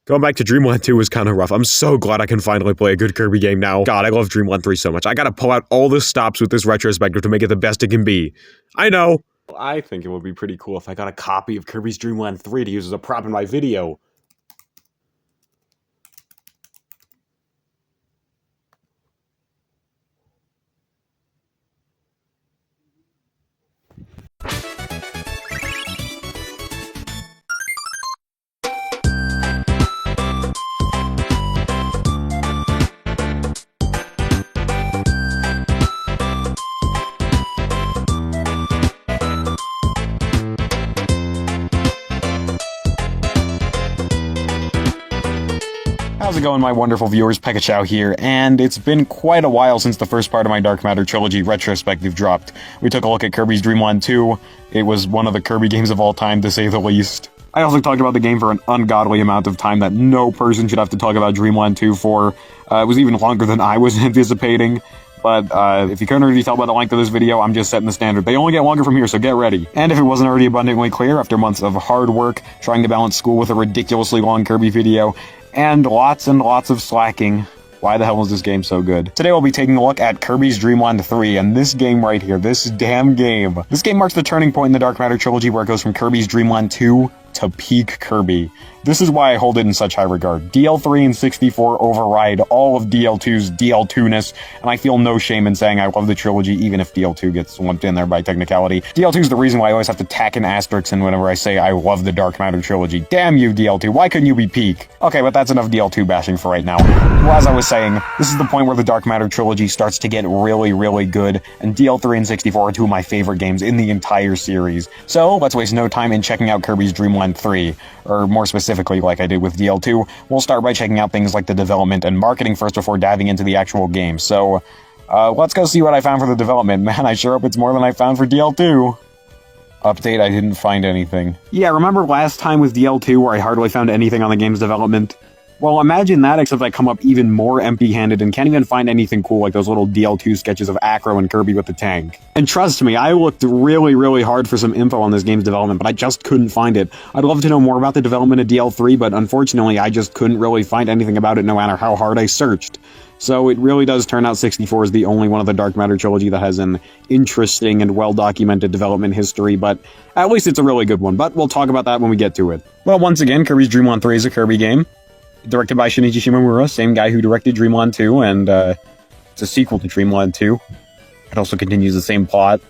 Going back to Dreamland 2 was kind of rough. I'm so glad I can finally play a good Kirby game now. God, I love Dreamland 3 so much. I gotta pull out all the stops with this retrospective to make it the best it can be. I know. I think it would be pretty cool if I got a copy of Kirby's Dreamland 3 to use as a prop in my video. How's it going, my wonderful viewers? Pekachow here, and it's been quite a while since the first part of my Dark Matter Trilogy Retrospective dropped. We took a look at Kirby's Dreamland 2. It was one of the Kirby games of all time, to say the least. I also talked about the game for an ungodly amount of time that no person should have to talk about Dreamland 2 for. It was even longer than I was anticipating. But if you couldn't already tell by the length of this video, I'm just setting the standard. They only get longer from here, so get ready. And if it wasn't already abundantly clear, after months of hard work, trying to balance school with a ridiculously long Kirby video, and lots of slacking, why the hell is this game so good? Today we'll be taking a look at Kirby's Dreamland 3, and this game right here, this damn game. This game marks the turning point in the Dark Matter Trilogy where it goes from Kirby's Dreamland 2 to peak Kirby. This is why I hold it in such high regard. DL3 and 64 override all of DL2's DL2-ness, and I feel no shame in saying I love the trilogy even if DL2 gets lumped in there by technicality. DL2 is the reason why I always have to tack an asterisk in whenever I say I love the Dark Matter Trilogy. Damn you, DL2, why couldn't you be peak? Okay, but that's enough DL2 bashing for right now. Well, as I was saying, this is the point where the Dark Matter Trilogy starts to get really good, and DL3 and 64 are two of my favorite games in the entire series. So, let's waste no time in checking out Kirby's Dreamland 3, or more specifically, like I did with DL2, we'll start by checking out things like the development and marketing first before diving into the actual game. So, let's go see what I found for the development. Man, I sure hope it's more than I found for DL2. Update, I didn't find anything. Yeah, remember last time with DL2 where I hardly found anything on the game's development? Well, imagine that, except I come up even more empty-handed and can't even find anything cool like those little DL2 sketches of Acro and Kirby with the tank. And trust me, I looked really hard for some info on this game's development, but I just couldn't find it. I'd love to know more about the development of DL3, but unfortunately I just couldn't really find anything about it no matter how hard I searched. So it really does turn out 64 is the only one of the Dark Matter Trilogy that has an interesting and well-documented development history, but at least it's a really good one, but we'll talk about that when we get to it. Well, once again, Kirby's Dreamland 3 is a Kirby game. Directed by Shinichi Shimomura, same guy who directed Dreamland 2, and it's a sequel to Dreamland 2. It also continues the same plot,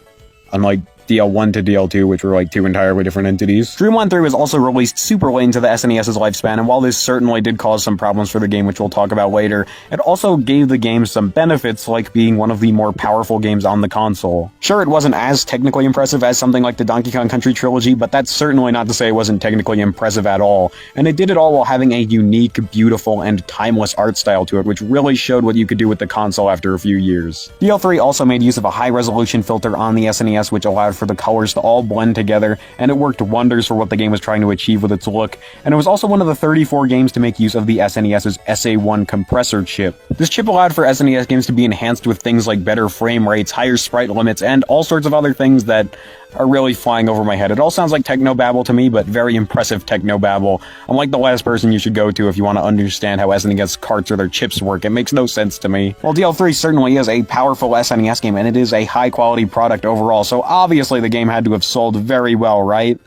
unlike DL1 to DL2, which were like two entirely different entities. Dreamland 3 was also released super late into the SNES's lifespan, and while this certainly did cause some problems for the game, which we'll talk about later, it also gave the game some benefits, like being one of the more powerful games on the console. Sure, it wasn't as technically impressive as something like the Donkey Kong Country trilogy, but that's certainly not to say it wasn't technically impressive at all, and it did it all while having a unique, beautiful, and timeless art style to it, which really showed what you could do with the console after a few years. DL3 also made use of a high-resolution filter on the SNES, which allowed for the colors to all blend together, and it worked wonders for what the game was trying to achieve with its look, and it was also one of the 34 games to make use of the SNES's SA1 compressor chip. This chip allowed for SNES games to be enhanced with things like better frame rates, higher sprite limits, and all sorts of other things that are really flying over my head. It all sounds like technobabble to me, but very impressive technobabble. I'm like the last person you should go to if you want to understand how SNES carts or their chips work. It makes no sense to me. Well, DL3 certainly is a powerful SNES game, and it is a high-quality product overall, so obviously the game had to have sold very well, right?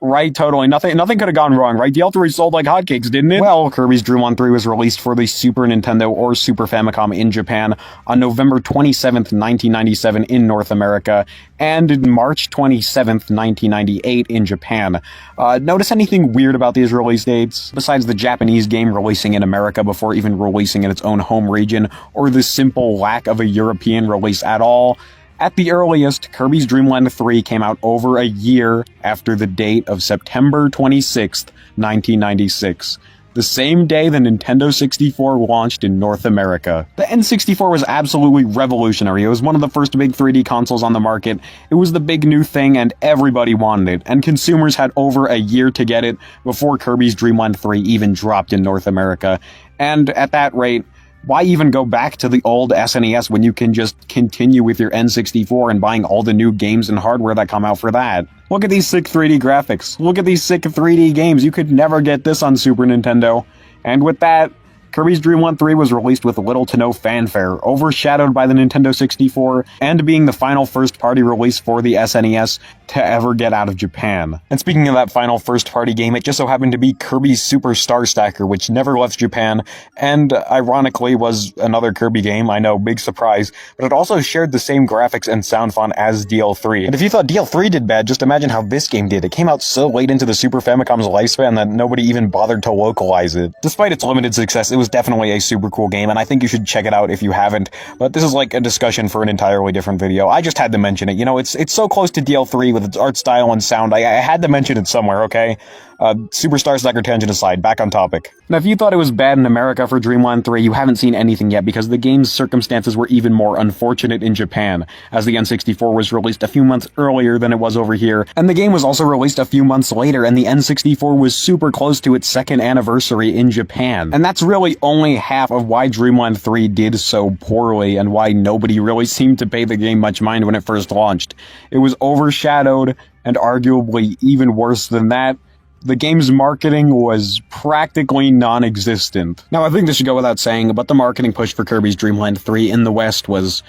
Right, totally. Nothing could have gone wrong, right? DL3 sold like hotcakes, didn't it? Well, Kirby's Dreamland 3 was released for the Super Nintendo or Super Famicom in Japan on November 27th, 1997 in North America, and March 27th, 1998 in Japan. Notice anything weird about these release dates? Besides the Japanese game releasing in America before even releasing in its own home region, or the simple lack of a European release at all? At the earliest, Kirby's Dreamland 3 came out over a year after the date of September 26th, 1996. The same day the Nintendo 64 launched in North America. The N64 was absolutely revolutionary. It was one of the first big 3D consoles on the market. It was the big new thing and everybody wanted it, and consumers had over a year to get it before Kirby's Dreamland 3 even dropped in North America. And at that rate, why even go back to the old SNES when you can just continue with your N64 and buying all the new games and hardware that come out for that? Look at these sick 3D graphics. Look at these sick 3D games. You could never get this on Super Nintendo. And with that, Kirby's Dream Land 3 was released with little to no fanfare, overshadowed by the Nintendo 64, and being the final first-party release for the SNES to ever get out of Japan. And speaking of that final first-party game, it just so happened to be Kirby's Super Star Stacker, which never left Japan, and ironically was another Kirby game, I know, big surprise, but it also shared the same graphics and sound font as DL3. And if you thought DL3 did bad, just imagine how this game did. It came out so late into the Super Famicom's lifespan that nobody even bothered to localize it. Despite its limited success, it was definitely a super cool game, and I think you should check it out if you haven't, but this is like a discussion for an entirely different video. I just had to mention it. You know, it's so close to DL3 with its art style and sound. I had to mention it somewhere, okay? Super Star Stacker tangent aside, back on topic. Now, if you thought it was bad in America for Dream Land 3, you haven't seen anything yet, because the game's circumstances were even more unfortunate in Japan, as the N64 was released a few months earlier than it was over here, and the game was also released a few months later, and the N64 was super close to its second anniversary in Japan. And that's really only half of why Dream Land 3 did so poorly, and why nobody really seemed to pay the game much mind when it first launched. It was overshadowed, and arguably even worse than that, the game's marketing was practically non-existent. Now, I think this should go without saying, but the marketing push for Kirby's Dream Land 3 in the West was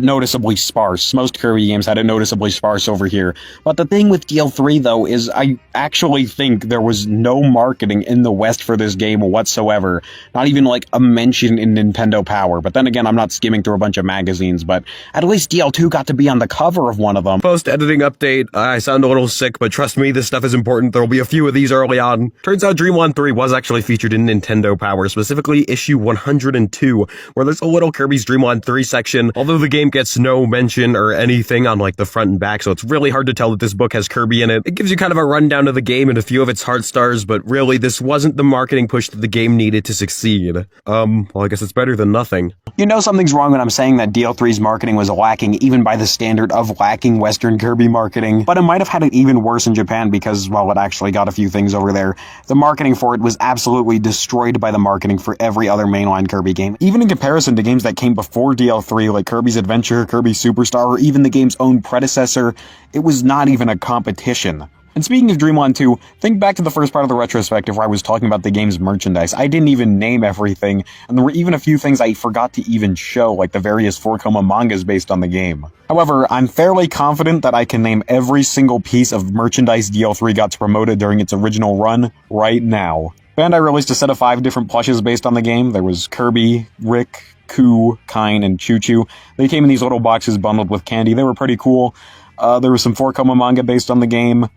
noticeably sparse. Most Kirby games had it noticeably sparse over here. But the thing with DL3, though, is I actually think there was no marketing in the West for this game whatsoever. Not even, like, a mention in Nintendo Power. But then again, I'm not skimming through a bunch of magazines, but at least DL2 got to be on the cover of one of them. Post-editing update. I sound a little sick, but trust me, this stuff is important. There'll be a few of these early on. Turns out Dream Land 3 was actually featured in Nintendo Power, specifically issue 102, where there's a little Kirby's Dream Land 3 section, although the game gets no mention or anything on like the front and back, so it's really hard to tell that this book has Kirby in it. It gives you kind of a rundown of the game and a few of its heart stars, but really this wasn't the marketing push that the game needed to succeed. Well, I guess it's better than nothing. You know something's wrong when I'm saying that DL3's marketing was lacking, even by the standard of lacking Western Kirby marketing, but it might have had it even worse in Japan because, well, it actually got a few things over there. The marketing for it was absolutely destroyed by the marketing for every other mainline Kirby game. Even in comparison to games that came before DL3, like Kirby's Adventure, Kirby Superstar, or even the game's own predecessor, it was not even a competition. And speaking of Dream Land 2, think back to the first part of the retrospective where I was talking about the game's merchandise. I didn't even name everything, and there were even a few things I forgot to even show, like the various 4-coma mangas based on the game. However, I'm fairly confident that I can name every single piece of merchandise DL3 got to promoted during its original run right now. Bandai released a set of 5 different plushes based on the game. There was Kirby, Rick, Koo, Kine, and Choo Choo. They came in these little boxes bundled with candy. They were pretty cool. There was some 4-coma manga based on the game.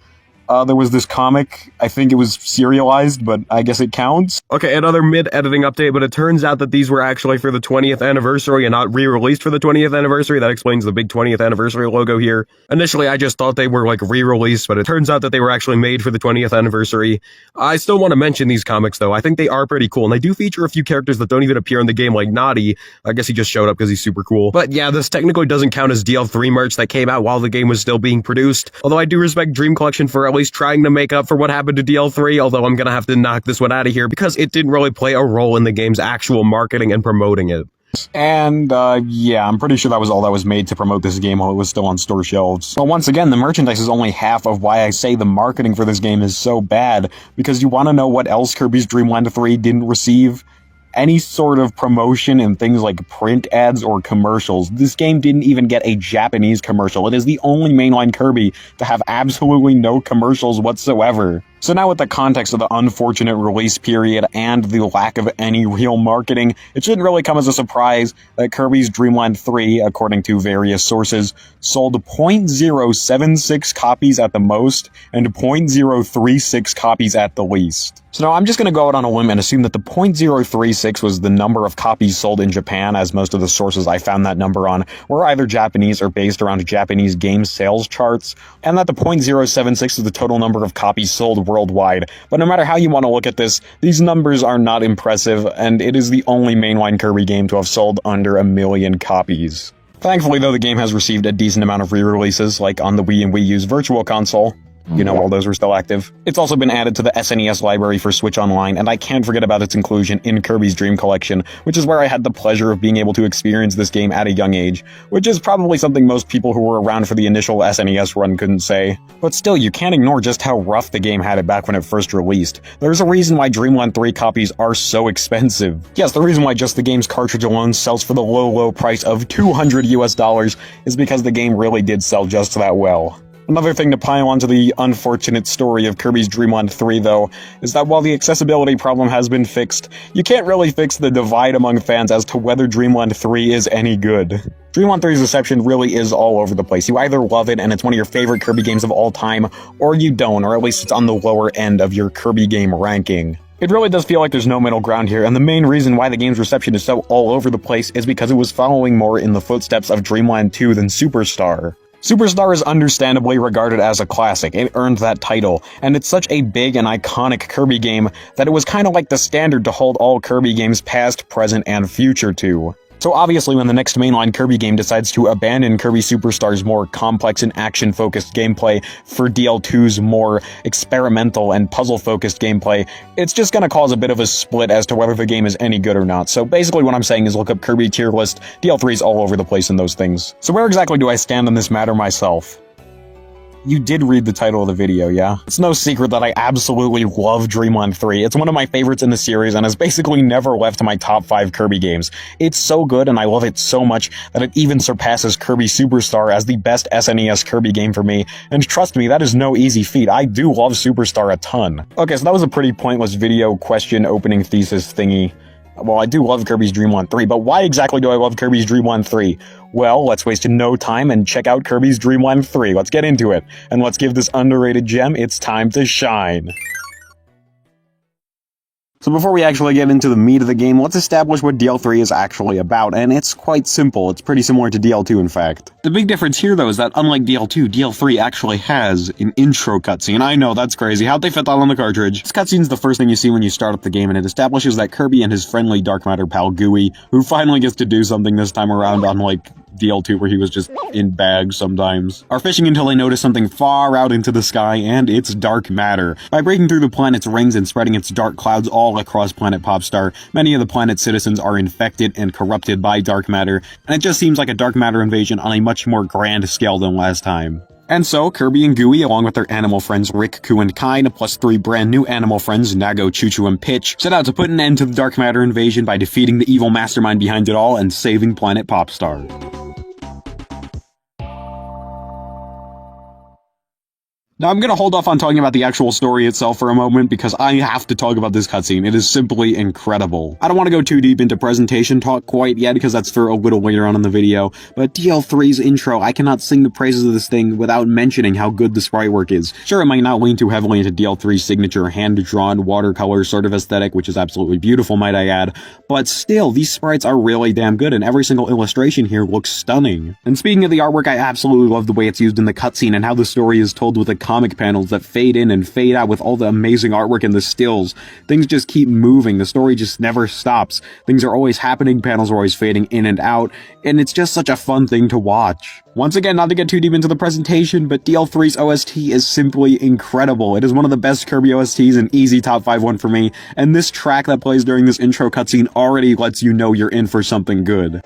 There was this comic. I think it was serialized, but I guess it counts. Okay, another mid-editing update, but it turns out that these were actually for the 20th anniversary and not re-released for the 20th anniversary. That explains the big 20th anniversary logo here. Initially, I just thought they were, like, re-released, but it turns out that they were actually made for the 20th anniversary. I still want to mention these comics, though. I think they are pretty cool, and they do feature a few characters that don't even appear in the game, like Naughty. I guess he just showed up because he's super cool. But yeah, this technically doesn't count as DL3 merch that came out while the game was still being produced. Although I do respect Dream Collection for at least trying to make up for what happened to DL3, although I'm gonna have to knock this one out of here because it didn't really play a role in the game's actual marketing and promoting it. And, yeah, I'm pretty sure that was all that was made to promote this game while it was still on store shelves. But once again, the merchandise is only half of why I say the marketing for this game is so bad, because you want to know what else Kirby's Dream Land 3 didn't receive? Any sort of promotion in things like print ads or commercials. This game didn't even get a Japanese commercial. It is the only mainline Kirby to have absolutely no commercials whatsoever. So now with the context of the unfortunate release period and the lack of any real marketing, it shouldn't really come as a surprise that Kirby's Dream Land 3, according to various sources, sold 0.076 copies at the most and 0.036 copies at the least. So now I'm just going to go out on a limb and assume that the 0.036 was the number of copies sold in Japan, as most of the sources I found that number on were either Japanese or based around Japanese game sales charts, and that the 0.076 is the total number of copies sold worldwide. But no matter how you want to look at this, these numbers are not impressive, and it is the only mainline Kirby game to have sold under 1 million copies. Thankfully, though, the game has received a decent amount of re-releases, like on the Wii and Wii U's Virtual Console. while those were still active. It's also been added to the SNES library for Switch Online, and I can't forget about its inclusion in Kirby's Dream Collection, which is where I had the pleasure of being able to experience this game at a young age, which is probably something most people who were around for the initial SNES run couldn't say. But still, you can't ignore just how rough the game had it back when it first released. There's a reason why Dreamland 3 copies are so expensive. Yes, the reason why just the game's cartridge alone sells for the low price of $200 is because the game really did sell just that well. Another thing to pile onto the unfortunate story of Kirby's Dream Land 3, though, is that while the accessibility problem has been fixed, you can't really fix the divide among fans as to whether Dream Land 3 is any good. Dream Land 3's reception really is all over the place. You either love it and it's one of your favorite Kirby games of all time, or you don't, or at least it's on the lower end of your Kirby game ranking. It really does feel like there's no middle ground here, and the main reason why the game's reception is so all over the place is because it was following more in the footsteps of Dreamland 2 than Superstar. Superstar is understandably regarded as a classic. It earned that title, and it's such a big and iconic Kirby game that it was kind of like the standard to hold all Kirby games past, present, and future to. So obviously when the next mainline Kirby game decides to abandon Kirby Superstar's more complex and action-focused gameplay for DL2's more experimental and puzzle-focused gameplay, it's just gonna cause a bit of a split as to whether the game is any good or not. So basically what I'm saying is look up Kirby tier list, DL3's all over the place in those things. So where exactly do I stand on this matter myself? You did read the title of the video, yeah? It's no secret that I absolutely love Dreamland 3. It's one of my favorites in the series and has basically never left my top 5 Kirby games. It's so good and I love it so much that it even surpasses Kirby Superstar as the best SNES Kirby game for me, and trust me, that is no easy feat. I do love Superstar a ton. Okay, so that was a pretty pointless video question opening thesis thingy. Well, I do love Kirby's Dream Land 3, but why exactly do I love Kirby's Dream Land 3? Well, let's waste no time and check out Kirby's Dream Land 3. Let's get into it, and let's give this underrated gem its time to shine. So before we actually get into the meat of the game, let's establish what DL3 is actually about, and it's quite simple. It's pretty similar to DL2, in fact. The big difference here, though, is that unlike DL2, DL3 actually has an intro cutscene. I know, that's crazy. How'd they fit that on the cartridge? This cutscene's the first thing you see when you start up the game, and it establishes that Kirby and his friendly Dark Matter pal Gooey, who finally gets to do something this time around, unlike DL2 where he was just in bags sometimes, are fishing until they notice something far out into the sky, and it's dark matter. By breaking through the planet's rings and spreading its dark clouds all across planet Popstar, many of the planet's citizens are infected and corrupted by dark matter, and it just seems like a dark matter invasion on a much more grand scale than last time. And so, Kirby and Gooey, along with their animal friends Rick, Ku, and Kine, plus 3 brand new animal friends, Nago, Choo-Choo, and Pitch, set out to put an end to the dark matter invasion by defeating the evil mastermind behind it all and saving planet Popstar. Now, I'm gonna hold off on talking about the actual story itself for a moment because I have to talk about this cutscene. It is simply incredible. I don't want to go too deep into presentation talk quite yet because that's for a little later on in the video, but DL3's intro, I cannot sing the praises of this thing without mentioning how good the sprite work is. Sure, it might not lean too heavily into DL3's signature hand-drawn watercolor sort of aesthetic, which is absolutely beautiful, might I add, but still, these sprites are really damn good, and every single illustration here looks stunning. And speaking of the artwork, I absolutely love the way it's used in the cutscene and how the story is told with a comic panels that fade in and fade out with all the amazing artwork and the stills. Things just keep moving, the story just never stops. Things are always happening, panels are always fading in and out, and it's just such a fun thing to watch. Once again, not to get too deep into the presentation, but DL3's OST is simply incredible. It is one of the best Kirby OSTs, an easy top 5 one for me, and this track that plays during this intro cutscene already lets you know you're in for something good.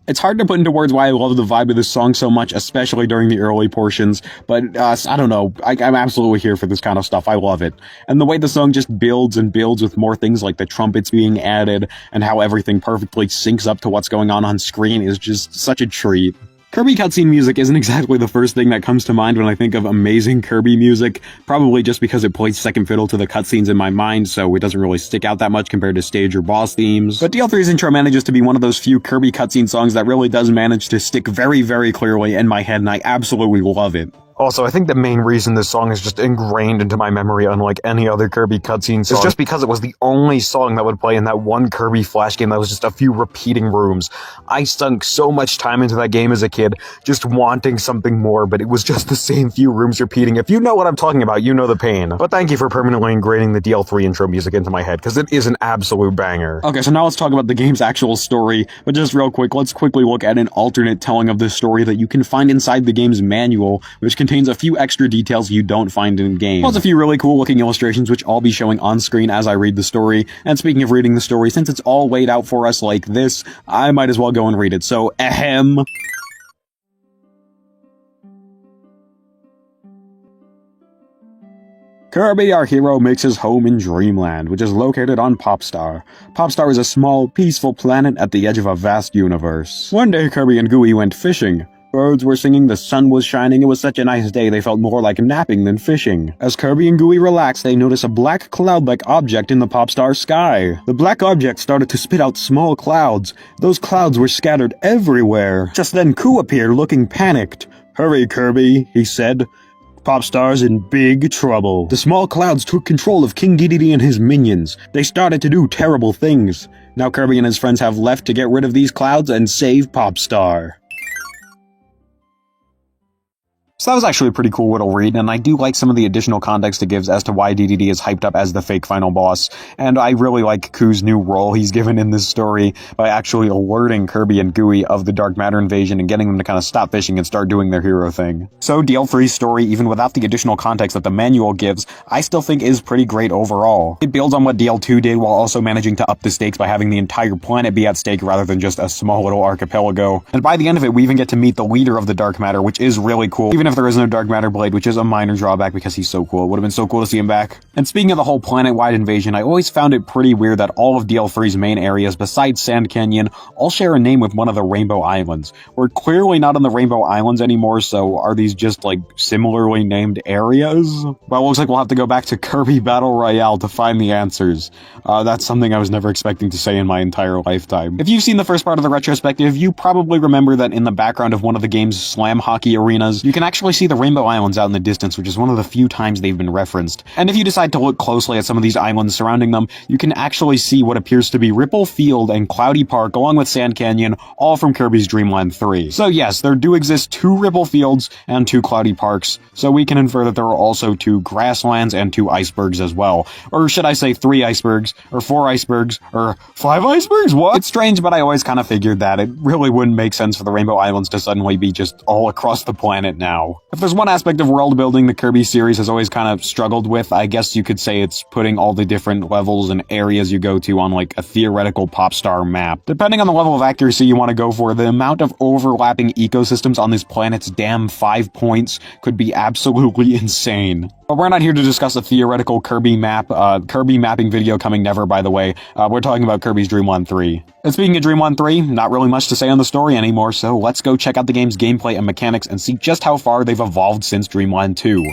It's hard to put into words why I love the vibe of this song so much, especially during the early portions, but I don't know, I'm absolutely here for this kind of stuff. I love it. And the way the song just builds and builds with more things like the trumpets being added and how everything perfectly syncs up to what's going on screen is just such a treat. Kirby cutscene music isn't exactly the first thing that comes to mind when I think of amazing Kirby music, probably just because it plays second fiddle to the cutscenes in my mind, so it doesn't really stick out that much compared to stage or boss themes. But DL3's intro manages to be one of those few Kirby cutscene songs that really does manage to stick very, very clearly in my head, and I absolutely love it. Also, I think the main reason this song is just ingrained into my memory unlike any other Kirby cutscene song is just because it was the only song that would play in that one Kirby Flash game that was just a few repeating rooms. I sunk so much time into that game as a kid, just wanting something more, but it was just the same few rooms repeating. If you know what I'm talking about, you know the pain. But thank you for permanently ingraining the DL3 intro music into my head, because it is an absolute banger. Okay, so now let's talk about the game's actual story, but just real quick, let's quickly look at an alternate telling of this story that you can find inside the game's manual, which contains a few extra details you don't find in-game. Plus a few really cool looking illustrations which I'll be showing on screen as I read the story. And speaking of reading the story, since it's all laid out for us like this, I might as well go and read it. So, ahem. Kirby, our hero, makes his home in Dreamland, which is located on Popstar. Popstar is a small, peaceful planet at the edge of a vast universe. One day, Kirby and Gooey went fishing. Birds were singing, the sun was shining, it was such a nice day they felt more like napping than fishing. As Kirby and Gooey relaxed, they noticed a black cloud-like object in the Popstar sky. The black object started to spit out small clouds. Those clouds were scattered everywhere. Just then Coo appeared looking panicked. "Hurry, Kirby," he said. "Popstar's in big trouble." The small clouds took control of King Dedede and his minions. They started to do terrible things. Now Kirby and his friends have left to get rid of these clouds and save Popstar. So that was actually a pretty cool little read, and I do like some of the additional context it gives as to why Dedede is hyped up as the fake final boss, and I really like Coo's new role he's given in this story by actually alerting Kirby and Gooey of the Dark Matter invasion and getting them to kind of stop fishing and start doing their hero thing. So DL3's story, even without the additional context that the manual gives, I still think is pretty great overall. It builds on what DL2 did while also managing to up the stakes by having the entire planet be at stake rather than just a small little archipelago. And by the end of it, we even get to meet the leader of the Dark Matter, which is really cool, even if there is no Dark Matter Blade, which is a minor drawback because he's so cool. It would have been so cool to see him back. And speaking of the whole planet-wide invasion, I always found it pretty weird that all of DL3's main areas, besides Sand Canyon, all share a name with one of the Rainbow Islands. We're clearly not on the Rainbow Islands anymore, so are these just, like, similarly named areas? Well, it looks like we'll have to go back to Kirby Battle Royale to find the answers. That's something I was never expecting to say in my entire lifetime. If you've seen the first part of the retrospective, you probably remember that in the background of one of the game's slam hockey arenas, you can actually see the Rainbow Islands out in the distance, which is one of the few times they've been referenced. And if you decide to look closely at some of these islands surrounding them, you can actually see what appears to be Ripple Field and Cloudy Park, along with Sand Canyon, all from Kirby's Dream Land 3. So yes, there do exist 2 Ripple Fields and 2 Cloudy Parks, so we can infer that there are also 2 Grasslands and 2 icebergs as well. Or should I say 3 icebergs, or 4 icebergs, or 5 icebergs? What? It's strange, but I always kind of figured that. It really wouldn't make sense for the Rainbow Islands to suddenly be just all across the planet now. If there's one aspect of world building the Kirby series has always kind of struggled with, I guess you could say it's putting all the different levels and areas you go to on like a theoretical Popstar map. Depending on the level of accuracy you want to go for, the amount of overlapping ecosystems on this planet's damn 5 points could be absolutely insane. But we're not here to discuss a theoretical Kirby map, Kirby mapping video coming never, by the way. We're talking about Kirby's Dream Land 3. And speaking of Dream Land 3, not really much to say on the story anymore, so let's go check out the game's gameplay and mechanics and see just how far they've evolved since Dream Land 2.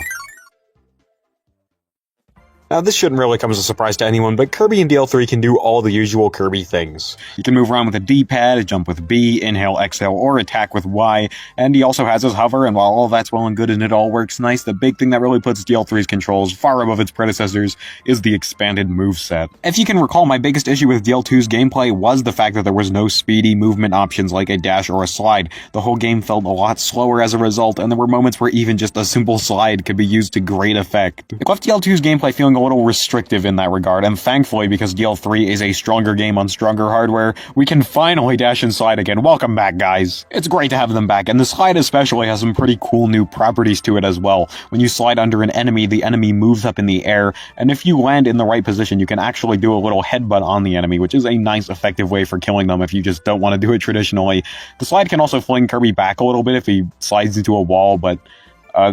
Now, this shouldn't really come as a surprise to anyone, but Kirby and DL3 can do all the usual Kirby things. You can move around with a D-pad, jump with B, inhale, exhale, or attack with Y, and he also has his hover, and while all that's well and good and it all works nice, the big thing that really puts DL3's controls far above its predecessors is the expanded moveset. If you can recall, my biggest issue with DL2's gameplay was the fact that there was no speedy movement options like a dash or a slide. The whole game felt a lot slower as a result, and there were moments where even just a simple slide could be used to great effect. It left DL2's gameplay feeling a little restrictive in that regard, and thankfully, because DL3 is a stronger game on stronger hardware, we can finally dash and slide again. Welcome back, guys. It's great to have them back, and the slide especially has some pretty cool new properties to it as well. When you slide under an enemy, the enemy moves up in the air, and if you land in the right position, you can actually do a little headbutt on the enemy, which is a nice, effective way for killing them if you just don't want to do it traditionally. The slide can also fling Kirby back a little bit if he slides into a wall, but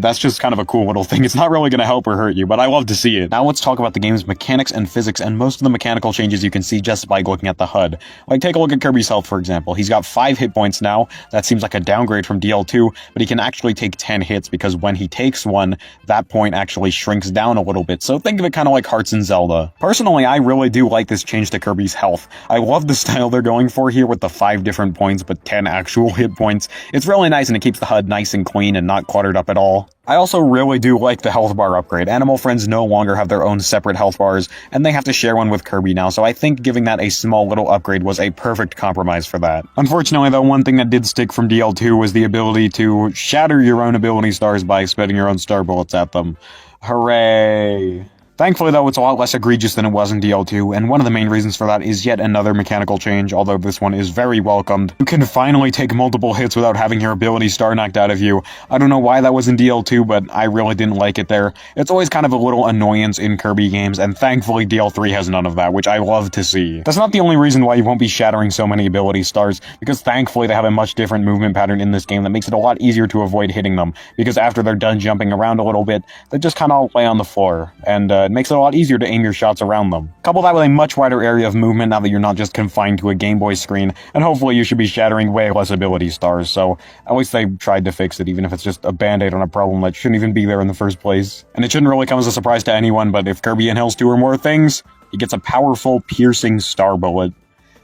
that's just kind of a cool little thing. It's not really going to help or hurt you, but I love to see it. Now let's talk about the game's mechanics and physics, and most of the mechanical changes you can see just by looking at the HUD. Like, take a look at Kirby's health, for example. He's got 5 hit points now. That seems like a downgrade from DL2, but he can actually take 10 hits, because when he takes one, that point actually shrinks down a little bit. So think of it kind of like Hearts in Zelda. Personally, I really do like this change to Kirby's health. I love the style they're going for here with the 5 different points, but 10 actual hit points. It's really nice, and it keeps the HUD nice and clean and not cluttered up at all. all. I also really do like the health bar upgrade. Animal friends no longer have their own separate health bars, and they have to share one with Kirby now, so I think giving that a small little upgrade was a perfect compromise for that. Unfortunately, though, one thing that did stick from DL2 was the ability to shatter your own ability stars by spitting your own star bullets at them. Hooray! Thankfully, though, it's a lot less egregious than it was in DL2, and one of the main reasons for that is yet another mechanical change, although this one is very welcomed. You can finally take multiple hits without having your ability star knocked out of you. I don't know why that was in DL2, but I really didn't like it there. It's always kind of a little annoyance in Kirby games, and thankfully DL3 has none of that, which I love to see. That's not the only reason why you won't be shattering so many ability stars, because thankfully they have a much different movement pattern in this game that makes it a lot easier to avoid hitting them, because after they're done jumping around a little bit, they just kind of lay on the floor, and it makes it a lot easier to aim your shots around them. Couple that with a much wider area of movement now that you're not just confined to a Game Boy screen, and hopefully you should be shattering way less ability stars, so at least they tried to fix it, even if it's just a band-aid on a problem that shouldn't even be there in the first place. And it shouldn't really come as a surprise to anyone, but if Kirby inhales 2 or more things, he gets a powerful, piercing star bullet.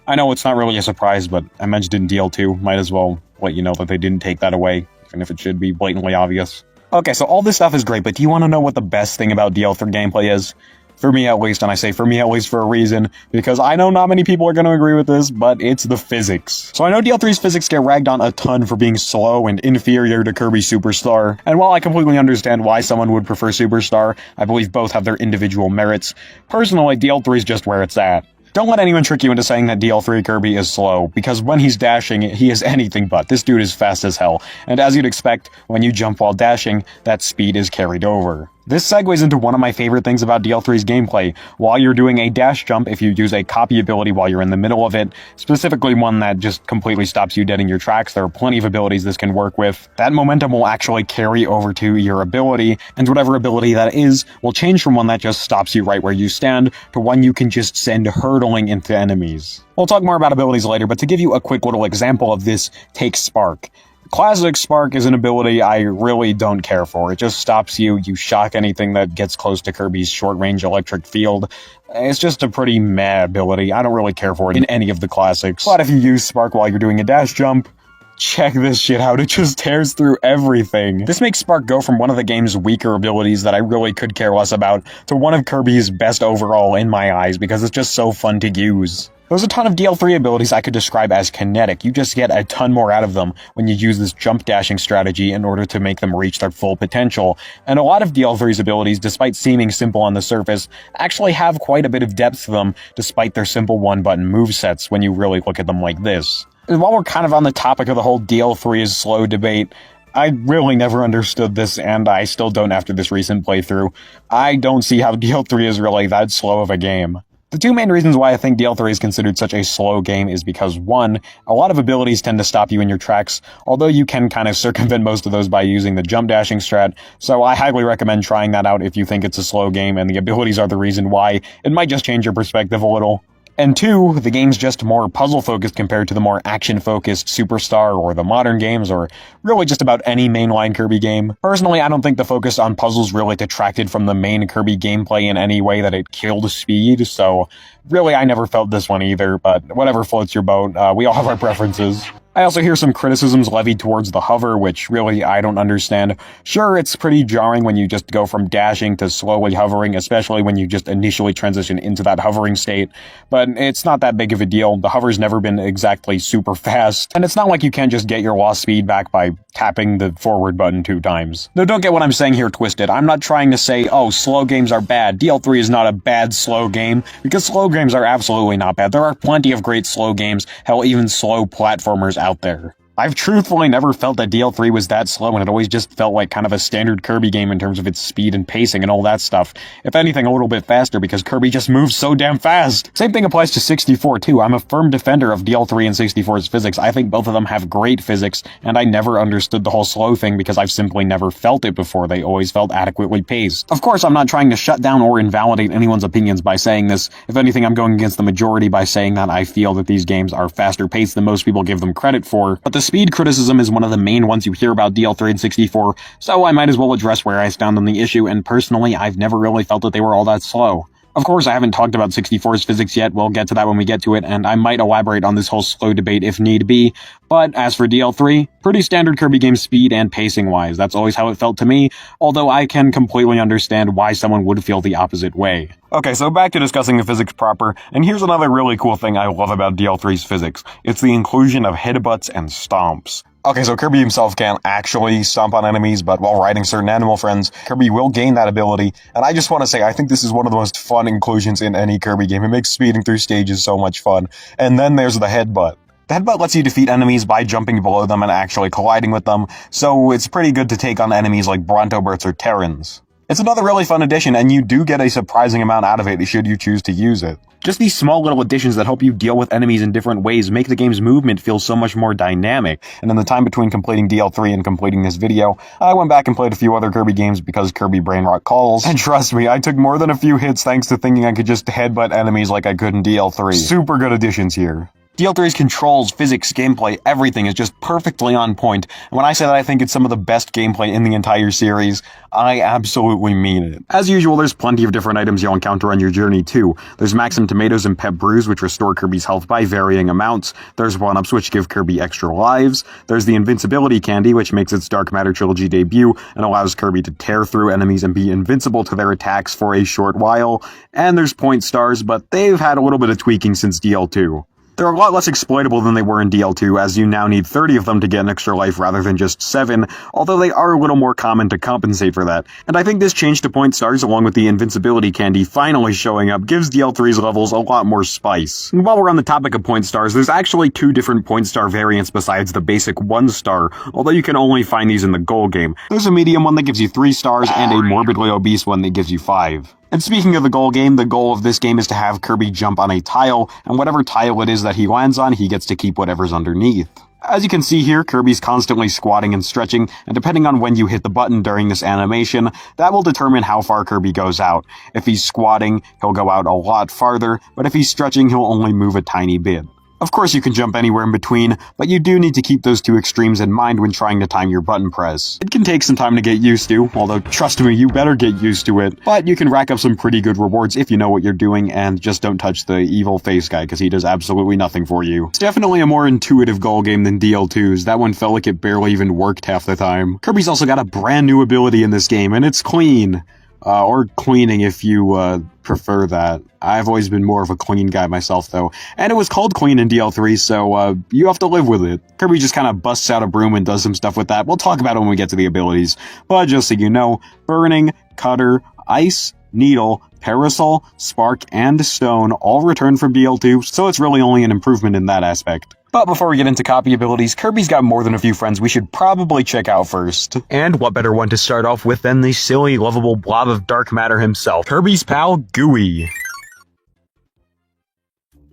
I know it's not really a surprise, but I mentioned it in DL2, might as well let you know that they didn't take that away, even if it should be blatantly obvious. Okay, so all this stuff is great, but do you want to know what the best thing about DL3 gameplay is? For me at least, and I say for me at least for a reason, because I know not many people are going to agree with this, but it's the physics. So I know DL3's physics get ragged on a ton for being slow and inferior to Kirby Superstar, and while I completely understand why someone would prefer Superstar, I believe both have their individual merits. Personally, DL3 is just where it's at. Don't let anyone trick you into saying that DL3 Kirby is slow, because when he's dashing, he is anything but. This dude is fast as hell, and as you'd expect, when you jump while dashing, that speed is carried over. This segues into one of my favorite things about DL3's gameplay. While you're doing a dash jump, if you use a copy ability while you're in the middle of it, specifically one that just completely stops you dead in your tracks, there are plenty of abilities this can work with. That momentum will actually carry over to your ability, and whatever ability that is will change from one that just stops you right where you stand to one you can just send hurtling into enemies. We'll talk more about abilities later, but to give you a quick little example of this, take Spark. Classic Spark is an ability I really don't care for. It just stops you, you shock anything that gets close to Kirby's short-range electric field. It's just a pretty meh ability. I don't really care for it in any of the classics. But if you use Spark while you're doing a dash jump, check this shit out, it just tears through everything. This makes Spark go from one of the game's weaker abilities that I really could care less about to one of Kirby's best overall in my eyes because it's just so fun to use. There's a ton of DL3 abilities I could describe as kinetic. You just get a ton more out of them when you use this jump dashing strategy in order to make them reach their full potential. And a lot of DL3's abilities, despite seeming simple on the surface, actually have quite a bit of depth to them despite their simple one-button movesets when you really look at them like this. And while we're kind of on the topic of the whole DL3 is slow debate, I really never understood this, and I still don't after this recent playthrough. I don't see how DL3 is really that slow of a game. The two main reasons why I think DL3 is considered such a slow game is because, one, a lot of abilities tend to stop you in your tracks, although you can kind of circumvent most of those by using the jump dashing strat, so I highly recommend trying that out if you think it's a slow game and the abilities are the reason why. It might just change your perspective a little. And two, the game's just more puzzle-focused compared to the more action-focused Superstar or the modern games, or really just about any mainline Kirby game. Personally, I don't think the focus on puzzles really detracted from the main Kirby gameplay in any way that it killed speed, so really I never felt this one either, but whatever floats your boat, we all have our preferences. I also hear some criticisms levied towards the hover, which really I don't understand. Sure, it's pretty jarring when you just go from dashing to slowly hovering, especially when you just initially transition into that hovering state, but it's not that big of a deal. The hover's never been exactly super fast, and it's not like you can't just get your lost speed back by tapping the forward button 2 times. Though don't get what I'm saying here twisted. I'm not trying to say, oh, slow games are bad. DL3 is not a bad slow game, because slow games are absolutely not bad. There are plenty of great slow games, hell, even slow platformers out there. I've truthfully never felt that DL3 was that slow, and it always just felt like kind of a standard Kirby game in terms of its speed and pacing and all that stuff. If anything, a little bit faster, because Kirby just moves so damn fast. Same thing applies to 64 too. I'm a firm defender of DL3 and 64's physics. I think both of them have great physics, and I never understood the whole slow thing because I've simply never felt it before. They always felt adequately paced. Of course, I'm not trying to shut down or invalidate anyone's opinions by saying this. If anything, I'm going against the majority by saying that I feel that these games are faster paced than most people give them credit for, but the speed criticism is one of the main ones you hear about DL3 and 64, so I might as well address where I stand on the issue, and personally, I've never really felt that they were all that slow. Of course, I haven't talked about 64's physics yet. We'll get to that when we get to it, and I might elaborate on this whole slow debate if need be. But as for DL3, pretty standard Kirby game speed and pacing-wise. That's always how it felt to me, although I can completely understand why someone would feel the opposite way. Okay, so back to discussing the physics proper, and here's another really cool thing I love about DL3's physics. It's the inclusion of headbutts and stomps. Okay, so Kirby himself can't actually stomp on enemies, but while riding certain animal friends, Kirby will gain that ability, and I just want to say, I think this is one of the most fun inclusions in any Kirby game. It makes speeding through stages so much fun. And then there's the headbutt. The headbutt lets you defeat enemies by jumping below them and actually colliding with them, so it's pretty good to take on enemies like Brontoberts or Terrans. It's another really fun addition, and you do get a surprising amount out of it should you choose to use it. Just these small little additions that help you deal with enemies in different ways make the game's movement feel so much more dynamic, and in the time between completing DL3 and completing this video, I went back and played a few other Kirby games because Kirby brain rot calls, and trust me, I took more than a few hits thanks to thinking I could just headbutt enemies like I could in DL3. Super good additions here. DL3's controls, physics, gameplay, everything is just perfectly on point, and when I say that I think it's some of the best gameplay in the entire series, I absolutely mean it. As usual, there's plenty of different items you'll encounter on your journey too. There's Maxim Tomatoes and Pep Brews, which restore Kirby's health by varying amounts. There's 1-ups, which give Kirby extra lives. There's the Invincibility Candy, which makes its Dark Matter Trilogy debut and allows Kirby to tear through enemies and be invincible to their attacks for a short while. And there's Point Stars, but they've had a little bit of tweaking since DL2. They're a lot less exploitable than they were in DL2, as you now need 30 of them to get an extra life rather than just 7, although they are a little more common to compensate for that. And I think this change to Point Stars, along with the Invincibility Candy finally showing up, gives DL3's levels a lot more spice. And while we're on the topic of Point Stars, there's actually 2 different Point Star variants besides the basic 1-star, although you can only find these in the gold game. There's a medium one that gives you 3 stars, and a morbidly obese one that gives you 5. And speaking of the goal game, the goal of this game is to have Kirby jump on a tile, and whatever tile it is that he lands on, he gets to keep whatever's underneath. As you can see here, Kirby's constantly squatting and stretching, and depending on when you hit the button during this animation, that will determine how far Kirby goes out. If he's squatting, he'll go out a lot farther, but if he's stretching, he'll only move a tiny bit. Of course you can jump anywhere in between, but you do need to keep those 2 extremes in mind when trying to time your button press. It can take some time to get used to, although trust me, you better get used to it, but you can rack up some pretty good rewards if you know what you're doing, and just don't touch the evil face guy, because he does absolutely nothing for you. It's definitely a more intuitive goal game than DL2's, that one felt like it barely even worked half the time. Kirby's also got a brand new ability in this game, and it's clean. Or cleaning if you, prefer that. I've always been more of a clean guy myself, though. And it was called clean in DL3, so, you have to live with it. Kirby just kinda busts out a broom and does some stuff with that. We'll talk about it when we get to the abilities. But just so you know, Burning, Cutter, Ice, Needle, Parasol, Spark, and Stone all return from DL2, so it's really only an improvement in that aspect. But before we get into copy abilities, Kirby's got more than a few friends we should probably check out first. And what better one to start off with than the silly, lovable blob of dark matter himself, Kirby's pal, Gooey.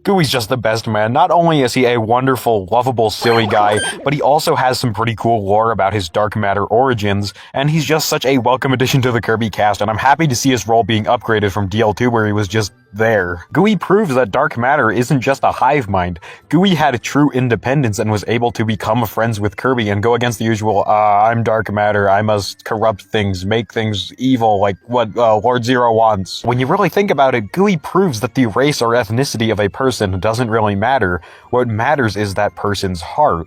Gooey's just the best, man. Not only is he a wonderful, lovable, silly guy, but he also has some pretty cool lore about his dark matter origins, and he's just such a welcome addition to the Kirby cast, and I'm happy to see his role being upgraded from DL2 where he was just there. Gooey proves that dark matter isn't just a hive mind. Gooey had true independence and was able to become friends with Kirby and go against the usual, I'm dark matter, I must corrupt things, make things evil, like what Lord Zero wants. When you really think about it, Gooey proves that the race or ethnicity of a person doesn't really matter. What matters is that person's heart.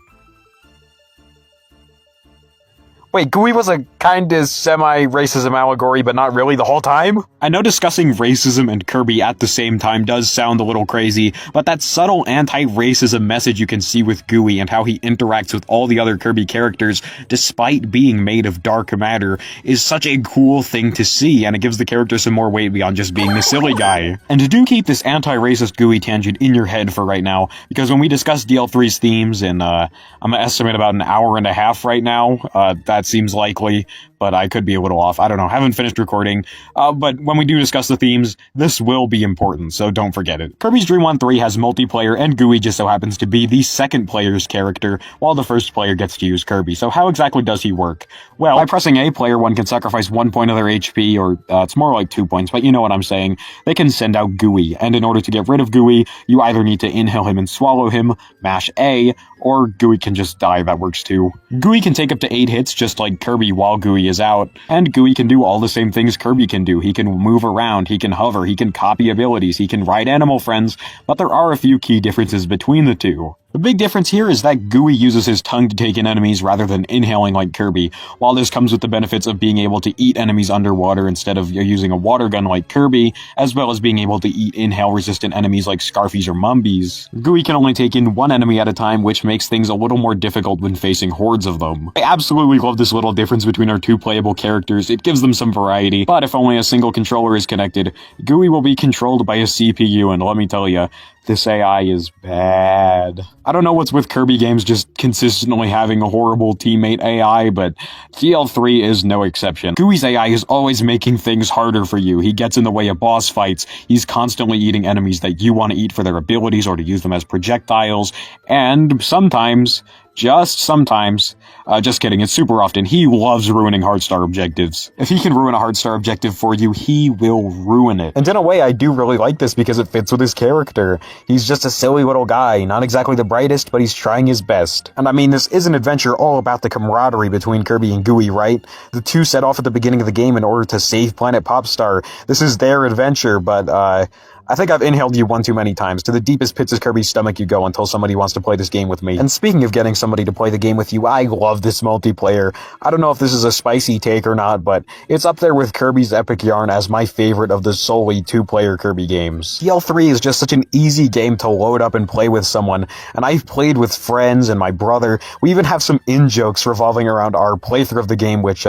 Wait, Gooey was a kinda semi-racism allegory, but not really the whole time? I know discussing racism and Kirby at the same time does sound a little crazy, but that subtle anti-racism message you can see with Gooey and how he interacts with all the other Kirby characters, despite being made of dark matter, is such a cool thing to see, and it gives the character some more weight beyond just being the silly guy. And do keep this anti-racist Gooey tangent in your head for right now, because when we discuss DL3's themes in, I'm gonna estimate about an hour and a half right now, that seems likely, but I could be a little off. I don't know. Haven't finished recording. But when we do discuss the themes, this will be important, so don't forget it. Kirby's Dream 1-3 has multiplayer, and Gooey just so happens to be the second player's character, while the first player gets to use Kirby. So how exactly does he work? Well, by pressing A, player 1 can sacrifice 1 point of their HP, or it's more like 2 points, but you know what I'm saying. They can send out Gooey, and in order to get rid of Gooey, you either need to inhale him and swallow him, mash A, or Gooey can just die, that works too. Gooey can take up to 8 hits, just like Kirby while Gooey is out. And Gooey can do all the same things Kirby can do. He can move around, he can hover, he can copy abilities, he can ride animal friends, but there are a few key differences between the two. The big difference here is that Gooey uses his tongue to take in enemies rather than inhaling like Kirby, while this comes with the benefits of being able to eat enemies underwater instead of using a water gun like Kirby, as well as being able to eat inhale-resistant enemies like Scarfies or Mumbies. Gooey can only take in one enemy at a time, which makes things a little more difficult when facing hordes of them. I absolutely love this little difference between our two playable characters. It gives them some variety, but if only a single controller is connected, Gooey will be controlled by a CPU, and let me tell you, this AI is bad. I don't know what's with Kirby games just consistently having a horrible teammate AI, but DL3 is no exception. Gooey's AI is always making things harder for you. He gets in the way of boss fights, he's constantly eating enemies that you want to eat for their abilities or to use them as projectiles, and sometimes, just kidding, it's super often, he loves ruining Heartstar objectives. If he can ruin a Heartstar objective for you, he will ruin it. And in a way, I do really like this because it fits with his character. He's just a silly little guy, not exactly the brightest, but he's trying his best. And I mean, this is an adventure all about the camaraderie between Kirby and Gooey, right? The two set off at the beginning of the game in order to save Planet Popstar. This is their adventure, but, I think I've inhaled you one too many times. To the deepest pits of Kirby's stomach you go until somebody wants to play this game with me. And speaking of getting somebody to play the game with you, I love this multiplayer. I don't know if this is a spicy take or not, but it's up there with Kirby's Epic Yarn as my favorite of the solely two-player Kirby games. DL3 is just such an easy game to load up and play with someone, and I've played with friends and my brother. We even have some in-jokes revolving around our playthrough of the game, which,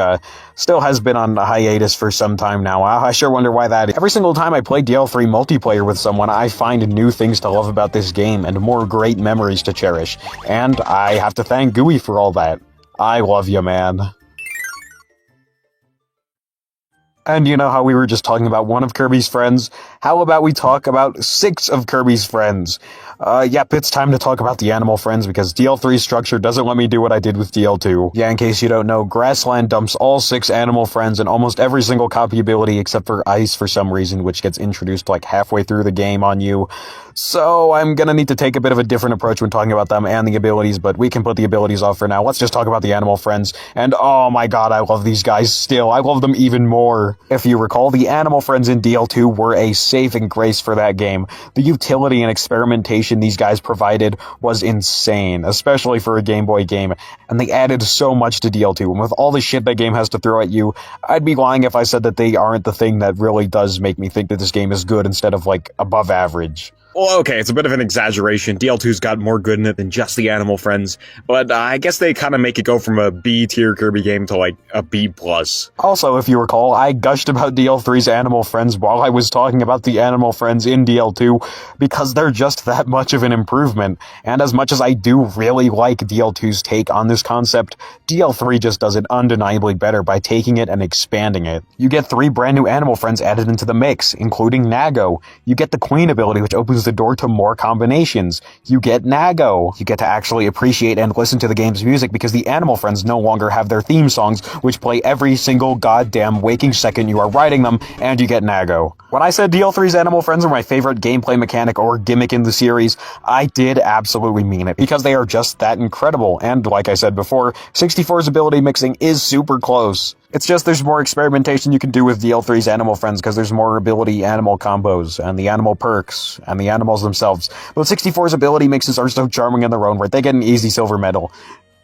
still has been on a hiatus for some time now. I sure wonder why that is. Every single time I play DL3 multiplayer with someone, I find new things to love about this game and more great memories to cherish. And I have to thank Gooey for all that. I love you, man. And you know how we were just talking about one of Kirby's friends? How about we talk about 6 of Kirby's friends? Yep, it's time to talk about the animal friends because DL3's structure doesn't let me do what I did with DL2. Yeah, in case you don't know, Grassland dumps all 6 animal friends and almost every single copy ability except for Ice for some reason, which gets introduced like halfway through the game on you. So I'm gonna need to take a bit of a different approach when talking about them and the abilities, but we can put the abilities off for now. Let's just talk about the animal friends. And oh my god, I love these guys still. I love them even more. If you recall, the animal friends in DL2 were a saving grace for that game. The utility and experimentation these guys provided was insane, especially for a Game Boy game, and they added so much to DL2, and with all the shit that game has to throw at you, I'd be lying if I said that they aren't the thing that really does make me think that this game is good instead of, like, above average. Well, okay, it's a bit of an exaggeration. DL2's got more good in it than just the animal friends, but I guess they kind of make it go from a B-tier Kirby game to, like, a B+. Also, if you recall, I gushed about DL3's animal friends while I was talking about the animal friends in DL2, because they're just that much of an improvement, and as much as I do really like DL2's take on this concept, DL3 just does it undeniably better by taking it and expanding it. You get 3 brand new animal friends added into the mix, including Nago. You get the Queen ability, which opens the door to more combinations. You get Nago. You get to actually appreciate and listen to the game's music because the animal friends no longer have their theme songs, which play every single goddamn waking second you are riding them, and you get Nago. When I said DL3's animal friends are my favorite gameplay mechanic or gimmick in the series, I did absolutely mean it, because they are just that incredible, and like I said before, 64's ability mixing is super close. It's just there's more experimentation you can do with DL3's animal friends because there's more ability animal combos and the animal perks and the animals themselves. But 64's ability mixes are so charming in their own right. They get an easy silver medal.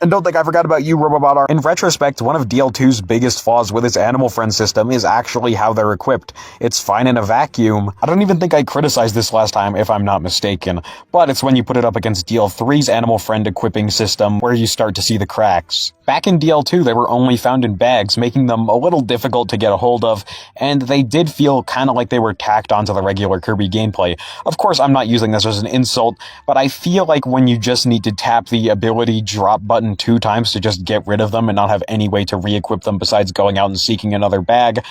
And don't think I forgot about you, Robobot. In retrospect, one of DL2's biggest flaws with its animal friend system is actually how they're equipped. It's fine in a vacuum. I don't even think I criticized this last time, if I'm not mistaken. But it's when you put it up against DL3's animal friend equipping system where you start to see the cracks. Back in DL2, they were only found in bags, making them a little difficult to get a hold of, and they did feel kind of like they were tacked onto the regular Kirby gameplay. Of course, I'm not using this as an insult, but I feel like when you just need to tap the ability drop button 2 times to just get rid of them and not have any way to re-equip them besides going out and seeking another bag,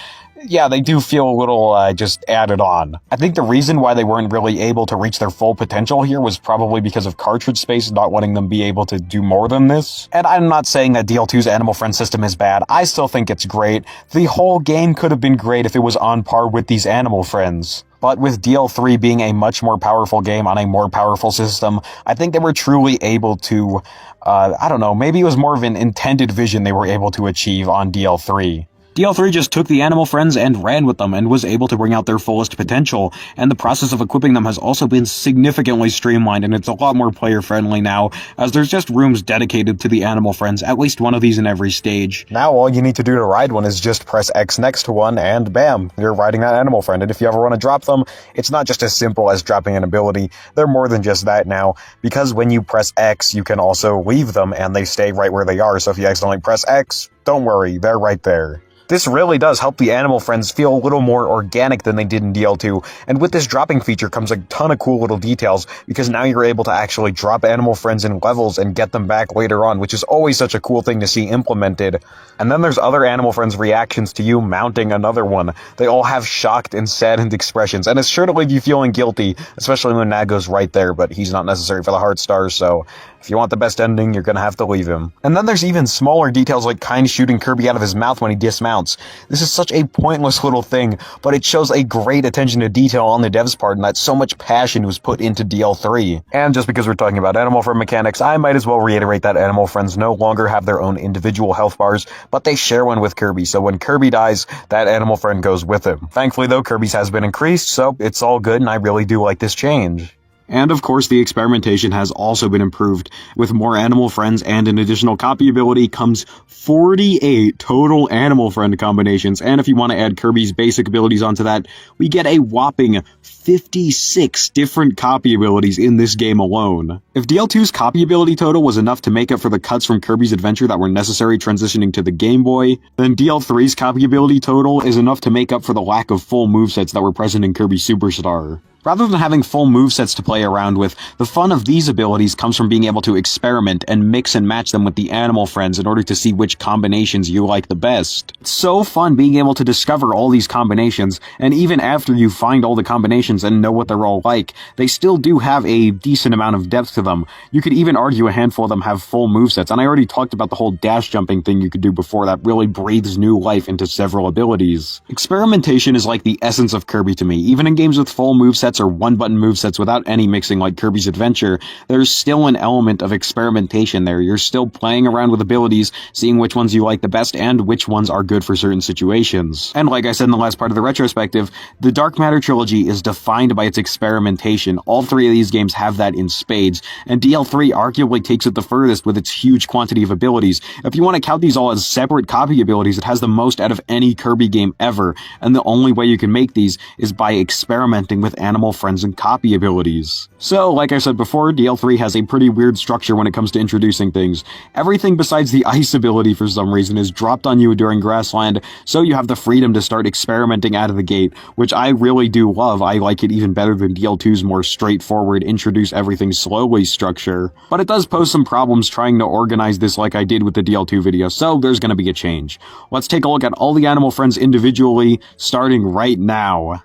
yeah, they do feel a little, just added on. I think the reason why they weren't really able to reach their full potential here was probably because of cartridge space not letting them be able to do more than this. And I'm not saying that DL2's Animal Friend system is bad. I still think it's great. The whole game could have been great if it was on par with these Animal Friends. But with DL3 being a much more powerful game on a more powerful system, I think they were truly able to, I don't know, maybe it was more of an intended vision they were able to achieve on DL3. DL3 just took the animal friends and ran with them and was able to bring out their fullest potential, and the process of equipping them has also been significantly streamlined, and it's a lot more player-friendly now, as there's just rooms dedicated to the animal friends, at least one of these in every stage. Now all you need to do to ride one is just press X next to one, and bam, you're riding that animal friend, and if you ever want to drop them, it's not just as simple as dropping an ability, they're more than just that now, because when you press X, you can also leave them, and they stay right where they are, so if you accidentally press X, don't worry, they're right there. This really does help the animal friends feel a little more organic than they did in DL2, and with this dropping feature comes a ton of cool little details, because now you're able to actually drop animal friends in levels and get them back later on, which is always such a cool thing to see implemented. And then there's other animal friends' reactions to you mounting another one. They all have shocked and saddened expressions, and it's sure to leave you feeling guilty, especially when Nago's right there, but he's not necessary for the heart stars, so if you want the best ending, you're gonna have to leave him. And then there's even smaller details like Kind shooting Kirby out of his mouth when he dismounts. This is such a pointless little thing, but it shows a great attention to detail on the devs' part and that so much passion was put into DL3. And just because we're talking about animal friend mechanics, I might as well reiterate that animal friends no longer have their own individual health bars, but they share one with Kirby, so when Kirby dies, that animal friend goes with him. Thankfully though, Kirby's has been increased, so it's all good and I really do like this change. And of course, the experimentation has also been improved. With more animal friends and an additional copy ability comes 48 total animal friend combinations, and if you want to add Kirby's basic abilities onto that, we get a whopping 56 different copy abilities in this game alone. If DL2's copy ability total was enough to make up for the cuts from Kirby's Adventure that were necessary transitioning to the Game Boy, then DL3's copy ability total is enough to make up for the lack of full movesets that were present in Kirby Superstar. Rather than having full movesets to play around with, the fun of these abilities comes from being able to experiment and mix and match them with the animal friends in order to see which combinations you like the best. It's so fun being able to discover all these combinations, and even after you find all the combinations and know what they're all like, they still do have a decent amount of depth to them. You could even argue a handful of them have full movesets, and I already talked about the whole dash jumping thing you could do before that really breathes new life into several abilities. Experimentation is like the essence of Kirby to me. Even in games with full movesets or one-button movesets without any mixing like Kirby's Adventure, there's still an element of experimentation there. You're still playing around with abilities, seeing which ones you like the best and which ones are good for certain situations. And like I said in the last part of the retrospective, the Dark Matter Trilogy is defined by its experimentation. All three of these games have that in spades, and DL3 arguably takes it the furthest with its huge quantity of abilities. If you want to count these all as separate copy abilities, it has the most out of any Kirby game ever, and the only way you can make these is by experimenting with animal friends and copy abilities. So, like I said before, DL3 has a pretty weird structure when it comes to introducing things. Everything besides the ice ability for some reason is dropped on you during Grassland, so you have the freedom to start experimenting out of the gate, which I really do love. I like it even better than DL2's more straightforward, introduce everything slowly structure. But it does pose some problems trying to organize this like I did with the DL2 video, so there's gonna be a change. Let's take a look at all the animal friends individually, starting right now.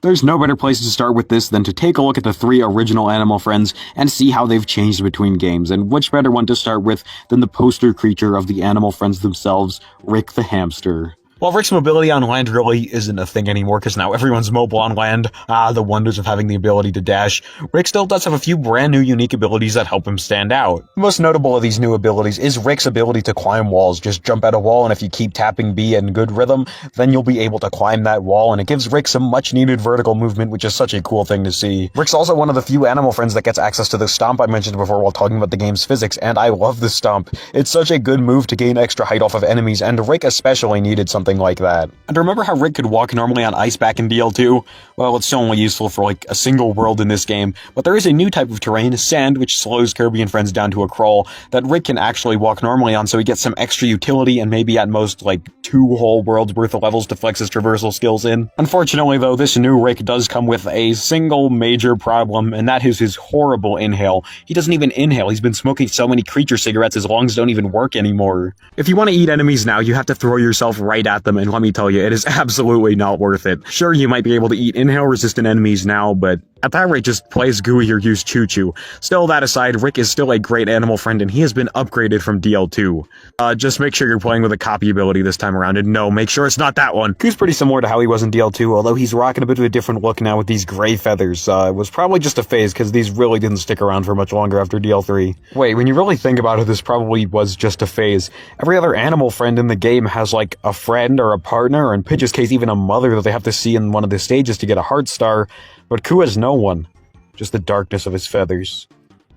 There's no better place to start with this than to take a look at the three original animal friends and see how they've changed between games, and which better one to start with than the poster creature of the animal friends themselves, Rick the hamster. Well, Rick's mobility on land really isn't a thing anymore, because now everyone's mobile on land. The wonders of having the ability to dash. Rick still does have a few brand new unique abilities that help him stand out. The most notable of these new abilities is Rick's ability to climb walls. Just jump at a wall, and if you keep tapping B in good rhythm, then you'll be able to climb that wall, and it gives Rick some much needed vertical movement, which is such a cool thing to see. Rick's also one of the few animal friends that gets access to the stomp I mentioned before while talking about the game's physics, and I love the stomp. It's such a good move to gain extra height off of enemies, and Rick especially needed something like that. And remember how Rick could walk normally on ice back in DL2? Well, it's still only useful for like a single world in this game, but there is a new type of terrain, sand, which slows Kirby and friends down to a crawl, that Rick can actually walk normally on, so he gets some extra utility and maybe at most like 2 whole worlds worth of levels to flex his traversal skills in. Unfortunately though, this new Rick does come with a single major problem, and that is his horrible inhale. He doesn't even inhale, he's been smoking so many creature cigarettes his lungs don't even work anymore. If you want to eat enemies now, you have to throw yourself right at at them, and let me tell you, it is absolutely not worth it. Sure, you might be able to eat inhale-resistant enemies now, but at that rate, just play as Gooey or use Choo-Choo. Still, that aside, Rick is still a great animal friend, and he has been upgraded from DL2. Just make sure you're playing with a copy ability this time around, and no, make sure it's not that one. Coo's pretty similar to how he was in DL2, although he's rocking a bit of a different look now with these gray feathers. It was probably just a phase, because these really didn't stick around for much longer after DL3. Wait, when you really think about it, this probably was just a phase. Every other animal friend in the game has, like, a friend or a partner, or in Pidge's case, even a mother that they have to see in one of the stages to get a heart star, but Coo has no one. Just the darkness of his feathers.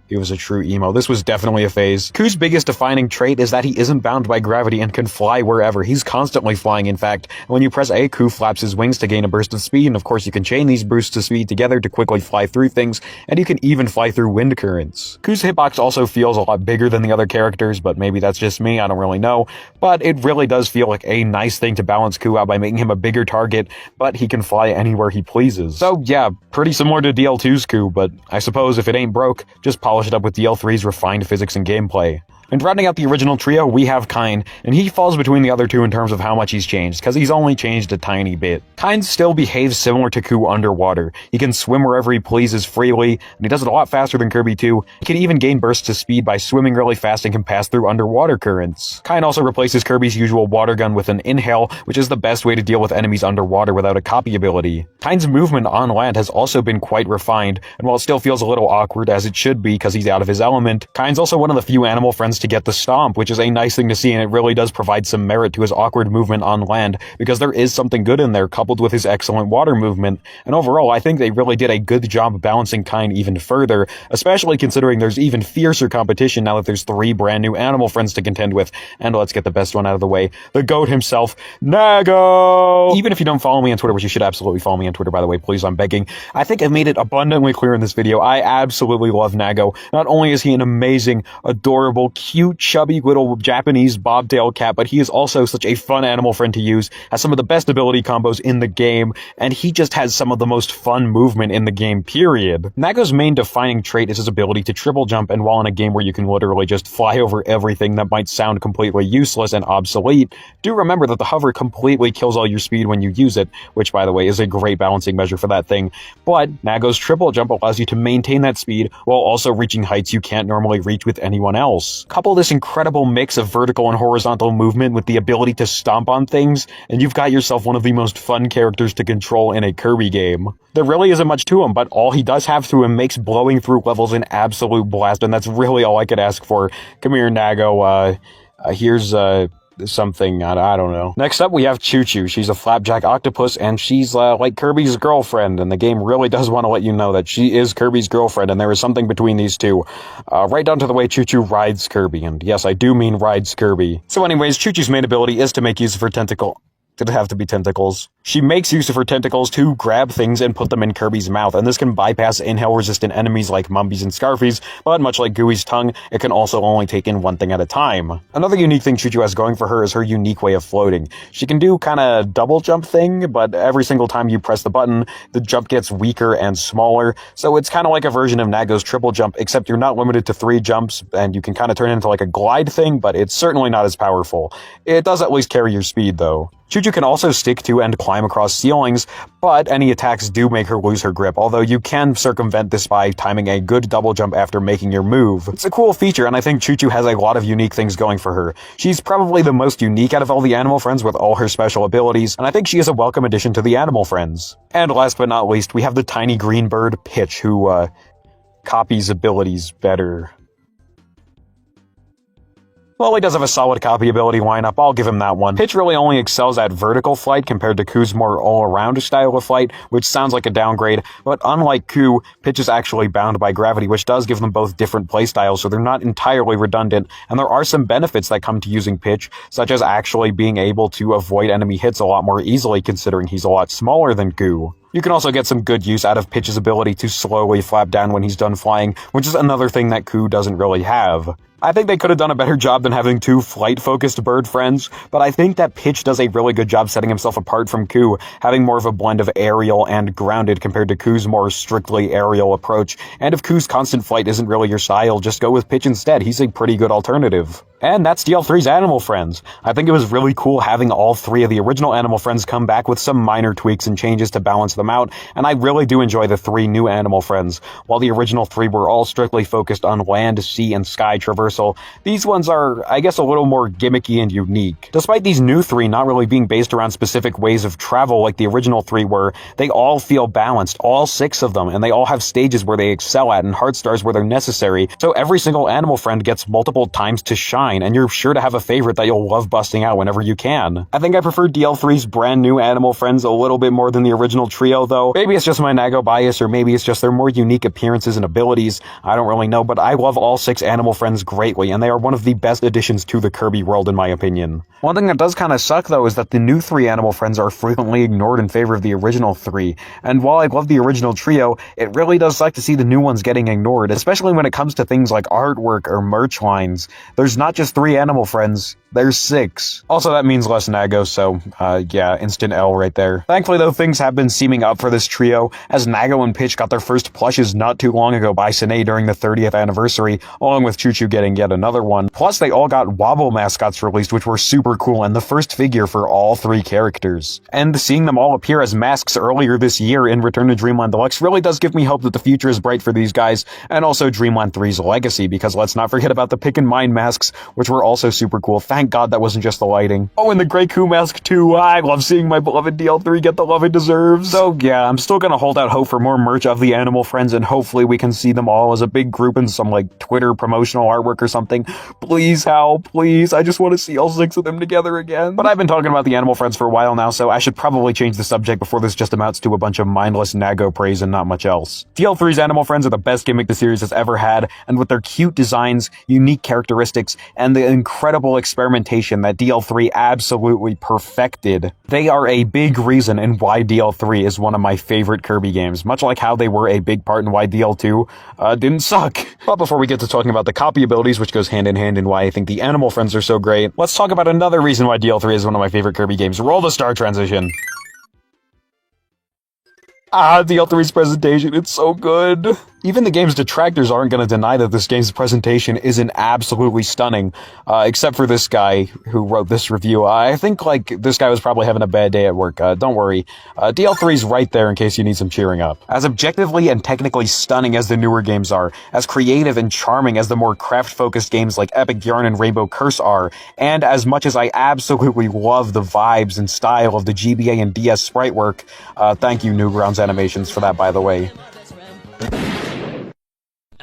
He was a true emo. This was definitely a phase. Coo's biggest defining trait is that he isn't bound by gravity and can fly wherever. He's constantly flying, in fact. And when you press A, Coo flaps his wings to gain a burst of speed, and of course you can chain these bursts of speed together to quickly fly through things, and you can even fly through wind currents. Coo's hitbox also feels a lot bigger than the other characters, but maybe that's just me, I don't really know. But it really does feel like a nice thing to balance Coo out by making him a bigger target, but he can fly anywhere he pleases. So yeah, pretty similar to DL2's Coo, but I suppose if it ain't broke, just polish it up with DL3's refined physics and gameplay. And rounding out the original trio, we have Kine, and he falls between the other two in terms of how much he's changed, because he's only changed a tiny bit. Kine still behaves similar to Coo underwater. He can swim wherever he pleases freely, and he does it a lot faster than Kirby too. He can even gain bursts of speed by swimming really fast and can pass through underwater currents. Kine also replaces Kirby's usual water gun with an inhale, which is the best way to deal with enemies underwater without a copy ability. Kine's movement on land has also been quite refined, and while it still feels a little awkward, as it should be because he's out of his element, Kine's also one of the few animal friends to get the stomp, which is a nice thing to see, and it really does provide some merit to his awkward movement on land, because there is something good in there coupled with his excellent water movement. And overall, I think they really did a good job balancing Kine even further, especially considering there's even fiercer competition now that there's 3 brand new animal friends to contend with. And let's get the best one out of the way, the GOAT himself, Nago! Even if you don't follow me on Twitter, which you should absolutely follow me on Twitter, by the way, please, I'm begging, I think I've made it abundantly clear in this video, I absolutely love Nago. Not only is he an amazing, adorable, cute, chubby little Japanese bobtail cat, but he is also such a fun animal friend to use, has some of the best ability combos in the game, and he just has some of the most fun movement in the game, period. Nago's main defining trait is his ability to triple jump, and while in a game where you can literally just fly over everything that might sound completely useless and obsolete, do remember that the hover completely kills all your speed when you use it, which, by the way, is a great balancing measure for that thing. But Nago's triple jump allows you to maintain that speed while also reaching heights you can't normally reach with anyone else. Couple this incredible mix of vertical and horizontal movement with the ability to stomp on things, and you've got yourself one of the most fun characters to control in a Kirby game. There really isn't much to him, but all he does have to him makes blowing through levels an absolute blast, and that's really all I could ask for. Come here, Nago, here's, something, I don't know. Next up, we have Choo-Choo. She's a flapjack octopus, and she's, like Kirby's girlfriend, and the game really does want to let you know that she is Kirby's girlfriend, and there is something between these two. Right down to the way Choo-Choo rides Kirby, and yes, I do mean rides Kirby. So anyways, Choo-Choo's main ability is to make use of her tentacle. Did it have to be tentacles? She makes use of her tentacles to grab things and put them in Kirby's mouth, and this can bypass inhale-resistant enemies like Mumbies and Scarfies, but much like Gooey's tongue, it can also only take in one thing at a time. Another unique thing Choo-Choo has going for her is her unique way of floating. She can do kinda double jump thing, but every single time you press the button, the jump gets weaker and smaller, so it's kinda like a version of Nago's triple jump, except you're not limited to 3 jumps, and you can kinda turn it into like a glide thing, but it's certainly not as powerful. It does at least carry your speed, though. Choo-Choo can also stick to and climb across ceilings, but any attacks do make her lose her grip, although you can circumvent this by timing a good double jump after making your move. It's a cool feature, and I think Choo-Choo has a lot of unique things going for her. She's probably the most unique out of all the animal friends with all her special abilities, and I think she is a welcome addition to the animal friends. And last but not least, we have the tiny green bird, Pitch, who, copies abilities better. Well, he does have a solid copy ability lineup, I'll give him that one. Pitch really only excels at vertical flight compared to Coo's more all-around style of flight, which sounds like a downgrade, but unlike Coo, Pitch is actually bound by gravity, which does give them both different playstyles, so they're not entirely redundant, and there are some benefits that come to using Pitch, such as actually being able to avoid enemy hits a lot more easily considering he's a lot smaller than Coo. You can also get some good use out of Pitch's ability to slowly flap down when he's done flying, which is another thing that Coo doesn't really have. I think they could have done a better job than having 2 flight-focused bird friends, but I think that Pitch does a really good job setting himself apart from Coo, having more of a blend of aerial and grounded compared to Coo's more strictly aerial approach, and if Coo's constant flight isn't really your style, just go with Pitch instead, he's a pretty good alternative. And that's DL3's Animal Friends. I think it was really cool having all three of the original Animal Friends come back with some minor tweaks and changes to balance them out, and I really do enjoy the three new Animal Friends. While the original three were all strictly focused on land, sea, and sky traversal, these ones are, I guess, a little more gimmicky and unique. Despite these new three not really being based around specific ways of travel like the original three were, they all feel balanced, all six of them, and they all have stages where they excel at and heart stars where they're necessary, so every single Animal Friend gets multiple times to shine, and you're sure to have a favorite that you'll love busting out whenever you can. I think I prefer DL3's brand new Animal Friends a little bit more than the original trio, though. Maybe it's just my Nago bias, or maybe it's just their more unique appearances and abilities. I don't really know, but I love all six Animal Friends greatly, and they are one of the best additions to the Kirby world in my opinion. One thing that does kind of suck, though, is that the new three Animal Friends are frequently ignored in favor of the original three, and while I love the original trio, it really does suck to see the new ones getting ignored, especially when it comes to things like artwork or merch lines. There's not just three Animal Friends, there's six. Also, that means less Nago, so, yeah, instant L right there. Thankfully, though, things have been seeming up for this trio, as Nago and Pitch got their first plushes not too long ago by Sine during the 30th anniversary, along with Choo Choo getting yet another one. Plus, they all got Wobble mascots released, which were super cool, and the first figure for all three characters. And seeing them all appear as masks earlier this year in Return to Dreamland Deluxe really does give me hope that the future is bright for these guys, and also Dreamland 3's legacy, because let's not forget about the Pick and Mine masks, which were also super cool. Thank God that wasn't just the lighting. Oh, and the Grey Coup mask too. I love seeing my beloved DL3 get the love it deserves. So yeah, I'm still gonna hold out hope for more merch of the Animal Friends, and hopefully we can see them all as a big group in some like Twitter promotional artwork or something. Please, Hal, please. I just want to see all six of them together again. But I've been talking about the Animal Friends for a while now, so I should probably change the subject before this just amounts to a bunch of mindless Nago praise and not much else. DL3's Animal Friends are the best gimmick the series has ever had, and with their cute designs, unique characteristics, and the incredible experimentation that DL3 absolutely perfected, they are a big reason in why DL3 is one of my favorite Kirby games, much like how they were a big part in why DL2 didn't suck. But before we get to talking about the copy abilities, which goes hand in hand in why I think the Animal Friends are so great, let's talk about another reason why DL3 is one of my favorite Kirby games. Roll the star transition. DL3's presentation, it's so good. Even the game's detractors aren't going to deny that this game's presentation isn't absolutely stunning, except for this guy who wrote this review. I think, like, this guy was probably having a bad day at work. Don't worry. DL3's right there in case you need some cheering up. As objectively and technically stunning as the newer games are, as creative and charming as the more craft-focused games like Epic Yarn and Rainbow Curse are, and as much as I absolutely love the vibes and style of the GBA and DS sprite work, thank you, Newgrounds Animations, for that, by the way.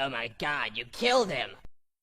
Oh my god, you killed him!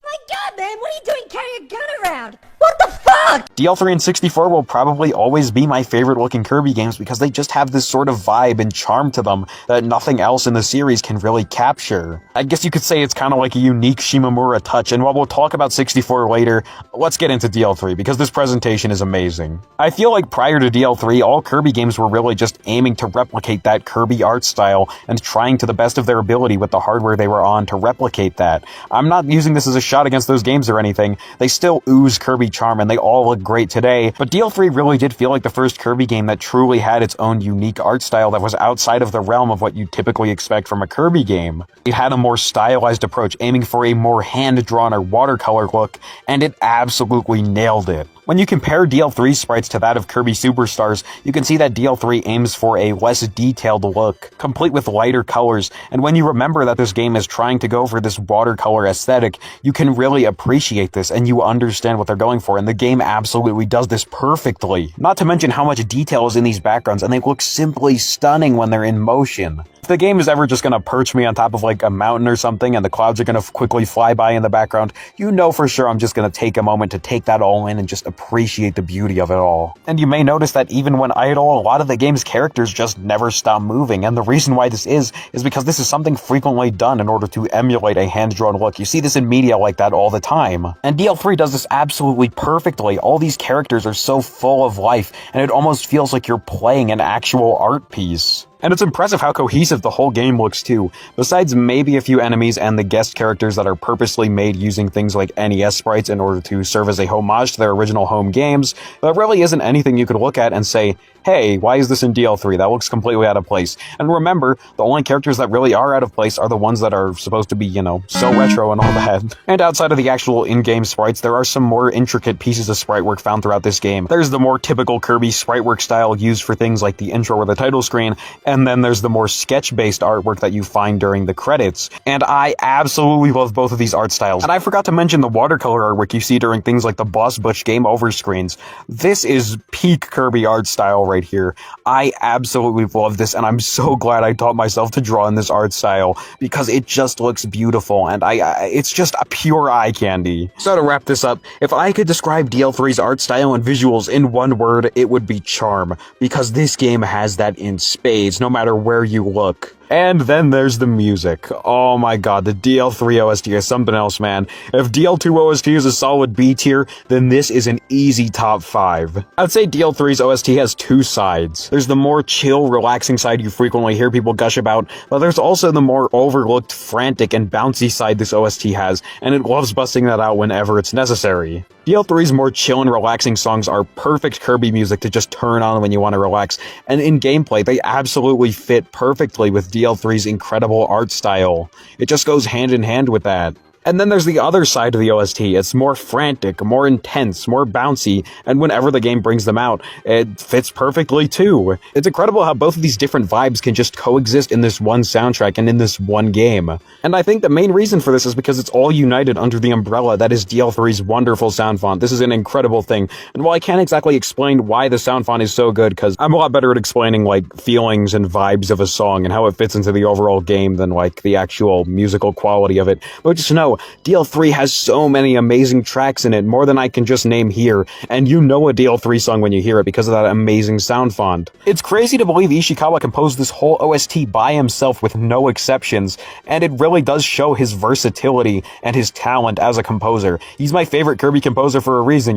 My god, man, what are you doing carrying a gun around? What the fuck? DL3 and 64 will probably always be my favorite looking Kirby games because they just have this sort of vibe and charm to them that nothing else in the series can really capture. I guess you could say it's kind of like a unique Shimamura touch, and while we'll talk about 64 later, let's get into DL3 because this presentation is amazing. I feel like prior to DL3, all Kirby games were really just aiming to replicate that Kirby art style and trying to the best of their ability with the hardware they were on to replicate that. I'm not using this as a shot against those games or anything. They still ooze Kirby charm and they all look great today, but DL3 really did feel like the first Kirby game that truly had its own unique art style that was outside of the realm of what you typically expect from a Kirby game. It had a more stylized approach, aiming for a more hand-drawn or watercolor look, and it absolutely nailed it. When you compare DL3's sprites to that of Kirby Superstars, you can see that DL3 aims for a less detailed look, complete with lighter colors, and when you remember that this game is trying to go for this watercolor aesthetic, you can really appreciate this and you understand what they're going for, and the game absolutely does this perfectly. Not to mention how much detail is in these backgrounds, and they look simply stunning when they're in motion. If the game is ever just gonna perch me on top of like a mountain or something and the clouds are gonna quickly fly by in the background, you know for sure I'm just gonna take a moment to take that all in and just appreciate the beauty of it all. And you may notice that even when idle, a lot of the game's characters just never stop moving, and the reason why this is because this is something frequently done in order to emulate a hand-drawn look. You see this in media like that all the time. And DL3 does this absolutely perfectly. All these characters are so full of life, and it almost feels like you're playing an actual art piece. And it's impressive how cohesive the whole game looks too. Besides maybe a few enemies and the guest characters that are purposely made using things like NES sprites in order to serve as a homage to their original home games, there really isn't anything you could look at and say, hey, why is this in DL3? That looks completely out of place. And remember, the only characters that really are out of place are the ones that are supposed to be, so retro and all that. And outside of the actual in-game sprites, there are some more intricate pieces of sprite work found throughout this game. There's the more typical Kirby sprite work style used for things like the intro or the title screen, and then there's the more sketch-based artwork that you find during the credits. And I absolutely love both of these art styles. And I forgot to mention the watercolor artwork you see during things like the Boss Butch Game Over screens. This is peak Kirby art style right here. I absolutely love this, and I'm so glad I taught myself to draw in this art style, because it just looks beautiful, and it's just a pure eye candy. So to wrap this up, if I could describe DL3's art style and visuals in one word, it would be charm, because this game has that in spades, no matter where you look. And then there's the music. Oh my god, the DL3 OST is something else, man. If DL2 OST is a solid B tier, then this is an easy top 5. I'd say DL3's OST has two sides. There's the more chill, relaxing side you frequently hear people gush about, but there's also the more overlooked, frantic, and bouncy side this OST has, and it loves busting that out whenever it's necessary. DL3's more chill and relaxing songs are perfect Kirby music to just turn on when you want to relax, and in gameplay, they absolutely fit perfectly with DL3's incredible art style. It just goes hand in hand with that. And then there's the other side of the OST. It's more frantic, more intense, more bouncy, and whenever the game brings them out, it fits perfectly too. It's incredible how both of these different vibes can just coexist in this one soundtrack and in this one game. And I think the main reason for this is because it's all united under the umbrella that is DL3's wonderful sound font. This is an incredible thing. And while I can't exactly explain why the sound font is so good, because I'm a lot better at explaining feelings and vibes of a song and how it fits into the overall game than the actual musical quality of it, but just know, DL3 has so many amazing tracks in it, more than I can just name here, and you know a DL3 song when you hear it because of that amazing sound font. It's crazy to believe Ishikawa composed this whole OST by himself with no exceptions, and it really does show his versatility and his talent as a composer. He's my favorite Kirby composer for a reason,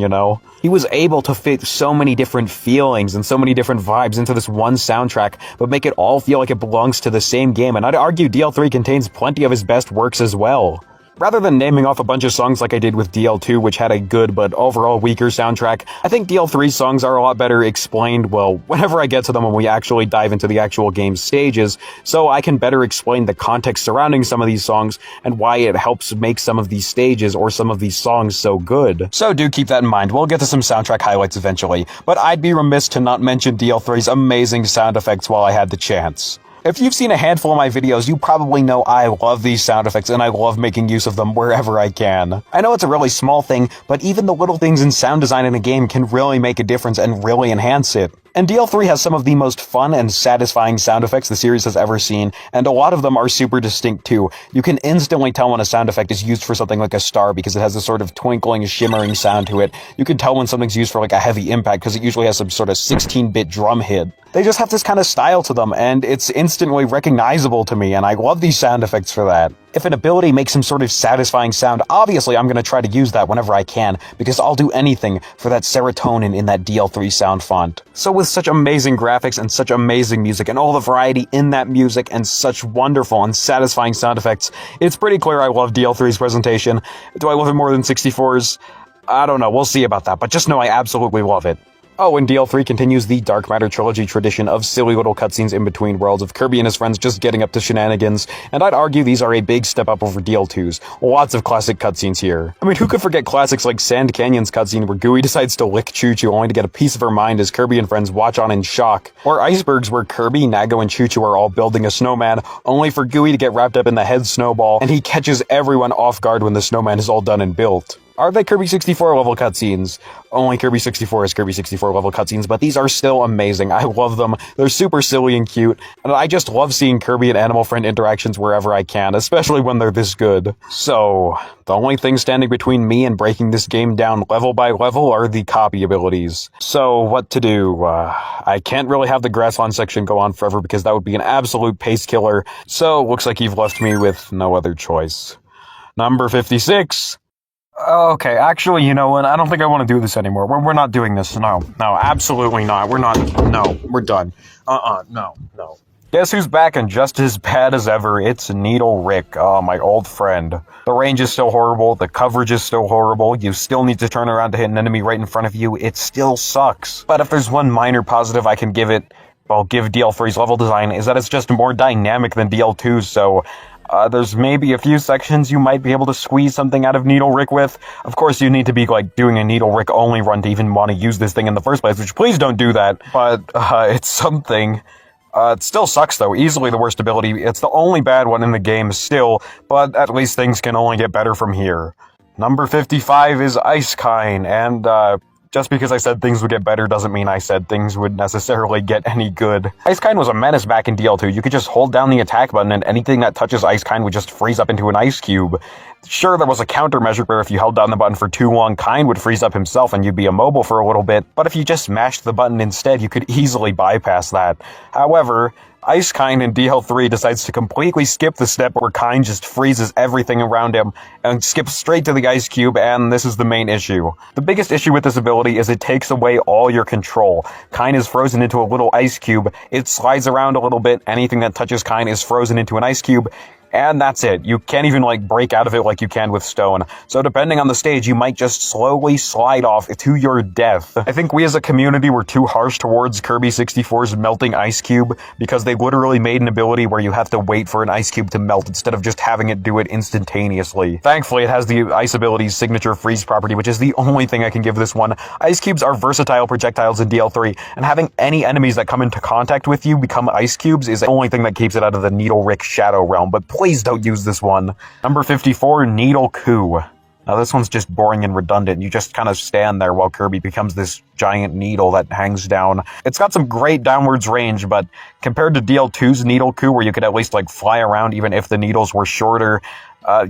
He was able to fit so many different feelings and so many different vibes into this one soundtrack, but make it all feel like it belongs to the same game, and I'd argue DL3 contains plenty of his best works as well. Rather than naming off a bunch of songs like I did with DL2, which had a good but overall weaker soundtrack, I think DL3's songs are a lot better explained, whenever I get to them when we actually dive into the actual game's stages, so I can better explain the context surrounding some of these songs and why it helps make some of these stages or some of these songs so good. So do keep that in mind. We'll get to some soundtrack highlights eventually, but I'd be remiss to not mention DL3's amazing sound effects while I had the chance. If you've seen a handful of my videos, you probably know I love these sound effects and I love making use of them wherever I can. I know it's a really small thing, but even the little things in sound design in a game can really make a difference and really enhance it. And DL3 has some of the most fun and satisfying sound effects the series has ever seen, and a lot of them are super distinct too. You can instantly tell when a sound effect is used for something like a star because it has a sort of twinkling, shimmering sound to it. You can tell when something's used for a heavy impact because it usually has some sort of 16-bit drum hit. They just have this kind of style to them, and it's instantly recognizable to me, and I love these sound effects for that. If an ability makes some sort of satisfying sound, obviously I'm going to try to use that whenever I can, because I'll do anything for that serotonin in that DL3 sound font. So with such amazing graphics and such amazing music and all the variety in that music and such wonderful and satisfying sound effects, it's pretty clear I love DL3's presentation. Do I love it more than 64's? I don't know, we'll see about that, but just know I absolutely love it. Oh, and DL3 continues the Dark Matter Trilogy tradition of silly little cutscenes in between worlds of Kirby and his friends just getting up to shenanigans, and I'd argue these are a big step up over DL2's. Lots of classic cutscenes here. I mean, who could forget classics like Sand Canyon's cutscene where Gooey decides to lick Choo-Choo only to get a piece of her mind as Kirby and friends watch on in shock, or Iceberg's where Kirby, Nago, and Choo-Choo are all building a snowman, only for Gooey to get wrapped up in the head snowball, and he catches everyone off guard when the snowman is all done and built. Are they Kirby 64 level cutscenes? Only Kirby 64 is Kirby 64 level cutscenes, but these are still amazing. I love them. They're super silly and cute, and I just love seeing Kirby and Animal Friend interactions wherever I can, especially when they're this good. So, the only thing standing between me and breaking this game down level by level are the copy abilities. So, what to do? I can't really have the Grassland section go on forever because that would be an absolute pace killer, so looks like you've left me with no other choice. Number 56. Okay, actually, you know what? I don't think I want to do this anymore. We're not doing this. No, absolutely not. We're not. No, we're done. No. Guess who's back and just as bad as ever? It's Needle Rick, my old friend. The range is still horrible, the coverage is still horrible, you still need to turn around to hit an enemy right in front of you, it still sucks. But if there's one minor positive I can give it, well, give DL3's level design, is that it's just more dynamic than DL2's, so there's maybe a few sections you might be able to squeeze something out of Needle Rick with. Of course, you need to be, like, doing a Needle Rick only run to even want to use this thing in the first place, which please don't do that, but it's something. It still sucks, though. Easily the worst ability. It's the only bad one in the game still, but at least things can only get better from here. Number 55 is Icekine, and, just because I said things would get better doesn't mean I said things would necessarily get any good. Icekine was a menace back in DL2. You could just hold down the attack button and anything that touches Icekine would just freeze up into an ice cube. Sure, there was a countermeasure where if you held down the button for too long, Kine would freeze up himself and you'd be immobile for a little bit, but if you just mashed the button instead, you could easily bypass that. However, Icekine in DL3 decides to completely skip the step where Kine just freezes everything around him and skips straight to the ice cube, and this is the main issue. The biggest issue with this ability is it takes away all your control. Kine is frozen into a little ice cube, it slides around a little bit, anything that touches Kine is frozen into an ice cube, and that's it. You can't even, like, break out of it like you can with stone. So depending on the stage, you might just slowly slide off to your death. I think we as a community were too harsh towards Kirby 64's melting ice cube, because they literally made an ability where you have to wait for an ice cube to melt instead of just having it do it instantaneously. Thankfully, it has the ice ability's signature freeze property, which is the only thing I can give this one. Ice cubes are versatile projectiles in DL3, and having any enemies that come into contact with you become ice cubes is the only thing that keeps it out of the Needle Rick Shadow realm, but please don't use this one. Number 54, Needle Coup. Now this one's just boring and redundant. You just kind of stand there while Kirby becomes this giant needle that hangs down. It's got some great downwards range, but compared to DL2's Needle Coup, where you could at least, like, fly around even if the needles were shorter,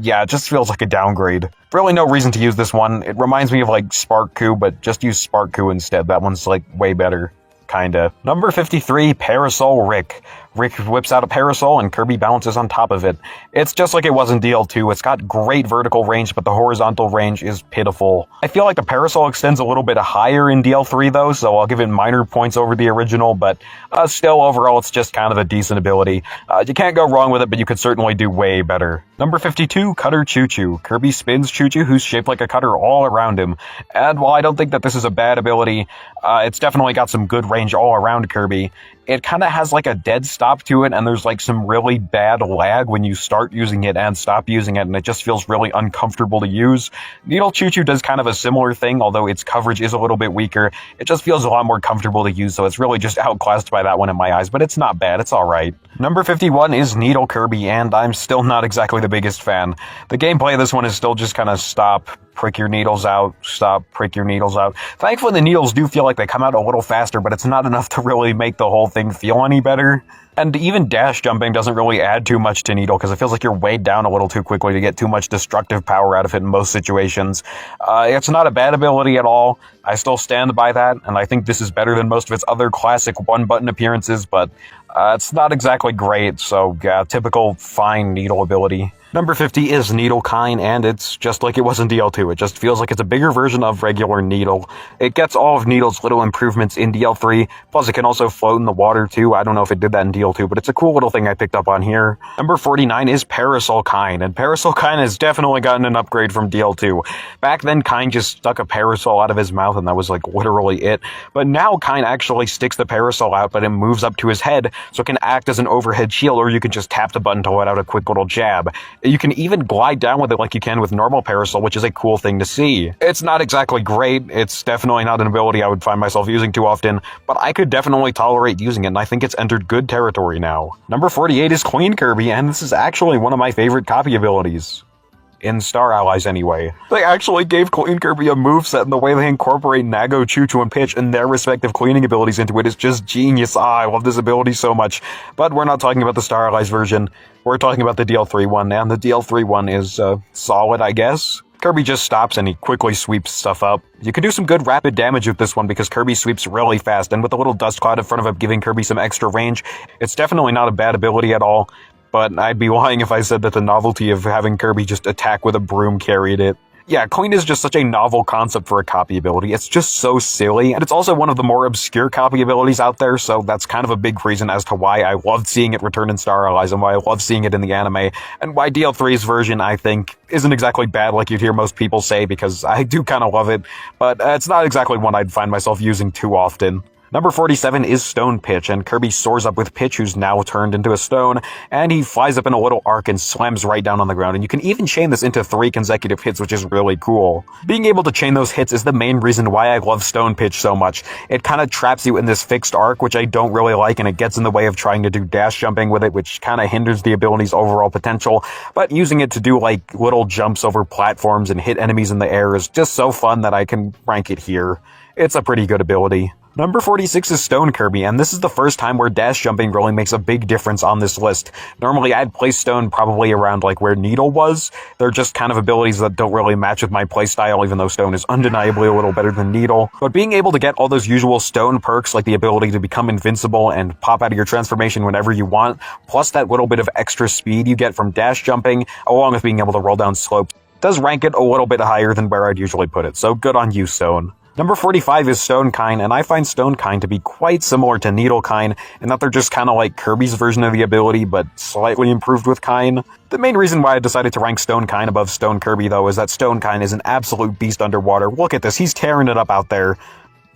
yeah, it just feels like a downgrade. Really no reason to use this one. It reminds me of, like, Spark Coup, but just use Spark Coup instead. That one's, like, way better. Kinda. Number 53, Parasol Rick. Rick whips out a parasol and Kirby balances on top of it. It's just like it was in DL2. It's got great vertical range, but the horizontal range is pitiful. I feel like the parasol extends a little bit higher in DL3 though, so I'll give it minor points over the original, but still overall it's just kind of a decent ability. You can't go wrong with it, but you could certainly do way better. Number 52, Cutter Choo Choo. Kirby spins Choo Choo, who's shaped like a cutter all around him. And while I don't think that this is a bad ability, it's definitely got some good range all around Kirby. It kind of has like a dead stop to it, and there's like some really bad lag when you start using it and stop using it, and it just feels really uncomfortable to use. Needle Choo Choo does kind of a similar thing, although its coverage is a little bit weaker. It just feels a lot more comfortable to use, so it's really just outclassed by that one in my eyes, but it's not bad, it's alright. Number 51 is Needle Kirby, and I'm still not exactly the biggest fan. The gameplay of this one is still just kind of stop, prick your needles out, stop, prick your needles out. Thankfully, the needles do feel like they come out a little faster, but it's not enough to really make the whole thing feel any better. And even dash jumping doesn't really add too much to Needle, because it feels like you're weighed down a little too quickly to get too much destructive power out of it in most situations. It's not a bad ability at all. I still stand by that, and I think this is better than most of its other classic one-button appearances, but it's not exactly great, so yeah, typical fine Needle ability. Number 50 is Needle Kine, and it's just like it was in DL2. It just feels like it's a bigger version of regular Needle. It gets all of Needle's little improvements in DL3, plus it can also float in the water too. I don't know if it did that in DL2, but it's a cool little thing I picked up on here. Number 49 is Parasol Kine, and Parasol Kine has definitely gotten an upgrade from DL2. Back then, Kine just stuck a parasol out of his mouth, and that was like literally it. But now Kine actually sticks the parasol out, but it moves up to his head, so it can act as an overhead shield, or you can just tap the button to let out a quick little jab. You can even glide down with it like you can with normal parasol, which is a cool thing to see. It's not exactly great, it's definitely not an ability I would find myself using too often, but I could definitely tolerate using it, and I think it's entered good territory now. Number 48 is Queen Kirby, and this is actually one of my favorite copy abilities. In Star Allies, anyway. They actually gave Queen Kirby a moveset, and the way they incorporate Nago, Choo Choo, and Pitch and their respective cleaning abilities into it is just genius. I love this ability so much. But we're not talking about the Star Allies version. We're talking about the DL3 one, and the DL3 one is, solid, I guess. Kirby just stops and he quickly sweeps stuff up. You can do some good rapid damage with this one because Kirby sweeps really fast, and with a little dust cloud in front of him giving Kirby some extra range, it's definitely not a bad ability at all. But I'd be lying if I said that the novelty of having Kirby just attack with a broom carried it. Yeah, clean is just such a novel concept for a copy ability. It's just so silly, and it's also one of the more obscure copy abilities out there, so that's kind of a big reason as to why I loved seeing it return in Star Allies and why I love seeing it in the anime, and why DL3's version, I think, isn't exactly bad like you'd hear most people say, because I do kind of love it, but it's not exactly one I'd find myself using too often. Number 47 is Stone Pitch, and Kirby soars up with Pitch, who's now turned into a stone, and he flies up in a little arc and slams right down on the ground, and you can even chain this into 3 consecutive hits, which is really cool. Being able to chain those hits is the main reason why I love Stone Pitch so much. It kind of traps you in this fixed arc, which I don't really like, and it gets in the way of trying to do dash jumping with it, which kind of hinders the ability's overall potential, but using it to do like little jumps over platforms and hit enemies in the air is just so fun that I can rank it here. It's a pretty good ability. Number 46 is Stone Kirby, and this is the first time where dash jumping really makes a big difference on this list. Normally, I'd place Stone probably around like where Needle was. They're just kind of abilities that don't really match with my playstyle, even though Stone is undeniably a little better than Needle. But being able to get all those usual Stone perks, like the ability to become invincible and pop out of your transformation whenever you want, plus that little bit of extra speed you get from dash jumping, along with being able to roll down slopes, does rank it a little bit higher than where I'd usually put it, so good on you, Stone. Number 45 is Stonekine, and I find Stonekine to be quite similar to Needlekine in that they're just kind of like Kirby's version of the ability, but slightly improved with Kine. The main reason why I decided to rank Stonekine above Stone Kirby, though, is that Stonekine is an absolute beast underwater. Look at this, he's tearing it up out there.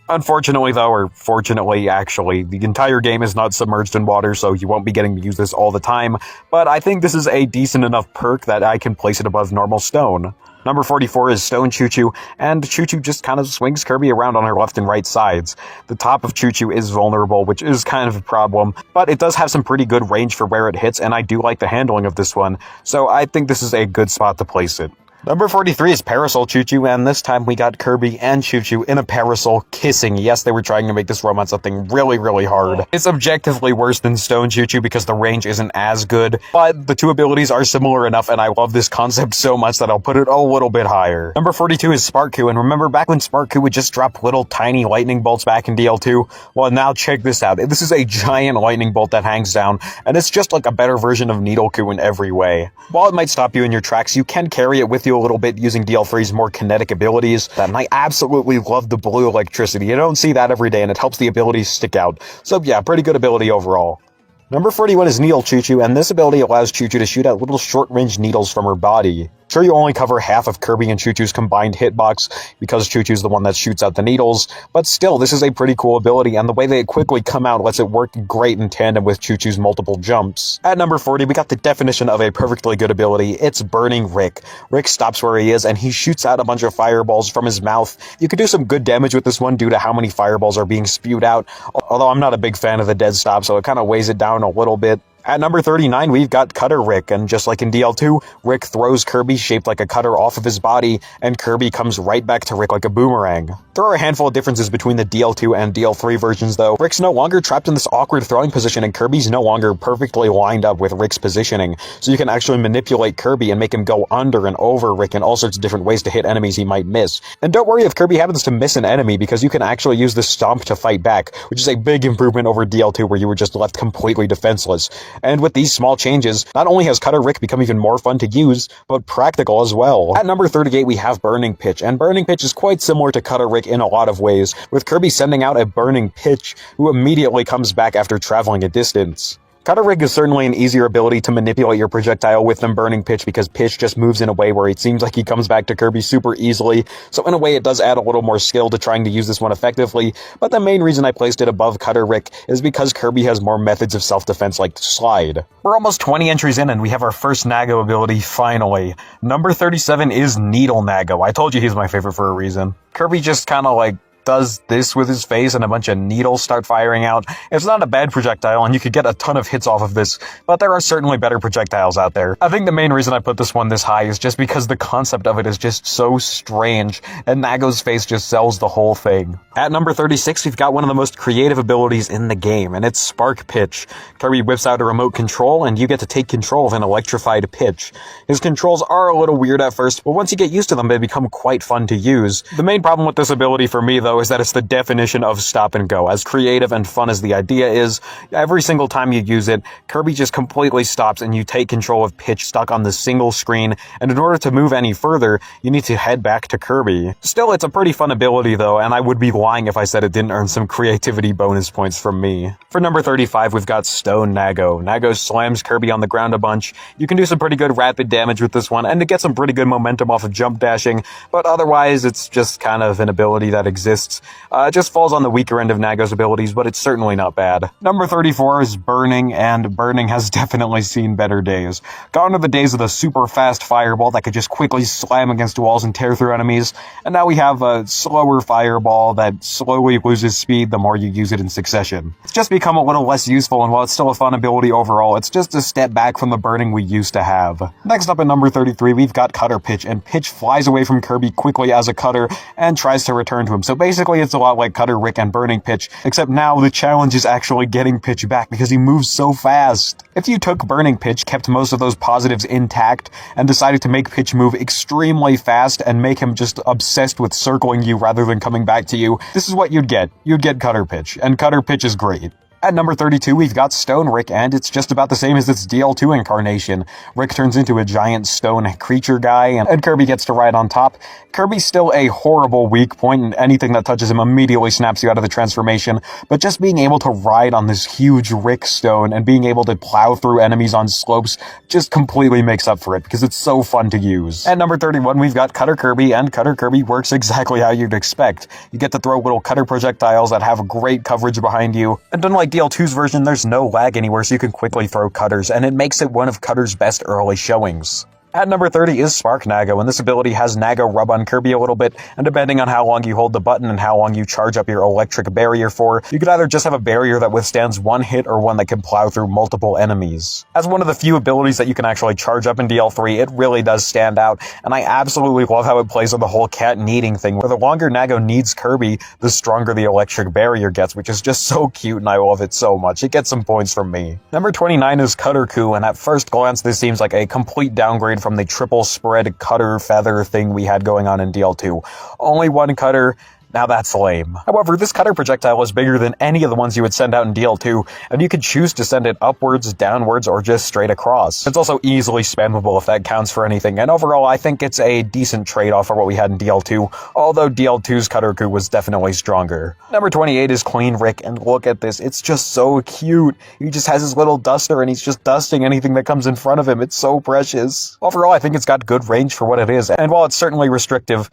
Unfortunately, though, or fortunately, actually, the entire game is not submerged in water, so you won't be getting to use this all the time, but I think this is a decent enough perk that I can place it above normal Stone. Number 44 is Stone Choo Choo, and Choo Choo just kind of swings Kirby around on her left and right sides. The top of Choo Choo is vulnerable, which is kind of a problem, but it does have some pretty good range for where it hits, and I do like the handling of this one, so I think this is a good spot to place it. Number 43 is Parasol Choo Choo, and this time we got Kirby and Choo Choo in a parasol kissing. Yes, they were trying to make this romance something really, really hard. It's objectively worse than Stone Choo Choo because the range isn't as good, but the two abilities are similar enough, and I love this concept so much that I'll put it a little bit higher. Number 42 is Sparkoo, and remember back when Sparkoo would just drop little tiny lightning bolts back in DL2? Well, now check this out. This is a giant lightning bolt that hangs down, and it's just like a better version of Needleku in every way. While it might stop you in your tracks, you can carry it with you a little bit using DL3's more kinetic abilities, and I absolutely love the blue electricity. You don't see that every day, and it helps the abilities stick out. So yeah, pretty good ability overall. Number 41 is Needle Choo Choo, and this ability allows Choo Choo to shoot out little short-range needles from her body. Sure, you only cover half of Kirby and Choo Choo's combined hitbox, because Choo Choo's the one that shoots out the needles, but still, this is a pretty cool ability, and the way they quickly come out lets it work great in tandem with Choo Choo's multiple jumps. At number 40, we got the definition of a perfectly good ability. It's Burning Rick. Rick stops where he is, and he shoots out a bunch of fireballs from his mouth. You can do some good damage with this one due to how many fireballs are being spewed out, although I'm not a big fan of the dead stop, so it kind of weighs it down a little bit. At number 39, we've got Cutter Rick, and just like in DL2, Rick throws Kirby shaped like a cutter off of his body, and Kirby comes right back to Rick like a boomerang. There are a handful of differences between the DL2 and DL3 versions, though. Rick's no longer trapped in this awkward throwing position, and Kirby's no longer perfectly lined up with Rick's positioning, so you can actually manipulate Kirby and make him go under and over Rick in all sorts of different ways to hit enemies he might miss. And don't worry if Kirby happens to miss an enemy, because you can actually use the Stomp to fight back, which is a big improvement over DL2 where you were just left completely defenseless. And with these small changes, not only has Cutter Rick become even more fun to use, but practical as well. At number 38, we have Burning Pitch, and Burning Pitch is quite similar to Cutter Rick in a lot of ways, with Kirby sending out a Burning Pitch, who immediately comes back after traveling a distance. Cutter Rick is certainly an easier ability to manipulate your projectile with than Burning Pitch because Pitch just moves in a way where it seems like he comes back to Kirby super easily, so in a way it does add a little more skill to trying to use this one effectively, but the main reason I placed it above Cutter Rick is because Kirby has more methods of self-defense like Slide. We're almost 20 entries in and we have our first Nago ability finally. Number 37 is Needle Nago. I told you he's my favorite for a reason. Kirby just kinda like does this with his face and a bunch of needles start firing out. It's not a bad projectile and you could get a ton of hits off of this, but there are certainly better projectiles out there. I think the main reason I put this one this high is just because the concept of it is just so strange, and Nago's face just sells the whole thing. At number 36, we've got one of the most creative abilities in the game, and it's Spark Pitch. Kirby whips out a remote control, and you get to take control of an electrified pitch. His controls are a little weird at first, but once you get used to them, they become quite fun to use. The main problem with this ability for me, though, though, is that it's the definition of stop and go. As creative and fun as the idea is, every single time you use it, Kirby just completely stops and you take control of Pitch stuck on the single screen, and in order to move any further, you need to head back to Kirby. Still, it's a pretty fun ability though, and I would be lying if I said it didn't earn some creativity bonus points from me. For number 35, we've got Stone Nago. Nago slams Kirby on the ground a bunch. You can do some pretty good rapid damage with this one, and to get some pretty good momentum off of jump dashing, but otherwise it's just kind of an ability that exists. It just falls on the weaker end of Nago's abilities, but it's certainly not bad. Number 34 is Burning, and Burning has definitely seen better days. Gone are the days of the super fast fireball that could just quickly slam against walls and tear through enemies, and now we have a slower fireball that slowly loses speed the more you use it in succession. It's just become a little less useful, and while it's still a fun ability overall, it's just a step back from the Burning we used to have. Next up at number 33, we've got Cutter Pitch, and Pitch flies away from Kirby quickly as a cutter and tries to return to him. So basically it's a lot like Cutter Rick and Burning Pitch, except now the challenge is actually getting Pitch back because he moves so fast. If you took Burning Pitch, kept most of those positives intact, and decided to make Pitch move extremely fast and make him just obsessed with circling you rather than coming back to you, this is what you'd get. You'd get Cutter Pitch, and Cutter Pitch is great. At number 32, we've got Stone Rick, and it's just about the same as its DL2 incarnation. Rick turns into a giant stone creature guy, and Kirby gets to ride on top. Kirby's still a horrible weak point, and anything that touches him immediately snaps you out of the transformation, but just being able to ride on this huge Rick stone and being able to plow through enemies on slopes just completely makes up for it, because it's so fun to use. At number 31, we've got Cutter Kirby, and Cutter Kirby works exactly how you'd expect. You get to throw little cutter projectiles that have great coverage behind you, and unlike DL2's version, there's no lag anywhere, so you can quickly throw cutters, and it makes it one of Cutter's best early showings. At number 30 is Spark Nago, and this ability has Nago rub on Kirby a little bit, and depending on how long you hold the button and how long you charge up your electric barrier for, you could either just have a barrier that withstands one hit or one that can plow through multiple enemies. As one of the few abilities that you can actually charge up in DL3, it really does stand out, and I absolutely love how it plays on the whole cat kneading thing, where the longer Nago needs Kirby, the stronger the electric barrier gets, which is just so cute and I love it so much. It gets some points from me. Number 29 is Cutter Coup, and at first glance this seems like a complete downgrade from the triple spread cutter feather thing we had going on in DL2. Only one cutter. Now that's lame. However, this cutter projectile is bigger than any of the ones you would send out in DL2, and you could choose to send it upwards, downwards, or just straight across. It's also easily spammable if that counts for anything, and overall I think it's a decent trade-off for what we had in DL2, although DL2's Cutter Coup was definitely stronger. Number 28 is Clean Rick, and look at this, it's just so cute. He just has his little duster and he's just dusting anything that comes in front of him. It's so precious. Overall, I think it's got good range for what it is, and while it's certainly restrictive,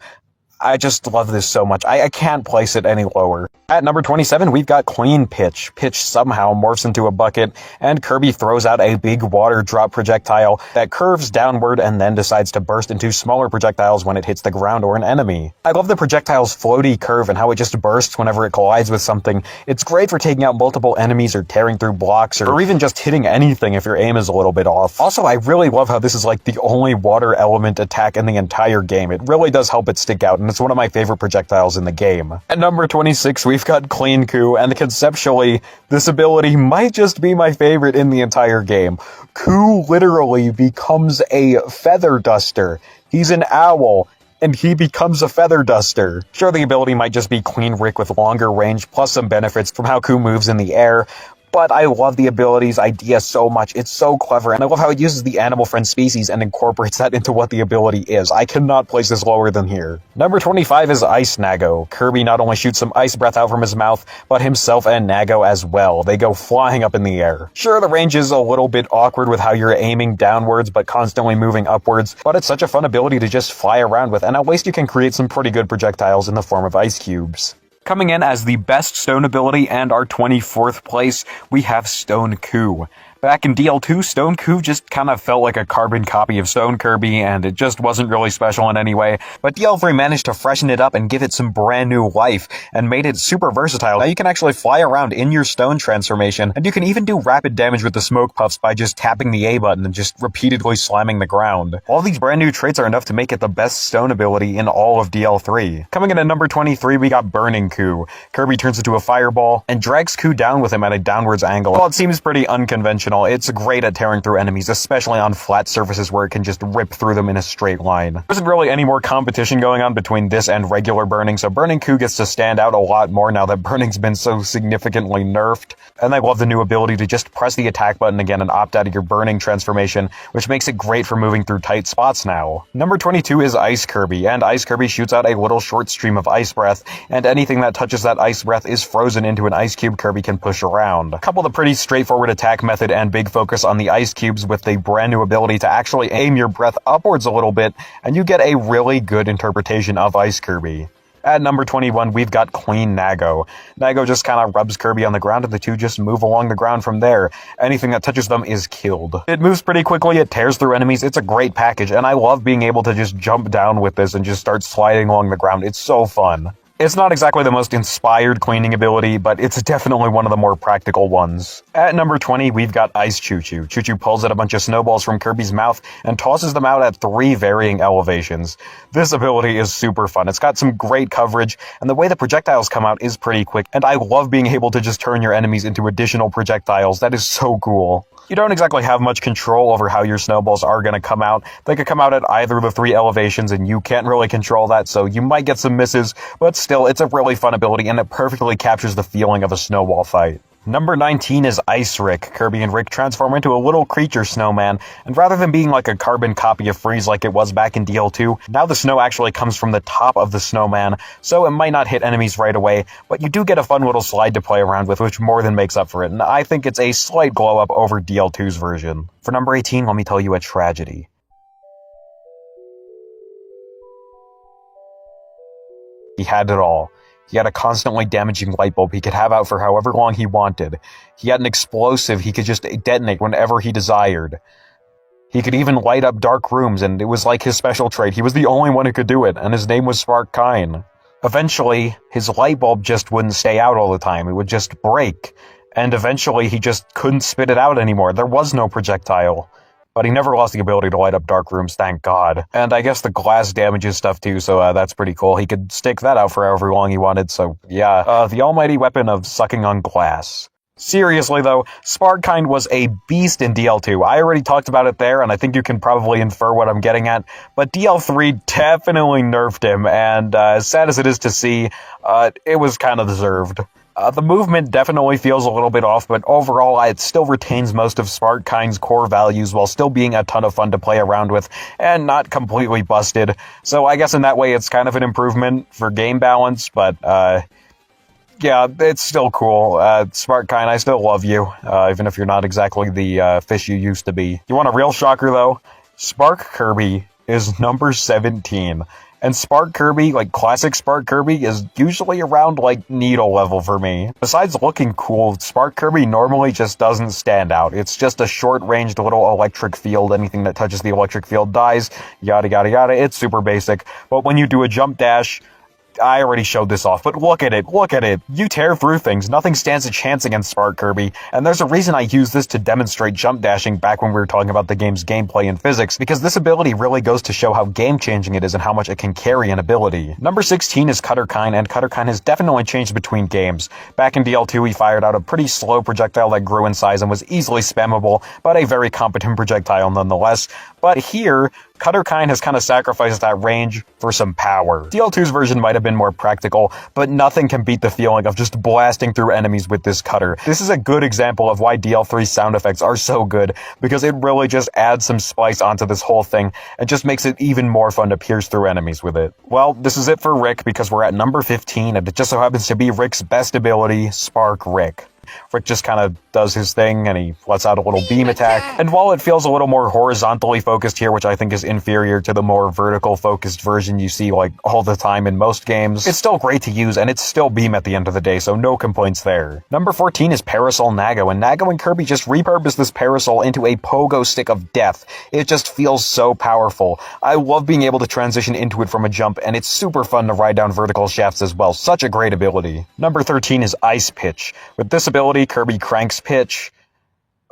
I just love this so much. I can't place it any lower. At number 27, we've got Clean Pitch. Pitch somehow morphs into a bucket, and Kirby throws out a big water drop projectile that curves downward and then decides to burst into smaller projectiles when it hits the ground or an enemy. I love the projectile's floaty curve and how it just bursts whenever it collides with something. It's great for taking out multiple enemies or tearing through blocks or even just hitting anything if your aim is a little bit off. Also, I really love how this is like the only water element attack in the entire game. It really does help it stick out, and it's one of my favorite projectiles in the game. At number 26, we've got Clean Coup, and conceptually, this ability might just be my favorite in the entire game. Coup literally becomes a feather duster. He's an owl, and he becomes a feather duster. Sure, the ability might just be Clean Rick with longer range, plus some benefits from how Coup moves in the air, but I love the ability's idea so much. It's so clever, and I love how it uses the animal friend species and incorporates that into what the ability is. I cannot place this lower than here. Number 25 is Ice Nago. Kirby not only shoots some ice breath out from his mouth, but himself and Nago as well. They go flying up in the air. Sure, the range is a little bit awkward with how you're aiming downwards but constantly moving upwards, but it's such a fun ability to just fly around with, and at least you can create some pretty good projectiles in the form of ice cubes. Coming in as the best stone ability and our 24th place, we have Stone Coup. Back in DL2, Stone Coup just kind of felt like a carbon copy of Stone Kirby, and it just wasn't really special in any way, but DL3 managed to freshen it up and give it some brand new life, and made it super versatile. Now you can actually fly around in your stone transformation, and you can even do rapid damage with the smoke puffs by just tapping the A button and just repeatedly slamming the ground. All these brand new traits are enough to make it the best stone ability in all of DL3. Coming in at number 23, we got Burning Coup. Kirby turns into a fireball, and drags Coup down with him at a downwards angle. While it seems pretty unconventional, exceptional. It's great at tearing through enemies, especially on flat surfaces where it can just rip through them in a straight line. There isn't really any more competition going on between this and regular Burning, so Burning Coup gets to stand out a lot more now that Burning's been so significantly nerfed. And I love the new ability to just press the attack button again and opt out of your Burning transformation, which makes it great for moving through tight spots now. Number 22 is Ice Kirby, and Ice Kirby shoots out a little short stream of ice breath, and anything that touches that ice breath is frozen into an ice cube Kirby can push around. Couple the pretty straightforward attack method and big focus on the ice cubes with the brand new ability to actually aim your breath upwards a little bit, and you get a really good interpretation of Ice Kirby. At number 21, we've got Clean Nago. Nago just kind of rubs Kirby on the ground, and the two just move along the ground from there. Anything that touches them is killed. It moves pretty quickly, it tears through enemies, it's a great package, and I love being able to just jump down with this and just start sliding along the ground. It's so fun. It's not exactly the most inspired cleaning ability, but it's definitely one of the more practical ones. At number 20, we've got Ice Choo Choo. Choo Choo pulls out a bunch of snowballs from Kirby's mouth and tosses them out at 3 varying elevations. This ability is super fun. It's got some great coverage, and the way the projectiles come out is pretty quick, and I love being able to just turn your enemies into additional projectiles. That is so cool. You don't exactly have much control over how your snowballs are going to come out. They could come out at either of the 3 elevations, and you can't really control that, so you might get some misses, but still, it's a really fun ability, and it perfectly captures the feeling of a snowball fight. Number 19 is Ice Rick. Kirby and Rick transform into a little creature snowman, and rather than being like a carbon copy of Freeze like it was back in DL2, now the snow actually comes from the top of the snowman, so it might not hit enemies right away, but you do get a fun little slide to play around with, which more than makes up for it, and I think it's a slight glow-up over DL2's version. For number 18, let me tell you a tragedy. He had it all. He had a constantly damaging light bulb he could have out for however long he wanted. He had an explosive he could just detonate whenever he desired. He could even light up dark rooms, and it was like his special trait. He was the only one who could do it, and his name was Spark Kine. Eventually, his light bulb just wouldn't stay out all the time. It would just break. And eventually, he just couldn't spit it out anymore. There was no projectile. But he never lost the ability to light up dark rooms, thank God. And I guess the glass damages stuff too, so that's pretty cool. He could stick that out for however long he wanted, so yeah. The almighty weapon of sucking on glass. Seriously though, Sparkkind was a beast in DL2. I already talked about it there, and I think you can probably infer what I'm getting at, but DL3 definitely nerfed him, and as sad as it is to see, it was kind of deserved. The movement definitely feels a little bit off, but overall it still retains most of Sparkkind's core values while still being a ton of fun to play around with and not completely busted. So I guess in that way it's kind of an improvement for game balance, but yeah, it's still cool. Sparkkind, I still love you, even if you're not exactly the fish you used to be. You want a real shocker though? Spark Kirby is number 17. And Spark Kirby, like classic Spark Kirby, is usually around like needle level for me. Besides looking cool, Spark Kirby normally just doesn't stand out. It's just a short-ranged little electric field. Anything that touches the electric field dies, yada yada yada. It's super basic. But when you do a jump dash, I already showed this off, but look at it, look at it. You tear through things, nothing stands a chance against Spark Kirby, and there's a reason I used this to demonstrate jump dashing back when we were talking about the game's gameplay and physics, because this ability really goes to show how game-changing it is and how much it can carry an ability. Number 16 is Cutterkine, and Cutterkine has definitely changed between games. Back in DL2, he fired out a pretty slow projectile that grew in size and was easily spammable, but a very competent projectile nonetheless. But here, Cutterkine has kind of sacrificed that range for some power. DL2's version might have been more practical, but nothing can beat the feeling of just blasting through enemies with this cutter. This is a good example of why DL3's sound effects are so good, because it really just adds some spice onto this whole thing, and just makes it even more fun to pierce through enemies with it. Well, this is it for Rick, because we're at number 15, and it just so happens to be Rick's best ability, Spark Rick. Rick just kind of does his thing, and he lets out a little beam attack. And while it feels a little more horizontally focused here, which I think is inferior to the more vertical focused version you see like all the time in most games, it's still great to use, and it's still beam at the end of the day, so no complaints there. Number 14 is Parasol Nago, and Nago and Kirby just repurposed this parasol into a pogo stick of death. It just feels so powerful. I love being able to transition into it from a jump, and it's super fun to ride down vertical shafts as well. Such a great ability. Number 13 is Ice Pitch. With this ability, Kirby cranks pitch.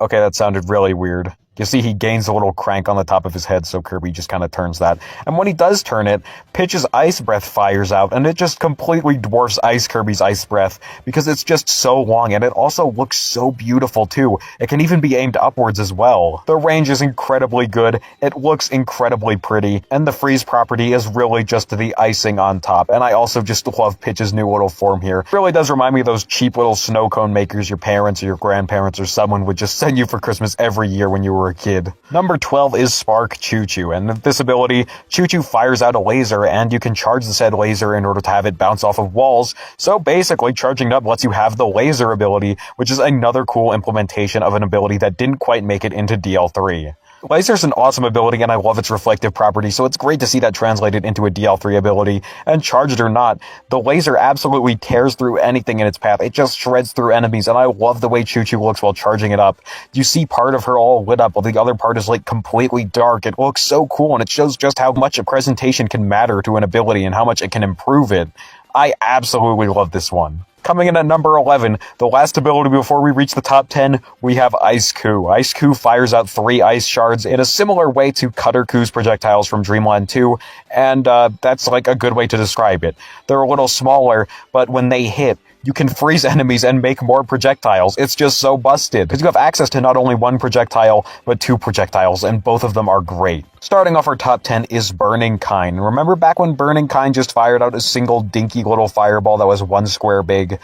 Okay, that sounded really weird. You see he gains a little crank on the top of his head, so Kirby just kind of turns that. And when he does turn it, Pitch's Ice Breath fires out, and it just completely dwarfs Ice Kirby's Ice Breath, because it's just so long, and it also looks so beautiful too. It can even be aimed upwards as well. The range is incredibly good, it looks incredibly pretty, and the freeze property is really just the icing on top. And I also just love Pitch's new little form here. It really does remind me of those cheap little snow cone makers your parents or your grandparents or someone would just send you for Christmas every year when you were a kid. Number 12 is Spark Choo-Choo, and with this ability, Choo-Choo fires out a laser, and you can charge the said laser in order to have it bounce off of walls. So basically, charging up lets you have the laser ability, which is another cool implementation of an ability that didn't quite make it into DL3. Laser's an awesome ability, and I love its reflective property, so it's great to see that translated into a DL3 ability, and charged or not, the laser absolutely tears through anything in its path. It just shreds through enemies, and I love the way Choo-Choo looks while charging it up. You see part of her all lit up, while the other part is like completely dark. It looks so cool, and it shows just how much a presentation can matter to an ability and how much it can improve it. I absolutely love this one. Coming in at number 11, the last ability before we reach the top 10, we have Ice Coup. Ice Coup fires out 3 ice shards in a similar way to Cutter Cou's projectiles from Dreamland 2, and that's like a good way to describe it. They're a little smaller, but when they hit, you can freeze enemies and make more projectiles. It's just so busted, because you have access to not only 1 projectile, but 2 projectiles, and both of them are great. Starting off our top 10 is Burning Kind. Remember back when Burning Kind just fired out a single dinky little fireball that was 1 square big?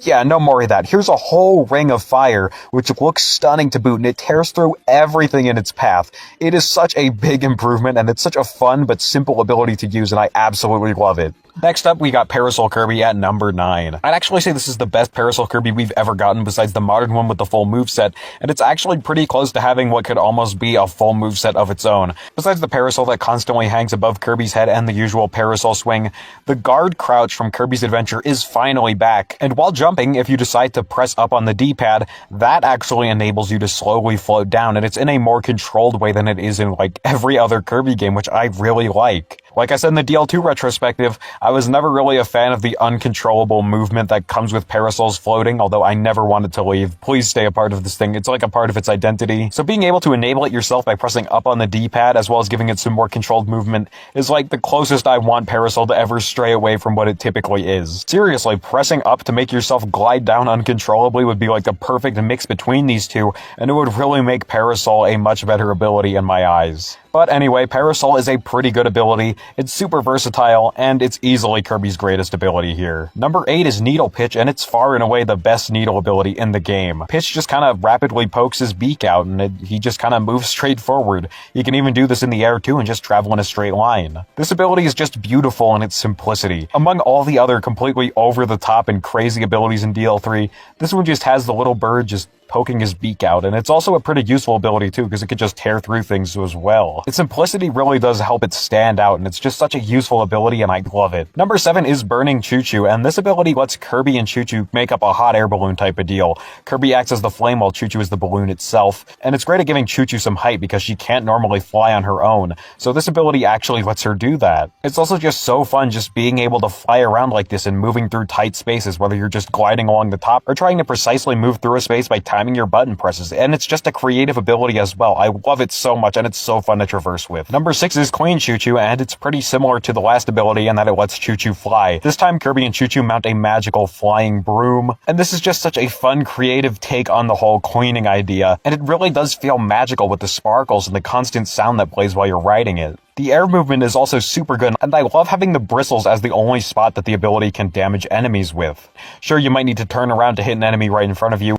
Yeah, no more of that. Here's a whole ring of fire, which looks stunning to boot, and it tears through everything in its path. It is such a big improvement, and it's such a fun but simple ability to use, and I absolutely love it. Next up, we got Parasol Kirby at number 9. I'd actually say this is the best Parasol Kirby we've ever gotten besides the modern one with the full moveset, and it's actually pretty close to having what could almost be a full moveset of its own. Besides the parasol that constantly hangs above Kirby's head and the usual parasol swing, the guard crouch from Kirby's Adventure is finally back, and while jumping, if you decide to press up on the D-pad, that actually enables you to slowly float down, and it's in a more controlled way than it is in like every other Kirby game, which I really like. Like I said in the DL2 retrospective, I was never really a fan of the uncontrollable movement that comes with parasols floating, although I never wanted to leave. Please stay a part of this thing. It's like a part of its identity. So being able to enable it yourself by pressing up on the D-pad, as well as giving it some more controlled movement, is like the closest I want Parasol to ever stray away from what it typically is. Seriously, pressing up to make yourself glide down uncontrollably would be like the perfect mix between these two, and it would really make Parasol a much better ability in my eyes. But anyway, Parasol is a pretty good ability, it's super versatile, and it's easily Kirby's greatest ability here. Number 8 is Needle Pitch, and it's far and away the best needle ability in the game. Pitch just kind of rapidly pokes his beak out, and he just kind of moves straight forward. He can even do this in the air too and just travel in a straight line. This ability is just beautiful in its simplicity. Among all the other completely over-the-top and crazy abilities in DL3, this one just has the little bird just poking his beak out, and it's also a pretty useful ability too, because it could just tear through things as well. Its simplicity really does help it stand out, and it's just such a useful ability, and I love it. Number 7 is Burning Choo-Choo, and this ability lets Kirby and Choo-Choo make up a hot air balloon type of deal. Kirby acts as the flame while Choo-Choo is the balloon itself, and it's great at giving Choo-Choo some height because she can't normally fly on her own, so this ability actually lets her do that. It's also just so fun just being able to fly around like this and moving through tight spaces, whether you're just gliding along the top or trying to precisely move through a space by timing your button presses, and it's just a creative ability as well. I love it so much, and it's so fun to traverse with. Number 6 is Queen Choo-Choo, and it's pretty similar to the last ability in that it lets Choo-Choo fly. This time Kirby and Choo-Choo mount a magical flying broom, and this is just such a fun, creative take on the whole queening idea, and it really does feel magical with the sparkles and the constant sound that plays while you're riding it. The air movement is also super good, and I love having the bristles as the only spot that the ability can damage enemies with. Sure, you might need to turn around to hit an enemy right in front of you,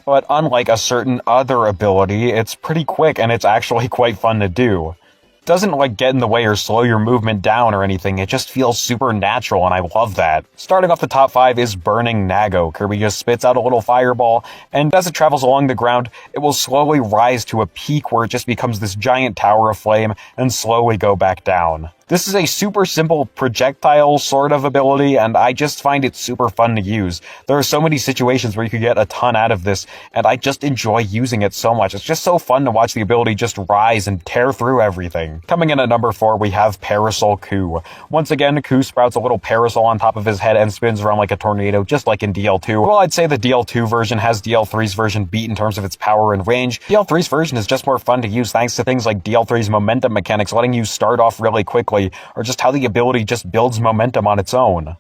but unlike a certain other ability, it's pretty quick and it's actually quite fun to do. It doesn't like get in the way or slow your movement down or anything, it just feels super natural, and I love that. Starting off the top 5 is Burning Nago. Kirby just spits out a little fireball, and as it travels along the ground, it will slowly rise to a peak where it just becomes this giant tower of flame and slowly go back down. This is a super simple projectile sort of ability, and I just find it super fun to use. There are so many situations where you could get a ton out of this, and I just enjoy using it so much. It's just so fun to watch the ability just rise and tear through everything. Coming in at number 4, we have Parasol Coup. Once again, Coup sprouts a little parasol on top of his head and spins around like a tornado, just like in DL2. Well, I'd say the DL2 version has DL3's version beat in terms of its power and range. DL3's version is just more fun to use thanks to things like DL3's momentum mechanics, letting you start off really quickly, or just how the ability just builds momentum on its own.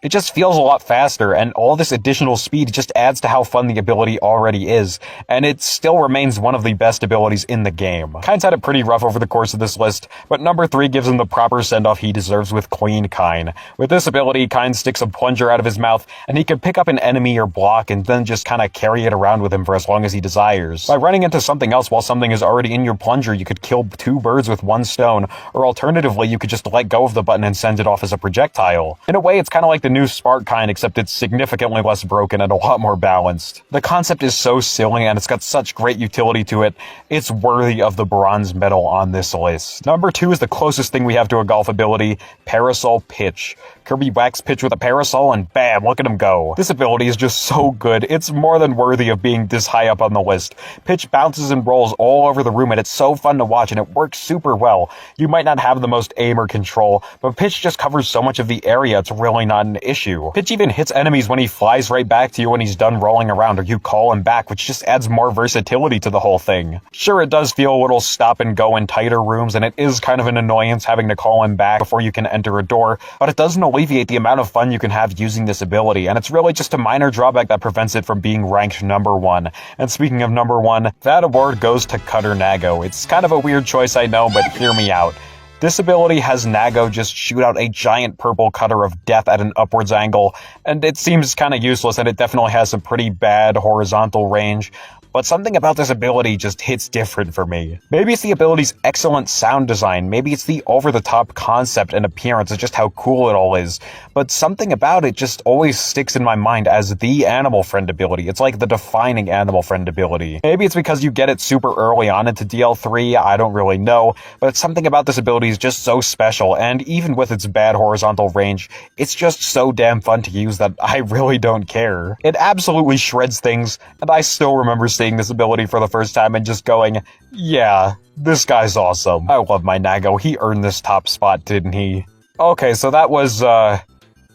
It just feels a lot faster, and all this additional speed just adds to how fun the ability already is, and it still remains one of the best abilities in the game. Kine's had it pretty rough over the course of this list, but number 3 gives him the proper send-off he deserves with Clean Kine. With this ability, Kine sticks a plunger out of his mouth, and he can pick up an enemy or block and then just kinda carry it around with him for as long as he desires. By running into something else while something is already in your plunger, you could kill 2 birds with 1 stone, or alternatively, you could just let go of the button and send it off as a projectile. In a way, it's kinda like the new Spark Kind, except it's significantly less broken and a lot more balanced. The concept is so silly and it's got such great utility to it, it's worthy of the bronze medal on this list. Number 2 is the closest thing we have to a golf ability, Parasol Pitch. Kirby whacks Pitch with a parasol and bam, look at him go. This ability is just so good, it's more than worthy of being this high up on the list. Pitch bounces and rolls all over the room and it's so fun to watch and it works super well. You might not have the most aim or control, but Pitch just covers so much of the area it's really not an issue. Pitch even hits enemies when he flies right back to you when he's done rolling around, or you call him back, which just adds more versatility to the whole thing. Sure, it does feel a little stop and go in tighter rooms, and it is kind of an annoyance having to call him back before you can enter a door, but it doesn't alleviate the amount of fun you can have using this ability, and it's really just a minor drawback that prevents it from being ranked number 1. And speaking of number 1, that award goes to Cutter Nago. It's kind of a weird choice, I know, but hear me out. This ability has Nago just shoot out a giant purple cutter of death at an upwards angle, and it seems kinda useless, and it definitely has some pretty bad horizontal range. But something about this ability just hits different for me. Maybe it's the ability's excellent sound design, maybe it's the over-the-top concept and appearance and just how cool it all is, but something about it just always sticks in my mind as the Animal Friend ability. It's like the defining Animal Friend ability. Maybe it's because you get it super early on into DL3, I don't really know, but something about this ability is just so special, and even with its bad horizontal range, it's just so damn fun to use that I really don't care. It absolutely shreds things, and I still remember seeing this ability for the first time and just going, yeah, this guy's awesome. I love my Nago, he earned this top spot, didn't he? Okay, so that was,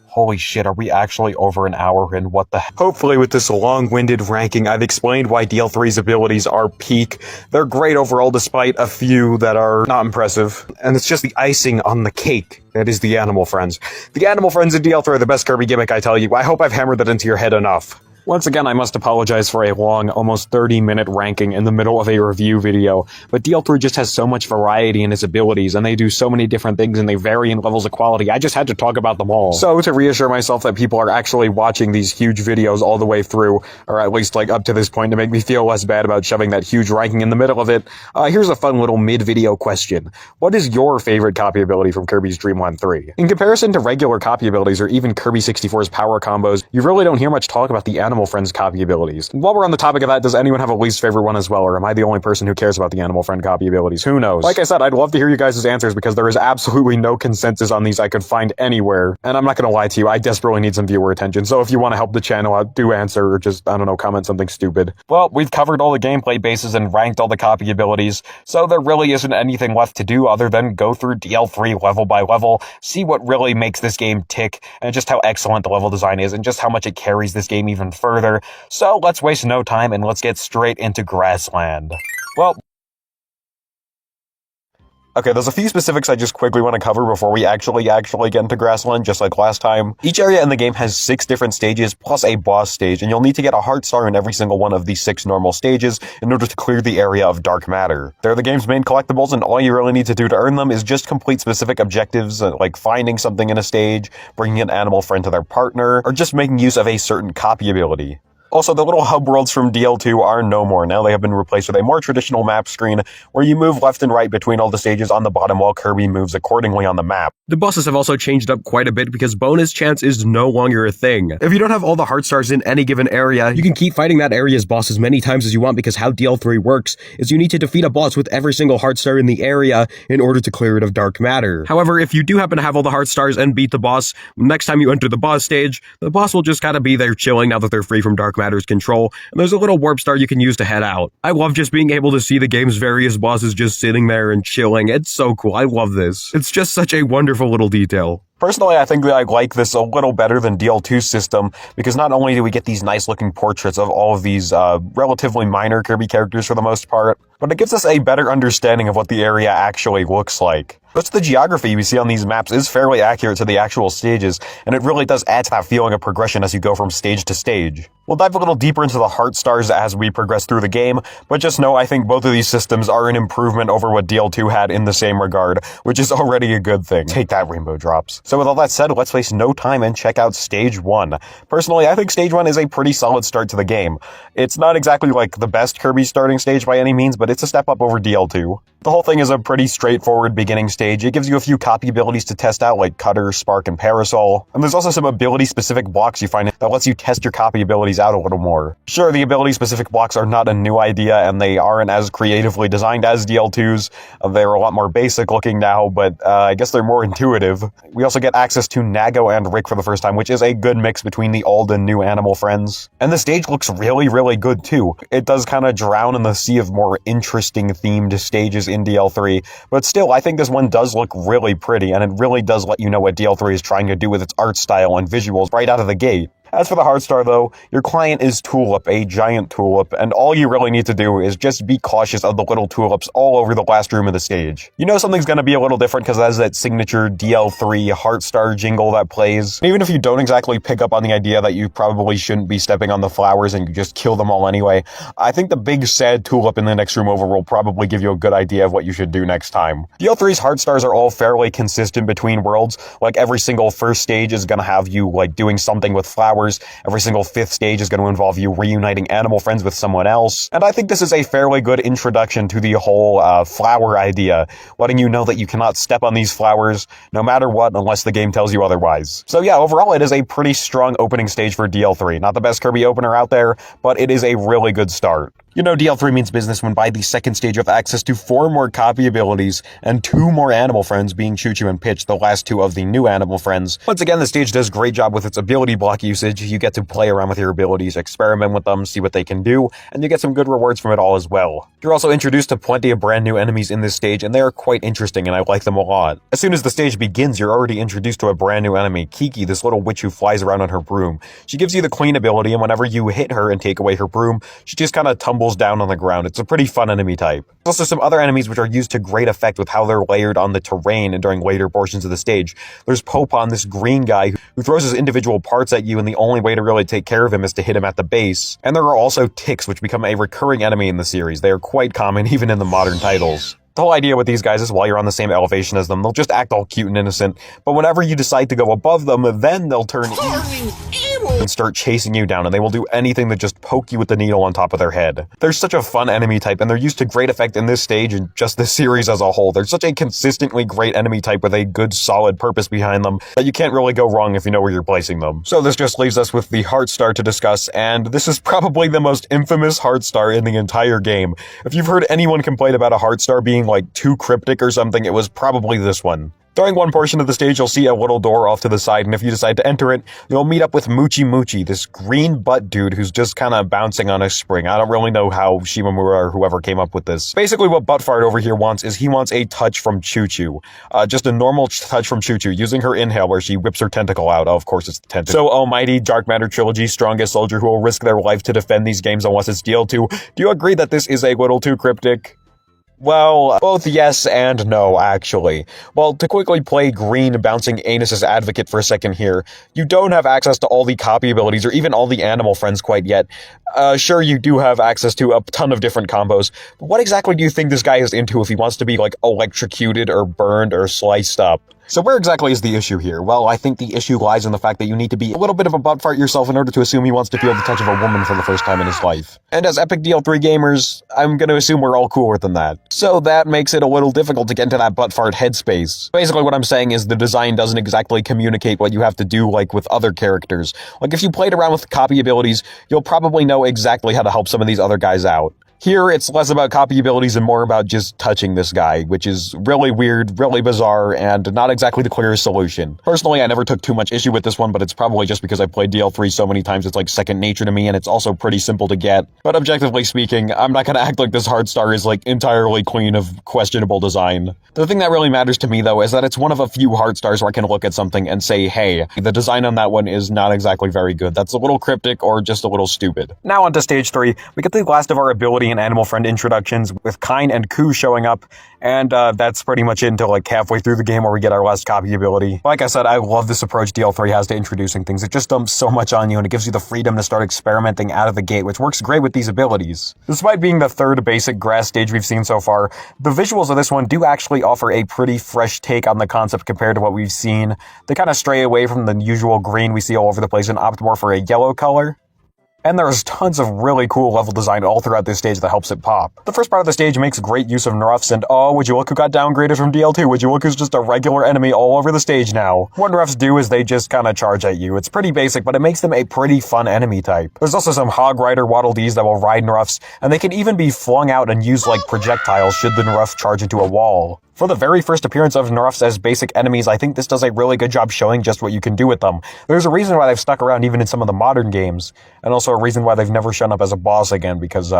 holy shit, are we actually over an hour in? What the heck? Hopefully with this long-winded ranking, I've explained why DL3's abilities are peak. They're great overall despite a few that are not impressive. And it's just the icing on the cake. That is the Animal Friends. The Animal Friends in DL3 are the best Kirby gimmick, I tell you. I hope I've hammered that into your head enough. Once again, I must apologize for a long, almost 30-minute ranking in the middle of a review video, but DL3 just has so much variety in its abilities, and they do so many different things, and they vary in levels of quality, I just had to talk about them all. So, to reassure myself that people are actually watching these huge videos all the way through, or at least, like, up to this point, to make me feel less bad about shoving that huge ranking in the middle of it, here's a fun little mid-video question. What is your favorite copy ability from Kirby's Dream Land 3? In comparison to regular copy abilities, or even Kirby 64's power combos, you really don't hear much talk about the Animal Friends copy abilities. While we're on the topic of that, does anyone have a least favorite one as well, or am I the only person who cares about the Animal Friend copy abilities? Who knows? Like I said, I'd love to hear you guys' answers because there is absolutely no consensus on these I could find anywhere, and I'm not gonna lie to you, I desperately need some viewer attention, so if you want to help the channel out, do answer, or just, I don't know, comment something stupid. Well, we've covered all the gameplay bases and ranked all the copy abilities, so there really isn't anything left to do other than go through DL3 level by level, see what really makes this game tick, and just how excellent the level design is, and just how much it carries this game even further. So let's waste no time and let's get straight into Grassland. Well, okay, there's a few specifics I just quickly want to cover before we actually get into Grassland, just like last time. Each area in the game has 6 different stages, plus a boss stage, and you'll need to get a heart star in every single one of these 6 normal stages in order to clear the area of Dark Matter. They're the game's main collectibles, and all you really need to do to earn them is just complete specific objectives, like finding something in a stage, bringing an animal friend to their partner, or just making use of a certain copy ability. Also, the little hub worlds from DL2 are no more. Now they have been replaced with a more traditional map screen where you move left and right between all the stages on the bottom while Kirby moves accordingly on the map. The bosses have also changed up quite a bit because bonus chance is no longer a thing. If you don't have all the heart stars in any given area, you can keep fighting that area's boss as many times as you want, because how DL3 works is you need to defeat a boss with every single heart star in the area in order to clear it of dark matter. However, if you do happen to have all the heart stars and beat the boss, next time you enter the boss stage, the boss will just kind of be there chilling now that they're free from dark matter's control, and there's a little warp star you can use to head out. I love just being able to see the game's various bosses just sitting there and chilling. It's so cool. I love this. It's just such a wonderful little detail. Personally, I think that I like this a little better than DL2's system, because not only do we get these nice-looking portraits of all of these relatively minor Kirby characters for the most part, but it gives us a better understanding of what the area actually looks like. Most of the geography we see on these maps is fairly accurate to the actual stages, and it really does add to that feeling of progression as you go from stage to stage. We'll dive a little deeper into the heart stars as we progress through the game, but just know I think both of these systems are an improvement over what DL2 had in the same regard, which is already a good thing. Take that, Rainbow Drops. So with all that said, let's waste no time and check out Stage 1. Personally, I think Stage 1 is a pretty solid start to the game. It's not exactly like the best Kirby starting stage by any means, but it's a step up over DL2. The whole thing is a pretty straightforward beginning stage. It gives you a few copy abilities to test out, like Cutter, Spark, and Parasol. And there's also some ability-specific blocks you find that lets you test your copy abilities out a little more. Sure, the ability-specific blocks are not a new idea, and they aren't as creatively designed as DL2's. They're a lot more basic-looking now, but I guess they're more intuitive. We also get access to Nago and Rick for the first time, which is a good mix between the old and new animal friends. And the stage looks really, really good, too. It does kind of drown in the sea of more interesting themed stages in DL3, but still, I think this one does look really pretty, and it really does let you know what DL3 is trying to do with its art style and visuals right out of the gate. As for the heart star, though, your client is Tulip, a giant tulip, and all you really need to do is just be cautious of the little tulips all over the last room of the stage. You know something's gonna be a little different because it has that signature DL3 heart star jingle that plays. Even if you don't exactly pick up on the idea that you probably shouldn't be stepping on the flowers and you just kill them all anyway, I think the big sad tulip in the next room over will probably give you a good idea of what you should do next time. DL3's heart stars are all fairly consistent between worlds. Like, every single first stage is gonna have you, like, doing something with flowers. Every single fifth stage is going to involve you reuniting animal friends with someone else. And I think this is a fairly good introduction to the whole flower idea, letting you know that you cannot step on these flowers no matter what unless the game tells you otherwise. So yeah, overall it is a pretty strong opening stage for DL3. Not the best Kirby opener out there, but it is a really good start. You know DL3 means business when by the second stage you have access to 4 more copy abilities and 2 more animal friends, being Choo Choo and Pitch, the last 2 of the new animal friends. Once again, the stage does a great job with its ability block usage. You get to play around with your abilities, experiment with them, see what they can do, and you get some good rewards from it all as well. You're also introduced to plenty of brand new enemies in this stage, and they are quite interesting, and I like them a lot. As soon as the stage begins, you're already introduced to a brand new enemy, Kiki, this little witch who flies around on her broom. She gives you the clean ability, and whenever you hit her and take away her broom, she just kind of tumbles down on the ground. It's a pretty fun enemy type. There's also some other enemies which are used to great effect with how they're layered on the terrain and during later portions of the stage. There's Popon, this green guy who throws his individual parts at you, and the only way to really take care of him is to hit him at the base. And there are also ticks, which become a recurring enemy in the series. They are quite common even in the modern titles. The whole idea with these guys is while you're on the same elevation as them, they'll just act all cute and innocent, but whenever you decide to go above them, then they'll turn evil and start chasing you down, and they will do anything to just poke you with the needle on top of their head. They're such a fun enemy type, and they're used to great effect in this stage and just this series as a whole. They're such a consistently great enemy type with a good, solid purpose behind them that you can't really go wrong if you know where you're placing them. So this just leaves us with the Heart Star to discuss, and this is probably the most infamous Heart Star in the entire game. If you've heard anyone complain about a Heart Star being like too cryptic or something, it was probably this one. During one portion of the stage, you'll see a little door off to the side, and if you decide to enter it, you'll meet up with Moochie Moochie, this green butt dude who's just kind of bouncing on a spring. I don't really know how Shimamura or whoever came up with this. Basically, what Buttfart over here wants is he wants a touch from Choo Choo. Just a normal touch from Choo Choo, using her inhale where she whips her tentacle out. Oh, of course, it's the tentacle. So, almighty Dark Matter Trilogy, strongest soldier who will risk their life to defend these games unless it's DL2. Do you agree that this is a little too cryptic? Well, both yes and no, actually. Well, to quickly play green bouncing Anus's advocate for a second here, you don't have access to all the copy abilities or even all the animal friends quite yet. Sure, you do have access to a ton of different combos, but what exactly do you think this guy is into if he wants to be, like, electrocuted or burned or sliced up? So where exactly is the issue here? Well, I think the issue lies in the fact that you need to be a little bit of a butt fart yourself in order to assume he wants to feel the touch of a woman for the first time in his life. And as Epic DL3 gamers, I'm gonna assume we're all cooler than that. So that makes it a little difficult to get into that butt fart headspace. Basically what I'm saying is the design doesn't exactly communicate what you have to do like with other characters. Like if you played around with copy abilities, you'll probably know exactly how to help some of these other guys out. Here, it's less about copy abilities and more about just touching this guy, which is really weird, really bizarre, and not exactly the clearest solution. Personally, I never took too much issue with this one, but it's probably just because I played DL3 so many times it's like second nature to me, and it's also pretty simple to get. But objectively speaking, I'm not gonna act like this hard star is like entirely clean of questionable design. The thing that really matters to me, though, is that it's one of a few hard stars where I can look at something and say, hey, the design on that one is not exactly very good. That's a little cryptic or just a little stupid. Now onto stage 3. We get the last of our ability and animal friend introductions with Kine and Ku showing up, and that's pretty much it until like halfway through the game where we get our last copy ability. Like I said, I love this approach DL3 has to introducing things. It just dumps so much on you and it gives you the freedom to start experimenting out of the gate, which works great with these abilities. Despite being the third basic grass stage we've seen so far, the visuals of this one do actually offer a pretty fresh take on the concept compared to what we've seen. They kind of stray away from the usual green we see all over the place and opt more for a yellow color. And there's tons of really cool level design all throughout this stage that helps it pop. The first part of the stage makes great use of nerfs, and oh, would you look who got downgraded from DL2? Would you look who's just a regular enemy all over the stage now? What nerfs do is they just kinda charge at you. It's pretty basic, but it makes them a pretty fun enemy type. There's also some Hog Rider Waddle Dees that will ride nerfs, and they can even be flung out and used like projectiles should the nerf charge into a wall. For the very first appearance of nerfs as basic enemies, I think this does a really good job showing just what you can do with them. There's a reason why they've stuck around even in some of the modern games, and also a reason why they've never shown up as a boss again, because,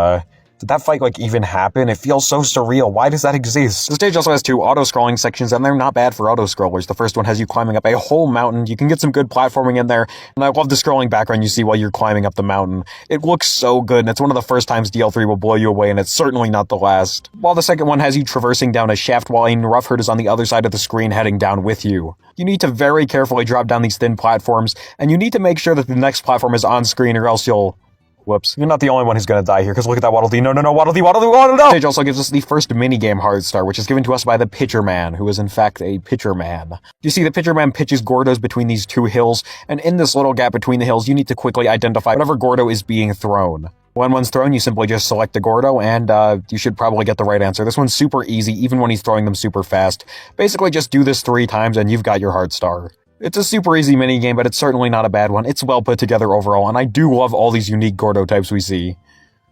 did that fight, like, even happen? It feels so surreal. Why does that exist? The stage also has 2 auto-scrolling sections, and they're not bad for auto-scrollers. The first one has you climbing up a whole mountain. You can get some good platforming in there, and I love the scrolling background you see while you're climbing up the mountain. It looks so good, and it's one of the first times DL3 will blow you away, and it's certainly not the last. While the second one has you traversing down a shaft while a rough herd is on the other side of the screen heading down with you. You need to very carefully drop down these thin platforms, and you need to make sure that the next platform is on screen or else you'll... Whoops. You're not the only one who's gonna die here, because look at that Waddle Dee. No, Waddle Dee, Waddle Dee, Waddle Dee! The stage also gives us the first minigame hard star, which is given to us by the Pitcher Man, who is in fact a Pitcher Man. You see, the Pitcher Man pitches Gordos between these 2 hills, and in this little gap between the hills, you need to quickly identify whatever Gordo is being thrown. When one's thrown, you simply just select the Gordo, and you should probably get the right answer. This one's super easy, even when he's throwing them super fast. Basically, just do this 3 times, and you've got your hard star. It's a super easy minigame, but it's certainly not a bad one. It's well put together overall, and I do love all these unique Gordo types we see.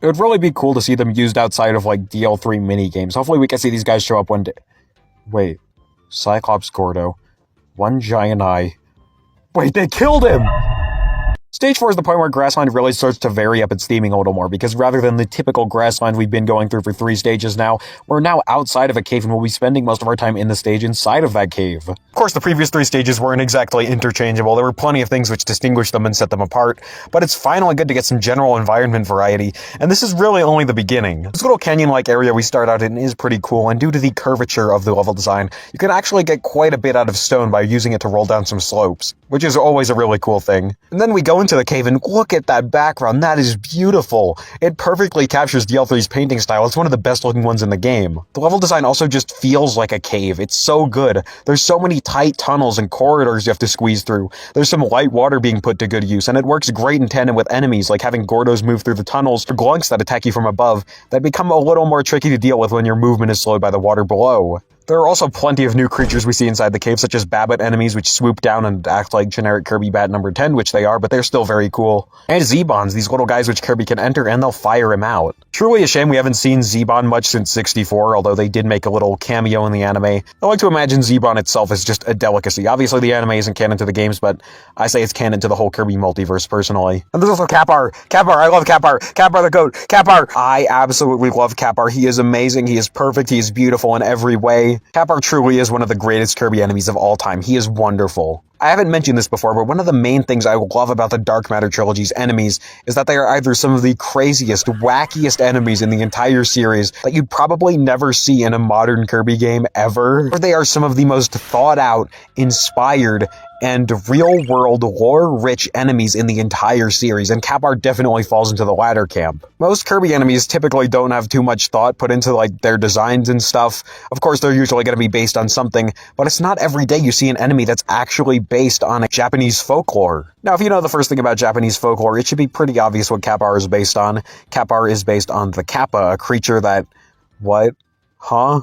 It would really be cool to see them used outside of, like, DL3 minigames. Hopefully we can see these guys show up one day. Wait. Cyclops Gordo. One giant eye. Wait, they killed him! Stage 4 is the point where Grassland really starts to vary up its theming a little more, because rather than the typical Grassland we've been going through for 3 stages now, we're now outside of a cave and we'll be spending most of our time in the stage inside of that cave. Of course, the previous 3 stages weren't exactly interchangeable. There were plenty of things which distinguished them and set them apart, but it's finally good to get some general environment variety, and this is really only the beginning. This little canyon-like area we start out in is pretty cool, and due to the curvature of the level design, you can actually get quite a bit out of stone by using it to roll down some slopes, which is always a really cool thing. And then we go into the cave and look at that background. That is beautiful. It perfectly captures DL3's painting style. It's one of the best looking ones in the game. The level design also just feels like a cave. It's so good. There's so many tight tunnels and corridors you have to squeeze through. There's some light water being put to good use, and it works great in tandem with enemies, like having Gordos move through the tunnels or glunks that attack you from above that become a little more tricky to deal with when your movement is slowed by the water below. There are also plenty of new creatures we see inside the cave, such as Babbitt enemies, which swoop down and act like generic Kirby Bat number 10, which they are, but they're still very cool. And Zebons, these little guys which Kirby can enter, and they'll fire him out. Truly a shame we haven't seen Zebon much since 64, although they did make a little cameo in the anime. I like to imagine Zebon itself as just a delicacy. Obviously the anime isn't canon to the games, but I say it's canon to the whole Kirby multiverse, personally. And there's also Kapar! Kapar! I love Kapar! Kapar the goat! Kapar! I absolutely love Kapar. He is amazing, he is perfect, he is beautiful in every way. Kapar truly is one of the greatest Kirby enemies of all time. He is wonderful. I haven't mentioned this before, but one of the main things I love about the Dark Matter Trilogy's enemies is that they are either some of the craziest, wackiest enemies in the entire series that you'd probably never see in a modern Kirby game ever, or they are some of the most thought out, inspired, and real-world, lore-rich enemies in the entire series, and Cap Art definitely falls into the latter camp. Most Kirby enemies typically don't have too much thought put into, like, their designs and stuff. Of course, they're usually going to be based on something, but it's not every day you see an enemy that's actually based on a Japanese folklore. Now, if you know the first thing about Japanese folklore, it should be pretty obvious what Cap Art is based on. Cap Art is based on the Kappa, a creature that... What? Huh?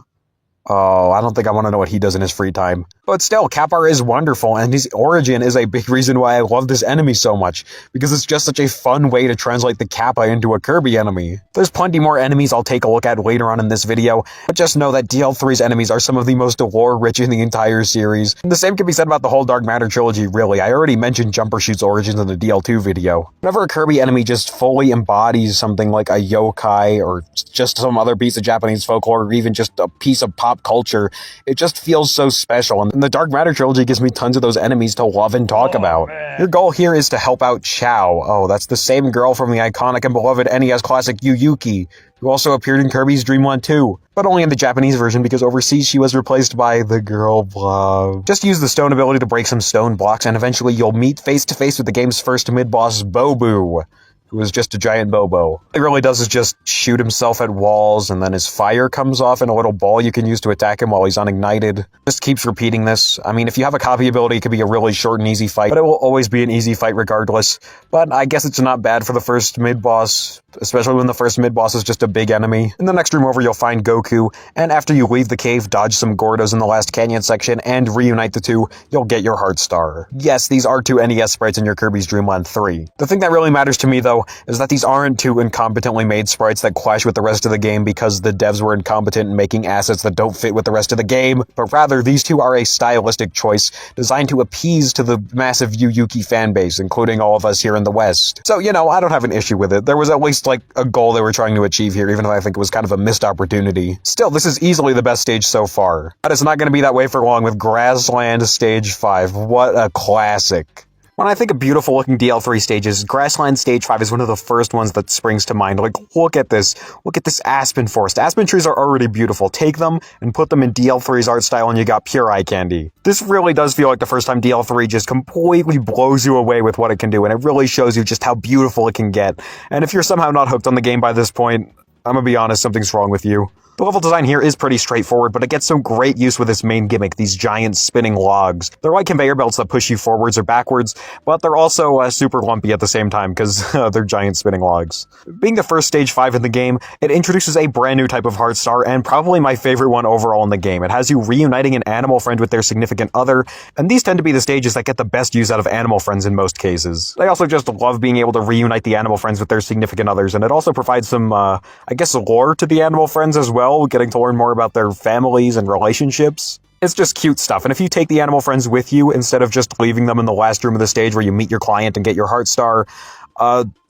Oh, I don't think I want to know what he does in his free time. But still, Cap Art is wonderful, and his origin is a big reason why I love this enemy so much, because it's just such a fun way to translate the Kappa into a Kirby enemy. There's plenty more enemies I'll take a look at later on in this video, but just know that DL3's enemies are some of the most lore-rich in the entire series. And the same can be said about the whole Dark Matter Trilogy, really. I already mentioned Jumper Shoot's origins in the DL2 video. Whenever a Kirby enemy just fully embodies something like a yokai, or just some other piece of Japanese folklore, or even just a piece of pop culture, it just feels so special, and the Dark Matter Trilogy gives me tons of those enemies to love and talk about. Man. Your goal here is to help out Chow. Oh, that's the same girl from the iconic and beloved NES classic Yuyuki, who also appeared in Kirby's Dream 1 too, but only in the Japanese version because overseas she was replaced by the girl blob. Just use the stone ability to break some stone blocks, and eventually you'll meet face to face with the game's first mid-boss, Bobu, who is just a giant Bobo. All he really does is just shoot himself at walls, and then his fire comes off in a little ball you can use to attack him while he's unignited. Just keeps repeating this. I mean, if you have a copy ability, it could be a really short and easy fight, but it will always be an easy fight regardless. But I guess it's not bad for the first mid-boss, especially when the first mid-boss is just a big enemy. In the next room over, you'll find Goku, and after you leave the cave, dodge some Gordos in the last canyon section, and reunite the two, you'll get your Heart Star. Yes, these are two NES sprites in your Kirby's Dream Land 3. The thing that really matters to me, though, is that these aren't two incompetently made sprites that clash with the rest of the game because the devs were incompetent in making assets that don't fit with the rest of the game, but rather these two are a stylistic choice designed to appease to the massive Yuyuki fanbase, including all of us here in the West. So, you know, I don't have an issue with it. There was at least, like, a goal they were trying to achieve here, even if I think it was kind of a missed opportunity. Still, this is easily the best stage so far. But it's not going to be that way for long with Grassland Stage 5. What a classic. When I think of beautiful looking DL3 stages, Grassland Stage 5 is one of the first ones that springs to mind. Like, look at this. Look at this aspen forest. Aspen trees are already beautiful. Take them and put them in DL3's art style and you got pure eye candy. This really does feel like the first time DL3 just completely blows you away with what it can do, and it really shows you just how beautiful it can get. And if you're somehow not hooked on the game by this point, I'm gonna be honest, something's wrong with you. The level design here is pretty straightforward, but it gets some great use with its main gimmick, these giant spinning logs. They're like conveyor belts that push you forwards or backwards, but they're also super lumpy at the same time because they're giant spinning logs. Being the first Stage 5 in the game, it introduces a brand new type of Heart Star, and probably my favorite one overall in the game. It has you reuniting an animal friend with their significant other, and these tend to be the stages that get the best use out of animal friends in most cases. I also just love being able to reunite the animal friends with their significant others, and it also provides some, I guess, lore to the animal friends as well, getting to learn more about their families and relationships. It's just cute stuff, and if you take the animal friends with you instead of just leaving them in the last room of the stage where you meet your client and get your Heart Star,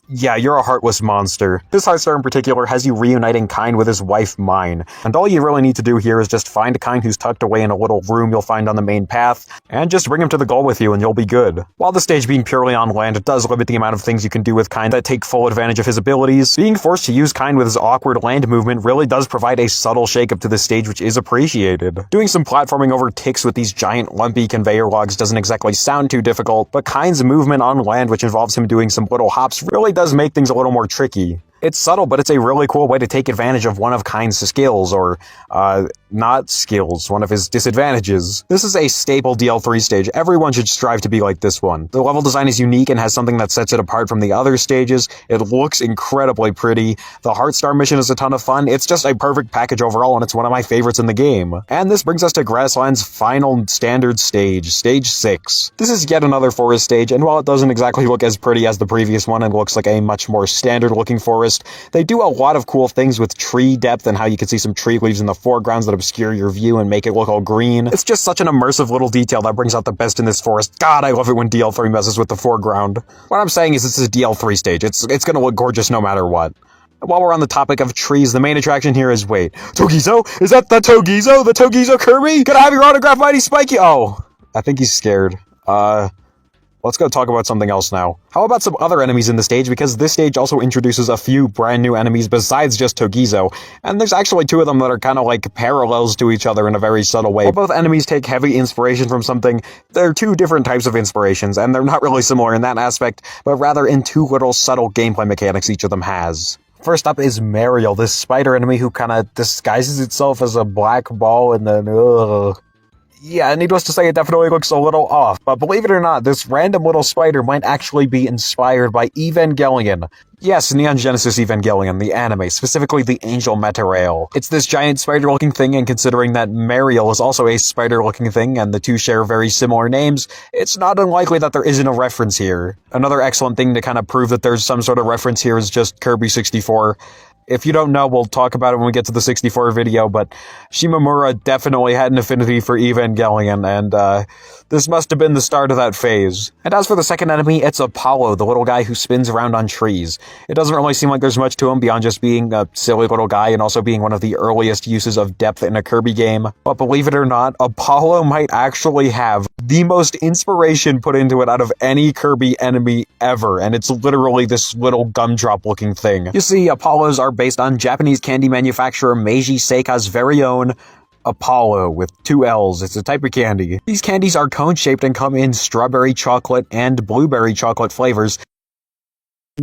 yeah, you're a heartless monster. This Heart Star in particular has you reuniting Kind with his wife, Mine. And all you really need to do here is just find Kind who's tucked away in a little room you'll find on the main path, and just bring him to the goal with you and you'll be good. While the stage being purely on land, it does limit the amount of things you can do with Kind that take full advantage of his abilities. Being forced to use Kind with his awkward land movement really does provide a subtle shakeup to the stage which is appreciated. Doing some platforming over ticks with these giant lumpy conveyor logs doesn't exactly sound too difficult, but Kind's movement on land, which involves him doing some little hops, really does make things a little more tricky. It's subtle, but it's a really cool way to take advantage of one of Kind's skills, or, not skills, one of his disadvantages. This is a staple DL3 stage. Everyone should strive to be like this one. The level design is unique and has something that sets it apart from the other stages. It looks incredibly pretty. The Heart Star mission is a ton of fun. It's just a perfect package overall, and it's one of my favorites in the game. And this brings us to Grassland's final standard stage, Stage 6. This is yet another forest stage, and while it doesn't exactly look as pretty as the previous one and looks like a much more standard-looking forest, they do a lot of cool things with tree depth and how you can see some tree leaves in the foregrounds that obscure your view and make it look all green. It's just such an immersive little detail that brings out the best in this forest. God, I love it when DL3 messes with the foreground. What I'm saying is this is a DL3 stage. It's gonna look gorgeous no matter what. While we're on the topic of trees, the main attraction here is, wait, Togizo? Is that the Togizo? The Togizo Kirby? Can I have your autograph, Mighty Spiky? Oh, I think he's scared. Let's go talk about something else now. How about some other enemies in the stage, because this stage also introduces a few brand new enemies besides just Togizo, and there's actually two of them that are kind of like parallels to each other in a very subtle way. While both enemies take heavy inspiration from something, they're two different types of inspirations, and they're not really similar in that aspect, but rather in two little subtle gameplay mechanics each of them has. First up is Mariel, this spider enemy who kind of disguises itself as a black ball and then, Yeah, needless to say, it definitely looks a little off, but believe it or not, this random little spider might actually be inspired by Evangelion. Yes, Neon Genesis Evangelion, the anime, specifically the Angel Meta Rail. It's this giant spider-looking thing, and considering that Mariel is also a spider-looking thing, and the two share very similar names, it's not unlikely that there isn't a reference here. Another excellent thing to kind of prove that there's some sort of reference here is just Kirby 64. If you don't know, we'll talk about it when we get to the 64 video, but Shimamura definitely had an affinity for Evangelion, and this must have been the start of that phase. And as for the second enemy, it's Apollo, the little guy who spins around on trees. It doesn't really seem like there's much to him beyond just being a silly little guy and also being one of the earliest uses of depth in a Kirby game. But believe it or not, Apollo might actually have the most inspiration put into it out of any Kirby enemy ever, and it's literally this little gumdrop-looking thing. You see, Apollos are based on Japanese candy manufacturer Meiji Seika's very own Apollo with 2 L's. It's a type of candy. These candies are cone-shaped and come in strawberry chocolate and blueberry chocolate flavors.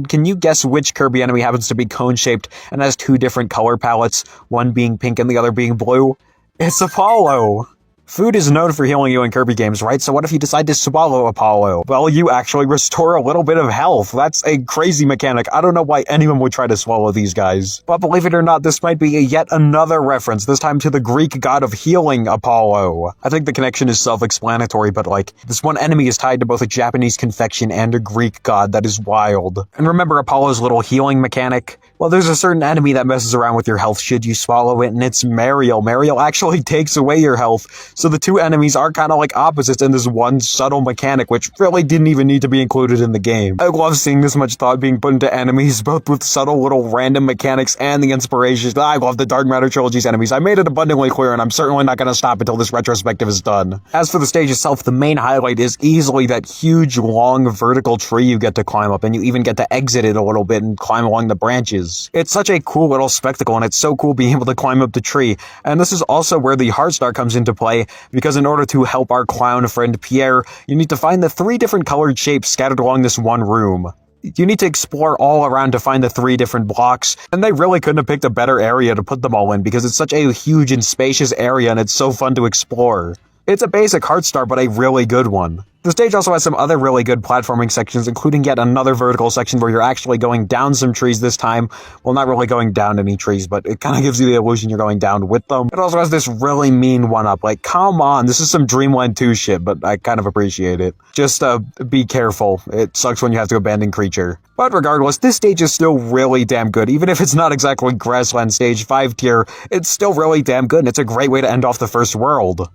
Can you guess which Kirby enemy happens to be cone-shaped and has 2 different color palettes, one being pink and the other being blue? It's Apollo! Food is known for healing you in Kirby games, right? So what if you decide to swallow Apollo? Well, you actually restore a little bit of health. That's a crazy mechanic. I don't know why anyone would try to swallow these guys. But believe it or not, this might be yet another reference, this time to the Greek god of healing, Apollo. I think the connection is self-explanatory, but like, this one enemy is tied to both a Japanese confection and a Greek god. That is wild. And remember Apollo's little healing mechanic? Well, there's a certain enemy that messes around with your health should you swallow it, and it's Mariel. Mariel actually takes away your health. So the two enemies are kind of like opposites in this one subtle mechanic, which really didn't even need to be included in the game. I love seeing this much thought being put into enemies, both with subtle little random mechanics and the inspirations. I love the Dark Matter Trilogy's enemies. I made it abundantly clear, and I'm certainly not going to stop until this retrospective is done. As for the stage itself, the main highlight is easily that huge, long, vertical tree you get to climb up, and you even get to exit it a little bit and climb along the branches. It's such a cool little spectacle, and it's so cool being able to climb up the tree. And this is also where the heart star comes into play, because in order to help our clown friend Pierre, you need to find the 3 different colored shapes scattered along this one room. You need to explore all around to find the 3 different blocks, and they really couldn't have picked a better area to put them all in, because it's such a huge and spacious area, and it's so fun to explore. It's a basic heart star, but a really good one. The stage also has some other really good platforming sections, including yet another vertical section where you're actually going down some trees this time. Well, not really going down any trees, but it kind of gives you the illusion you're going down with them. It also has this really mean one-up. Like, come on, this is some Dreamland 2 shit, but I kind of appreciate it. Just, be careful. It sucks when you have to abandon creature. But regardless, this stage is still really damn good. Even if it's not exactly Grassland Stage 5 tier, it's still really damn good, and it's a great way to end off the first world.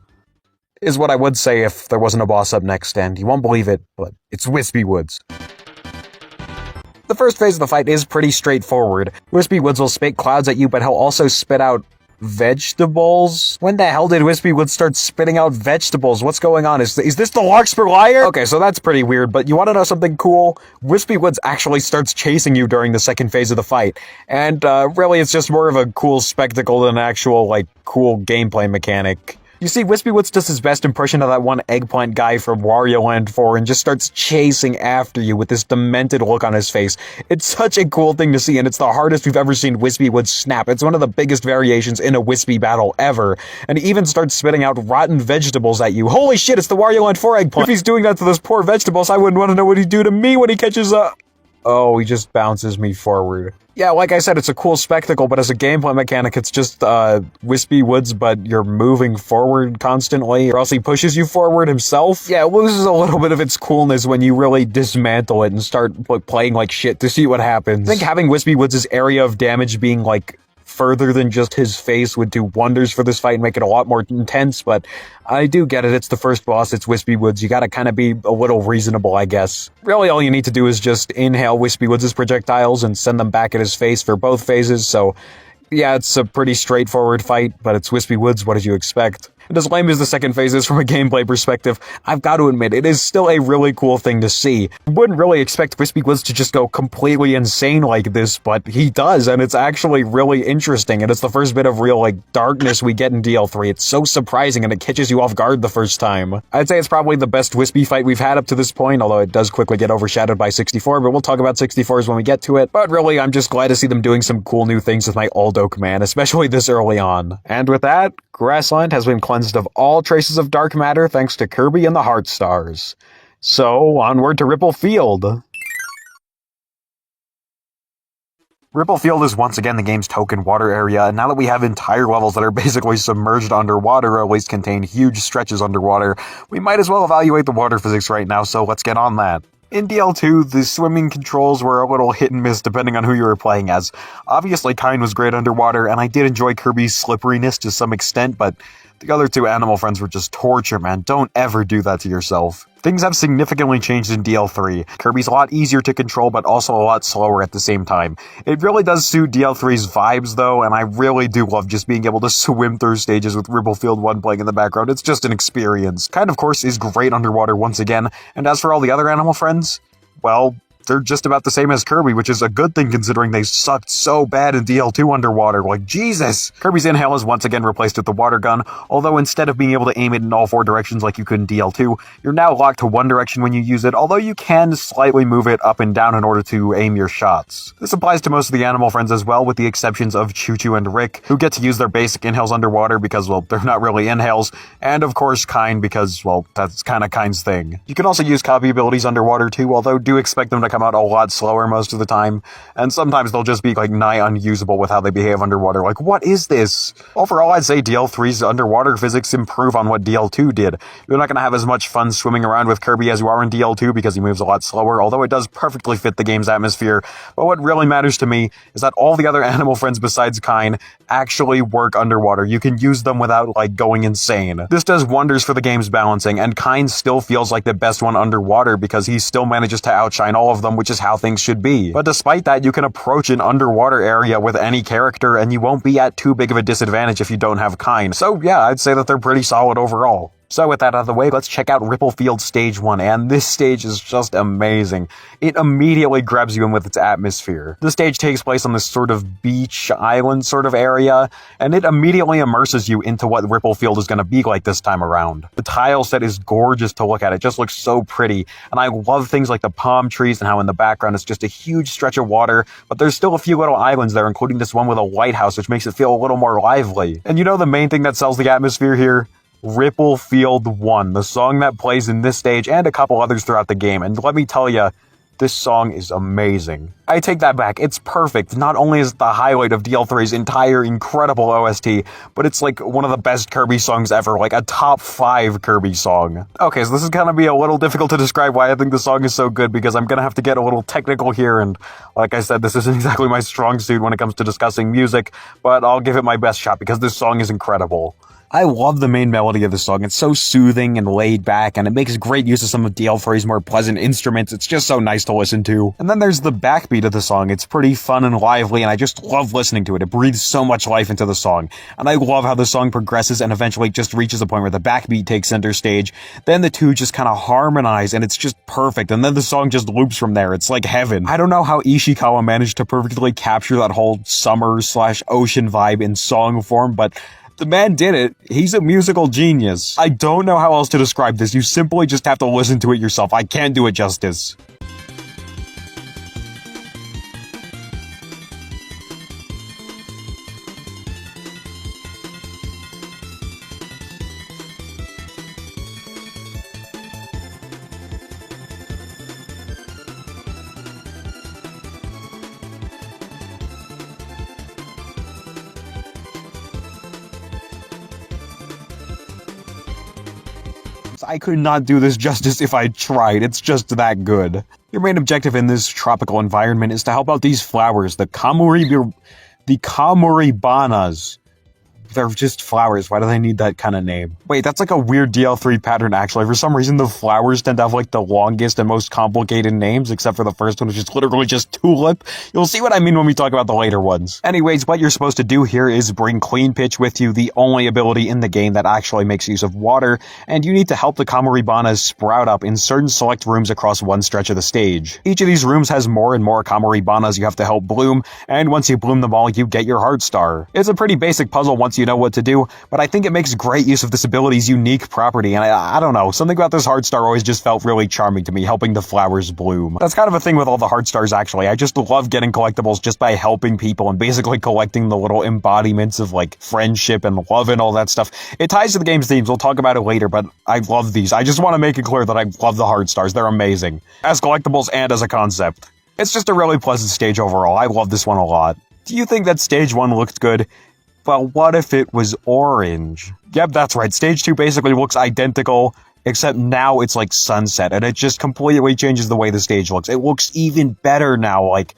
Is what I would say if there wasn't a boss up next, and you won't believe it, but it's Wispy Woods. The first phase of the fight is pretty straightforward. Wispy Woods will spit clouds at you, but he'll also spit out vegetables? When the hell did Wispy Woods start spitting out vegetables? What's going on? Is this the Larkspur Liar? Okay, so that's pretty weird, but you want to know something cool? Wispy Woods actually starts chasing you during the second phase of the fight, and really it's just more of a cool spectacle than an actual, like, cool gameplay mechanic. You see, Wispy Woods does his best impression of that one eggplant guy from Wario Land 4 and just starts chasing after you with this demented look on his face. It's such a cool thing to see, and it's the hardest we've ever seen Wispy Woods snap. It's one of the biggest variations in a Wispy battle ever, and he even starts spitting out rotten vegetables at you. Holy shit, it's the Wario Land 4 eggplant! If he's doing that to those poor vegetables, I wouldn't want to know what he'd do to me when he catches a... Oh, he just bounces me forward. Yeah, like I said, it's a cool spectacle, but as a gameplay mechanic, it's just, Wispy Woods, but you're moving forward constantly, or else he pushes you forward himself. Yeah, it loses a little bit of its coolness when you really dismantle it and start playing like shit to see what happens. I think having Wispy Woods' area of damage being, like, further than just his face would do wonders for this fight and make it a lot more intense, but I do get it. It's the first boss, it's Wispy Woods. You gotta kind of be a little reasonable, I guess. Really, all you need to do is just inhale Wispy Woods' projectiles and send them back at his face for both phases, so yeah, it's a pretty straightforward fight, but it's Wispy Woods, what did you expect? And as lame as the second phase is from a gameplay perspective, I've got to admit, it is still a really cool thing to see. I wouldn't really expect Wispy Woods to just go completely insane like this, but he does, and it's actually really interesting, and it's the first bit of real, darkness we get in DL3. It's so surprising, and it catches you off guard the first time. I'd say it's probably the best Wispy fight we've had up to this point, although it does quickly get overshadowed by 64, but we'll talk about 64s when we get to it. But really, I'm just glad to see them doing some cool new things with my Aldo command, especially this early on. And with that, Grassland has been cleansed of all traces of dark matter thanks to Kirby and the Heart Stars. So, onward to Ripple Field. Ripple Field is once again the game's token water area, and now that we have entire levels that are basically submerged underwater, or at least contain huge stretches underwater, we might as well evaluate the water physics right now, so let's get on that. In DL2, the swimming controls were a little hit and miss depending on who you were playing as. Obviously, Kine was great underwater, and I did enjoy Kirby's slipperiness to some extent, but the other two animal friends were just torture, man. Don't ever do that to yourself. Things have significantly changed in DL3. Kirby's a lot easier to control, but also a lot slower at the same time. It really does suit DL3's vibes, though, and I really do love just being able to swim through stages with Ripple Field 1 playing in the background. It's just an experience. Kine, of course, is great underwater once again, and as for all the other animal friends, well, they're just about the same as Kirby, which is a good thing considering they sucked so bad in DL2 underwater. Jesus! Kirby's Inhale is once again replaced with the water gun, although instead of being able to aim it in all 4 directions like you could in DL2, you're now locked to one direction when you use it, although you can slightly move it up and down in order to aim your shots. This applies to most of the animal friends as well, with the exceptions of Choo Choo and Rick, who get to use their basic inhales underwater because, well, they're not really inhales, and of course Kine because, well, that's kinda Kine's thing. You can also use copy abilities underwater too, although do expect them to come out a lot slower most of the time, and sometimes they'll just be nigh unusable with how they behave underwater. What is this? Overall, I'd say DL3's underwater physics improve on what DL2 did. You're not going to have as much fun swimming around with Kirby as you are in DL2 because he moves a lot slower, although it does perfectly fit the game's atmosphere. But what really matters to me is that all the other animal friends besides Kine actually work underwater. You can use them without, going insane. This does wonders for the game's balancing, and Kine still feels like the best one underwater because he still manages to outshine all of them, which is how things should be. But despite that, you can approach an underwater area with any character, and you won't be at too big of a disadvantage if you don't have Kine. So yeah, I'd say that they're pretty solid overall. So with that out of the way, let's check out Ripple Field Stage 1, and this stage is just amazing. It immediately grabs you in with its atmosphere. The stage takes place on this sort of beach island sort of area, and it immediately immerses you into what Ripple Field is going to be like this time around. The tile set is gorgeous to look at, it just looks so pretty, and I love things like the palm trees and how in the background it's just a huge stretch of water, but there's still a few little islands there, including this one with a lighthouse, which makes it feel a little more lively. And you know the main thing that sells the atmosphere here? Ripple Field 1, the song that plays in this stage and a couple others throughout the game, and let me tell you, this song is amazing. I take that back, it's perfect. Not only is it the highlight of DL3's entire incredible OST, but it's one of the best Kirby songs ever, a top 5 Kirby song. Okay, so this is gonna be a little difficult to describe why I think the song is so good, because I'm gonna have to get a little technical here, and like I said, this isn't exactly my strong suit when it comes to discussing music, but I'll give it my best shot because this song is incredible. I love the main melody of the song. It's so soothing and laid back, and it makes great use of some of DL3's more pleasant instruments. It's just so nice to listen to. And then there's the backbeat of the song. It's pretty fun and lively, and I just love listening to it. It breathes so much life into the song. And I love how the song progresses and eventually just reaches a point where the backbeat takes center stage. Then the two just kind of harmonize, and it's just perfect. And then the song just loops from there. It's like heaven. I don't know how Ishikawa managed to perfectly capture that whole summer/ocean vibe in song form, but the man did it. He's a musical genius. I don't know how else to describe this. You simply just have to listen to it yourself. I can't do it justice. I could not do this justice if I tried. It's just that good. Your main objective in this tropical environment is to help out these flowers, the Kamuribanas. They're just flowers. Why do they need that kind of name? Wait, that's like a weird DL3 pattern, actually. For some reason, the flowers tend to have like the longest and most complicated names, except for the first one, which is literally just Tulip. You'll see what I mean when we talk about the later ones. Anyways, what you're supposed to do here is bring Clean Pitch with you, the only ability in the game that actually makes use of water, and you need to help the Kamaribanas sprout up in certain select rooms across one stretch of the stage. Each of these rooms has more and more Kamaribanas you have to help bloom, and once you bloom them all, you get your Heart Star. It's a pretty basic puzzle once you know what to do, but I think it makes great use of this ability's unique property, and I don't know, something about this Heart Star always just felt really charming to me, helping the flowers bloom. That's kind of a thing with all the Heart Stars, actually. I just love getting collectibles just by helping people and basically collecting the little embodiments of, like, friendship and love and all that stuff. It ties to the game's themes, we'll talk about it later, but I love these. I just want to make it clear that I love the Heart Stars. They're amazing. As collectibles and as a concept. It's just a really pleasant stage overall. I love this one a lot. Do you think that stage 1 looked good? Well, what if it was orange? Yep, that's right. Stage 2 basically looks identical, except now it's like sunset, and it just completely changes the way the stage looks. It looks even better now, like,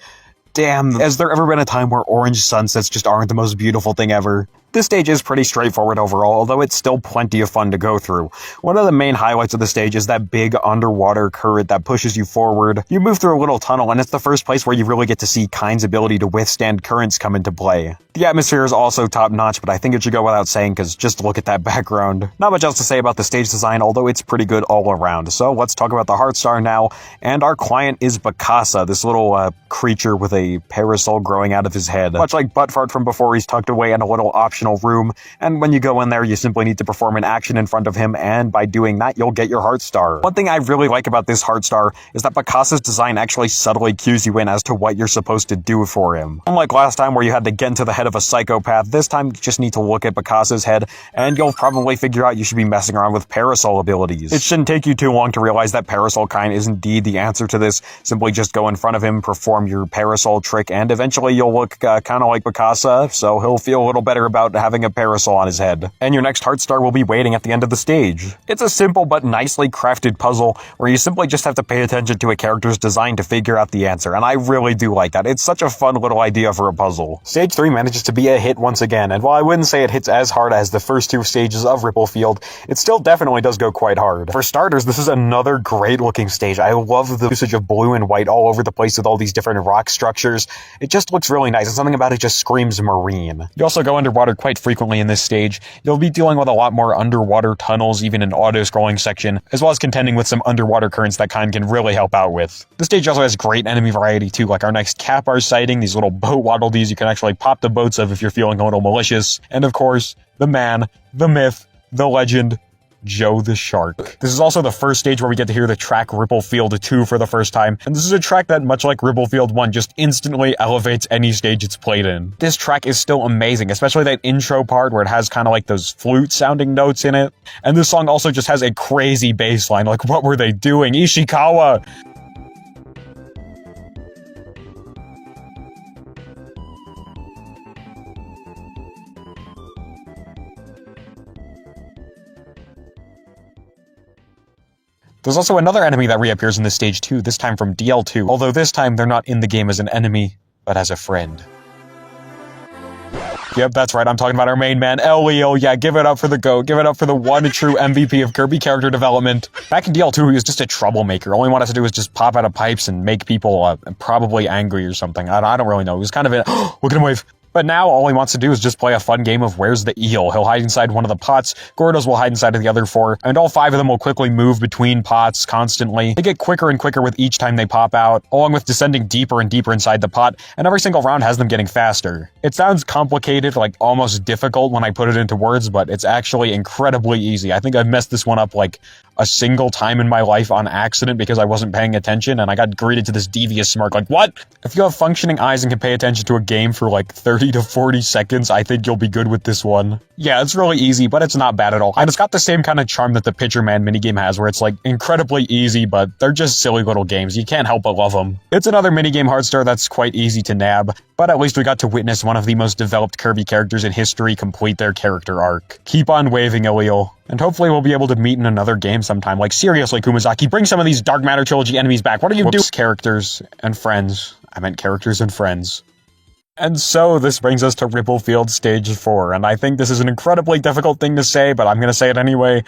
damn, has there ever been a time where orange sunsets just aren't the most beautiful thing ever? This stage is pretty straightforward overall, although it's still plenty of fun to go through. One of the main highlights of the stage is that big underwater current that pushes you forward. You move through a little tunnel, and it's the first place where you really get to see Kind's ability to withstand currents come into play. The atmosphere is also top-notch, but I think it should go without saying, because just look at that background. Not much else to say about the stage design, although it's pretty good all around. So let's talk about the Heart Star now, and our client is Pekachow, this little creature with a parasol growing out of his head. Much like Buttfart from before, he's tucked away in a little optional room, and when you go in there, you simply need to perform an action in front of him, and by doing that, you'll get your Heart Star. One thing I really like about this Heart Star is that Pekachow's design actually subtly cues you in as to what you're supposed to do for him. Unlike last time where you had to get into the head of a psychopath, this time you just need to look at Pekachow's head, and you'll probably figure out you should be messing around with parasol abilities. It shouldn't take you too long to realize that Parasol Kind is indeed the answer to this. Simply just go in front of him, perform your parasol trick, and eventually you'll look kind of like Pekachow, so he'll feel a little better about having a parasol on his head. And your next Heart Star will be waiting at the end of the stage. It's a simple but nicely crafted puzzle where you simply just have to pay attention to a character's design to figure out the answer, and I really do like that. It's such a fun little idea for a puzzle. Stage 3 manages to be a hit once again, and while I wouldn't say it hits as hard as the first 2 stages of Ripplefield, it still definitely does go quite hard. For starters, this is another great looking stage. I love the usage of blue and white all over the place with all these different rock structures. It just looks really nice, and something about it just screams marine. You also go underwater quite frequently in this stage. You'll be dealing with a lot more underwater tunnels, even an auto-scrolling section, as well as contending with some underwater currents that Kind can really help out with. The stage also has great enemy variety too, like our next Kapar sighting, these little boat waddle dees you can actually pop the boats of if you're feeling a little malicious, and of course, the man, the myth, the legend, Joe the Shark. This is also the first stage where we get to hear the track Ripplefield 2 for the first time, and this is a track that, much like Ripplefield 1, just instantly elevates any stage it's played in. This track is still amazing, especially that intro part where it has kind of like those flute-sounding notes in it, and this song also just has a crazy bass line, like what were they doing? Ishikawa! There's also another enemy that reappears in this stage too, this time from DL2, although this time they're not in the game as an enemy, but as a friend. Yep, that's right, I'm talking about our main man, Elio. Yeah, give it up for the GOAT, give it up for the one true MVP of Kirby character development. Back in DL2, he was just a troublemaker. All he wanted to do was just pop out of pipes and make people probably angry or something. I don't really know. He was kind of look at him wave. But now all he wants to do is just play a fun game of Where's the Eel. He'll hide inside one of the pots, Gordos will hide inside of the other 4, and all 5 of them will quickly move between pots constantly. They get quicker and quicker with each time they pop out, along with descending deeper and deeper inside the pot, and every single round has them getting faster. It sounds complicated, like almost difficult when I put it into words, but it's actually incredibly easy. I think I've messed this one up like a single time in my life on accident because I wasn't paying attention, and I got greeted to this devious smirk like, what? If you have functioning eyes and can pay attention to a game for like 30 to 40 seconds, I think you'll be good with this one. Yeah, it's really easy, but it's not bad at all. And it's got the same kind of charm that the Pitcher Man minigame has, where it's like incredibly easy, but they're just silly little games. You can't help but love them. It's another minigame Heart Star that's quite easy to nab, but at least we got to witness one of the most developed Kirby characters in history complete their character arc. Keep on waving, Ilio. And hopefully we'll be able to meet in another game sometime. Like, seriously, Kumazaki, bring some of these Dark Matter Trilogy enemies back. What are you doing? Characters and friends. I meant characters and friends. And so this brings us to Ripplefield Stage 4, and I think this is an incredibly difficult thing to say, but I'm gonna say it anyway.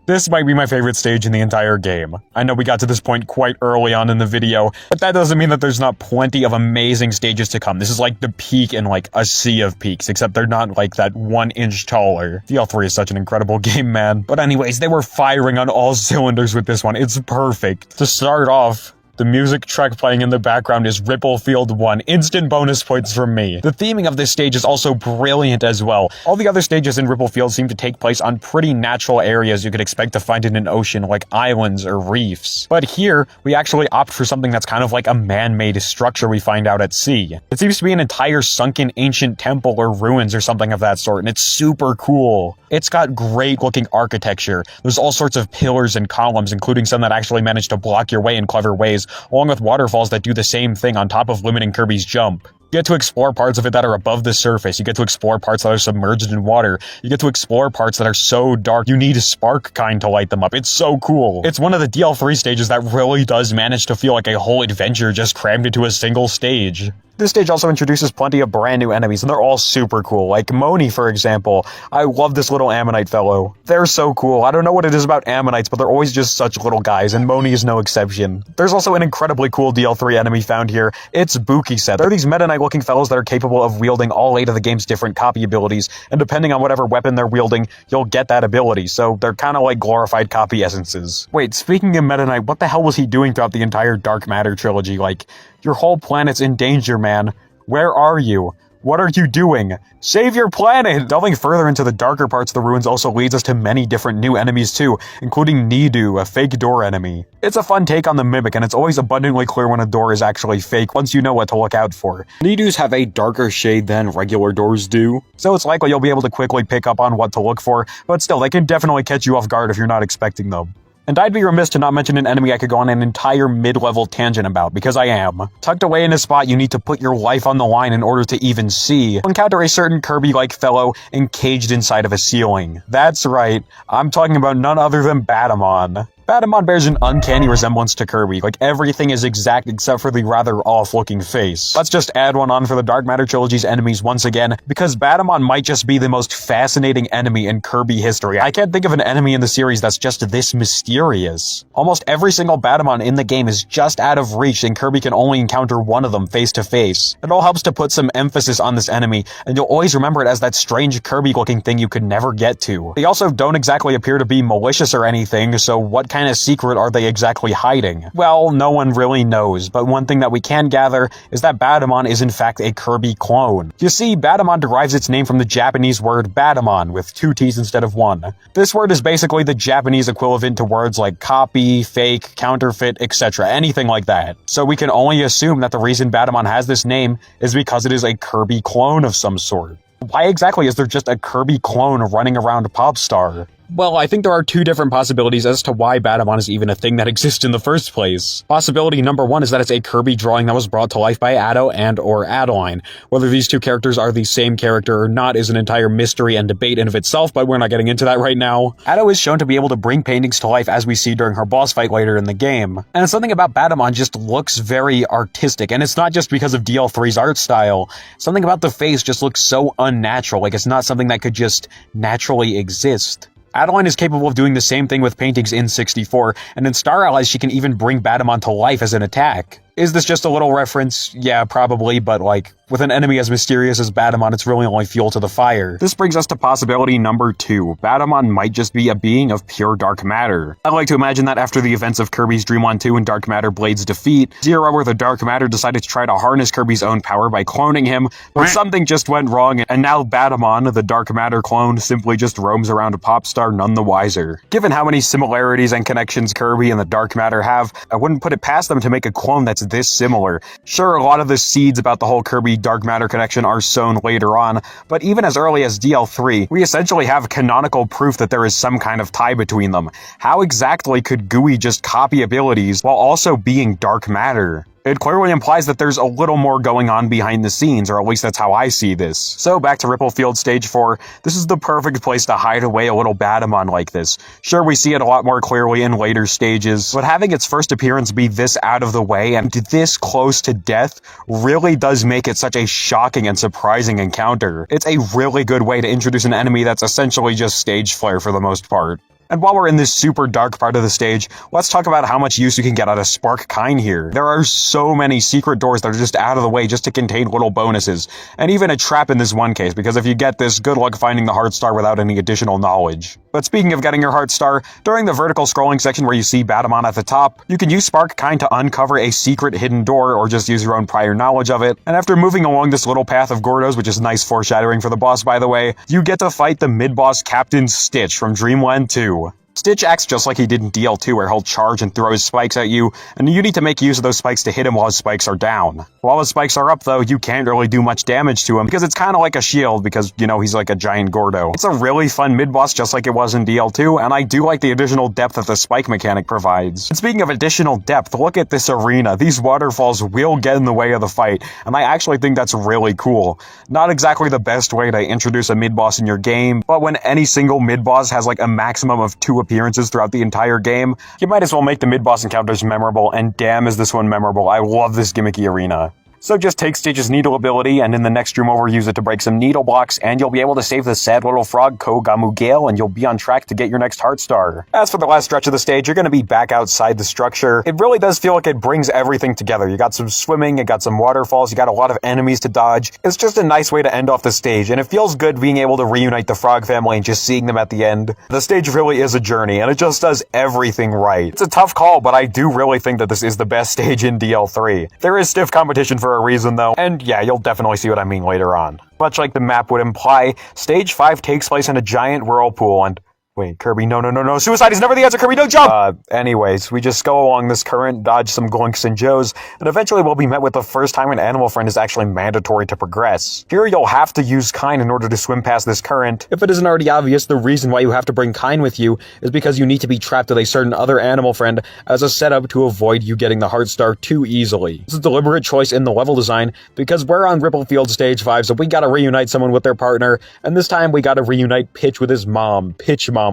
This might be my favorite stage in the entire game. I know we got to this point quite early on in the video, but that doesn't mean that there's not plenty of amazing stages to come. This is like the peak in like a sea of peaks, except they're not like that 1 inch taller. DL3 is such an incredible game, man. But anyways, they were firing on all cylinders with this one. It's perfect. To start off, the music track playing in the background is Ripplefield 1. Instant bonus points from me. The theming of this stage is also brilliant as well. All the other stages in Ripplefield seem to take place on pretty natural areas you could expect to find in an ocean, like islands or reefs. But here, we actually opt for something that's kind of like a man-made structure we find out at sea. It seems to be an entire sunken ancient temple or ruins or something of that sort, and it's super cool. It's got great looking architecture. There's all sorts of pillars and columns, including some that actually manage to block your way in clever ways, along with waterfalls that do the same thing on top of limiting Kirby's jump. You get to explore parts of it that are above the surface. You get to explore parts that are submerged in water. You get to explore parts that are so dark you need a spark kind to light them up. It's so cool. It's one of the DL3 stages that really does manage to feel like a whole adventure just crammed into a single stage. This stage also introduces plenty of brand new enemies, and they're all super cool. Like Moni, for example. I love this little Ammonite fellow. They're so cool. I don't know what it is about Ammonites, but they're always just such little guys, and Moni is no exception. There's also an incredibly cool DL3 enemy found here. It's Buki-set. They're these Meta Knight-looking fellows that are capable of wielding all 8 of the game's different copy abilities, and depending on whatever weapon they're wielding, you'll get that ability, so they're kind of like glorified copy essences. Wait, speaking of Meta Knight, what the hell was he doing throughout the entire Dark Matter trilogy? Like, your whole planet's in danger, man. Where are you? What are you doing? Save your planet! Delving further into the darker parts of the ruins also leads us to many different new enemies too, including Nidu, a fake door enemy. It's a fun take on the Mimic, and it's always abundantly clear when a door is actually fake once you know what to look out for. Nidus have a darker shade than regular doors do, so it's likely you'll be able to quickly pick up on what to look for, but still, they can definitely catch you off guard if you're not expecting them. And I'd be remiss to not mention an enemy I could go on an entire mid-level tangent about, because I am. Tucked away in a spot you need to put your life on the line in order to even see. You'll encounter a certain Kirby-like fellow encaged inside of a ceiling. That's right, I'm talking about none other than Batamon. Batamon bears an uncanny resemblance to Kirby, like everything is exact except for the rather off-looking face. Let's just add one on for the Dark Matter Trilogy's enemies once again, because Batamon might just be the most fascinating enemy in Kirby history. I can't think of an enemy in the series that's just this mysterious. Almost every single Batamon in the game is just out of reach, and Kirby can only encounter one of them face to face. It all helps to put some emphasis on this enemy, and you'll always remember it as that strange Kirby-looking thing you could never get to. They also don't exactly appear to be malicious or anything, so what kind of secret are they exactly hiding? Well, no one really knows, but one thing that we can gather is that Batamon is in fact a Kirby clone. You see, Batamon derives its name from the Japanese word Batamon, with 2 T's instead of 1. This word is basically the Japanese equivalent to words like copy, fake, counterfeit, etc., anything like that. So we can only assume that the reason Batamon has this name is because it is a Kirby clone of some sort. Why exactly is there just a Kirby clone running around Popstar? Well, I think there are 2 different possibilities as to why Batamon is even a thing that exists in the first place. Possibility number 1 is that it's a Kirby drawing that was brought to life by Addo and or Adeline. Whether these 2 characters are the same character or not is an entire mystery and debate in of itself, but we're not getting into that right now. Addo is shown to be able to bring paintings to life as we see during her boss fight later in the game. And something about Batamon just looks very artistic, and it's not just because of DL3's art style. Something about the face just looks so unnatural, like it's not something that could just naturally exist. Adeline is capable of doing the same thing with paintings in 64, and in Star Allies she can even bring Batamon to life as an attack. Is this just a little reference? Yeah, probably, but like, with an enemy as mysterious as Batamon, it's really only fuel to the fire. This brings us to possibility number 2. Batamon might just be a being of pure dark matter. I like to imagine that after the events of Kirby's Dream on 2 and Dark Matter Blade's defeat, Zero or the Dark Matter decided to try to harness Kirby's own power by cloning him, but something just went wrong, and now Batamon, the Dark Matter clone, simply just roams around Popstar none the wiser. Given how many similarities and connections Kirby and the Dark Matter have, I wouldn't put it past them to make a clone that's this similar. Sure, a lot of the seeds about the whole Kirby Dark Matter connection are sown later on, but even as early as DL3, we essentially have canonical proof that there is some kind of tie between them. How exactly could Gooey just copy abilities while also being Dark Matter? It clearly implies that there's a little more going on behind the scenes, or at least that's how I see this. So back to Ripplefield Stage 4, this is the perfect place to hide away a little Batamon like this. Sure, we see it a lot more clearly in later stages, but having its first appearance be this out of the way and this close to death really does make it such a shocking and surprising encounter. It's a really good way to introduce an enemy that's essentially just stage flare for the most part. And while we're in this super dark part of the stage, let's talk about how much use you can get out of Spark Kine here. There are so many secret doors that are just out of the way just to contain little bonuses, and even a trap in this one case, because if you get this, good luck finding the Heart Star without any additional knowledge. But speaking of getting your Heart Star, during the vertical scrolling section where you see Batamon at the top, you can use Spark Kine to uncover a secret hidden door, or just use your own prior knowledge of it, and after moving along this little path of Gordos, which is nice foreshadowing for the boss by the way, you get to fight the mid-boss Captain Stitch from Dreamland 2. Stitch acts just like he did in DL2, where he'll charge and throw his spikes at you, and you need to make use of those spikes to hit him while his spikes are down. While his spikes are up, though, you can't really do much damage to him, because it's kind of like a shield, because, you know, he's like a giant Gordo. It's a really fun mid-boss, just like it was in DL2, and I do like the additional depth that the spike mechanic provides. And speaking of additional depth, look at this arena. These waterfalls will get in the way of the fight, and I actually think that's really cool. Not exactly the best way to introduce a mid-boss in your game, but when any single mid-boss has like a maximum of 2 appearances throughout the entire game, you might as well make the mid-boss encounters memorable, and damn is this one memorable. I love this gimmicky arena. So just take Stitch's Needle ability, and in the next room over, use it to break some Needle blocks, and you'll be able to save the sad little frog Kogamu Gale, and you'll be on track to get your next Heart Star. As for the last stretch of the stage, you're going to be back outside the structure. It really does feel like it brings everything together. You got some swimming, you got some waterfalls, you got a lot of enemies to dodge. It's just a nice way to end off the stage, and it feels good being able to reunite the Frog family and just seeing them at the end. The stage really is a journey, and it just does everything right. It's a tough call, but I do really think that this is the best stage in DL3. There is stiff competition for a reason, though, and yeah, you'll definitely see what I mean later on. Much like the map would imply, Stage 5 takes place in a giant whirlpool, and wait, Kirby, no. Suicide is never the answer, Kirby, no jump! Anyways, we just go along this current, dodge some Gloinks and Joes, and eventually we'll be met with the first time an animal friend is actually mandatory to progress. Here you'll have to use Kine in order to swim past this current. If it isn't already obvious, the reason why you have to bring Kine with you is because you need to be trapped with a certain other animal friend as a setup to avoid you getting the Heart Star too easily. It's a deliberate choice in the level design, because we're on Ripplefield Stage 5, so we gotta reunite someone with their partner, and this time we gotta reunite Pitch with his mom, Pitch Mama.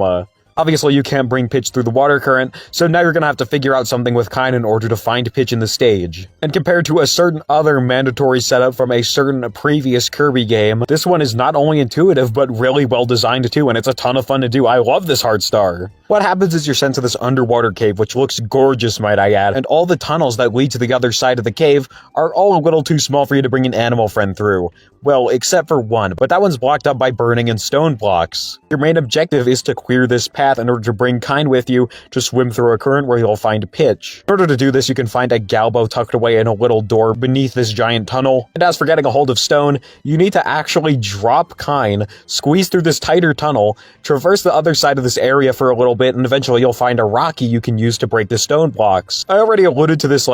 Obviously, you can't bring Pitch through the water current, so now you're gonna have to figure out something with Kine in order to find Pitch in the stage. And compared to a certain other mandatory setup from a certain previous Kirby game, this one is not only intuitive, but really well designed too, and it's a ton of fun to do. I love this Heart Star. What happens is you're sent to this underwater cave, which looks gorgeous, might I add, and all the tunnels that lead to the other side of the cave are all a little too small for you to bring an animal friend through. Well, except for one, but that one's blocked up by burning and stone blocks. Your main objective is to clear this path in order to bring Kine with you to swim through a current where you'll find Pitch. In order to do this, you can find a Galbo tucked away in a little door beneath this giant tunnel. And as for getting a hold of stone, you need to actually drop Kine, squeeze through this tighter tunnel, traverse the other side of this area for a little bit, and eventually you'll find a Rocky you can use to break the stone blocks. I already alluded to this,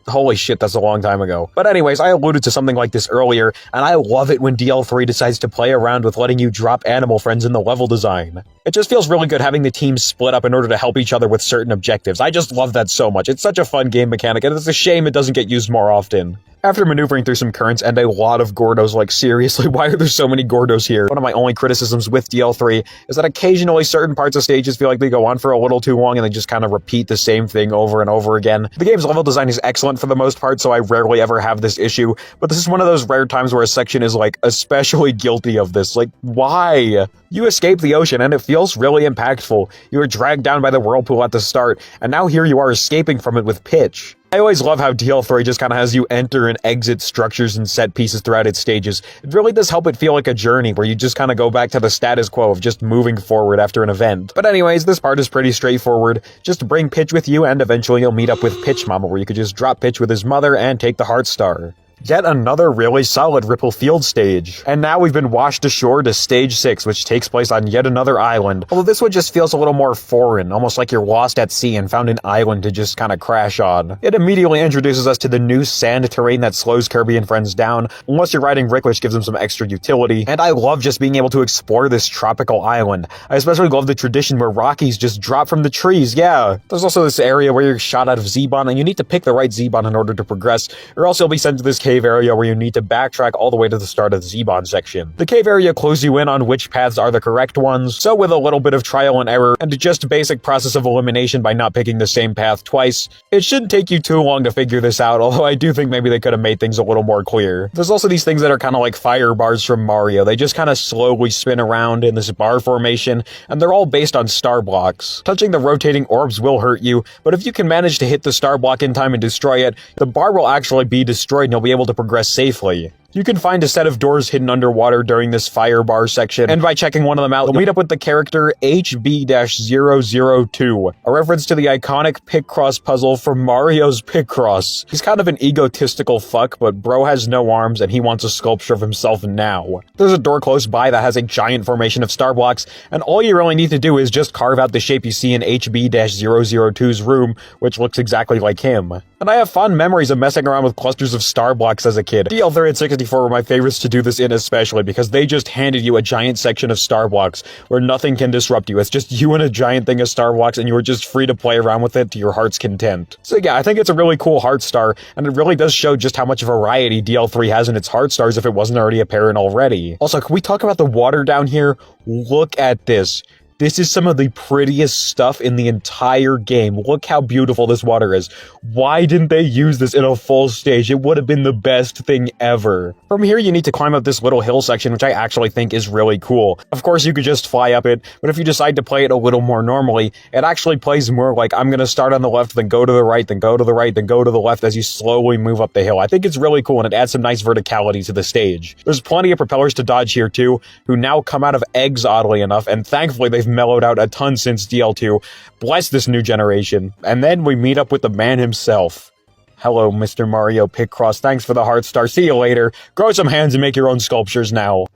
holy shit, that's a long time ago. But anyways, I alluded to something like this earlier, and I love it when DL3 decides to play around with letting you drop animal friends in the level design. It just feels really good having the teams split up in order to help each other with certain objectives. I just love that so much. It's such a fun game mechanic, and it's a shame it doesn't get used more often. After maneuvering through some currents and a lot of Gordos, seriously, why are there so many Gordos here? One of my only criticisms with DL3 is that occasionally certain parts of stages feel like they go on for a little too long and they just kind of repeat the same thing over and over again. The game's level design is excellent for the most part, so I rarely ever have this issue, but this is one of those rare times where a section is, especially guilty of this. Why? You escape the ocean, and it feels really impactful. You were dragged down by the whirlpool at the start, and now here you are escaping from it with Pitch. I always love how DL3 just kind of has you enter and exit structures and set pieces throughout its stages. It really does help it feel like a journey where you just kind of go back to the status quo of just moving forward after an event. But anyways, this part is pretty straightforward. Just bring Pitch with you, and eventually you'll meet up with Pitch Mama, where you could just drop Pitch with his mother and take the Heart Star. Yet another really solid Ripple Field stage. And now we've been washed ashore to stage 6, which takes place on yet another island. Although this one just feels a little more foreign, almost like you're lost at sea and found an island to just kind of crash on. It immediately introduces us to the new sand terrain that slows Kirby and friends down, unless you're riding Rick, which gives them some extra utility. And I love just being able to explore this tropical island. I especially love the tradition where Rockies just drop from the trees, yeah. There's also this area where you're shot out of Z-Bon, and you need to pick the right Z-Bon in order to progress, or else you'll be sent to this cave area where you need to backtrack all the way to the start of the Z-Bon section. The cave area clues you in on which paths are the correct ones, so with a little bit of trial and error, and just a basic process of elimination by not picking the same path twice, it shouldn't take you too long to figure this out, although I do think maybe they could have made things a little more clear. There's also these things that are kind of like fire bars from Mario. They just kind of slowly spin around in this bar formation, and they're all based on star blocks. Touching the rotating orbs will hurt you, but if you can manage to hit the star block in time and destroy it, the bar will actually be destroyed and you'll be able to progress safely. You can find a set of doors hidden underwater during this fire bar section, and by checking one of them out, you'll meet up with the character HB-002, a reference to the iconic Picross puzzle from Mario's Picross. He's kind of an egotistical fuck, but bro has no arms and he wants a sculpture of himself now. There's a door close by that has a giant formation of star blocks, and all you really need to do is just carve out the shape you see in HB-002's room, which looks exactly like him. And I have fond memories of messing around with clusters of star blocks as a kid. DL3 and 64 were my favorites to do this in especially, because they just handed you a giant section of star blocks where nothing can disrupt you. It's just you and a giant thing of star blocks, and you are just free to play around with it to your heart's content. So yeah, I think it's a really cool heart star, and it really does show just how much variety DL3 has in its heart stars if it wasn't already apparent already. Also, can we talk about the water down here? Look at this. This is some of the prettiest stuff in the entire game. Look how beautiful this water is. Why didn't they use this in a full stage? It would have been the best thing ever. From here, you need to climb up this little hill section, which I actually think is really cool. Of course, you could just fly up it, but if you decide to play it a little more normally, it actually plays more like I'm gonna start on the left, then go to the right, then go to the right, then go to the left as you slowly move up the hill. I think it's really cool, and it adds some nice verticality to the stage. There's plenty of propellers to dodge here too, who now come out of eggs, oddly enough, and thankfully they've mellowed out a ton since DL2. Bless this new generation. And then we meet up with the man himself. Hello, Mr. Mario Picross. Thanks for the heart star. See you later. Grow some hands and make your own sculptures now.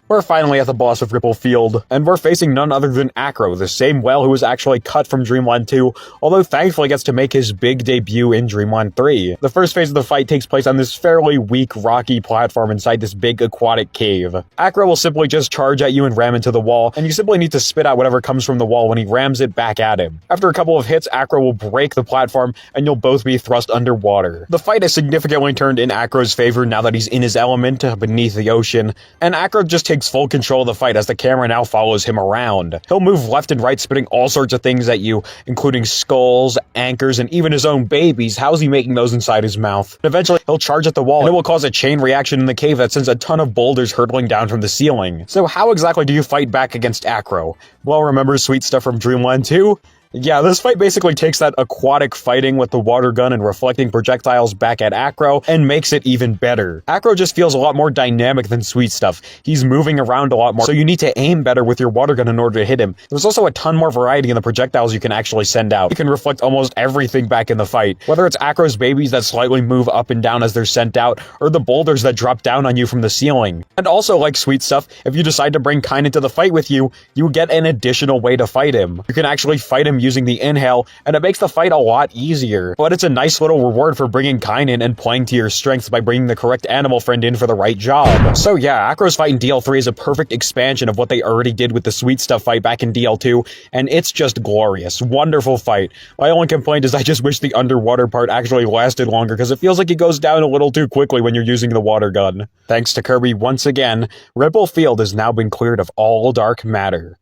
We're finally at the boss of Ripple Field, and we're facing none other than Acro, the same whale who was actually cut from Dreamland 2, although thankfully gets to make his big debut in Dreamland 3. The first phase of the fight takes place on this fairly weak, rocky platform inside this big aquatic cave. Acro will simply just charge at you and ram into the wall, and you simply need to spit out whatever comes from the wall when he rams it back at him. After a couple of hits, Acro will break the platform, and you'll both be thrust underwater. The fight has significantly turned in Acro's favor now that he's in his element beneath the ocean, and Acro just takes full control of the fight as the camera now follows him around. He'll move left and right, spitting all sorts of things at you, including skulls, anchors, and even his own babies. How's he making those inside his mouth? Eventually, he'll charge at the wall, and it will cause a chain reaction in the cave that sends a ton of boulders hurtling down from the ceiling. So how exactly do you fight back against Acro? Well, remember sweet stuff from Dreamland 2? Yeah, this fight basically takes that aquatic fighting with the water gun and reflecting projectiles back at Acro and makes it even better. Acro just feels a lot more dynamic than Sweet Stuff. He's moving around a lot more, so you need to aim better with your water gun in order to hit him. There's also a ton more variety in the projectiles you can actually send out. You can reflect almost everything back in the fight, whether it's Acro's babies that slightly move up and down as they're sent out, or the boulders that drop down on you from the ceiling. And also, like Sweet Stuff, if you decide to bring Kine into the fight with you, you get an additional way to fight him. You can actually fight him using the inhale, and it makes the fight a lot easier. But it's a nice little reward for bringing Kine in and playing to your strengths by bringing the correct animal friend in for the right job. So yeah, Acro's fight in DL3 is a perfect expansion of what they already did with the Sweet Stuff fight back in DL2, and it's just glorious. Wonderful fight. My only complaint is I just wish the underwater part actually lasted longer, because it feels like it goes down a little too quickly when you're using the water gun. Thanks to Kirby once again, Ripple Field has now been cleared of all dark matter.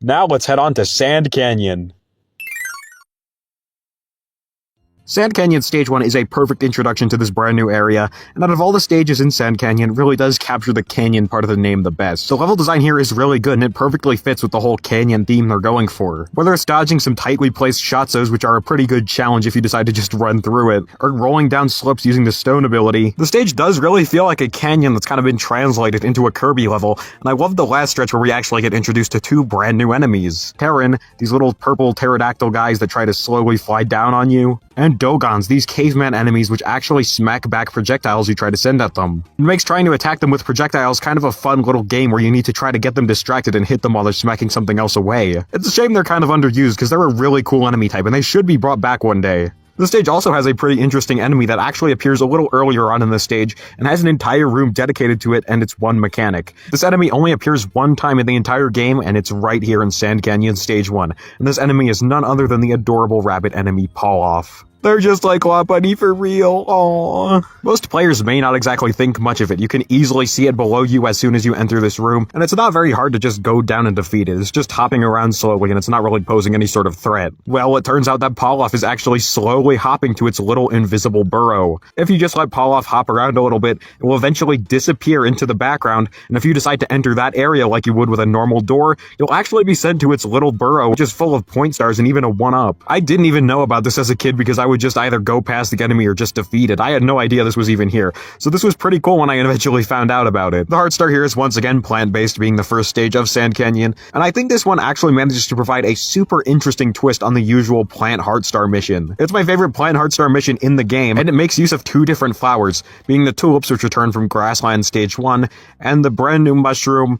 Now let's head on to Sand Canyon. Sand Canyon Stage 1 is a perfect introduction to this brand new area, and out of all the stages in Sand Canyon, it really does capture the canyon part of the name the best. The level design here is really good, and it perfectly fits with the whole canyon theme they're going for. Whether it's dodging some tightly placed shotzos, which are a pretty good challenge if you decide to just run through it, or rolling down slopes using the stone ability, the stage does really feel like a canyon that's kind of been translated into a Kirby level, and I love the last stretch where we actually get introduced to two brand new enemies. Terran, these little purple pterodactyl guys that try to slowly fly down on you, and and Dogons, these caveman enemies which actually smack back projectiles you try to send at them. It makes trying to attack them with projectiles kind of a fun little game where you need to try to get them distracted and hit them while they're smacking something else away. It's a shame they're kind of underused because they're a really cool enemy type and they should be brought back one day. This stage also has a pretty interesting enemy that actually appears a little earlier on in the stage and has an entire room dedicated to it and its one mechanic. This enemy only appears one time in the entire game and it's right here in Sand Canyon Stage 1. And this enemy is none other than the adorable rabbit enemy Pawloff. They're just like La Bunny for real. Aww. Most players may not exactly think much of it. You can easily see it below you as soon as you enter this room, and it's not very hard to just go down and defeat it. It's just hopping around slowly, and it's not really posing any sort of threat. Well, it turns out that Pawloff is actually slowly hopping to its little invisible burrow. If you just let Pawloff hop around a little bit, it will eventually disappear into the background, and if you decide to enter that area like you would with a normal door, you'll actually be sent to its little burrow, which is full of point stars and even a 1-up. I didn't even know about this as a kid because I would just either go past the enemy or just defeat it. I had no idea this was even here, so this was pretty cool when I eventually found out about it. The Heart Star here is once again plant-based, being the first stage of Sand Canyon, and I think this one actually manages to provide a super interesting twist on the usual Plant Heart Star mission. It's my favorite Plant Heart Star mission in the game, and it makes use of two different flowers, being the tulips which return from Grassland Stage 1, and the brand new mushroom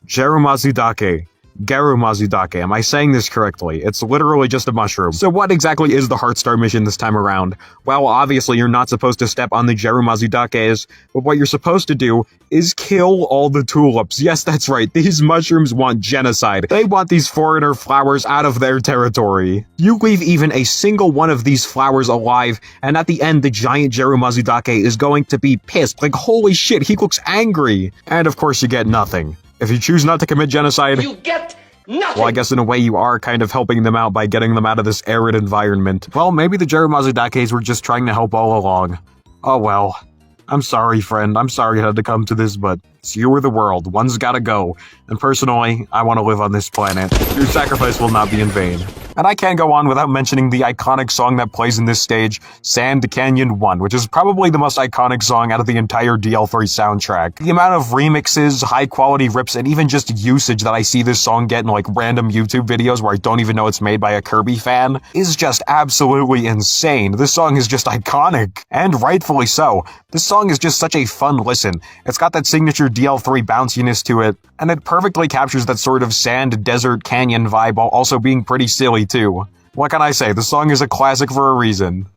Gerumazudake. Garumazudake. Am I saying this correctly? It's literally just a mushroom. So what exactly is the Heart Star mission this time around? Well, obviously you're not supposed to step on the Gerumazudakes, but what you're supposed to do is kill all the tulips. Yes, that's right. These mushrooms want genocide. They want these foreigner flowers out of their territory. You leave even a single one of these flowers alive, and at the end, the giant Gerumazudake is going to be pissed. Like, holy shit, he looks angry. And of course you get nothing. If you choose not to commit genocide, You get nothing! well, I guess in a way you are kind of helping them out by getting them out of this arid environment. Well, maybe the Gerumazudakes were just trying to help all along. Oh well. I'm sorry, friend. I'm sorry it had to come to this, but it's you or the world. One's gotta go. And personally, I want to live on this planet. Your sacrifice will not be in vain. And I can't go on without mentioning the iconic song that plays in this stage, Sand Canyon 1, which is probably the most iconic song out of the entire DL3 soundtrack. The amount of remixes, high-quality rips, and even just usage that I see this song get in like random YouTube videos where I don't even know it's made by a Kirby fan is just absolutely insane. This song is just iconic. And rightfully so. This song is just such a fun listen. It's got that signature DL3 bounciness to it, and it perfectly captures that sort of sand, desert, canyon vibe while also being pretty silly too. What can I say? The song is a classic for a reason.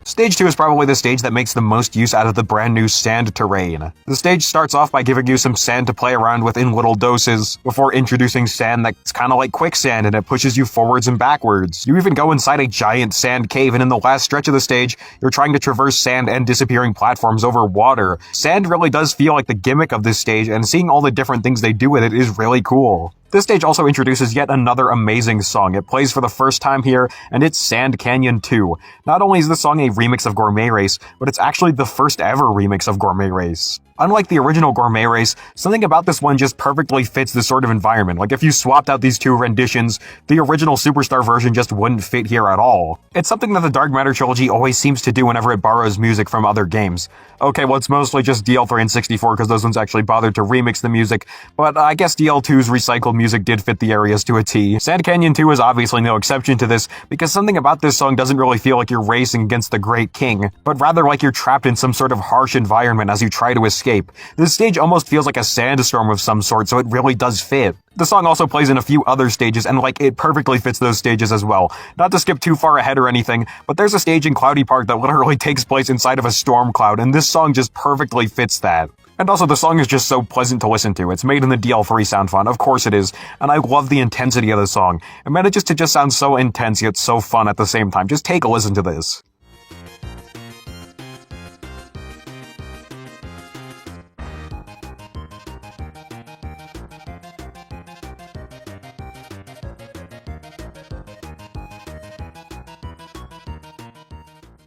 Stage 2 is probably the stage that makes the most use out of the brand new sand terrain. The stage starts off by giving you some sand to play around with in little doses, before introducing sand that's kinda like quicksand and it pushes you forwards and backwards. You even go inside a giant sand cave, and in the last stretch of the stage, you're trying to traverse sand and disappearing platforms over water. Sand really does feel like the gimmick of this stage, and seeing all the different things they do with it is really cool. This stage also introduces yet another amazing song. It plays for the first time here, and it's Sand Canyon 2. Not only is this song a remix of Gourmet Race, but it's actually the first ever remix of Gourmet Race. Unlike the original Gourmet Race, something about this one just perfectly fits this sort of environment. Like, if you swapped out these two renditions, the original Superstar version just wouldn't fit here at all. It's something that the Dark Matter Trilogy always seems to do whenever it borrows music from other games. Okay, well, it's mostly just DL3 and 64 because those ones actually bothered to remix the music, but I guess DL2's recycled music did fit the areas to a T. Sand Canyon 2 is obviously no exception to this, because something about this song doesn't really feel like you're racing against the Great King, but rather like you're trapped in some sort of harsh environment as you try to escape. This stage almost feels like a sandstorm of some sort, so it really does fit. The song also plays in a few other stages, and it perfectly fits those stages as well. Not to skip too far ahead or anything, but there's a stage in Cloudy Park that literally takes place inside of a storm cloud, and this song just perfectly fits that. And also, the song is just so pleasant to listen to. It's made in the DL3 sound font, of course it is, and I love the intensity of the song. It manages to just sound so intense yet so fun at the same time. Just take a listen to this.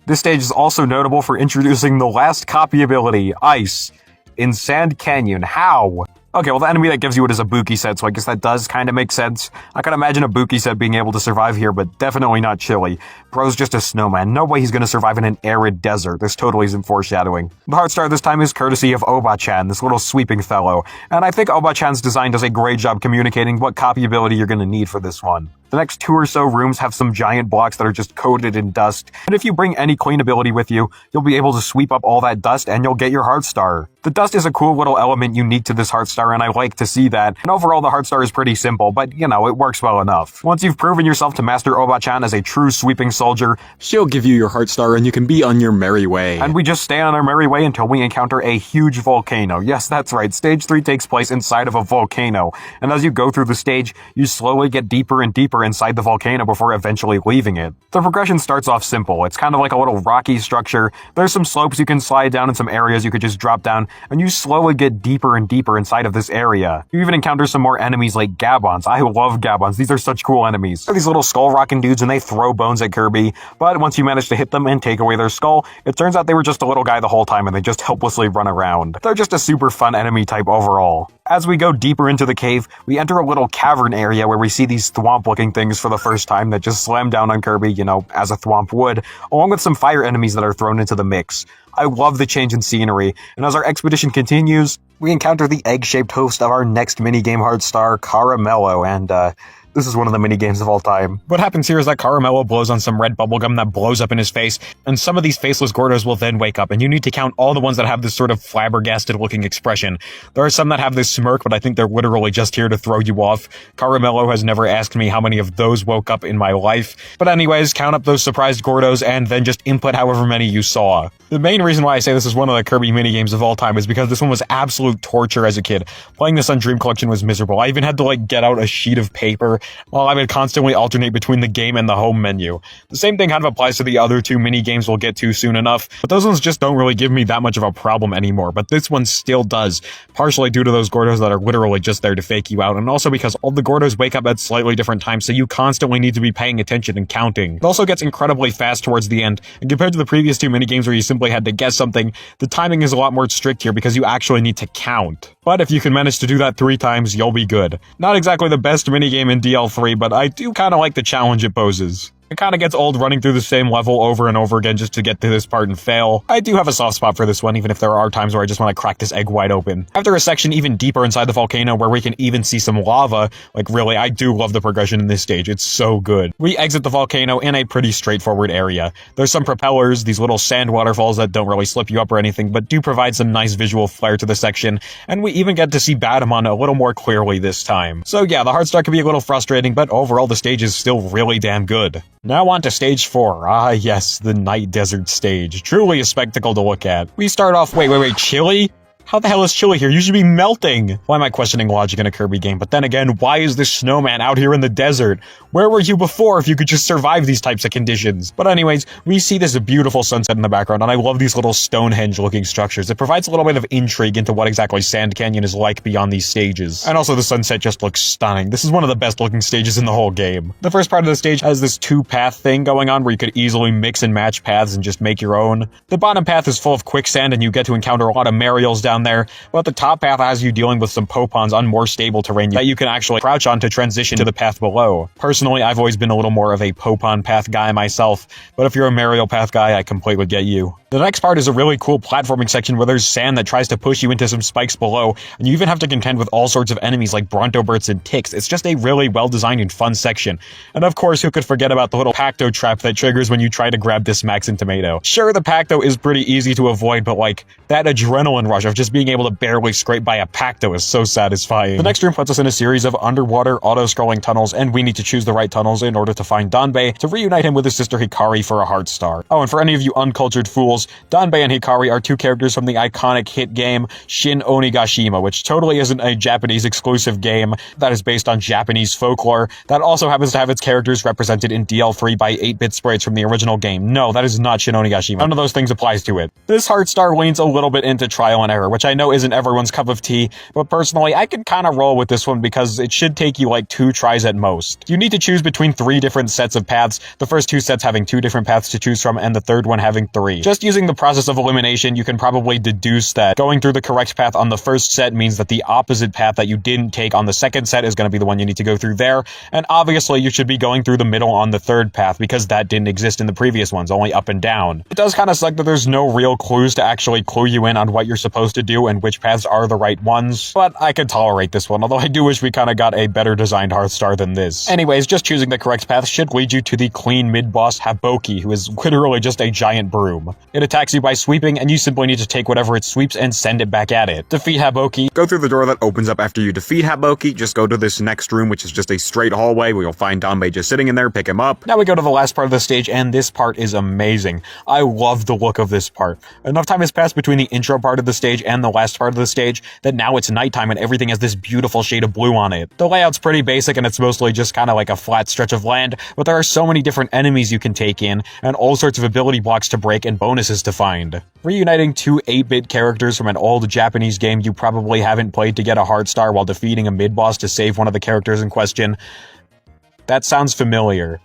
This stage is also notable for introducing the last copy ability, Ice, in Sand Canyon. How? Okay, well, the enemy that gives you it is a Buki set, so I guess that does kind of make sense. I can imagine a Buki set being able to survive here, but definitely not Chili. Bro's just a snowman. No way he's gonna survive in an arid desert. This totally isn't foreshadowing. The heart star this time is courtesy of Oba-chan, this little sweeping fellow. And I think Oba-chan's design does a great job communicating what copy ability you're gonna need for this one. The next 2 or so rooms have some giant blocks that are just coated in dust, and if you bring any clean ability with you, you'll be able to sweep up all that dust and you'll get your heart star. The dust is a cool little element unique to this heart star, and I like to see that. And overall, the heart star is pretty simple, but you know, it works well enough. Once you've proven yourself to master Oba-chan as a true sweeping soldier, she'll give you your heart star and you can be on your merry way. And we just stay on our merry way until we encounter a huge volcano. Yes, that's right, stage 3 takes place inside of a volcano, and as you go through the stage, you slowly get deeper and deeper inside the volcano before eventually leaving it. The progression starts off simple. It's kind of like a little rocky structure. There's some slopes you can slide down and some areas you could just drop down, and you slowly get deeper and deeper inside of this area. You even encounter some more enemies like Gabons. I love Gabons. These are such cool enemies. They're these little skull-rocking dudes and they throw bones at Kirby, but once you manage to hit them and take away their skull, it turns out they were just a little guy the whole time and they just helplessly run around. They're just a super fun enemy type overall. As we go deeper into the cave, we enter a little cavern area where we see these thwomp-looking things for the first time that just slam down on Kirby, you know, as a thwomp would, along with some fire enemies that are thrown into the mix. I love the change in scenery, and as our expedition continues, we encounter the egg-shaped host of our next minigame heart star, Caramello, and this is one of the mini-games of all time. What happens here is that Caramello blows on some red bubblegum that blows up in his face, and some of these faceless Gordos will then wake up, and you need to count all the ones that have this sort of flabbergasted-looking expression. There are some that have this smirk, but I think they're literally just here to throw you off. Caramello has never asked me how many of those woke up in my life. But anyways, count up those surprised Gordos, and then just input however many you saw. The main reason why I say this is one of the Kirby minigames of all time is because this one was absolute torture as a kid. Playing this on Dream Collection was miserable. I even had to, get out a sheet of paper while I would constantly alternate between the game and the home menu. The same thing kind of applies to the other 2 mini-games we'll get to soon enough, but those ones just don't really give me that much of a problem anymore, but this one still does, partially due to those Gordos that are literally just there to fake you out, and also because all the Gordos wake up at slightly different times, so you constantly need to be paying attention and counting. It also gets incredibly fast towards the end, and compared to the previous 2 mini-games where you simply had to guess something, the timing is a lot more strict here because you actually need to count. But if you can manage to do that 3 times, you'll be good. Not exactly the best minigame in DL3, but I do kinda like the challenge it poses. It kinda gets old running through the same level over and over again just to get to this part and fail. I do have a soft spot for this one, even if there are times where I just want to crack this egg wide open. After a section even deeper inside the volcano where we can even see some lava, really, I do love the progression in this stage. It's so good. We exit the volcano in a pretty straightforward area. There's some propellers, these little sand waterfalls that don't really slip you up or anything, but do provide some nice visual flair to the section, and we even get to see Batamon a little more clearly this time. So yeah, the hard start can be a little frustrating, but overall the stage is still really damn good. Now on to stage 4. Ah yes, the Night Desert stage. Truly a spectacle to look at. We start off, wait, Chili? How the hell is Chili here? You should be melting! Why am I questioning logic in a Kirby game? But then again, why is this snowman out here in the desert? Where were you before if you could just survive these types of conditions? But anyways, we see this beautiful sunset in the background, and I love these little Stonehenge-looking structures. It provides a little bit of intrigue into what exactly Sand Canyon is like beyond these stages. And also the sunset just looks stunning. This is one of the best looking stages in the whole game. The first part of the stage has this 2-path thing going on where you could easily mix and match paths and just make your own. The bottom path is full of quicksand and you get to encounter a lot of Marials down there, but the top path has you dealing with some Popons on more stable terrain that you can actually crouch on to transition to the path below. Personally, I've always been a little more of a Popon path guy myself, but if you're a Marial path guy, I completely get you. The next part is a really cool platforming section where there's sand that tries to push you into some spikes below, and you even have to contend with all sorts of enemies like Brontoberts and ticks. It's just a really well-designed and fun section. And of course, who could forget about the little Pacto trap that triggers when you try to grab this Maxin Tomato? Sure, the Pacto is pretty easy to avoid, but that adrenaline rush of just being able to barely scrape by a Pacto is so satisfying. The next room puts us in a series of underwater auto-scrolling tunnels, and we need to choose the right tunnels in order to find Danbei to reunite him with his sister Hikari for a heart star. Oh, and for any of you uncultured fools, Danbei and Hikari are 2 characters from the iconic hit game Shin Onigashima, which totally isn't a Japanese exclusive game that is based on Japanese folklore that also happens to have its characters represented in DL3 by 8-bit sprites from the original game. No, that is not Shin Onigashima. None of those things applies to it. This heart star leans a little bit into trial and error. which I know isn't everyone's cup of tea, but personally, I can kind of roll with this one because it should take you like 2 tries at most. You need to choose between 3 different sets of paths, the first 2 sets having 2 different paths to choose from, and the third one having 3. Just using the process of elimination, you can probably deduce that going through the correct path on the first set means that the opposite path that you didn't take on the second set is going to be the one you need to go through there, and obviously you should be going through the middle on the third path because that didn't exist in the previous ones, only up and down. It does kind of suck that there's no real clues to actually clue you in on what you're supposed to do and which paths are the right ones, but I could tolerate this one, although I do wish we kind of got a better designed Hearthstar than this. Anyways, just choosing the correct path should lead you to the clean mid-boss Haboki, who is literally just a giant broom. It attacks you by sweeping, and you simply need to take whatever it sweeps and send it back at it. Defeat Haboki. Go through the door that opens up after you defeat Haboki, just go to this next room, which is just a straight hallway where you'll find Danbei just sitting in there, pick him up. Now we go to the last part of the stage, and this part is amazing. I love the look of this part. Enough time has passed between the intro part of the stage and the last part of the stage that now it's nighttime and everything has this beautiful shade of blue on it. The layout's pretty basic and it's mostly just kind of like a flat stretch of land, but there are so many different enemies you can take in, and all sorts of ability blocks to break and bonuses to find. Reuniting 2 8-bit characters from an old Japanese game you probably haven't played to get a Hearthstar while defeating a mid-boss to save one of the characters in question. That sounds familiar.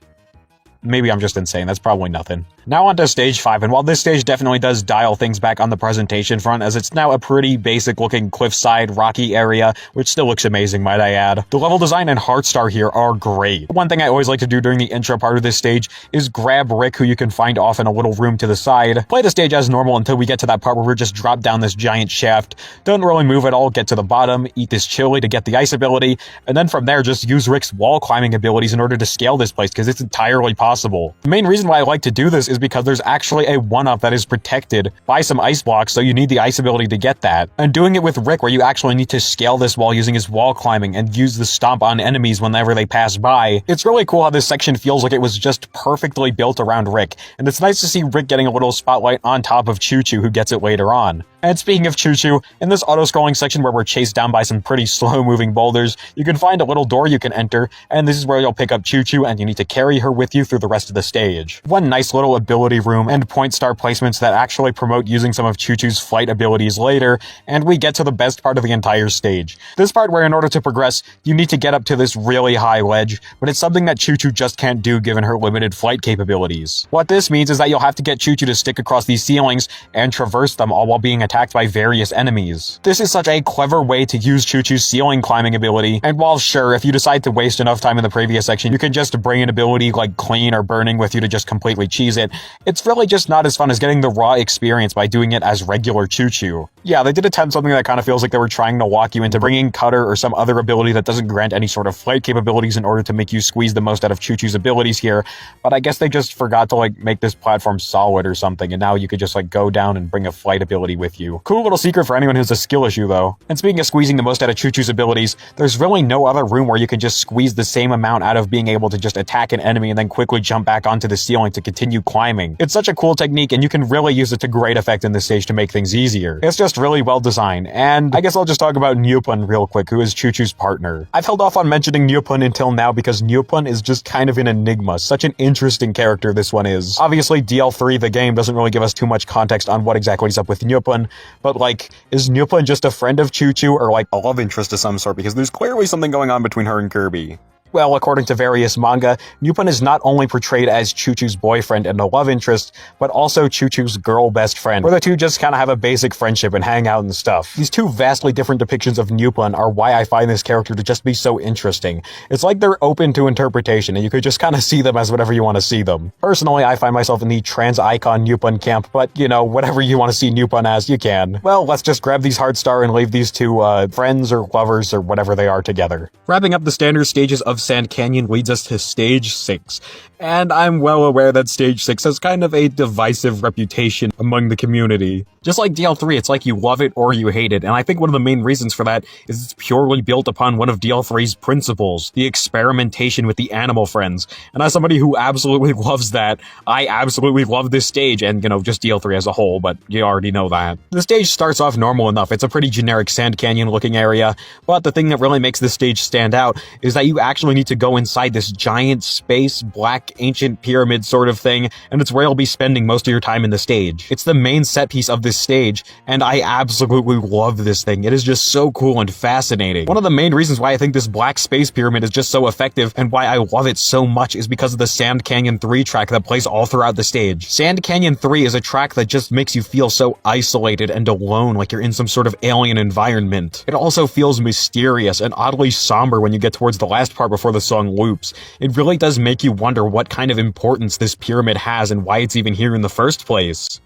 Maybe I'm just insane, that's probably nothing. Now on to stage 5, and while this stage definitely does dial things back on the presentation front, as it's now a pretty basic looking cliffside rocky area, which still looks amazing, might I add. The level design and Hearthstar here are great. One thing I always like to do during the intro part of this stage is grab Rick, who you can find off in a little room to the side, play the stage as normal until we get to that part where we're just dropped down this giant shaft, don't really move at all, get to the bottom, eat this chili to get the ice ability, and then from there just use Rick's wall climbing abilities in order to scale this place, because it's entirely possible. The main reason why I like to do this is because there's actually a 1-up that is protected by some ice blocks, so you need the ice ability to get that. And doing it with Rick, where you actually need to scale this wall using his wall climbing and use the stomp on enemies whenever they pass by, it's really cool how this section feels like it was just perfectly built around Rick, and it's nice to see Rick getting a little spotlight on top of Choo Choo, who gets it later on. And speaking of Choo Choo, in this auto-scrolling section where we're chased down by some pretty slow-moving boulders, you can find a little door you can enter, and this is where you'll pick up Choo Choo, and you need to carry her with you through the rest of the stage. One nice little ability room and point star placements that actually promote using some of Choo Choo's flight abilities later, and we get to the best part of the entire stage. This part where in order to progress, you need to get up to this really high ledge, but it's something that Choo Choo just can't do given her limited flight capabilities. What this means is that you'll have to get Choo Choo to stick across these ceilings and traverse them all while being attacked by various enemies. This is such a clever way to use Choo Choo's ceiling climbing ability, and while sure, if you decide to waste enough time in the previous section, you can just bring an ability like Clean or Burning with you to just completely cheese it, it's really just not as fun as getting the raw experience by doing it as regular Choo Choo. Yeah, they did attempt something that kind of feels like they were trying to walk you into bringing Cutter or some other ability that doesn't grant any sort of flight capabilities in order to make you squeeze the most out of Choo Choo's abilities here, but I guess they just forgot to like make this platform solid or something, and now you could just like go down and bring a flight ability with you. Cool little secret for anyone who's a skill issue though. And speaking of squeezing the most out of Choo Choo's abilities, there's really no other room where you can just squeeze the same amount out of being able to just attack an enemy and then quickly jump back onto the ceiling to continue climbing. It's such a cool technique, and you can really use it to great effect in this stage to make things easier. It's just really well designed, and I guess I'll just talk about Nyupun real quick, who is Choo Choo's partner. I've held off on mentioning Nyupun until now because Nyupun is just kind of an enigma. Such an interesting character this one is. Obviously, DL3, the game, doesn't really give us too much context on what exactly is up with Nyupun, but like, is Nyupun just a friend of Choo Choo or like a love interest of some sort, because there's clearly something going on between her and Kirby. Well, according to various manga, Nyupun is not only portrayed as Choo Choo's boyfriend and a love interest, but also Choo Choo's girl best friend, where the two just kind of have a basic friendship and hang out and stuff. These two vastly different depictions of Nyupun are why I find this character to just be so interesting. It's like they're open to interpretation, and you could just kind of see them as whatever you want to see them. Personally, I find myself in the trans icon Nyupun camp, but, you know, whatever you want to see Nyupun as, you can. Well, let's just grab these Hearthstar and leave these two, friends or lovers or whatever they are together. Wrapping up the standard stages of Sand Canyon leads us to Stage 6, and I'm well aware that Stage 6 has kind of a divisive reputation among the community. Just like DL3, it's like you love it or you hate it, and I think one of the main reasons for that is it's purely built upon one of DL3's principles, the experimentation with the animal friends. And as somebody who absolutely loves that, I absolutely love this stage, and, you know, just DL3 as a whole, but you already know that. The stage starts off normal enough. It's a pretty generic Sand Canyon looking area, but the thing that really makes this stage stand out is that you actually need to go inside this giant space, black, ancient pyramid sort of thing, and it's where you'll be spending most of your time in the stage. It's the main set piece of this stage, and I absolutely love this thing. It is just so cool and fascinating. One of the main reasons why I think this black space pyramid is just so effective and why I love it so much is because of the Sand Canyon 3 track that plays all throughout the stage. Sand Canyon 3 is a track that just makes you feel so isolated and alone, like you're in some sort of alien environment. It also feels mysterious and oddly somber when you get towards the last part before the song loops. It really does make you wonder what kind of importance this pyramid has and why it's even here in the first place.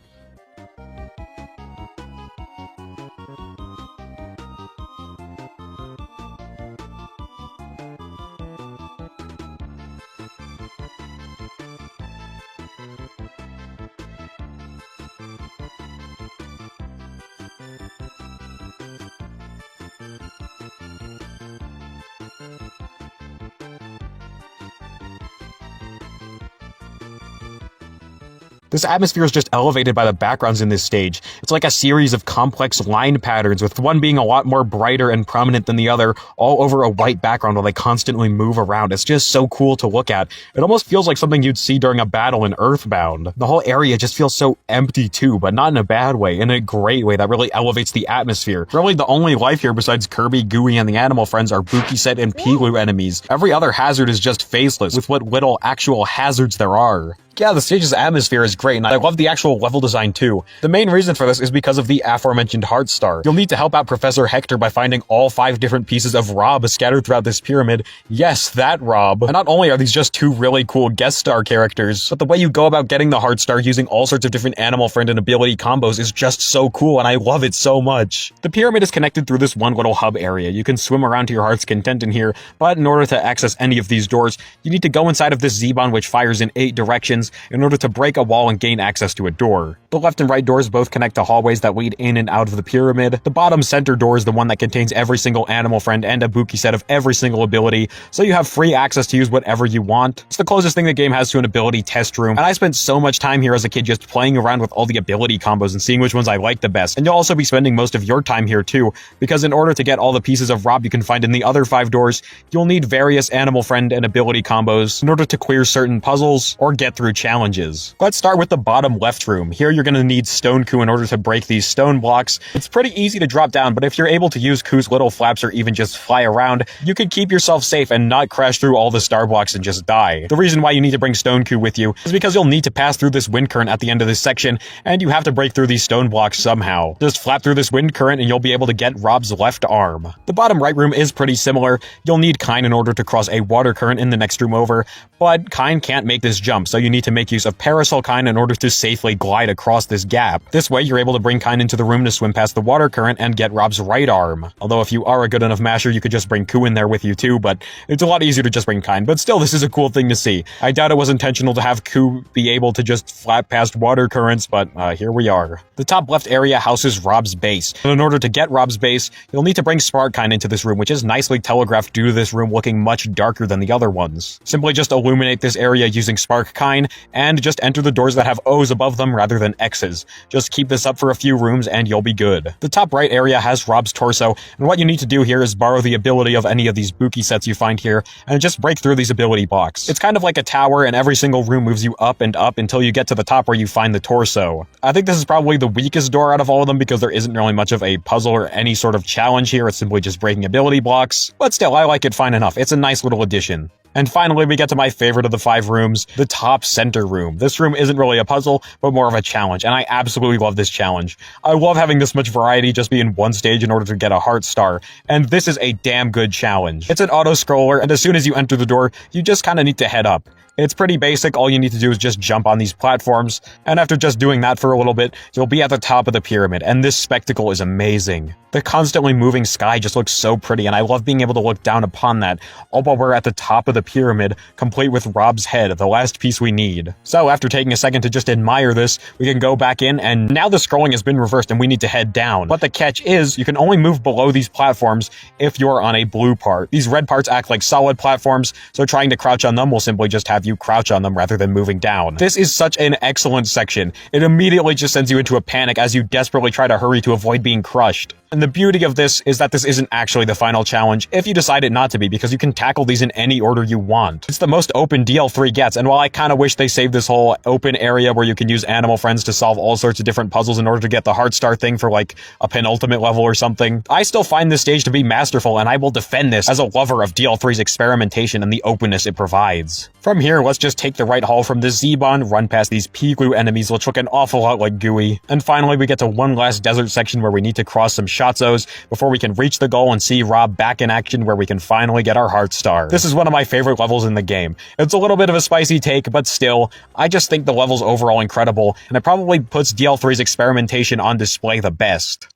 This atmosphere is just elevated by the backgrounds in this stage. It's like a series of complex line patterns, with one being a lot more brighter and prominent than the other, all over a white background while they constantly move around. It's just so cool to look at. It almost feels like something you'd see during a battle in Earthbound. The whole area just feels so empty too, but not in a bad way, in a great way that really elevates the atmosphere. Really, the only life here besides Kirby, Gooey, and the animal friends are Bukiset and Pilu enemies. Every other hazard is just faceless, with what little actual hazards there are. Yeah, the stage's atmosphere is great, and I love the actual level design too. The main reason for this is because of the aforementioned Heart Star. You'll need to help out Professor Hector by finding all 5 different pieces of Rob scattered throughout this pyramid. Yes, that Rob. And not only are these just 2 really cool guest star characters, but the way you go about getting the Heart Star using all sorts of different animal friend and ability combos is just so cool, and I love it so much. The pyramid is connected through this one little hub area. You can swim around to your heart's content in here, but in order to access any of these doors, you need to go inside of this Z-Bon, which fires in 8 directions, in order to break a wall and gain access to a door. The left and right doors both connect to hallways that lead in and out of the pyramid. The bottom center door is the one that contains every single animal friend and a Buki set of every single ability, so you have free access to use whatever you want. It's the closest thing the game has to an ability test room, and I spent so much time here as a kid just playing around with all the ability combos and seeing which ones I like the best. And you'll also be spending most of your time here too, because in order to get all the pieces of Rob you can find in the other 5 doors, you'll need various animal friend and ability combos in order to clear certain puzzles or get through challenges. Let's start with the bottom left room. Here you're going to need Stone Coup in order to break these stone blocks. It's pretty easy to drop down, but if you're able to use Cou's little flaps or even just fly around, you could keep yourself safe and not crash through all the star blocks and just die. The reason why you need to bring Stone Coup with you is because you'll need to pass through this wind current at the end of this section, and you have to break through these stone blocks somehow. Just flap through this wind current and you'll be able to get Rob's left arm. The bottom right room is pretty similar. You'll need Kine in order to cross a water current in the next room over, but Kine can't make this jump, so you need to make use of Parasol Kine in order to safely glide across this gap. This way, you're able to bring Kine into the room to swim past the water current and get Rob's right arm. Although if you are a good enough masher, you could just bring Ku in there with you too, but it's a lot easier to just bring Kine. But still, this is a cool thing to see. I doubt it was intentional to have Ku be able to just flap past water currents, but here we are. The top left area houses Rob's base. And in order to get Rob's base, you'll need to bring Spark Kine into this room, which is nicely telegraphed due to this room looking much darker than the other ones. Simply just illuminate this area using Spark Kine, and just enter the doors that have O's above them rather than X's. Just keep this up for a few rooms and you'll be good. The top right area has Rob's torso, and what you need to do here is borrow the ability of any of these Buki sets you find here, and just break through these ability blocks. It's kind of like a tower, and every single room moves you up and up until you get to the top where you find the torso. I think this is probably the weakest door out of all of them because there isn't really much of a puzzle or any sort of challenge here. It's simply just breaking ability blocks, but still, I like it fine enough. It's a nice little addition. And finally, we get to my favorite of the 5 rooms, the top center room. This room isn't really a puzzle, but more of a challenge, and I absolutely love this challenge. I love having this much variety just be in one stage in order to get a heart star, and this is a damn good challenge. It's an auto-scroller, and as soon as you enter the door, you just kinda need to head up. It's pretty basic. All you need to do is just jump on these platforms, and after just doing that for a little bit, you'll be at the top of the pyramid, and this spectacle is amazing. The constantly moving sky just looks so pretty, and I love being able to look down upon that, all while we're at the top of the pyramid, complete with Rob's head, the last piece we need. So after taking a second to just admire this, we can go back in, and now the scrolling has been reversed and we need to head down. But the catch is, you can only move below these platforms if you're on a blue part. These red parts act like solid platforms, so trying to crouch on them will simply just have you you crouch on them rather than moving down. This is such an excellent section. It immediately just sends you into a panic as you desperately try to hurry to avoid being crushed. And the beauty of this is that this isn't actually the final challenge if you decide it not to be, because you can tackle these in any order you want. It's the most open DL3 gets, and while I kinda wish they saved this whole open area where you can use animal friends to solve all sorts of different puzzles in order to get the heart star thing for like a penultimate level or something, I still find this stage to be masterful, and I will defend this as a lover of DL3's experimentation and the openness it provides. From here, let's just take the right hall from the Z-Bahn, run past these P-glue enemies which look an awful lot like Gooey, and finally we get to one last desert section where we need to cross some Shotzos before we can reach the goal and see Rob back in action where we can finally get our heart star. This is one of my favorite levels in the game. It's a little bit of a spicy take, but still, I just think the level's overall incredible, and it probably puts DL3's experimentation on display the best.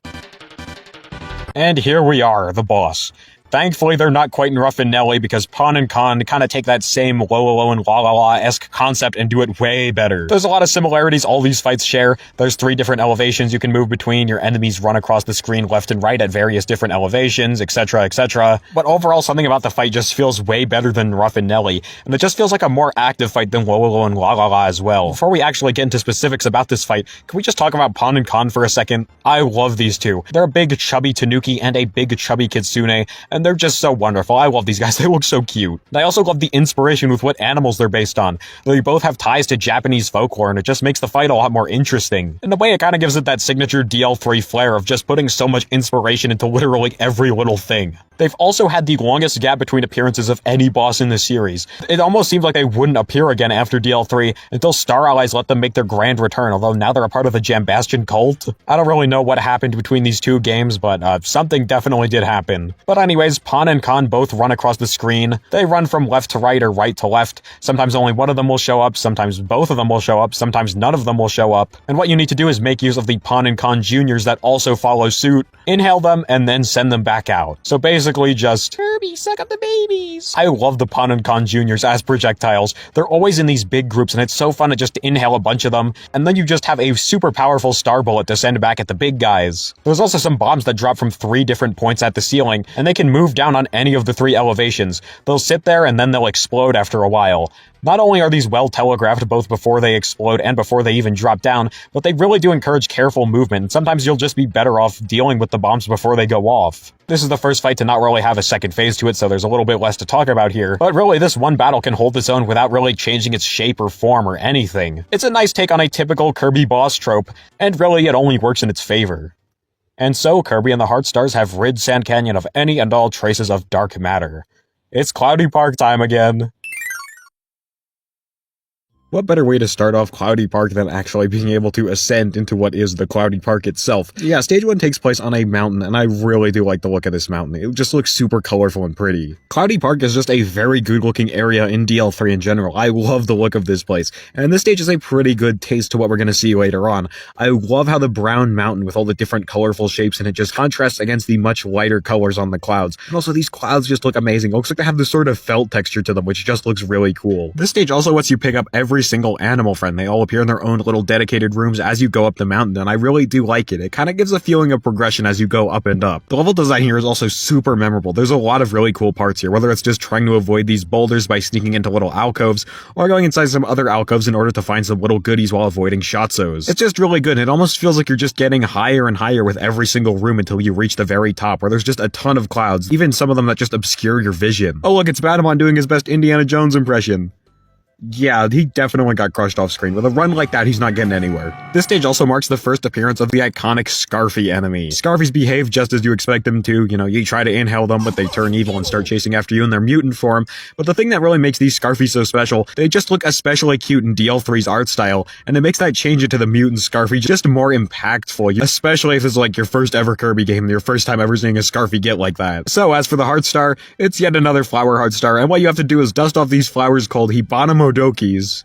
And here we are, the boss. Thankfully, they're not quite in Rough and Nelly, because Pon and Con kind of take that same lo-lo-lo and la-la-la-esque concept and do it way better. There's a lot of similarities all these fights share. There's 3 different elevations you can move between, your enemies run across the screen left and right at various different elevations, etc, etc. But overall, something about the fight just feels way better than Rough and Nelly, and it just feels like a more active fight than lo-lo-lo and la-la-la as well. Before we actually get into specifics about this fight, can we just talk about Pon and Con for a second? I love these two. They're a big chubby Tanuki and a big chubby Kitsune, and they're just so wonderful. I love these guys. They look so cute. And I also love the inspiration with what animals they're based on. They both have ties to Japanese folklore, and it just makes the fight a lot more interesting. In a way, it kind of gives it that signature DL3 flair of just putting so much inspiration into literally every little thing. They've also had the longest gap between appearances of any boss in the series. It almost seemed like they wouldn't appear again after DL3 until Star Allies let them make their grand return, although now they're a part of the Jambastion cult. I don't really know what happened between these two games, but something definitely did happen. But anyways, Pon and Con both run across the screen. They run from left to right or right to left. Sometimes only one of them will show up, sometimes both of them will show up, sometimes none of them will show up. And what you need to do is make use of the Pon and Con Juniors that also follow suit, inhale them, and then send them back out. So basically just, Kirby, suck up the babies. I love the Pon and Con Juniors as projectiles. They're always in these big groups, and it's so fun to just inhale a bunch of them, and then you just have a super powerful star bullet to send back at the big guys. There's also some bombs that drop from 3 different points at the ceiling, and they can move down on any of the 3 elevations. They'll sit there and then they'll explode after a while. Not only are these well telegraphed both before they explode and before they even drop down, but they really do encourage careful movement, and sometimes you'll just be better off dealing with the bombs before they go off. This is the first fight to not really have a second phase to it, so there's a little bit less to talk about here, but really this one battle can hold its own without really changing its shape or form or anything. It's a nice take on a typical Kirby boss trope, and really it only works in its favor. And so, Kirby and the Heart Stars have rid Sand Canyon of any and all traces of dark matter. It's Cloudy Park time again. What better way to start off Cloudy Park than actually being able to ascend into what is the Cloudy Park itself? Yeah, stage 1 takes place on a mountain, and I really do like the look of this mountain. It just looks super colorful and pretty. Cloudy Park is just a very good looking area in DL3 in general. I love the look of this place, and this stage is a pretty good taste to what we're gonna see later on. I love how the brown mountain with all the different colorful shapes in it just contrasts against the much lighter colors on the clouds. And also these clouds just look amazing. It looks like they have this sort of felt texture to them, which just looks really cool. This stage also lets you pick up every single animal friend. They all appear in their own little dedicated rooms as you go up the mountain, and I really do like it. It kind of gives a feeling of progression as you go up and up. The level design here is also super memorable. There's a lot of really cool parts here, whether it's just trying to avoid these boulders by sneaking into little alcoves, or going inside some other alcoves in order to find some little goodies while avoiding Shotzos. It's just really good. It almost feels like you're just getting higher and higher with every single room until you reach the very top, where there's just a ton of clouds, even some of them that just obscure your vision. Oh look, it's Badamon doing his best Indiana Jones impression. Yeah, he definitely got crushed off screen. With a run like that, he's not getting anywhere. This stage also marks the first appearance of the iconic Scarfy enemy. Scarfies behave just as you expect them to. You know, you try to inhale them, but they turn evil and start chasing after you in their mutant form. But the thing that really makes these Scarfies so special, they just look especially cute in DL3's art style, and it makes that change into the mutant Scarfy just more impactful, especially if it's like your first ever Kirby game, your first time ever seeing a Scarfy get like that. So as for the Heart Star, it's yet another flower Heart Star, and what you have to do is dust off these flowers called Hibanamodokis.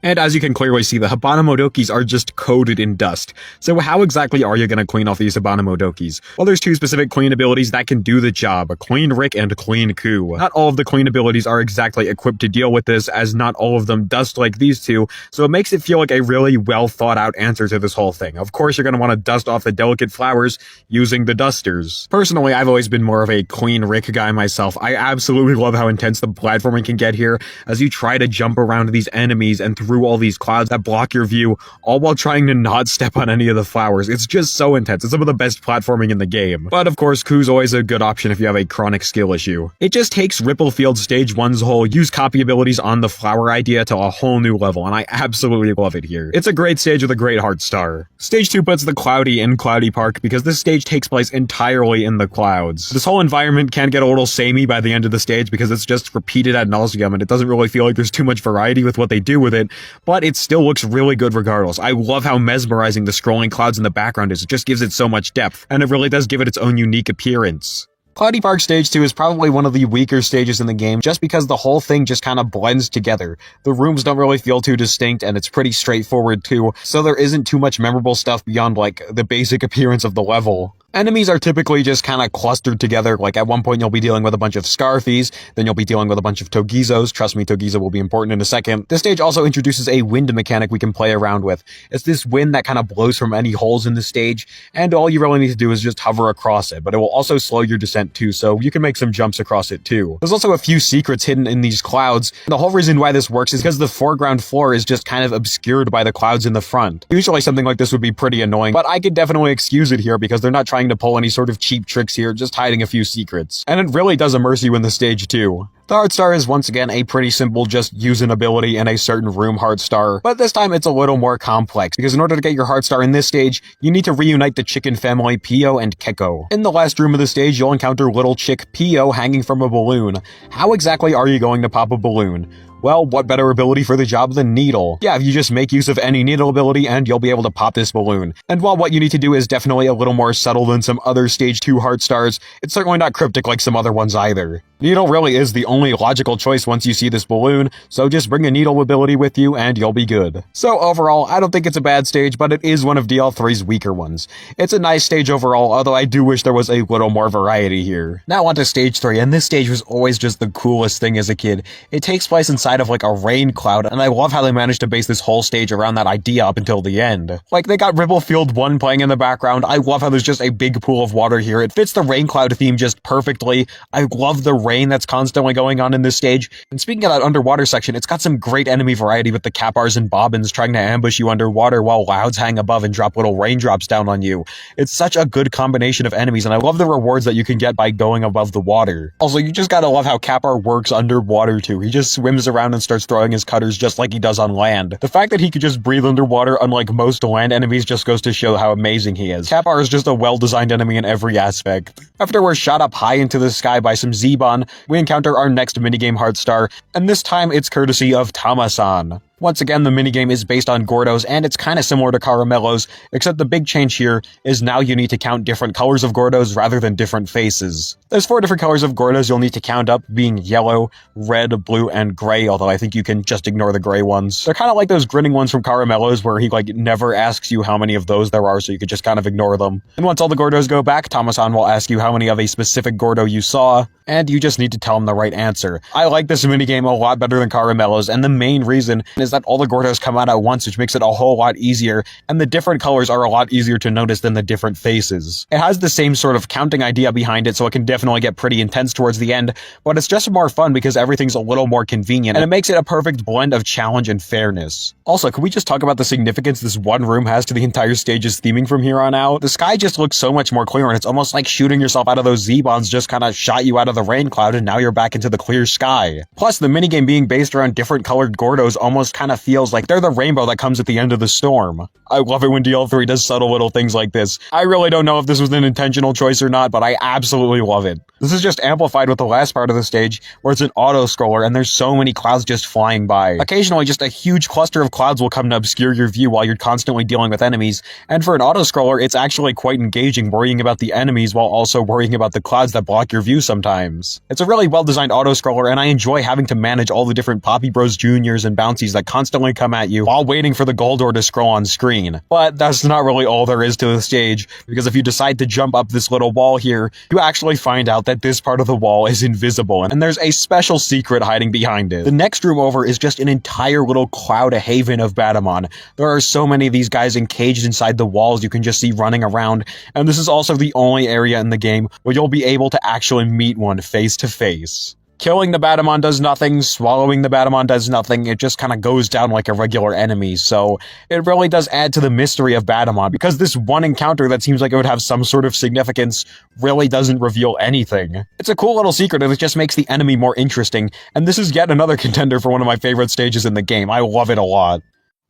And as you can clearly see, the Hibanamodokis are just coated in dust. So how exactly are you going to clean off these Hibanamodokis? Well, there's 2 specific clean abilities that can do the job, Clean Rick and Clean Coup. Not all of the clean abilities are exactly equipped to deal with this, as not all of them dust like these 2, so it makes it feel like a really well thought out answer to this whole thing. Of course, you're going to want to dust off the delicate flowers using the dusters. Personally, I've always been more of a Clean Rick guy myself. I absolutely love how intense the platforming can get here, as you try to jump around these these enemies and through all these clouds that block your view, all while trying to not step on any of the flowers. It's just so intense. It's some of the best platforming in the game. But of course, Q's always a good option if you have a chronic skill issue. It just takes Ripplefield Stage 1's whole use copy abilities on the flower idea to a whole new level, and I absolutely love it here. It's a great stage with a great heart star. Stage 2 puts the Cloudy in Cloudy Park because this stage takes place entirely in the clouds. This whole environment can get a little samey by the end of the stage because it's just repeated ad nauseum and it doesn't really feel like there's too much variety with what they do with it, but it still looks really good regardless. I love how mesmerizing the scrolling clouds in the background is. It just gives it so much depth, and it really does give it its own unique appearance. Cloudy Park Stage 2 is probably one of the weaker stages in the game just because the whole thing just kind of blends together. The rooms don't really feel too distinct and it's pretty straightforward too, so there isn't too much memorable stuff beyond like the basic appearance of the level. Enemies are typically just kind of clustered together, like at one point you'll be dealing with a bunch of Scarfies, then you'll be dealing with a bunch of Togizos. Trust me, Togizo will be important in a second. This stage also introduces a wind mechanic we can play around with. It's this wind that kind of blows from any holes in the stage, and all you really need to do is just hover across it, but it will also slow your descent too, so you can make some jumps across it too. There's also a few secrets hidden in these clouds. The whole reason why this works is because the foreground floor is just kind of obscured by the clouds in the front. Usually something like this would be pretty annoying, but I could definitely excuse it here because they're not trying to pull any sort of cheap tricks here, just hiding a few secrets. And it really does immerse you in the stage too. The heart star is once again a pretty simple just use an ability in a certain room heart star, but this time it's a little more complex because in order to get your heart star in this stage, you need to reunite the chicken family Pio and Keko. In the last room of the stage, you'll encounter little chick Pio hanging from a balloon. How exactly are you going to pop a balloon? Well, what better ability for the job than Needle? Yeah, you just make use of any Needle ability and you'll be able to pop this balloon. And while what you need to do is definitely a little more subtle than some other Stage 2 heart stars, it's certainly not cryptic like some other ones either. Needle really is the only logical choice once you see this balloon, so just bring a Needle ability with you and you'll be good. So overall, I don't think it's a bad stage, but it is one of DL3's weaker ones. It's a nice stage overall, although I do wish there was a little more variety here. Now on to Stage 3, and this stage was always just the coolest thing as a kid. It takes place inside of like a rain cloud, and I love how they managed to base this whole stage around that idea up until the end. Like, they got Ripplefield 1 playing in the background. I love how there's just a big pool of water here. It fits the rain cloud theme just perfectly. I love the rain that's constantly going on in this stage. And speaking of that underwater section, it's got some great enemy variety with the Kapars and Bobbins trying to ambush you underwater while Louds hang above and drop little raindrops down on you. It's such a good combination of enemies, and I love the rewards that you can get by going above the water. Also, you just gotta love how Kapar works underwater too. He just swims around and starts throwing his cutters just like he does on land. The fact that he could just breathe underwater unlike most land enemies just goes to show how amazing he is. Kapar is just a well-designed enemy in every aspect. After we're shot up high into the sky by some Zebon, we encounter our next minigame heart star, and this time it's courtesy of Tama-san. Once again, the minigame is based on Gordos, and it's kind of similar to Caramello's, except the big change here is now you need to count different colors of Gordos rather than different faces. There's 4 different colors of Gordos you'll need to count up, being yellow, red, blue, and gray, although I think you can just ignore the gray ones. They're kind of like those grinning ones from Caramello's, where he never asks you how many of those there are, so you could just kind of ignore them. And once all the Gordos go back, Tama-san will ask you how many of a specific Gordo you saw, and you just need to tell him the right answer. I like this minigame a lot better than Caramello's, and the main reason is that all the Gordos come out at once, which makes it a whole lot easier, and the different colors are a lot easier to notice than the different faces. It has the same sort of counting idea behind it, so it can definitely get pretty intense towards the end, but it's just more fun because everything's a little more convenient, and it makes it a perfect blend of challenge and fairness. Also, can we just talk about the significance this one room has to the entire stage's theming from here on out? The sky just looks so much more clear, and it's almost like shooting yourself out of those Zebons just kind of shot you out of the rain cloud, and now you're back into the clear sky. Plus, the minigame being based around different colored Gordos almost kind of feels like they're the rainbow that comes at the end of the storm. I love it when DL3 does subtle little things like this. I really don't know if this was an intentional choice or not, but I absolutely love it. This is just amplified with the last part of the stage, where it's an auto-scroller and there's so many clouds just flying by. Occasionally, just a huge cluster of clouds will come to obscure your view while you're constantly dealing with enemies, and for an auto-scroller, it's actually quite engaging worrying about the enemies while also worrying about the clouds that block your view sometimes. It's a really well-designed auto-scroller, and I enjoy having to manage all the different Poppy Bros Juniors and Bouncies that constantly come at you while waiting for the goal door to scroll on screen. But that's not really all there is to the stage, because if you decide to jump up this little wall here, you actually find out that this part of the wall is invisible, and there's a special secret hiding behind it. The next room over is just an entire little cloud haven of Batamon. There are so many of these guys encaged inside the walls you can just see running around, and this is also the only area in the game where you'll be able to actually meet one face to face. Killing the Batamon does nothing, swallowing the Batamon does nothing, it just kind of goes down like a regular enemy, so it really does add to the mystery of Batamon, because this one encounter that seems like it would have some sort of significance really doesn't reveal anything. It's a cool little secret, and it just makes the enemy more interesting, and this is yet another contender for one of my favorite stages in the game. I love it a lot.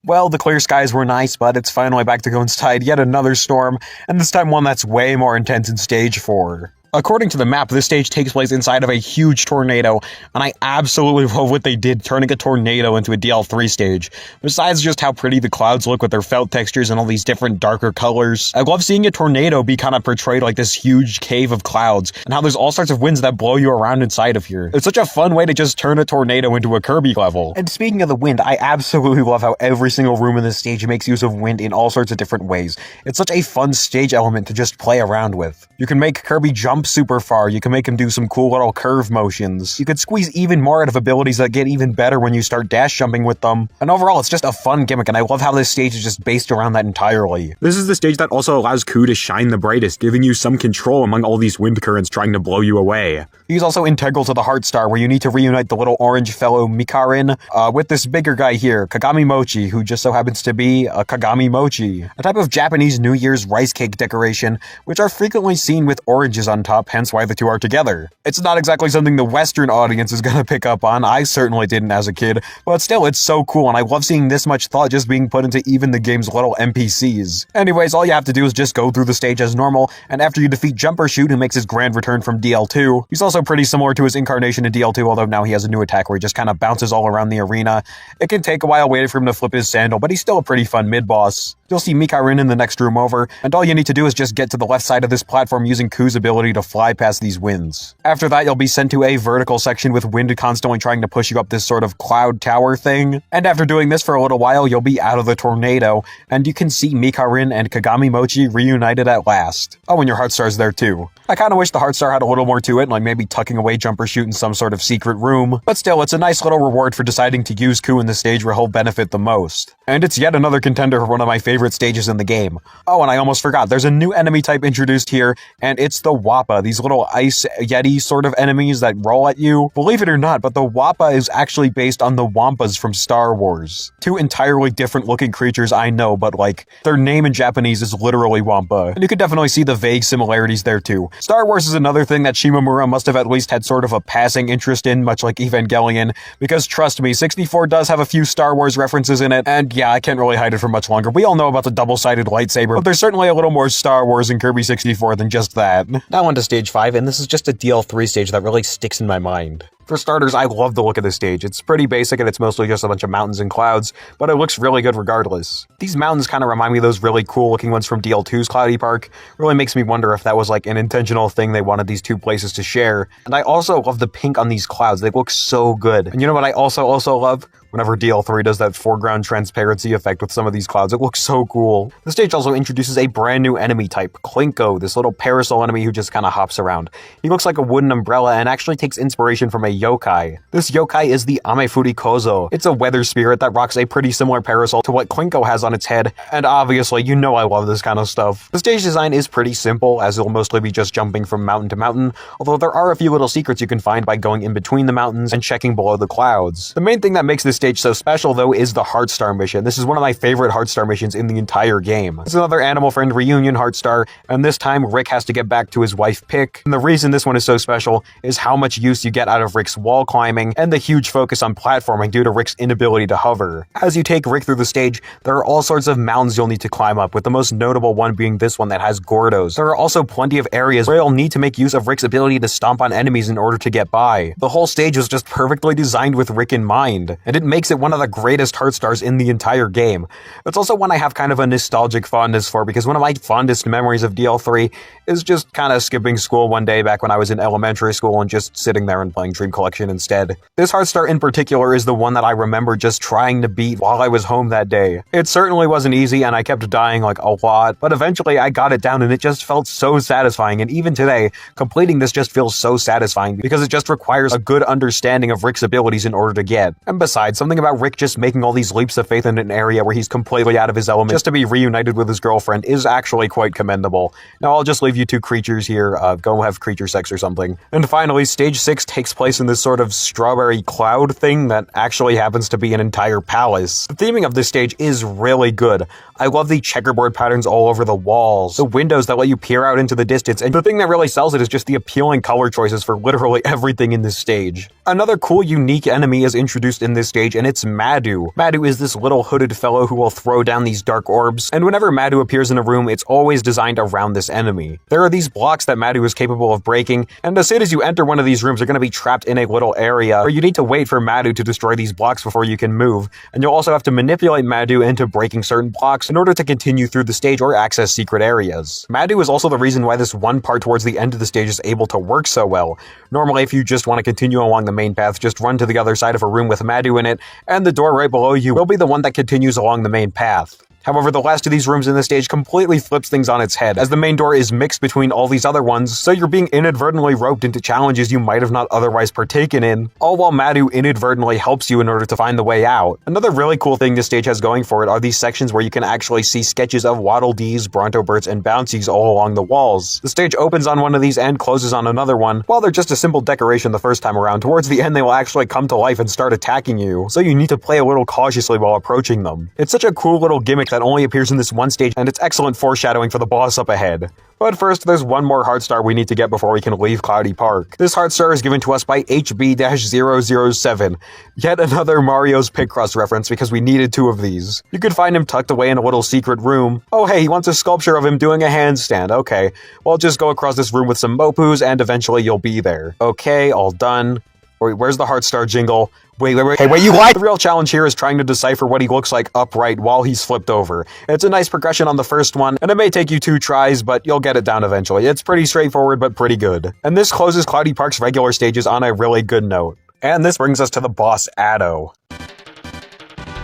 Well, the clear skies were nice, but it's finally back to coincide yet another storm, and this time one that's way more intense in Stage 4. According to the map, this stage takes place inside of a huge tornado, and I absolutely love what they did turning a tornado into a DL3 stage. Besides just how pretty the clouds look with their felt textures and all these different darker colors, I love seeing a tornado be kind of portrayed like this huge cave of clouds, and how there's all sorts of winds that blow you around inside of here. It's such a fun way to just turn a tornado into a Kirby level. And speaking of the wind, I absolutely love how every single room in this stage makes use of wind in all sorts of different ways. It's such a fun stage element to just play around with. You can make Kirby jump super far, you can make him do some cool little curve motions. You could squeeze even more out of abilities that get even better when you start dash jumping with them. And overall, it's just a fun gimmick, and I love how this stage is just based around that entirely. This is the stage that also allows Ku to shine the brightest, giving you some control among all these wind currents trying to blow you away. He's also integral to the Heart Star, where you need to reunite the little orange fellow Mikarin with this bigger guy here, Kagami Mochi, who just so happens to be a Kagami Mochi, a type of Japanese New Year's rice cake decoration, which are frequently seen with oranges on top, hence why the two are together. It's not exactly something the Western audience is gonna pick up on. I certainly didn't as a kid, but still, it's so cool, and I love seeing this much thought just being put into even the game's little NPCs. Anyways, all you have to do is just go through the stage as normal, and after you defeat Jumper Shoot, who makes his grand return from DL2, he's also pretty similar to his incarnation in DL2, although now he has a new attack where he just kind of bounces all around the arena. It can take a while waiting for him to flip his sandal, but he's still a pretty fun mid-boss. You'll see Mikarin in the next room over, and all you need to do is just get to the left side of this platform using Ku's ability to fly past these winds. After that, you'll be sent to a vertical section with wind constantly trying to push you up this sort of cloud tower thing. And after doing this for a little while, you'll be out of the tornado, and you can see Mikarin and Kagami Mochi reunited at last. Oh, and your Heart Star's there too. I kinda wish the Heart Star had a little more to it, like maybe tucking away Jumper Shoot in some sort of secret room, but still, it's a nice little reward for deciding to use Ku in the stage where he'll benefit the most. And it's yet another contender for one of my favorite stages in the game. Oh, and I almost forgot, there's a new enemy type introduced here, and it's the Wappa, these little ice yeti sort of enemies that roll at you. Believe it or not, but the Wappa is actually based on the Wampas from Star Wars. Two entirely different looking creatures, I know, but like, their name in Japanese is literally Wampa. And you could definitely see the vague similarities there too. Star Wars is another thing that Shimomura must have at least had sort of a passing interest in, much like Evangelion, because trust me, 64 does have a few Star Wars references in it, and yeah, I can't really hide it for much longer. We all know about the double-sided lightsaber, but there's certainly a little more Star Wars in Kirby 64 than just that. Now on to Stage 5, and this is just a DL3 stage that really sticks in my mind. For starters, I love the look of this stage. It's pretty basic and it's mostly just a bunch of mountains and clouds, but it looks really good regardless. These mountains kind of remind me of those really cool looking ones from DL2's Cloudy Park. Really makes me wonder if that was like an intentional thing they wanted these two places to share. And I also love the pink on these clouds. They look so good. And you know what I also love? Whenever DL3 does that foreground transparency effect with some of these clouds, it looks so cool. The stage also introduces a brand new enemy type, Klinko, this little parasol enemy who just kind of hops around. He looks like a wooden umbrella and actually takes inspiration from a yokai. This yokai is the Amefuri Kozo. It's a weather spirit that rocks a pretty similar parasol to what Klinko has on its head, and obviously, you know I love this kind of stuff. The stage design is pretty simple, as it'll mostly be just jumping from mountain to mountain, although there are a few little secrets you can find by going in between the mountains and checking below the clouds. The main thing that makes this stage so special, though, is the Heart Star mission. This is one of my favorite Heart Star missions in the entire game. It's another Animal Friend reunion Heart Star, and this time Rick has to get back to his wife Pick. And the reason this one is so special is how much use you get out of Rick's wall climbing and the huge focus on platforming due to Rick's inability to hover. As you take Rick through the stage, there are all sorts of mountains you'll need to climb up, with the most notable one being this one that has Gordos. There are also plenty of areas where you'll need to make use of Rick's ability to stomp on enemies in order to get by. The whole stage was just perfectly designed with Rick in mind, and it makes it one of the greatest Heart Stars in the entire game. It's also one I have kind of a nostalgic fondness for, because one of my fondest memories of DL3 is just kind of skipping school one day back when I was in elementary school and just sitting there and playing Dream Collection instead. This Heart Star in particular is the one that I remember just trying to beat while I was home that day. It certainly wasn't easy and I kept dying like a lot, but eventually I got it down and it just felt so satisfying, and even today, completing this just feels so satisfying because it just requires a good understanding of Rick's abilities in order to get. And besides, something about Rick just making all these leaps of faith in an area where he's completely out of his element just to be reunited with his girlfriend is actually quite commendable. Now I'll just leave you two creatures here, go have creature sex or something. And finally, Stage 6 takes place in this sort of strawberry cloud thing that actually happens to be an entire palace. The theming of this stage is really good. I love the checkerboard patterns all over the walls, the windows that let you peer out into the distance, and the thing that really sells it is just the appealing color choices for literally everything in this stage. Another cool, unique enemy is introduced in this stage, and it's Madhu. Madhu is this little hooded fellow who will throw down these dark orbs, and whenever Madhu appears in a room, it's always designed around this enemy. There are these blocks that Madhu is capable of breaking, and as soon as you enter one of these rooms, you're going to be trapped in a little area where you need to wait for Madhu to destroy these blocks before you can move, and you'll also have to manipulate Madhu into breaking certain blocks in order to continue through the stage or access secret areas. Madhu is also the reason why this one part towards the end of the stage is able to work so well. Normally, if you just want to continue along the main path, just run to the other side of a room with Madhu in it, and the door right below you will be the one that continues along the main path. However, the last of these rooms in this stage completely flips things on its head, as the main door is mixed between all these other ones, so you're being inadvertently roped into challenges you might have not otherwise partaken in, all while Madhu inadvertently helps you in order to find the way out. Another really cool thing this stage has going for it are these sections where you can actually see sketches of Waddle Dees, Bronto Birds, and Bouncies all along the walls. The stage opens on one of these and closes on another one. While they're just a simple decoration the first time around, towards the end they will actually come to life and start attacking you, so you need to play a little cautiously while approaching them. It's such a cool little gimmick that only appears in this one stage, and it's excellent foreshadowing for the boss up ahead. But first, there's one more heart star we need to get before we can leave Cloudy Park. This heart star is given to us by HB-007. Yet another Mario's Picross reference, because we needed two of these. You could find him tucked away in a little secret room. Oh hey, he wants a sculpture of him doing a handstand. Okay, well just go across this room with some Mopus and eventually you'll be there. Okay, all done. Wait, where's the heart star jingle? Wait. Hey, wait, you lied! The real challenge here is trying to decipher what he looks like upright while he's flipped over. It's a nice progression on the first one, and it may take you 2 tries, but you'll get it down eventually. It's pretty straightforward, but pretty good. And this closes Cloudy Park's regular stages on a really good note. And this brings us to the boss, Addo.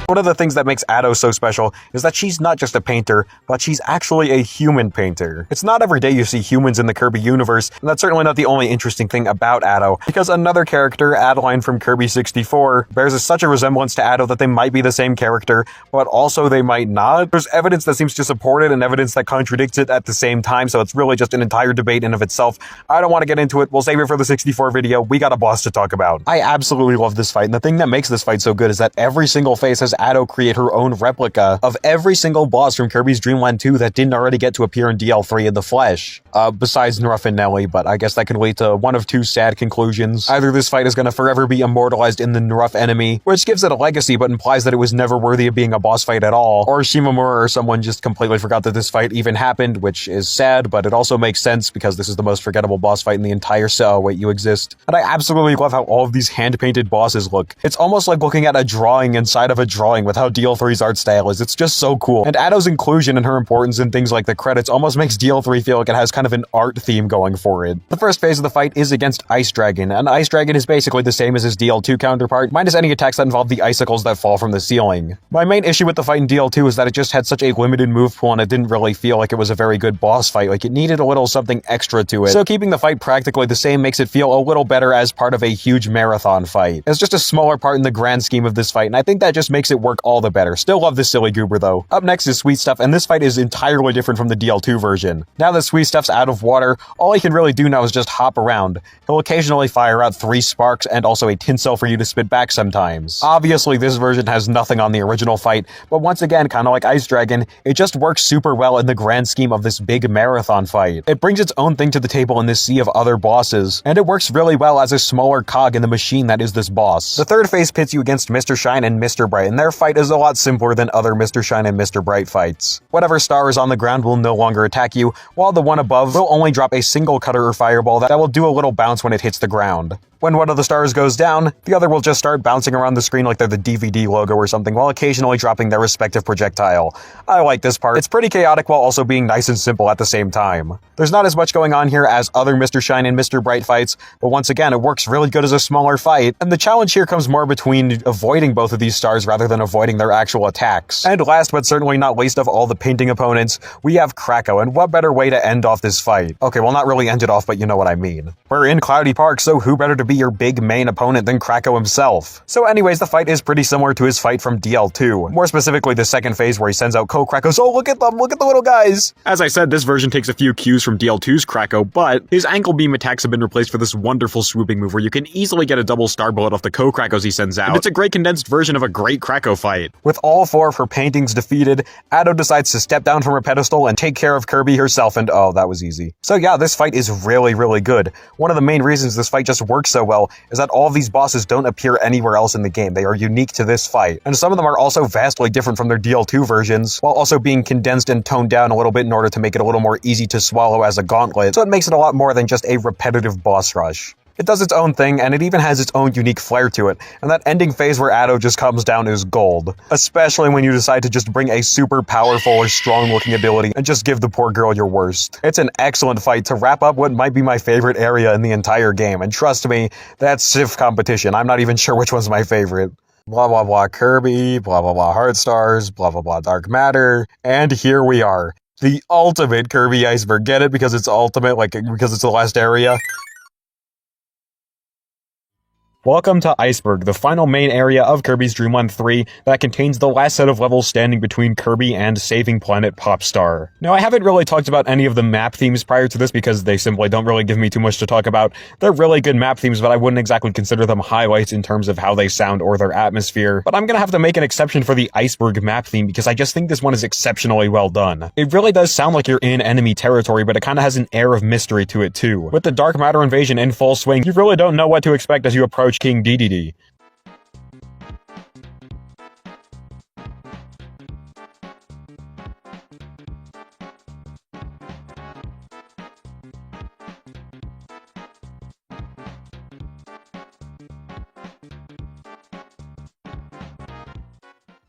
One of the things that makes Addo so special is that she's not just a painter, but she's actually a human painter. It's not every day you see humans in the Kirby universe, and that's certainly not the only interesting thing about Addo, because another character, Adeline from Kirby 64, bears such a resemblance to Addo that they might be the same character, but also they might not. There's evidence that seems to support it and evidence that contradicts it at the same time, so it's really just an entire debate in of itself. I don't want to get into it, we'll save it for the 64 video, we got a boss to talk about. I absolutely love this fight, and the thing that makes this fight so good is that every single phase has Addo create her own replica of every single boss from Kirby's Dream Land 2 that didn't already get to appear in DL3 in the flesh. Besides Nruff and Nelly, but I guess that can lead to one of 2 sad conclusions. Either this fight is going to forever be immortalized in the Nruff enemy, which gives it a legacy but implies that it was never worthy of being a boss fight at all, or Shimamura or someone just completely forgot that this fight even happened, which is sad, but it also makes sense because this is the most forgettable boss fight in the entire cell. Wait, you exist. And I absolutely love how all of these hand-painted bosses look. It's almost like looking at a drawing inside of a drawing with how DL3's art style is. It's just so cool. And Addo's inclusion and her importance in things like the credits almost makes DL3 feel like it has kind of an art theme going for it. The first phase of the fight is against Ice Dragon, and Ice Dragon is basically the same as his DL2 counterpart, minus any attacks that involve the icicles that fall from the ceiling. My main issue with the fight in DL2 is that it just had such a limited move pool and it didn't really feel like it was a very good boss fight, like it needed a little something extra to it. So keeping the fight practically the same makes it feel a little better as part of a huge marathon fight. It's just a smaller part in the grand scheme of this fight, and I think that just makes it work all the better. Still love this silly goober though. Up next is Sweet Stuff, and this fight is entirely different from the DL2 version. Now that Sweet Stuff's out of water, all he can really do now is just hop around. He'll occasionally fire out 3 sparks and also a tinsel for you to spit back sometimes. Obviously this version has nothing on the original fight, but once again, kinda like Ice Dragon, it just works super well in the grand scheme of this big marathon fight. It brings its own thing to the table in this sea of other bosses, and it works really well as a smaller cog in the machine that is this boss. The third phase pits you against Mr. Shine and Mr. Bright, and their fight is a lot simpler than other Mr. Shine and Mr. Bright fights. Whatever star is on the ground will no longer attack you, while the one above will only drop a single cutter or fireball that will do a little bounce when it hits the ground. When one of the stars goes down, the other will just start bouncing around the screen like they're the DVD logo or something, while occasionally dropping their respective projectile. I like this part. It's pretty chaotic while also being nice and simple at the same time. There's not as much going on here as other Mr. Shine and Mr. Bright fights, but once again, it works really good as a smaller fight, and the challenge here comes more between avoiding both of these stars rather than avoiding their actual attacks. And last but certainly not least of all the painting opponents, we have Krakow, and what better way to end off this fight? Okay, well not really end it off, but you know what I mean. We're in Cloudy Park, so who better to be be your big main opponent than Pekachow himself. So anyways, the fight is pretty similar to his fight from DL2. More specifically, the second phase where he sends out Pekachow. Oh, look at them, look at the little guys! As I said, this version takes a few cues from DL2's Pekachow, but his ankle beam attacks have been replaced for this wonderful swooping move where you can easily get a double star bullet off the Pekachows he sends out. And it's a great condensed version of a great Pekachow fight. With all 4 of her paintings defeated, Ado decides to step down from her pedestal and take care of Kirby herself, and oh, that was easy. So yeah, this fight is really good. One of the main reasons this fight just works so well is that all of these bosses don't appear anywhere else in the game. They are unique to this fight, and some of them are also vastly different from their DL2 versions, while also being condensed and toned down a little bit in order to make it a little more easy to swallow as a gauntlet, so it makes it a lot more than just a repetitive boss rush. It does its own thing, and it even has its own unique flair to it, and that ending phase where Ado just comes down is gold. Especially when you decide to just bring a super powerful or strong-looking ability and just give the poor girl your worst. It's an excellent fight to wrap up what might be my favorite area in the entire game, and trust me, that's stiff competition. I'm not even sure which one's my favorite. Blah blah blah Kirby, blah blah blah Heart Stars, blah blah blah Dark Matter, and here we are. The ultimate Kirby Iceberg. Get it? Because it's ultimate, like, because it's the last area? Welcome to Iceberg, the final main area of Kirby's Dream Run 3 that contains the last set of levels standing between Kirby and Saving Planet Popstar. Now, I haven't really talked about any of the map themes prior to this because they simply don't really give me too much to talk about. They're really good map themes, but I wouldn't exactly consider them highlights in terms of how they sound or their atmosphere. But I'm gonna have to make an exception for the Iceberg map theme because I just think this one is exceptionally well done. It really does sound like you're in enemy territory, but it kinda has an air of mystery to it too. With the Dark Matter invasion in full swing, you really don't know what to expect as you approach King Dedede.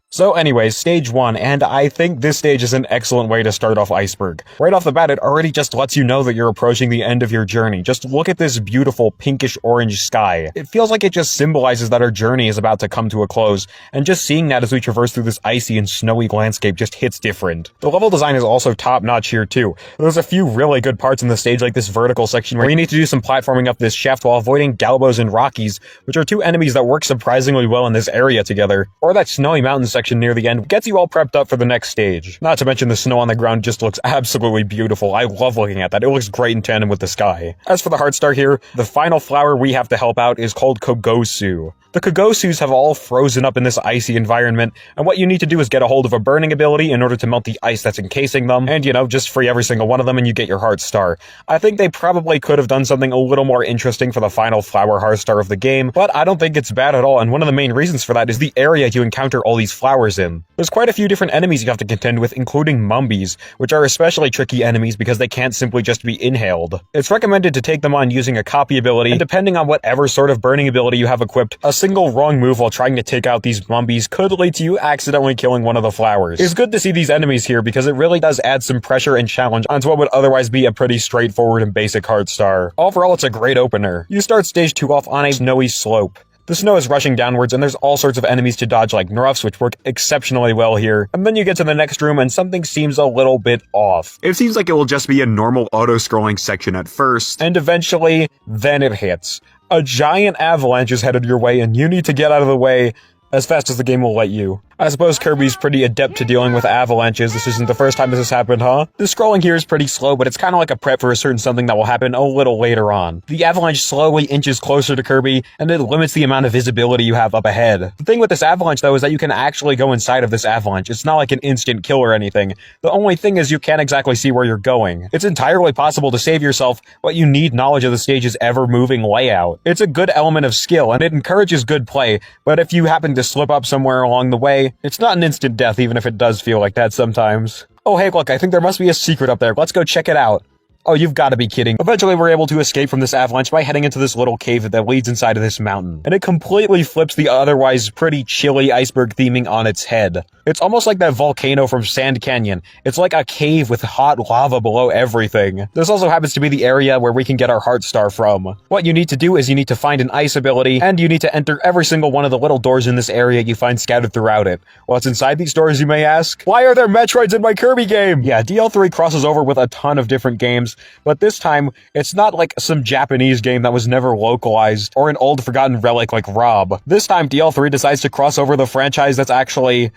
So anyways, stage 1, and I think this stage is an excellent way to start off Iceberg. Right off the bat, it already just lets you know that you're approaching the end of your journey. Just look at this beautiful pinkish-orange sky. It feels like it just symbolizes that our journey is about to come to a close, and just seeing that as we traverse through this icy and snowy landscape just hits different. The level design is also top-notch here too. There's a few really good parts in the stage, like this vertical section where you need to do some platforming up this shaft while avoiding Galbos and Rockies, which are two enemies that work surprisingly well in this area together. Or that snowy mountain section near the end gets you all prepped up for the next stage. Not to mention the snow on the ground just looks absolutely beautiful. I love looking at that. It looks great in tandem with the sky. As for the heart star here, the final flower we have to help out is called Kogosu. The Kogosus have all frozen up in this icy environment, and what you need to do is get a hold of a burning ability in order to melt the ice that's encasing them, and, you know, just free every single one of them and you get your heart star. I think they probably could have done something a little more interesting for the final flower heart star of the game, but I don't think it's bad at all, and one of the main reasons for that is the area you encounter all these flowers in. There's quite a few different enemies you have to contend with, including Mumbies, which are especially tricky enemies because they can't simply just be inhaled. It's recommended to take them on using a copy ability, and depending on whatever sort of burning ability you have equipped, a single wrong move while trying to take out these Mumbies could lead to you accidentally killing one of the flowers. It's good to see these enemies here because it really does add some pressure and challenge onto what would otherwise be a pretty straightforward and basic heart star. Overall, it's a great opener. You start stage 2 off on a snowy slope. The snow is rushing downwards, and there's all sorts of enemies to dodge like Nruffs, which work exceptionally well here. And then you get to the next room, and something seems a little bit off. It seems like it will just be a normal auto-scrolling section at first, and eventually, then it hits. A giant avalanche is headed your way, and you need to get out of the way as fast as the game will let you. I suppose Kirby's pretty adept to dealing with avalanches. This isn't the first time this has happened, huh? The scrolling here is pretty slow, but it's kind of like a prep for a certain something that will happen a little later on. The avalanche slowly inches closer to Kirby, and it limits the amount of visibility you have up ahead. The thing with this avalanche, though, is that you can actually go inside of this avalanche. It's not like an instant kill or anything. The only thing is you can't exactly see where you're going. It's entirely possible to save yourself, but you need knowledge of the stage's ever-moving layout. It's a good element of skill, and it encourages good play, but if you happen to slip up somewhere along the way, it's not an instant death, even if it does feel like that sometimes. Oh hey, look, I think there must be a secret up there. Let's go check it out. Oh, you've got to be kidding. Eventually, we're able to escape from this avalanche by heading into this little cave that leads inside of this mountain. And it completely flips the otherwise pretty chilly Iceberg theming on its head. It's almost like that volcano from Sand Canyon. It's like a cave with hot lava below everything. This also happens to be the area where we can get our Heart Star from. What you need to do is you need to find an ice ability, and you need to enter every single one of the little doors in this area you find scattered throughout it. What's inside these doors, you may ask? Why are there Metroids in my Kirby game? Yeah, DL3 crosses over with a ton of different games, but this time, it's not like some Japanese game that was never localized, or an old forgotten relic like Rob. This time, DL3 decides to cross over the franchise that's actually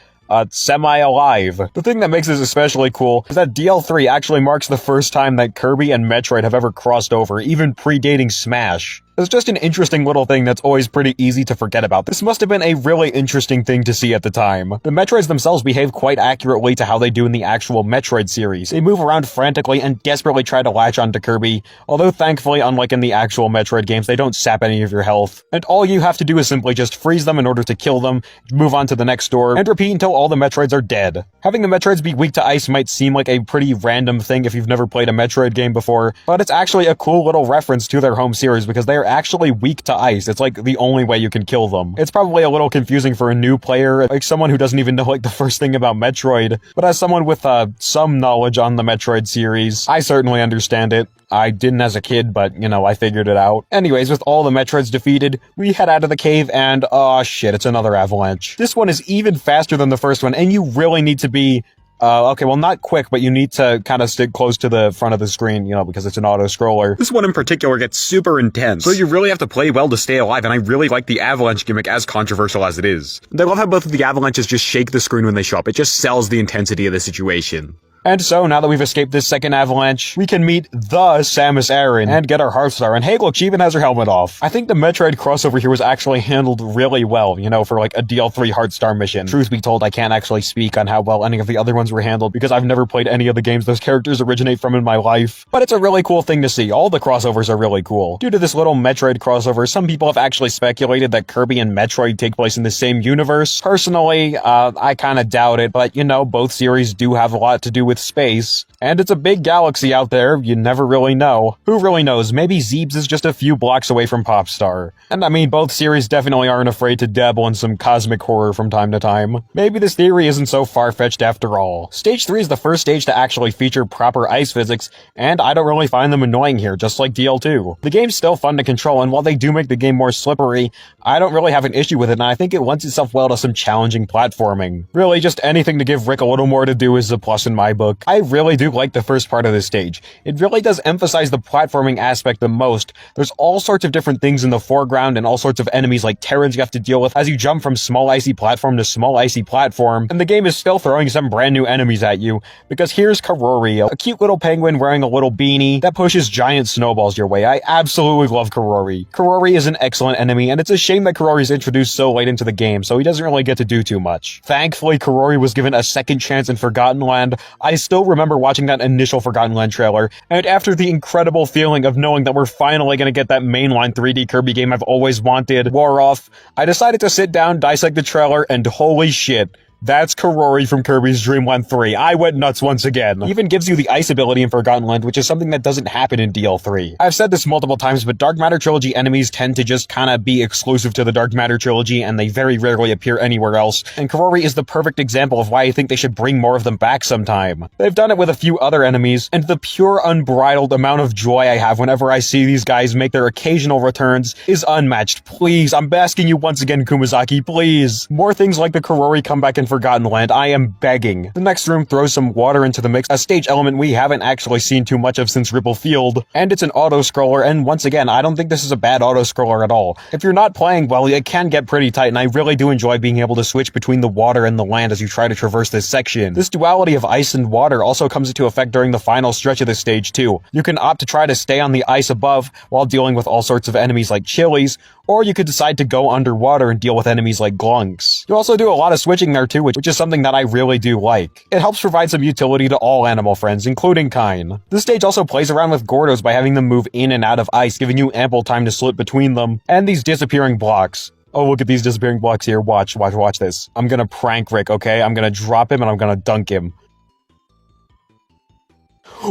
semi-alive. The thing that makes this especially cool is that DL3 actually marks the first time that Kirby and Metroid have ever crossed over, even predating Smash. It's just an interesting little thing that's always pretty easy to forget about. This must have been a really interesting thing to see at the time. The Metroids themselves behave quite accurately to how they do in the actual Metroid series. They move around frantically and desperately try to latch onto Kirby, although thankfully, unlike in the actual Metroid games, they don't sap any of your health. And all you have to do is simply just freeze them in order to kill them, move on to the next door, and repeat until all the Metroids are dead. Having the Metroids be weak to ice might seem like a pretty random thing if you've never played a Metroid game before, but it's actually a cool little reference to their home series because they are actually weak to ice. It's like the only way you can kill them. It's probably a little confusing for a new player, like someone who doesn't even know like the first thing about Metroid, but as someone with some knowledge on the Metroid series, I certainly understand it. I didn't as a kid, but, you know, I figured it out. Anyways, with all the Metroids defeated, we head out of the cave and, oh shit, it's another avalanche. This one is even faster than the first one, and you really need to be okay, well, not quick, but you need to kind of stick close to the front of the screen, you know, because it's an auto-scroller. This one in particular gets super intense, so you really have to play well to stay alive, and I really like the avalanche gimmick, as controversial as it is. I love how both of the avalanches just shake the screen when they show up. It just sells the intensity of the situation. And so, now that we've escaped this second avalanche, we can meet the Samus Aran and get our Heart Star, and hey look, she even has her helmet off. I think the Metroid crossover here was actually handled really well, you know, for like a DL3 Heart Star mission. Truth be told, I can't actually speak on how well any of the other ones were handled because I've never played any of the games those characters originate from in my life. But it's a really cool thing to see. All the crossovers are really cool. Due to this little Metroid crossover, some people have actually speculated that Kirby and Metroid take place in the same universe. Personally, I kinda doubt it, but you know, both series do have a lot to do with space. And it's a big galaxy out there, you never really know. Who really knows, maybe Zeebs is just a few blocks away from Popstar. And I mean, both series definitely aren't afraid to dabble in some cosmic horror from time to time. Maybe this theory isn't so far-fetched after all. Stage 3 is the first stage to actually feature proper ice physics, and I don't really find them annoying here, just like DL2. The game's still fun to control, and while they do make the game more slippery, I don't really have an issue with it, and I think it lends itself well to some challenging platforming. Really, just anything to give Rick a little more to do is a plus in my book. I really do like the first part of this stage. It really does emphasize the platforming aspect the most. There's all sorts of different things in the foreground and all sorts of enemies like Terrans you have to deal with as you jump from small icy platform to small icy platform, and the game is still throwing some brand new enemies at you, because here's Karori, a cute little penguin wearing a little beanie that pushes giant snowballs your way. I absolutely love Karori. Karori is an excellent enemy, and it's a shame that Karori's introduced so late into the game, so he doesn't really get to do too much. Thankfully, Karori was given a second chance in Forgotten Land. I still remember watching that initial Forgotten Land trailer, and after the incredible feeling of knowing that we're finally gonna get that mainline 3D Kirby game I've always wanted wore off, I decided to sit down, dissect the trailer, and holy shit, that's Karori from Kirby's Dream Land 3. I went nuts once again. He even gives you the ice ability in Forgotten Land, which is something that doesn't happen in DL3. I've said this multiple times, but Dark Matter Trilogy enemies tend to just kinda be exclusive to the Dark Matter Trilogy, and they very rarely appear anywhere else, and Karori is the perfect example of why I think they should bring more of them back sometime. They've done it with a few other enemies, and the pure unbridled amount of joy I have whenever I see these guys make their occasional returns is unmatched. Please, I'm asking you once again, Kumazaki, please. More things like the Karori comeback in Forgotten Land, I am begging. The next room throws some water into the mix, a stage element we haven't actually seen too much of since Ripple Field, and it's an auto-scroller, and once again, I don't think this is a bad auto-scroller at all. If you're not playing well, it can get pretty tight, and I really do enjoy being able to switch between the water and the land as you try to traverse this section. This duality of ice and water also comes into effect during the final stretch of this stage too. You can opt to try to stay on the ice above while dealing with all sorts of enemies like chilies, or you could decide to go underwater and deal with enemies like glunks. You also do a lot of switching there too, which is something that I really do like. It helps provide some utility to all animal friends, including Kine. This stage also plays around with Gordos by having them move in and out of ice, giving you ample time to slip between them, and these disappearing blocks. Oh, look at these disappearing blocks here. Watch this. I'm gonna prank Rick, okay? I'm gonna drop him and I'm gonna dunk him.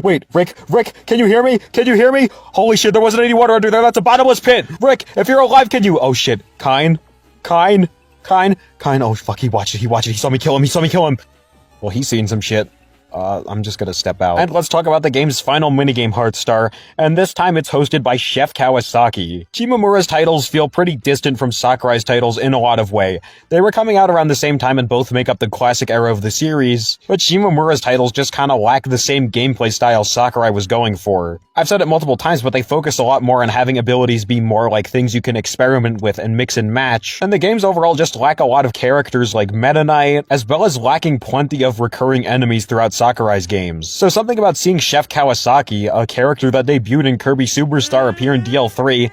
Wait, Rick, can you hear me? Can you hear me? Holy shit, there wasn't any water under there. That's a bottomless pit. Rick, if you're alive, can you? Oh shit. Kine? Kine, oh fuck, he watched it, he saw me kill him. Well, he's seen some shit. I'm just gonna step out. And let's talk about the game's final minigame, Heartstar, and this time it's hosted by Chef Kawasaki. Shimomura's titles feel pretty distant from Sakurai's titles in a lot of way. They were coming out around the same time and both make up the classic era of the series, but Shimomura's titles just kinda lack the same gameplay style Sakurai was going for. I've said it multiple times, but they focus a lot more on having abilities be more like things you can experiment with and mix and match, and the games overall just lack a lot of characters like Meta Knight, as well as lacking plenty of recurring enemies throughout Sakurai's games. So something about seeing Chef Kawasaki, a character that debuted in Kirby Superstar, appear in DL3,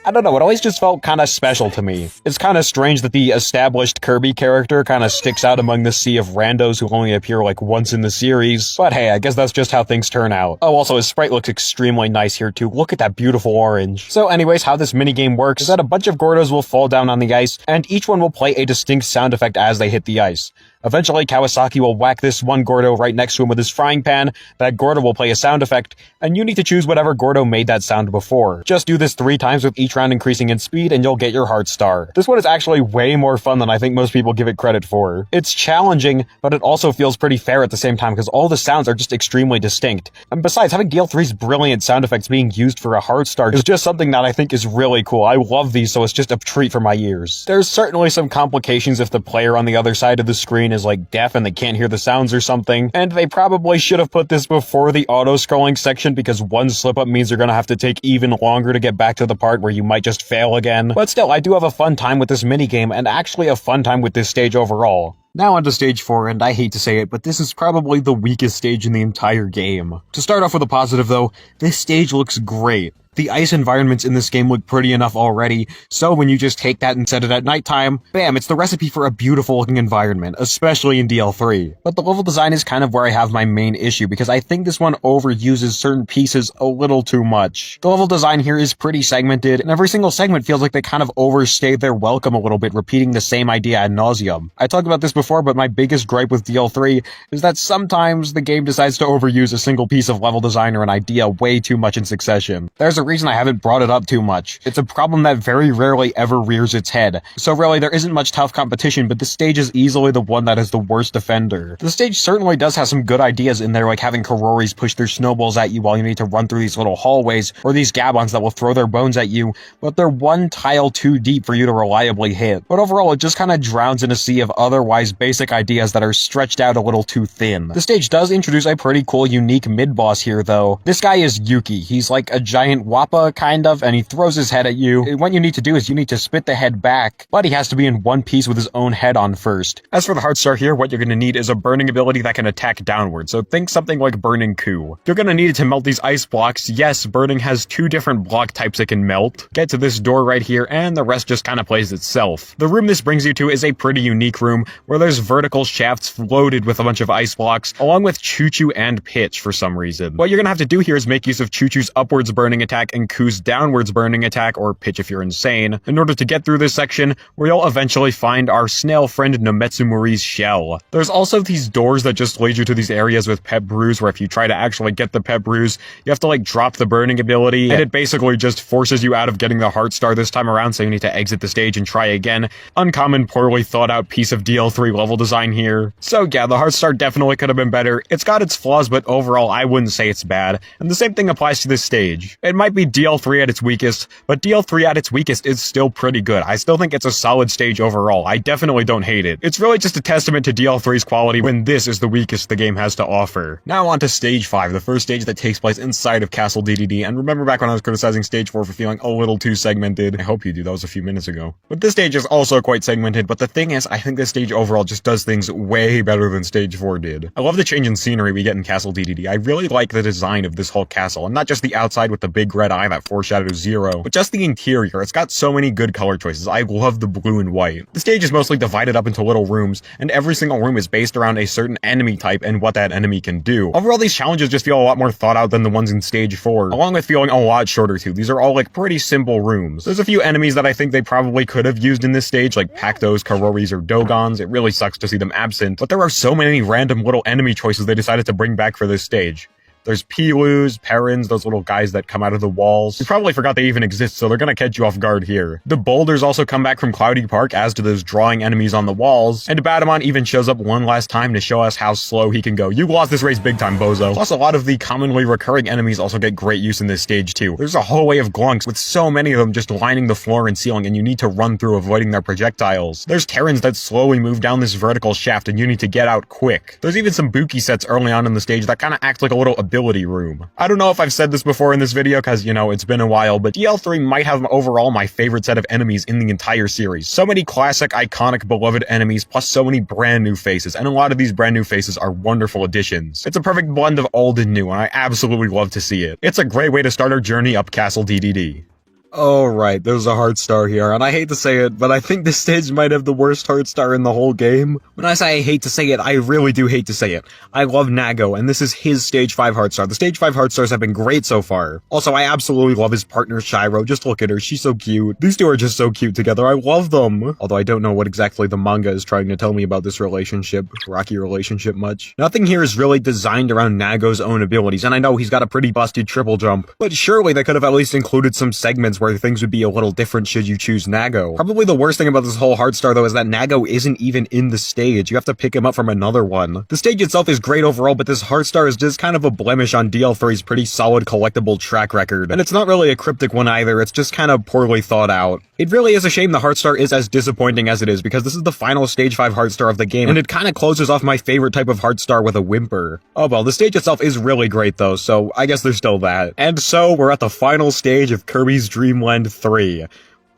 I don't know, it always just felt kinda special to me. It's kinda strange that the established Kirby character kinda sticks out among the sea of randos who only appear like once in the series, but hey, I guess that's just how things turn out. Oh, also his sprite looks extremely nice here too, look at that beautiful orange. So anyways, how this minigame works is that a bunch of Gordos will fall down on the ice, and each one will play a distinct sound effect as they hit the ice. Eventually, Kawasaki will whack this one Gordo right next to him with his frying pan, that Gordo will play a sound effect, and you need to choose whatever Gordo made that sound before. Just do this 3 times with each round increasing in speed, and you'll get your Heartstar. This one is actually way more fun than I think most people give it credit for. It's challenging, but it also feels pretty fair at the same time because all the sounds are just extremely distinct. And besides, having DL3's brilliant sound effects being used for a Heartstar is just something that I think is really cool. I love these, so it's just a treat for my ears. There's certainly some complications if the player on the other side of the screen is like deaf and they can't hear the sounds or something, and they probably should have put this before the auto-scrolling section because one slip-up means you're gonna have to take even longer to get back to the part where you might just fail again. But still, I do have a fun time with this minigame, and actually a fun time with this stage overall. Now onto stage 4, and I hate to say it, but this is probably the weakest stage in the entire game. To start off with a positive though, this stage looks great. The ice environments in this game look pretty enough already, so when you just take that and set it at nighttime, bam, it's the recipe for a beautiful looking environment, especially in DL3. But the level design is kind of where I have my main issue, because I think this one overuses certain pieces a little too much. The level design here is pretty segmented, and every single segment feels like they kind of overstayed their welcome a little bit, repeating the same idea ad nauseum. I talked about this before, but my biggest gripe with DL3 is that sometimes the game decides to overuse a single piece of level design or an idea way too much in succession. There's a reason I haven't brought it up too much. It's a problem that very rarely ever rears its head. So really, there isn't much tough competition, but this stage is easily the one that is the worst defender. The stage certainly does have some good ideas in there, like having Karoris push their snowballs at you while you need to run through these little hallways, or these Gabons that will throw their bones at you, but they're one tile too deep for you to reliably hit. But overall, it just kinda drowns in a sea of otherwise basic ideas that are stretched out a little too thin. The stage does introduce a pretty cool, unique mid-boss here, though. This guy is Yuki. He's like a giant Wappa, kind of, and he throws his head at you. What you need to do is you need to spit the head back, but he has to be in one piece with his own head on first. As for the Heartstar here, what you're gonna need is a burning ability that can attack downward, so think something like Burning Coup. You're gonna need it to melt these ice blocks. Yes, burning has 2 different block types it can melt. Get to this door right here, and the rest just kinda plays itself. The room this brings you to is a pretty unique room, where there's vertical shafts loaded with a bunch of ice blocks, along with Choo-Choo and Pitch for some reason. What you're gonna have to do here is make use of Choo-Choo's upwards burning attack and Cou's downwards burning attack, or Pitch if you're insane, in order to get through this section, where you'll eventually find our snail friend Nometsu Mori's shell. There's also these doors that just lead you to these areas with Pep Brews, where if you try to actually get the Pep Brews, you have to like drop the burning ability, and it basically just forces you out of getting the Heartstar this time around, so you need to exit the stage and try again. Uncommon, poorly thought out piece of DL3 level design here. So yeah, the Heartstar definitely could have been better. It's got its flaws, but overall I wouldn't say it's bad, and the same thing applies to this stage. It might be DL3 at its weakest, but DL3 at its weakest is still pretty good. I still think it's a solid stage overall. I definitely don't hate it. It's really just a testament to DL3's quality when this is the weakest the game has to offer. Now on to stage 5, the first stage that takes place inside of Castle DDD, and remember back when I was criticizing stage 4 for feeling a little too segmented? I hope you do, that was a few minutes ago. But this stage is also quite segmented, but the thing is, I think this stage overall just does things way better than stage 4 did. I love the change in scenery we get in Castle DDD. I really like the design of this whole castle, and not just the outside with the big red eye that foreshadows Zero, but just the interior. It's got so many good color choices. I love the blue and white. The stage is mostly divided up into little rooms, and every single room is based around a certain enemy type and what that enemy can do. Overall, these challenges just feel a lot more thought out than the ones in stage 4, along with feeling a lot shorter too. These are all like pretty simple rooms. There's a few enemies that I think they probably could have used in this stage, like Pactos, Karoris, or Dogons. It really sucks to see them absent, but there are so many random little enemy choices they decided to bring back for this stage. There's Pilus, Perins, those little guys that come out of the walls. You probably forgot they even exist, so they're gonna catch you off guard here. The boulders also come back from Cloudy Park, as do those drawing enemies on the walls, and Batamon even shows up one last time to show us how slow he can go. You lost this race big time, bozo. Plus, a lot of the commonly recurring enemies also get great use in this stage too. There's a whole way of glunks with so many of them just lining the floor and ceiling, and you need to run through avoiding their projectiles. There's Terrans that slowly move down this vertical shaft, and you need to get out quick. There's even some Buki sets early on in the stage that kind of act like a little ability room. I don't know if I've said this before in this video, cause, you know, it's been a while, but DL3 might have overall my favorite set of enemies in the entire series. So many classic, iconic, beloved enemies, plus so many brand new faces, and a lot of these brand new faces are wonderful additions. It's a perfect blend of old and new, and I absolutely love to see it. It's a great way to start our journey up Castle DDD. Alright, there's a heart star here, and I hate to say it, but I think this stage might have the worst heart star in the whole game. When I say I hate to say it, I really do hate to say it. I love Nago, and this is his stage 5 heart star. The stage 5 heart stars have been great so far. Also, I absolutely love his partner Shiro. Just look at her, she's so cute. These two are just so cute together, I love them. Although I don't know what exactly the manga is trying to tell me about this relationship, rocky relationship much. Nothing here is really designed around Nago's own abilities, and I know he's got a pretty busted triple jump, but surely they could have at least included some segments where things would be a little different should you choose Nago. Probably the worst thing about this whole heart star though is that Nago isn't even in the stage. You have to pick him up from another one. The stage itself is great overall, but this heart star is just kind of a blemish on DL3's pretty solid collectible track record. And it's not really a cryptic one either, it's just kind of poorly thought out. It really is a shame the heart star is as disappointing as it is, because this is the final stage 5 heart star of the game, and it kind of closes off my favorite type of heart star with a whimper. Oh well, the stage itself is really great though, so I guess there's still that. And so, we're at the final stage of Kirby's Dream Land 3.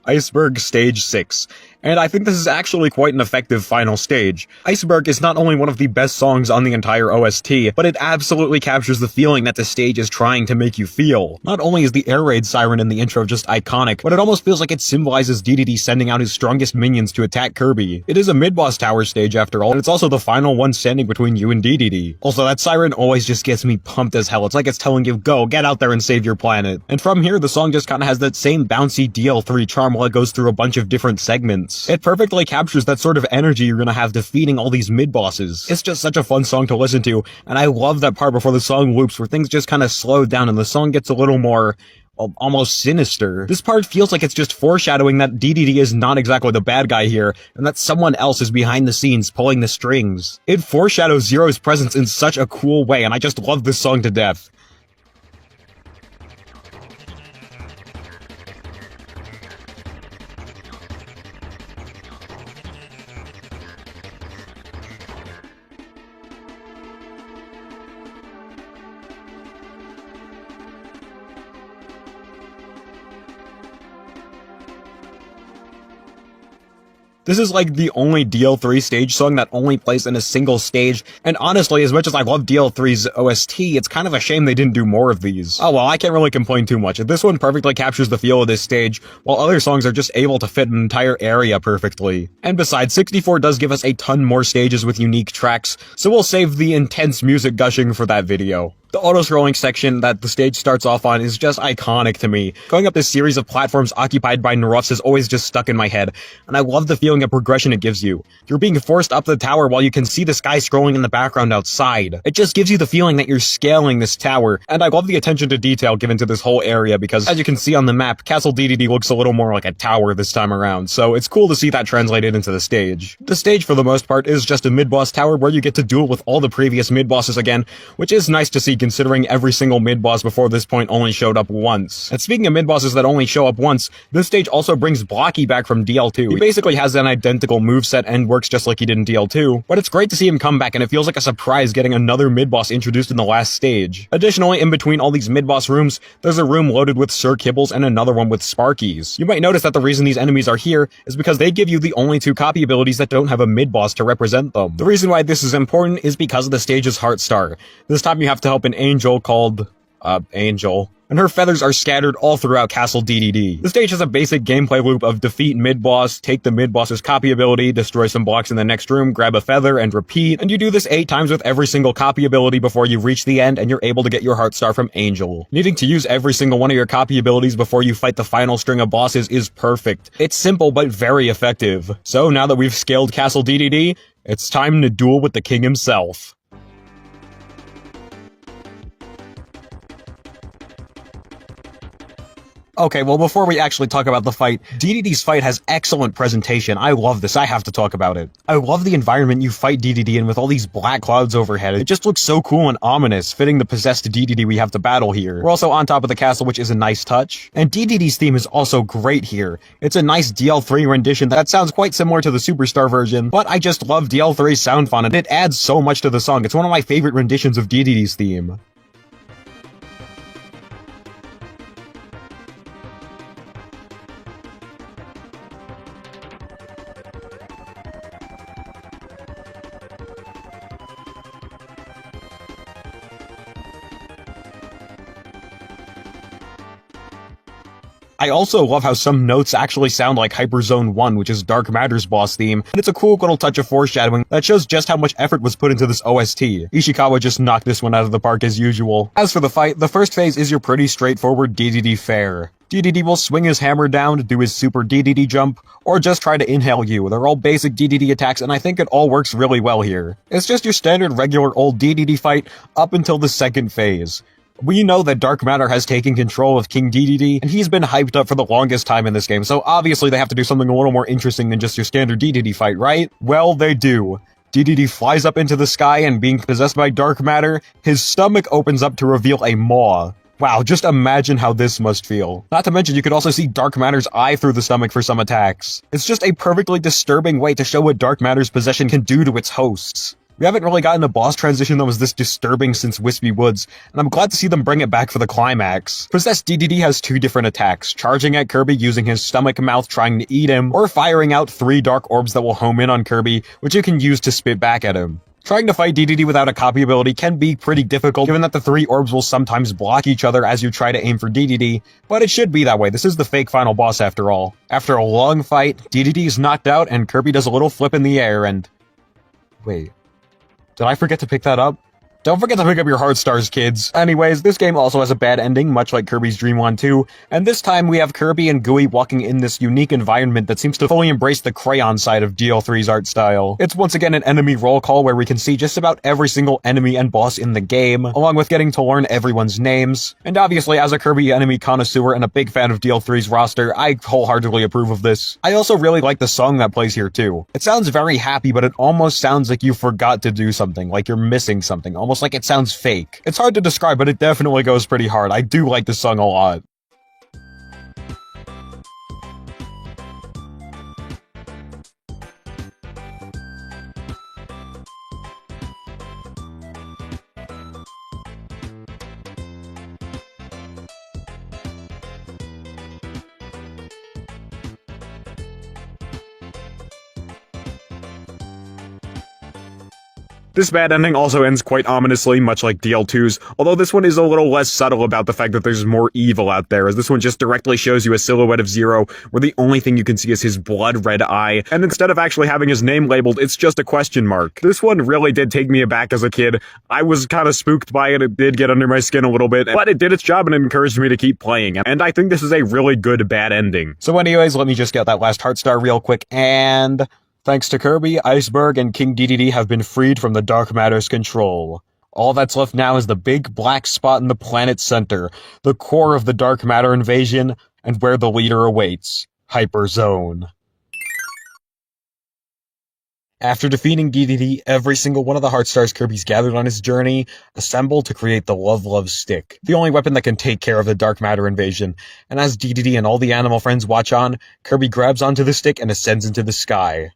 Iceberg Stage 6. And I think this is actually quite an effective final stage. Iceberg is not only one of the best songs on the entire OST, but it absolutely captures the feeling that the stage is trying to make you feel. Not only is the air raid siren in the intro just iconic, but it almost feels like it symbolizes DDD sending out his strongest minions to attack Kirby. It is a mid-boss tower stage after all, and it's also the final one standing between you and DDD. Also, that siren always just gets me pumped as hell. It's like it's telling you, go, get out there and save your planet. And from here, the song just kinda has that same bouncy DL3 charm while it goes through a bunch of different segments. It perfectly captures that sort of energy you're gonna have defeating all these mid-bosses. It's just such a fun song to listen to, and I love that part before the song loops where things just kinda slow down and the song gets a little more, well, almost sinister. This part feels like it's just foreshadowing that DDD is not exactly the bad guy here, and that someone else is behind the scenes pulling the strings. It foreshadows Zero's presence in such a cool way, and I just love this song to death. This is like the only DL3 stage song that only plays in a single stage, and honestly, as much as I love DL3's OST, it's kind of a shame they didn't do more of these. Oh well, I can't really complain too much. This one perfectly captures the feel of this stage, while other songs are just able to fit an entire area perfectly. And besides, 64 does give us a ton more stages with unique tracks, so we'll save the intense music gushing for that video. The auto-scrolling section that the stage starts off on is just iconic to me. Going up this series of platforms occupied by Nerufs is always just stuck in my head, and I love the feeling of progression it gives you. You're being forced up the tower while you can see the sky scrolling in the background outside. It just gives you the feeling that you're scaling this tower, and I love the attention to detail given to this whole area because, as you can see on the map, Castle DDD looks a little more like a tower this time around, so it's cool to see that translated into the stage. The stage, for the most part, is just a mid-boss tower where you get to duel with all the previous mid-bosses again, which is nice to see considering every single mid-boss before this point only showed up once. And speaking of mid-bosses that only show up once, this stage also brings Blocky back from DL2. He basically has an identical moveset and works just like he did in DL2, but it's great to see him come back and it feels like a surprise getting another mid-boss introduced in the last stage. Additionally, in between all these mid-boss rooms, there's a room loaded with Sir Kibbles and another one with Sparkies. You might notice that the reason these enemies are here is because they give you the only two copy abilities that don't have a mid-boss to represent them. The reason why this is important is because of the stage's heart star. This time you have to help an angel called, Angel, and her feathers are scattered all throughout Castle DDD. The stage has a basic gameplay loop of defeat mid-boss, take the mid-boss's copy ability, destroy some blocks in the next room, grab a feather, and repeat, and you do this 8 times with every single copy ability before you reach the end and you're able to get your heart star from Angel. Needing to use every single one of your copy abilities before you fight the final string of bosses is perfect. It's simple but very effective. So now that we've scaled Castle DDD, it's time to duel with the king himself. Okay, well, before we actually talk about the fight, DDD's fight has excellent presentation. I love this. I have to talk about it. I love the environment you fight DDD in with all these black clouds overhead. It just looks so cool and ominous, fitting the possessed DDD we have to battle here. We're also on top of the castle, which is a nice touch. And DDD's theme is also great here. It's a nice DL3 rendition that sounds quite similar to the Superstar version, but I just love DL3's sound font, and it adds so much to the song. It's one of my favorite renditions of DDD's theme. I also love how some notes actually sound like Hyperzone 1, which is Dark Matter's boss theme, and it's a cool little touch of foreshadowing that shows just how much effort was put into this OST. Ishikawa just knocked this one out of the park as usual. As for the fight, the first phase is your pretty straightforward DDD fare. DDD will swing his hammer down, do his super DDD jump, or just try to inhale you. They're all basic DDD attacks, and I think it all works really well here. It's just your standard regular old DDD fight up until the second phase. We know that Dark Matter has taken control of King DDD, and he's been hyped up for the longest time in this game, so obviously they have to do something a little more interesting than just your standard DDD fight, right? Well, they do. DDD flies up into the sky, and being possessed by Dark Matter, his stomach opens up to reveal a maw. Wow, just imagine how this must feel. Not to mention, you could also see Dark Matter's eye through the stomach for some attacks. It's just a perfectly disturbing way to show what Dark Matter's possession can do to its hosts. We haven't really gotten a boss transition that was this disturbing since Wispy Woods, and I'm glad to see them bring it back for the climax. Possessed DDD has two different attacks, charging at Kirby using his stomach mouth trying to eat him, or firing out 3 dark orbs that will home in on Kirby, which you can use to spit back at him. Trying to fight DDD without a copy ability can be pretty difficult, given that the 3 orbs will sometimes block each other as you try to aim for DDD, but it should be that way. This is the fake final boss after all. After a long fight, DDD is knocked out, and Kirby does a little flip in the air, and... Wait. Did I forget to pick that up? Don't forget to pick up your heart stars, kids. Anyways, this game also has a bad ending, much like Kirby's Dream 1 2, and this time we have Kirby and Gooey walking in this unique environment that seems to fully embrace the crayon side of DL3's art style. It's once again an enemy roll call where we can see just about every single enemy and boss in the game, along with getting to learn everyone's names. And obviously, as a Kirby enemy connoisseur and a big fan of DL3's roster, I wholeheartedly approve of this. I also really like the song that plays here too. It sounds very happy, but it almost sounds like you forgot to do something, like you're missing something, almost like it sounds fake. It's hard to describe, but it definitely goes pretty hard. I do like this song a lot. This bad ending also ends quite ominously, much like DL2's, although this one is a little less subtle about the fact that there's more evil out there, as this one just directly shows you a silhouette of Zero, where the only thing you can see is his blood-red eye, and instead of actually having his name labeled, it's just a question mark. This one really did take me aback as a kid. I was kinda spooked by it did get under my skin a little bit, but it did its job and it encouraged me to keep playing, and I think this is a really good bad ending. So anyways, let me just get that last heart star real quick, and... thanks to Kirby, Iceberg, and King DDD have been freed from the Dark Matter's control. All that's left now is the big black spot in the planet's center, the core of the Dark Matter invasion, and where the leader awaits, Hyperzone. After defeating DDD, every single one of the heart stars Kirby's gathered on his journey assemble to create the Love Stick, the only weapon that can take care of the Dark Matter invasion. And as DDD and all the animal friends watch on, Kirby grabs onto the stick and ascends into the sky.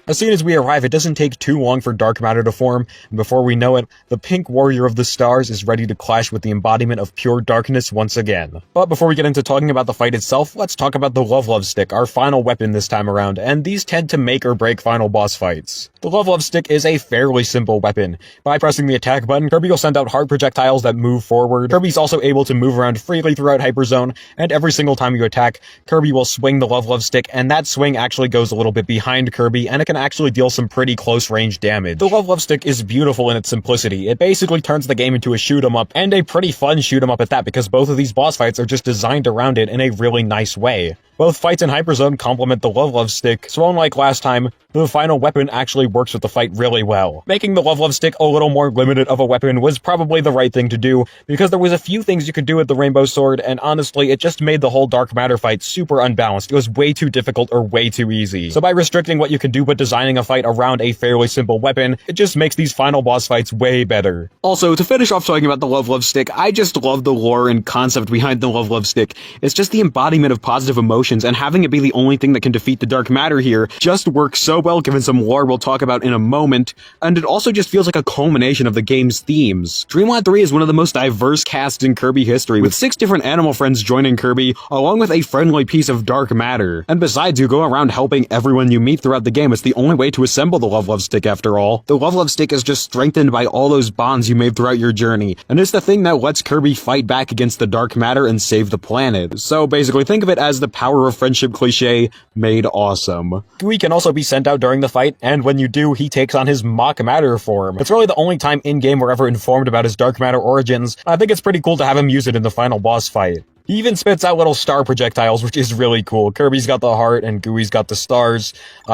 As soon as we arrive, it doesn't take too long for Dark Matter to form, and before we know it, the pink warrior of the stars is ready to clash with the embodiment of pure darkness once again. But before we get into talking about the fight itself, let's talk about the Love Stick, our final weapon this time around, and these tend to make or break final boss fights. The Love Stick is a fairly simple weapon. By pressing the attack button, Kirby will send out heart projectiles that move forward. Kirby's also able to move around freely throughout Hyperzone, and every single time you attack, Kirby will swing the Love Stick, and that swing actually goes a little bit behind Kirby, and it can can actually deal some pretty close-range damage. The Love Stick is beautiful in its simplicity. It basically turns the game into a shoot-'em-up, and a pretty fun shoot-'em-up at that, because both of these boss fights are just designed around it in a really nice way. Both fights in Hyperzone complement the Love Stick, so unlike last time, the final weapon actually works with the fight really well. Making the Love Stick a little more limited of a weapon was probably the right thing to do, because there was a few things you could do with the Rainbow Sword, and honestly, it just made the whole Dark Matter fight super unbalanced. It was way too difficult or way too easy. So by restricting what you can do but designing a fight around a fairly simple weapon, it just makes these final boss fights way better. Also, to finish off talking about the Love Stick, I just love the lore and concept behind the Love Stick. It's just the embodiment of positive emotions, and having it be the only thing that can defeat the Dark Matter here just works so well given some lore we'll talk about in a moment, and it also just feels like a culmination of the game's themes. Dreamland 3 is one of the most diverse casts in Kirby history, with 6 different animal friends joining Kirby, along with a friendly piece of Dark Matter. And besides, you go around helping everyone you meet throughout the game. It's the only way to assemble the Love Stick after all. The Love Stick is just strengthened by all those bonds you made throughout your journey, and it's the thing that lets Kirby fight back against the Dark Matter and save the planet. So basically, think of it as the power of friendship cliche made awesome. Gooey can also be sent out during the fight, and when you do, he takes on his Mock Matter form. It's really the only time in-game we're ever informed about his Dark Matter origins, and I think it's pretty cool to have him use it in the final boss fight. He even spits out little star projectiles, which is really cool. Kirby's got the heart, and Gooey's got the stars.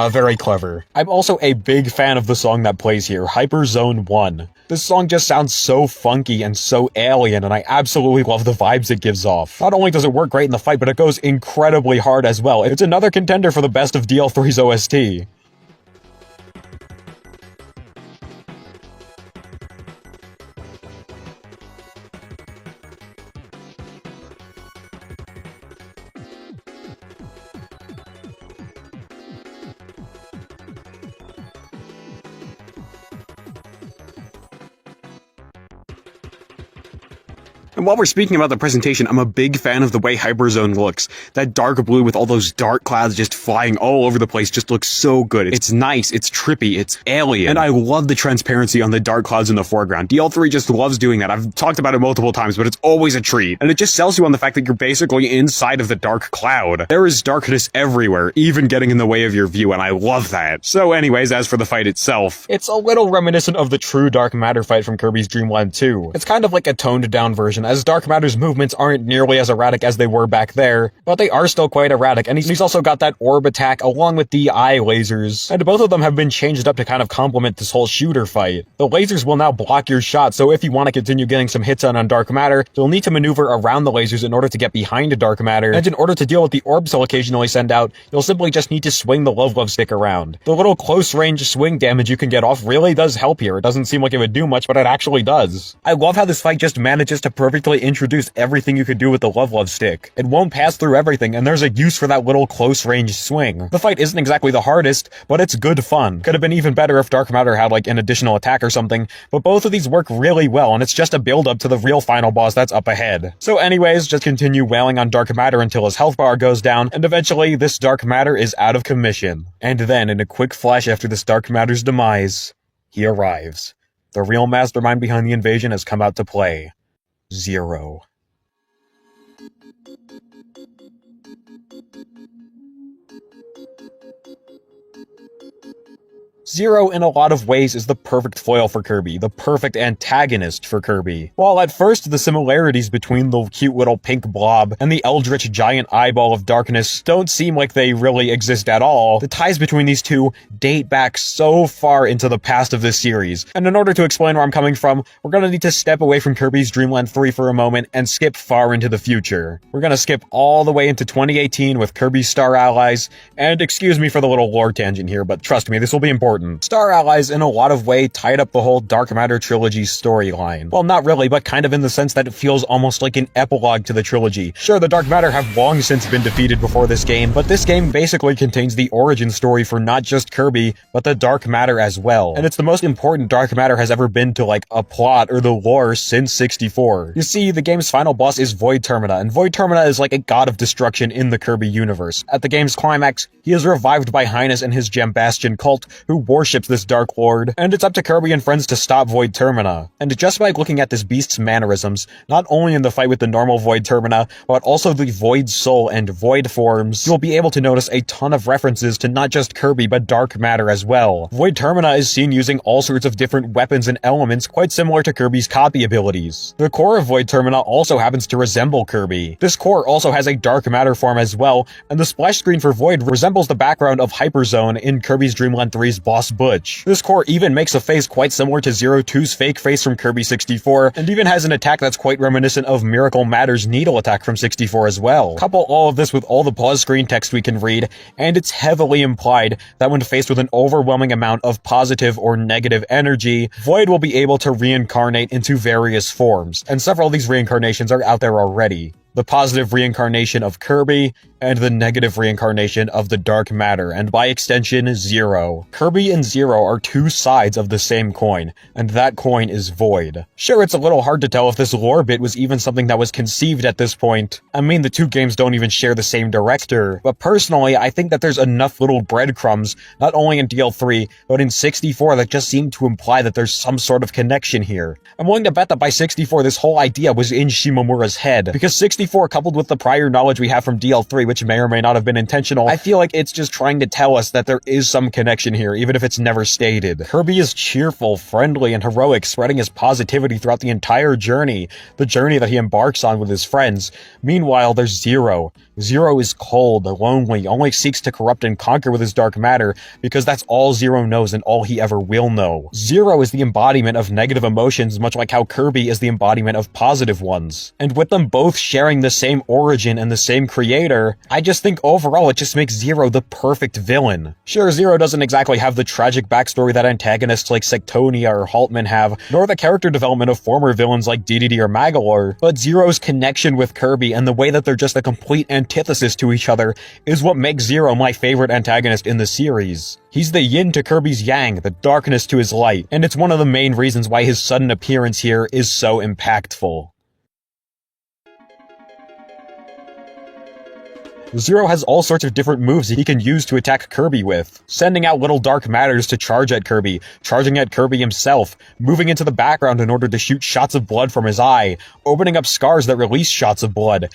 Very clever. I'm also a big fan of the song that plays here, Hyperzone 1. This song just sounds so funky and so alien, and I absolutely love the vibes it gives off. Not only does it work great in the fight, but it goes incredibly hard as well. It's another contender for the best of DL3's OST. And while we're speaking about the presentation, I'm a big fan of the way Hyperzone looks. That dark blue with all those dark clouds just flying all over the place just looks so good. It's nice, it's trippy, it's alien. And I love the transparency on the dark clouds in the foreground. DL3 just loves doing that. I've talked about it multiple times, but it's always a treat. And it just sells you on the fact that you're basically inside of the dark cloud. There is darkness everywhere, even getting in the way of your view, and I love that. So anyways, as for the fight itself, it's a little reminiscent of the true Dark Matter fight from Kirby's Dream Land 2. It's kind of like a toned down version, as Dark Matter's movements aren't nearly as erratic as they were back there, but they are still quite erratic, and he's also got that orb attack along with the eye lasers, and both of them have been changed up to kind of complement this whole shooter fight. The lasers will now block your shot, so if you want to continue getting some hits on Dark Matter, you'll need to maneuver around the lasers in order to get behind Dark Matter, and in order to deal with the orbs he'll occasionally send out, you'll simply just need to swing the Love Stick around. The little close-range swing damage you can get off really does help here. It doesn't seem like it would do much, but it actually does. I love how this fight just manages to perfectly introduce everything you could do with the Love Stick. It won't pass through everything, and there's a use for that little close-range swing. The fight isn't exactly the hardest, but it's good fun. Could have been even better if Dark Matter had like an additional attack or something, but both of these work really well, and it's just a build-up to the real final boss that's up ahead. So anyways, just continue wailing on Dark Matter until his health bar goes down, and eventually this Dark Matter is out of commission. And then, in a quick flash after this Dark Matter's demise, he arrives. The real mastermind behind the invasion has come out to play. Zero. Zero, in a lot of ways, is the perfect foil for Kirby, the perfect antagonist for Kirby. While at first the similarities between the cute little pink blob and the eldritch giant eyeball of darkness don't seem like they really exist at all, the ties between these two date back so far into the past of this series. And in order to explain where I'm coming from, we're gonna need to step away from Kirby's Dream Land 3 for a moment and skip far into the future. We're gonna skip all the way into 2018 with Kirby's Star Allies, and excuse me for the little lore tangent here, but trust me, this will be important. Star Allies, in a lot of ways, tied up the whole Dark Matter Trilogy storyline. Well, not really, but kind of in the sense that it feels almost like an epilogue to the trilogy. Sure, the Dark Matter have long since been defeated before this game, but this game basically contains the origin story for not just Kirby, but the Dark Matter as well. And it's the most important Dark Matter has ever been to, like, a plot or the lore since 64. You see, the game's final boss is Void Termina, and Void Termina is like a god of destruction in the Kirby universe. At the game's climax, he is revived by Highness and his Gem Bastion cult, who worships this Dark Lord, and it's up to Kirby and friends to stop Void Termina. And just by looking at this beast's mannerisms, not only in the fight with the normal Void Termina, but also the Void Soul and Void forms, you'll be able to notice a ton of references to not just Kirby, but Dark Matter as well. Void Termina is seen using all sorts of different weapons and elements quite similar to Kirby's copy abilities. The core of Void Termina also happens to resemble Kirby. This core also has a Dark Matter form as well, and the splash screen for Void resembles the background of Hyperzone in Kirby's Dream Land 3's Boss Butch. This core even makes a face quite similar to Zero 2's fake face from Kirby 64, and even has an attack that's quite reminiscent of Miracle Matter's Needle attack from 64 as well. Couple all of this with all the pause screen text we can read, and it's heavily implied that when faced with an overwhelming amount of positive or negative energy, Void will be able to reincarnate into various forms, and several of these reincarnations are out there already. The positive reincarnation of Kirby, and the negative reincarnation of the Dark Matter, and by extension, Zero. Kirby and Zero are two sides of the same coin, and that coin is Void. Sure, it's a little hard to tell if this lore bit was even something that was conceived at this point. I mean, the two games don't even share the same director, but personally, I think that there's enough little breadcrumbs, not only in DL3, but in 64 that just seem to imply that there's some sort of connection here. I'm willing to bet that by 64, this whole idea was in Shimomura's head, because 64 coupled with the prior knowledge we have from DL3, which may or may not have been intentional, I feel like it's just trying to tell us that there is some connection here, even if it's never stated. Kirby is cheerful, friendly, and heroic, spreading his positivity throughout the entire journey, the journey that he embarks on with his friends. Meanwhile, there's Zero. Zero is cold, lonely, only seeks to corrupt and conquer with his Dark Matter, because that's all Zero knows and all he ever will know. Zero is the embodiment of negative emotions, much like how Kirby is the embodiment of positive ones. And with them both sharing the same origin and the same creator, I just think overall it just makes Zero the perfect villain. Sure, Zero doesn't exactly have the tragic backstory that antagonists like Sectonia or Haltman have, nor the character development of former villains like DDD or Magalore, but Zero's connection with Kirby and the way that they're just a complete antithesis to each other is what makes Zero my favorite antagonist in the series. He's the yin to Kirby's yang, the darkness to his light, and it's one of the main reasons why his sudden appearance here is so impactful. Zero has all sorts of different moves he can use to attack Kirby with, sending out little dark matters to charge at Kirby, charging at Kirby himself, moving into the background in order to shoot shots of blood from his eye, opening up scars that release shots of blood.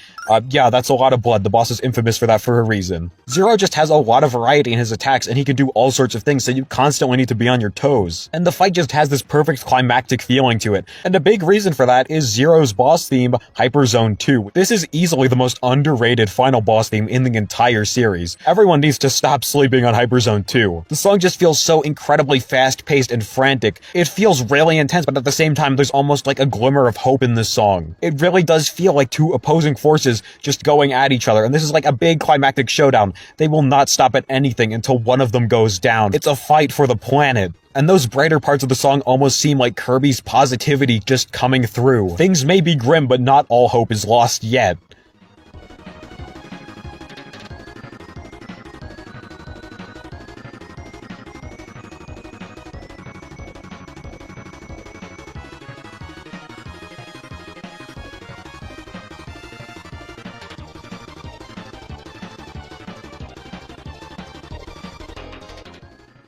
Yeah, that's a lot of blood. The boss is infamous for that for a reason. Zero just has a lot of variety in his attacks, and he can do all sorts of things, so you constantly need to be on your toes. And the fight just has this perfect climactic feeling to it, and a big reason for that is Zero's boss theme, Hyperzone 2. This is easily the most underrated final boss theme in the entire series. Everyone needs to stop sleeping on Hyperzone 2. The song just feels so incredibly fast-paced and frantic. It feels really intense, but at the same time, there's almost like a glimmer of hope in this song. It really does feel like two opposing forces just going at each other, and this is like a big climactic showdown. They will not stop at anything until one of them goes down. It's a fight for the planet. And those brighter parts of the song almost seem like Kirby's positivity just coming through. Things may be grim, but not all hope is lost yet.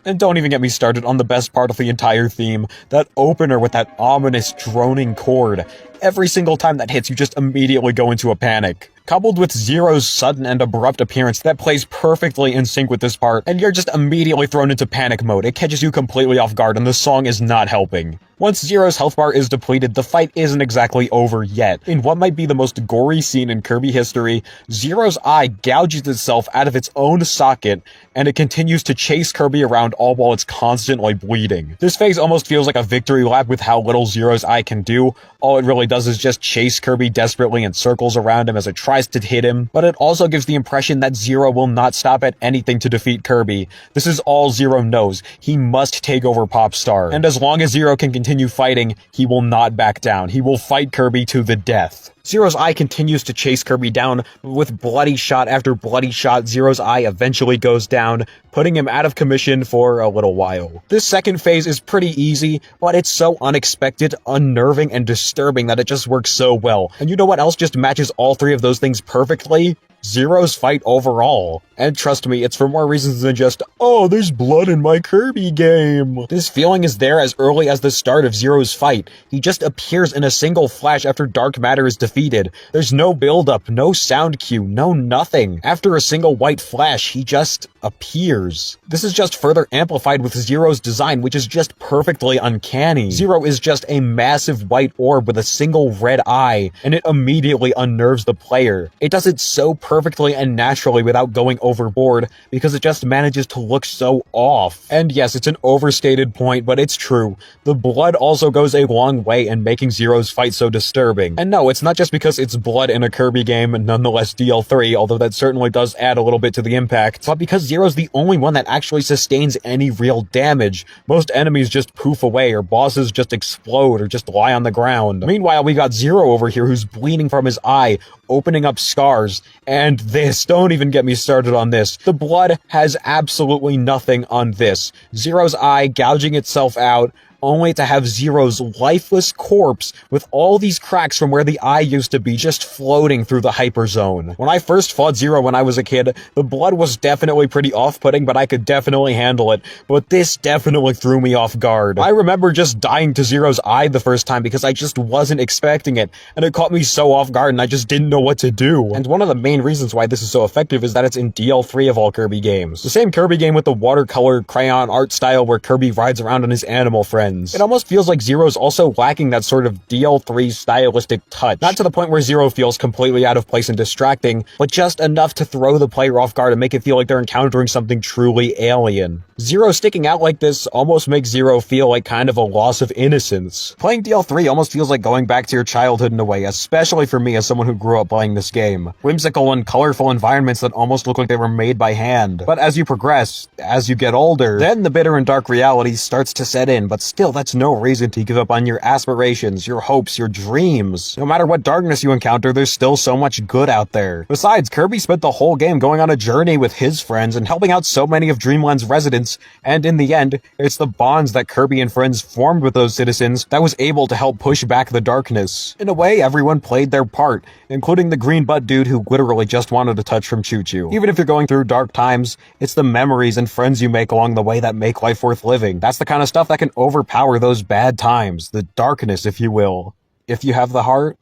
And don't even get me started on the best part of the entire theme, that opener with that ominous droning chord. Every single time that hits, you just immediately go into a panic. Coupled with Zero's sudden and abrupt appearance that plays perfectly in sync with this part, and you're just immediately thrown into panic mode. It catches you completely off guard, and the song is not helping. Once Zero's health bar is depleted, the fight isn't exactly over yet. In what might be the most gory scene in Kirby history, Zero's eye gouges itself out of its own socket, and it continues to chase Kirby around all while it's constantly bleeding. This phase almost feels like a victory lap with how little Zero's eye can do. All it really does is just chase Kirby desperately in circles around him as it tries to hit him, but it also gives the impression that Zero will not stop at anything to defeat Kirby. This is all Zero knows. He must take over Popstar, and as long as Zero can continue fighting, he will not back down. He will fight Kirby to the death. Zero's eye continues to chase Kirby down, but with bloody shot after bloody shot, Zero's eye eventually goes down, putting him out of commission for a little while. This second phase is pretty easy, but it's so unexpected, unnerving, and disturbing that it just works so well. And you know what else just matches all three of those things perfectly? Zero's fight overall. And trust me, it's for more reasons than just, oh, there's blood in my Kirby game. This feeling is there as early as the start of Zero's fight. He just appears in a single flash after Dark Matter is defeated. There's no build-up, no sound cue, no nothing. After a single white flash, he just appears. This is just further amplified with Zero's design, which is just perfectly uncanny. Zero is just a massive white orb with a single red eye, and it immediately unnerves the player. It does it so perfectly and naturally without going overboard, because it just manages to look so off. And yes, it's an overstated point, but it's true. The blood also goes a long way in making Zero's fight so disturbing. And no, it's not just because it's blood in a Kirby game, nonetheless DL3, although that certainly does add a little bit to the impact, but because Zero's the only one that actually sustains any real damage. Most enemies just poof away, or bosses just explode, or just lie on the ground. Meanwhile, we got Zero over here who's bleeding from his eye, opening up scars, and this, don't even get me started on this. The blood has absolutely nothing on this. Zero's eye gouging itself out, only to have Zero's lifeless corpse with all these cracks from where the eye used to be just floating through the hyperzone. When I first fought Zero when I was a kid, the blood was definitely pretty off-putting, but I could definitely handle it. But this definitely threw me off guard. I remember just dying to Zero's eye the first time because I just wasn't expecting it, and it caught me so off guard and I just didn't know what to do. And one of the main reasons why this is so effective is that it's in DL3 of all Kirby games. The same Kirby game with the watercolor crayon art style where Kirby rides around on his animal friends. It almost feels like Zero's also lacking that sort of DL3 stylistic touch. Not to the point where Zero feels completely out of place and distracting, but just enough to throw the player off guard and make it feel like they're encountering something truly alien. Zero sticking out like this almost makes Zero feel like kind of a loss of innocence. Playing DL3 almost feels like going back to your childhood in a way, especially for me as someone who grew up playing this game. Whimsical and colorful environments that almost look like they were made by hand. But as you progress, as you get older, then the bitter and dark reality starts to set in, but still, that's no reason to give up on your aspirations, your hopes, your dreams. No matter what darkness you encounter, there's still so much good out there. Besides, Kirby spent the whole game going on a journey with his friends and helping out so many of Dreamland's residents, and in the end, it's the bonds that Kirby and friends formed with those citizens that was able to help push back the darkness. In a way, everyone played their part, including the green butt dude who literally just wanted a touch from Choo Choo. Even if you're going through dark times, it's the memories and friends you make along the way that make life worth living. That's the kind of stuff that can overpower those bad times, the darkness, if you will. If you have the heart,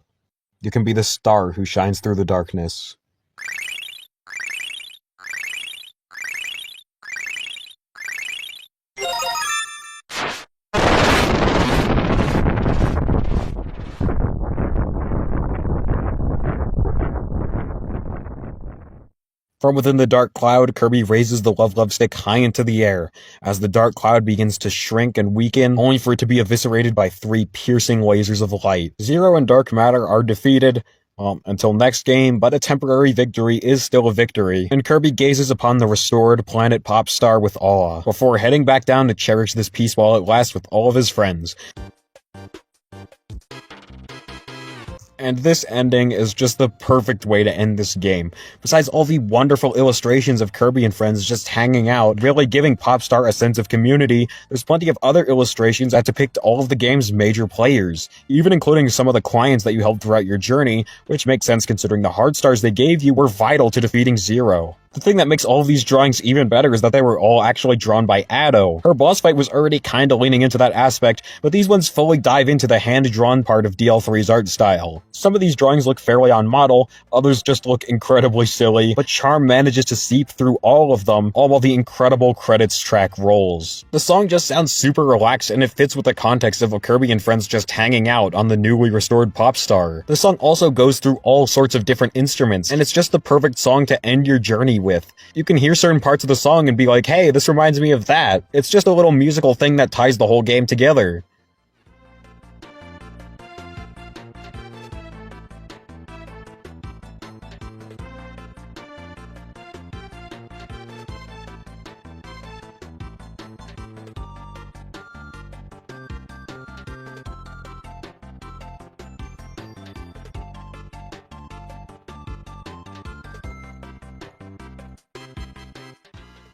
you can be the star who shines through the darkness. From within the dark cloud, Kirby raises the Love Stick high into the air, as the dark cloud begins to shrink and weaken, only for it to be eviscerated by 3 piercing lasers of light. Zero and Dark Matter are defeated, well, until next game, but a temporary victory is still a victory, and Kirby gazes upon the restored planet Popstar with awe, before heading back down to cherish this peace while it lasts with all of his friends. And this ending is just the perfect way to end this game. Besides all the wonderful illustrations of Kirby and friends just hanging out, really giving Popstar a sense of community, there's plenty of other illustrations that depict all of the game's major players, even including some of the clients that you helped throughout your journey, which makes sense considering the hard stars they gave you were vital to defeating Zero. The thing that makes all of these drawings even better is that they were all actually drawn by Ado. Her boss fight was already kinda leaning into that aspect, but these ones fully dive into the hand-drawn part of DL3's art style. Some of these drawings look fairly on model, others just look incredibly silly, but charm manages to seep through all of them, all while the incredible credits track rolls. The song just sounds super relaxed, and it fits with the context of Kirby and friends just hanging out on the newly restored Popstar. The song also goes through all sorts of different instruments, and it's just the perfect song to end your journey with. You can hear certain parts of the song and be like, hey, this reminds me of that. It's just a little musical thing that ties the whole game together.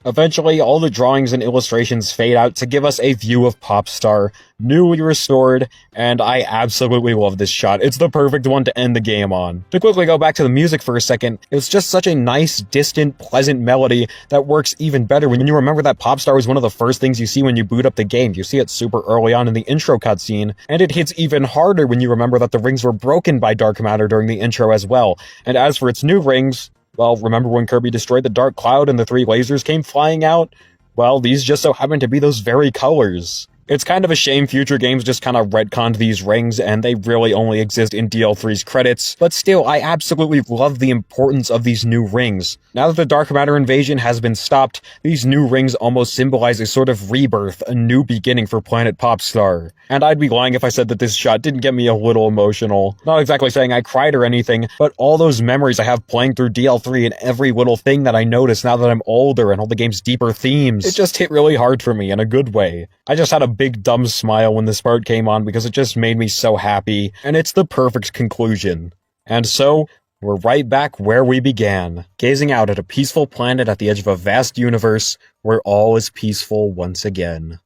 Eventually, all the drawings and illustrations fade out to give us a view of Popstar, newly restored, and I absolutely love this shot. It's the perfect one to end the game on. To quickly go back to the music for a second, it's just such a nice, distant, pleasant melody that works even better when you remember that Popstar was one of the first things you see when you boot up the game. You see it super early on in the intro cutscene, and it hits even harder when you remember that the rings were broken by Dark Matter during the intro as well. And as for its new rings, well, remember when Kirby destroyed the Dark Cloud and the 3 lasers came flying out? Well, these just so happen to be those very colors. It's kind of a shame future games just kind of retconned these rings and they really only exist in DL3's credits, but still, I absolutely love the importance of these new rings. Now that the Dark Matter invasion has been stopped, these new rings almost symbolize a sort of rebirth, a new beginning for Planet Popstar. And I'd be lying if I said that this shot didn't get me a little emotional. Not exactly saying I cried or anything, but all those memories I have playing through DL3 and every little thing that I notice now that I'm older and all the game's deeper themes, it just hit really hard for me in a good way. I just had a big dumb smile when this part came on because it just made me so happy, and it's the perfect conclusion. And so, we're right back where we began, gazing out at a peaceful planet at the edge of a vast universe where all is peaceful once again.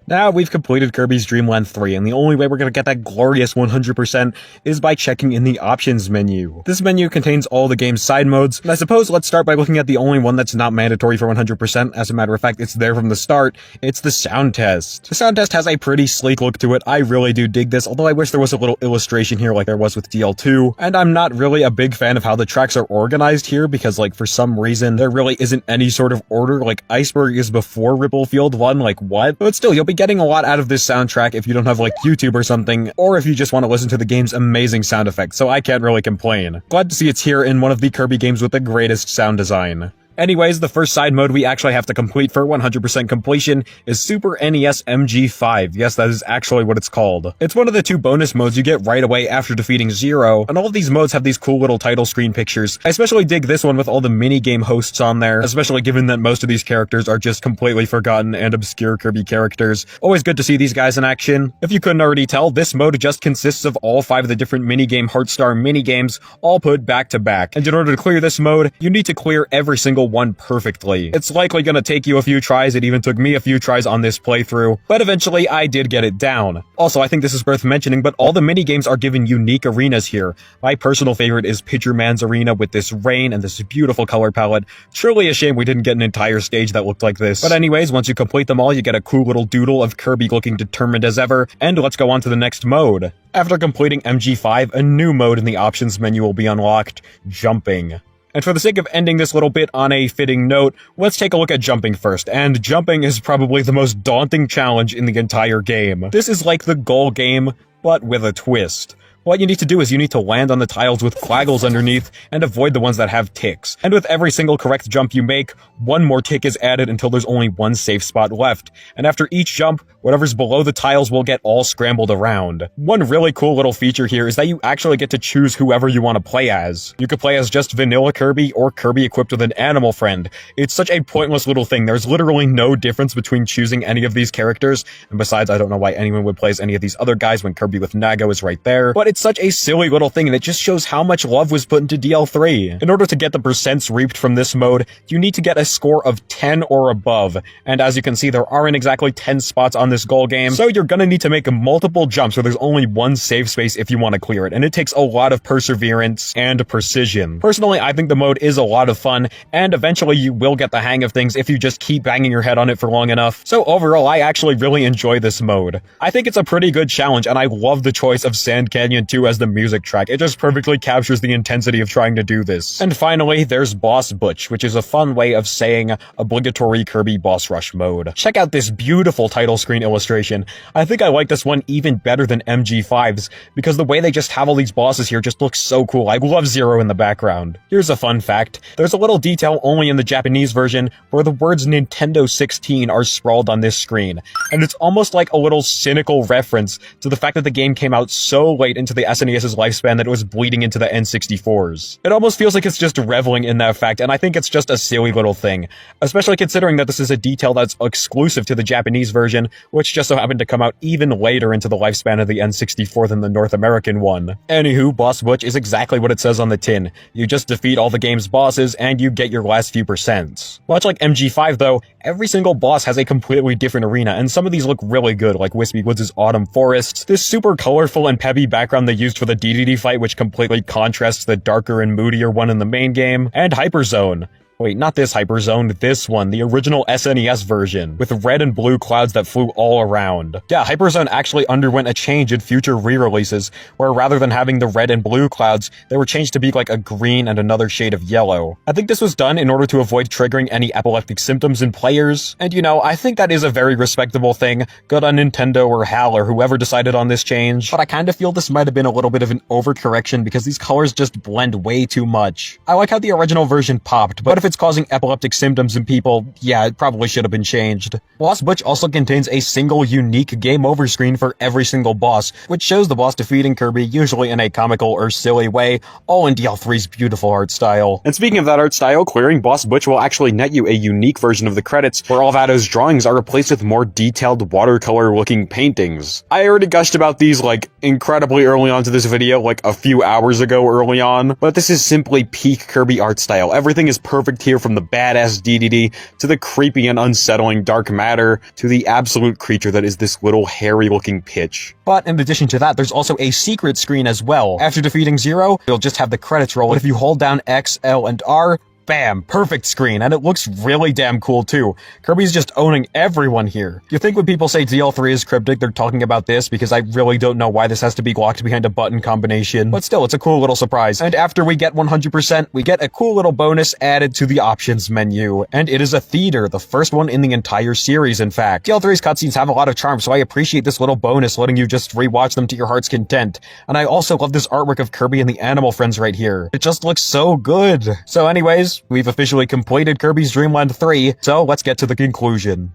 Now we've completed Kirby's Dream Land 3, and the only way we're gonna get that glorious 100% is by checking in the options menu. This menu contains all the game's side modes, and I suppose let's start by looking at the only one that's not mandatory for 100%. As a matter of fact, it's there from the start. It's the sound test. The sound test has a pretty sleek look to it. I really do dig this, although I wish there was a little illustration here like there was with DL2. And I'm not really a big fan of how the tracks are organized here, because like for some reason there really isn't any sort of order. Like Iceberg is before Ripplefield 1, like what? But still, you'll be getting a lot out of this soundtrack if you don't have like YouTube or something, or if you just want to listen to the game's amazing sound effects, so I can't really complain. Glad to see it's here in one of the Kirby games with the greatest sound design. Anyways, the first side mode we actually have to complete for 100% completion is Super NES MG5. Yes, that is actually what it's called. It's one of the 2 bonus modes you get right away after defeating Zero, and all of these modes have these cool little title screen pictures. I especially dig this one with all the mini-game hosts on there, especially given that most of these characters are just completely forgotten and obscure Kirby characters. Always good to see these guys in action. If you couldn't already tell, this mode just consists of all 5 of the different minigame Heartstar minigames, all put back to back. And in order to clear this mode, you need to clear every single one perfectly. It's likely gonna take you a few tries. It even took me a few tries on this playthrough, but eventually I did get it down. Also, I think this is worth mentioning, but all the minigames are given unique arenas here. My personal favorite is Pitcher Man's arena with this rain and this beautiful color palette. Truly a shame we didn't get an entire stage that looked like this. But anyways, once you complete them all, you get a cool little doodle of Kirby looking determined as ever, and let's go on to the next mode. After completing MG5, a new mode in the options menu will be unlocked, Jumping. And for the sake of ending this little bit on a fitting note, let's take a look at jumping first, and jumping is probably the most daunting challenge in the entire game. This is like the goal game, but with a twist. What you need to do is you need to land on the tiles with quaggles underneath and avoid the ones that have ticks. And with every single correct jump you make, one more tick is added until there's only one safe spot left. And after each jump, whatever's below the tiles will get all scrambled around. One really cool little feature here is that you actually get to choose whoever you want to play as. You could play as just vanilla Kirby or Kirby equipped with an animal friend. It's such a pointless little thing. There's literally no difference between choosing any of these characters. And besides, I don't know why anyone would play as any of these other guys when Kirby with Nago is right there. But it's such a silly little thing, and it just shows how much love was put into DL3. In order to get the percents reaped from this mode, you need to get a score of 10 or above, and as you can see, there aren't exactly 10 spots on this goal game, so you're gonna need to make multiple jumps where there's only one safe space if you want to clear it, and it takes a lot of perseverance and precision. Personally, I think the mode is a lot of fun, and eventually you will get the hang of things if you just keep banging your head on it for long enough. So overall, I actually really enjoy this mode. I think it's a pretty good challenge, and I love the choice of Sand Canyon 2 as the music track. It just perfectly captures the intensity of trying to do this. And finally, there's Boss Butch, which is a fun way of saying obligatory Kirby boss rush mode. Check out this beautiful title screen illustration. I think I like this one even better than MG5's, because the way they just have all these bosses here just looks so cool. I love Zero in the background. Here's a fun fact. There's a little detail only in the Japanese version where the words Nintendo 16 are sprawled on this screen, and it's almost like a little cynical reference to the fact that the game came out so late into into the SNES's lifespan that it was bleeding into the N64's. It almost feels like it's just reveling in that fact, and I think it's just a silly little thing, especially considering that this is a detail that's exclusive to the Japanese version, which just so happened to come out even later into the lifespan of the N64 than the North American one. Anywho, Boss Butch is exactly what it says on the tin. You just defeat all the game's bosses, and you get your last few percents. Much like MG5 though, every single boss has a completely different arena, and some of these look really good, like Wispy Woods' Autumn Forests, this super colorful and peppy background they used for the DDD fight which completely contrasts the darker and moodier one in the main game, and Hyperzone. Wait, not this Hyperzone, this one, the original SNES version, with red and blue clouds that flew all around. Yeah, Hyperzone actually underwent a change in future re-releases, where rather than having the red and blue clouds, they were changed to be like a green and another shade of yellow. I think this was done in order to avoid triggering any epileptic symptoms in players, and you know, I think that is a very respectable thing. Good on Nintendo or HAL or whoever decided on this change, but I kinda feel this might have been a little bit of an overcorrection because these colors just blend way too much. I like how the original version popped, but if it's causing epileptic symptoms in people, yeah, it probably should have been changed. Boss Butch also contains a single unique game over screen for every single boss, which shows the boss defeating Kirby, usually in a comical or silly way, all in DL3's beautiful art style. And speaking of that art style, clearing Boss Butch will actually net you a unique version of the credits, where all of Addo's drawings are replaced with more detailed watercolor-looking paintings. I already gushed about these, like, incredibly early on to this video, like a few hours ago early on, but this is simply peak Kirby art style. Everything is perfect here, from the badass DDD, to the creepy and unsettling Dark Matter, to the absolute creature that is this little hairy-looking pitch. But in addition to that, there's also a secret screen as well. After defeating Zero, you'll just have the credits roll, and if you hold down X, L, and R, bam, perfect screen, and it looks really damn cool too. Kirby's just owning everyone here. You think when people say DL3 is cryptic, they're talking about this, because I really don't know why this has to be locked behind a button combination, but still, it's a cool little surprise. And after we get 100%, we get a cool little bonus added to the options menu, and it is a theater, the first one in the entire series, in fact. DL3's cutscenes have a lot of charm, so I appreciate this little bonus letting you just rewatch them to your heart's content. And I also love this artwork of Kirby and the animal friends right here. It just looks so good. So anyways, we've officially completed Kirby's Dream Land 3, so let's get to the conclusion.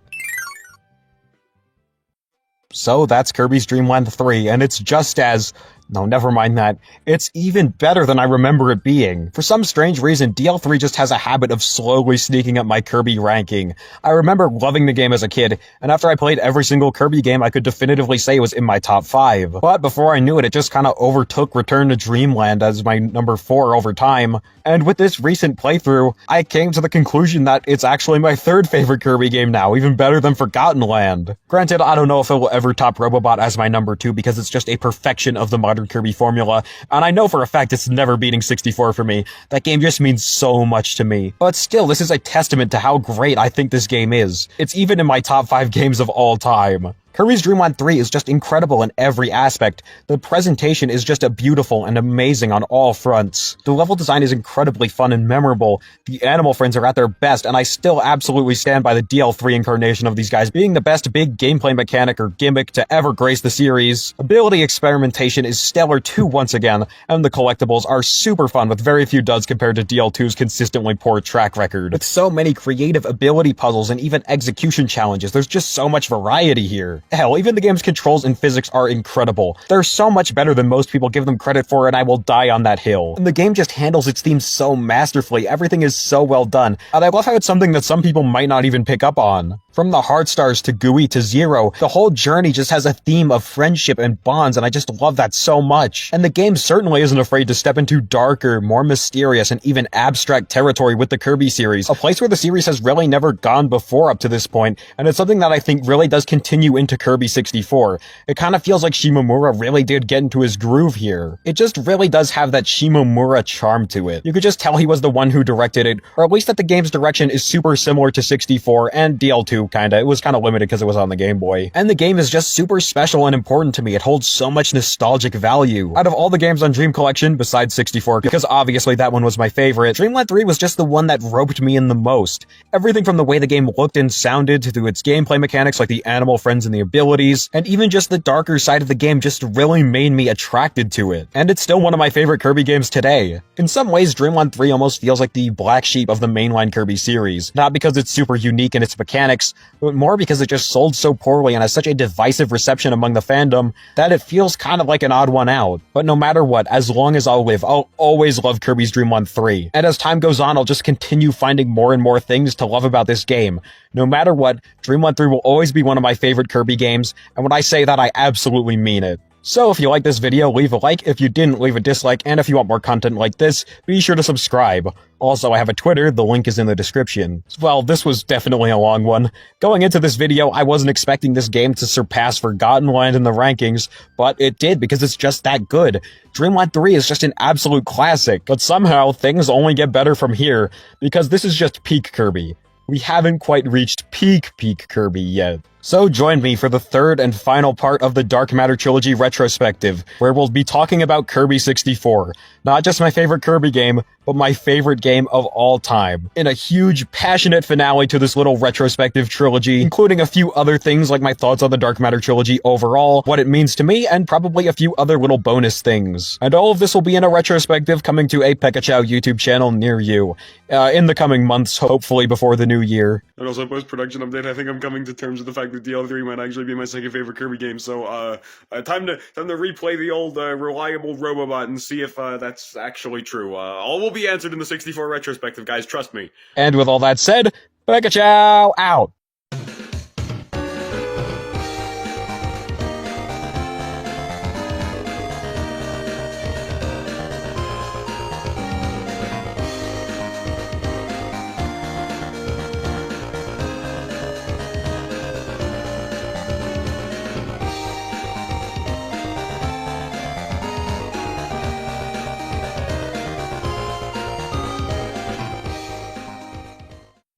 So that's Kirby's Dream Land 3, and it's just as... no, never mind that. It's even better than I remember it being. For some strange reason, DL3 just has a habit of slowly sneaking up my Kirby ranking. I remember loving the game as a kid, and after I played every single Kirby game, I could definitively say it was in my top 5. But before I knew it, it just kinda overtook Return to Dreamland as my number 4 over time. And with this recent playthrough, I came to the conclusion that it's actually my 3rd favorite Kirby game now, even better than Forgotten Land. Granted, I don't know if it will ever top Robobot as my number 2 because it's just a perfection of the modern Kirby formula, and I know for a fact it's never beating 64 for me. That game just means so much to me. But still, this is a testament to how great I think this game is. It's even in my top 5 games of all time. Kirby's Dream Land 3 is just incredible in every aspect. The presentation is just beautiful and amazing on all fronts. The level design is incredibly fun and memorable. The animal friends are at their best, and I still absolutely stand by the DL3 incarnation of these guys being the best big gameplay mechanic or gimmick to ever grace the series. Ability experimentation is stellar too once again, and the collectibles are super fun with very few duds compared to DL2's consistently poor track record. With so many creative ability puzzles and even execution challenges, there's just so much variety here. Hell, even the game's controls and physics are incredible. They're so much better than most people give them credit for, and I will die on that hill. And the game just handles its themes so masterfully, everything is so well done, and I love how it's something that some people might not even pick up on. From the Heart Stars to Gooey to Zero, the whole journey just has a theme of friendship and bonds, and I just love that so much. And the game certainly isn't afraid to step into darker, more mysterious, and even abstract territory with the Kirby series, a place where the series has really never gone before up to this point, and it's something that I think really does continue into Kirby 64. It kind of feels like Shimomura really did get into his groove here. It just really does have that Shimomura charm to it. You could just tell he was the one who directed it, or at least that the game's direction is super similar to 64 and DL2 kinda. It was kinda limited because it was on the Game Boy. And the game is just super special and important to me. It holds so much nostalgic value. Out of all the games on Dream Collection, besides 64, because obviously that one was my favorite, Dreamland 3 was just the one that roped me in the most. Everything from the way the game looked and sounded to its gameplay mechanics like the animal friends and the abilities, and even just the darker side of the game just really made me attracted to it. And it's still one of my favorite Kirby games today. In some ways, Dreamland 3 almost feels like the black sheep of the mainline Kirby series. Not because it's super unique in its mechanics, but more because it just sold so poorly and has such a divisive reception among the fandom that it feels kind of like an odd one out. But no matter what, as long as I'll live, I'll always love Kirby's Dream 1 3. And as time goes on, I'll just continue finding more and more things to love about this game. No matter what, Dream 1 3 will always be one of my favorite Kirby games, and when I say that, I absolutely mean it. So if you like this video, leave a like. If you didn't, leave a dislike. And if you want more content like this, be sure to subscribe. Also, I have a Twitter. The link is in the description. Well, this was definitely a long one. Going into this video, I wasn't expecting this game to surpass Forgotten Land in the rankings, but it did because it's just that good. Dream 1 3 is just an absolute classic, but somehow things only get better from here, because this is just peak Kirby. We haven't quite reached peak Kirby yet. So join me for the third and final part of the Dark Matter Trilogy Retrospective, where we'll be talking about Kirby 64. Not just my favorite Kirby game, but my favorite game of all time. In a huge, passionate finale to this little retrospective trilogy, including a few other things like my thoughts on the Dark Matter Trilogy overall, what it means to me, and probably a few other little bonus things. And all of this will be in a retrospective coming to a Pekachow YouTube channel near you. In the coming months, hopefully before the new year. And also, post-production update, I think I'm coming to terms with the fact that DL3 might actually be my second favorite Kirby game, so, time to replay the old, reliable Robobot and see if, that's actually true. All will be answered in the 64 retrospective, guys, trust me. And with all that said, Pekachow out!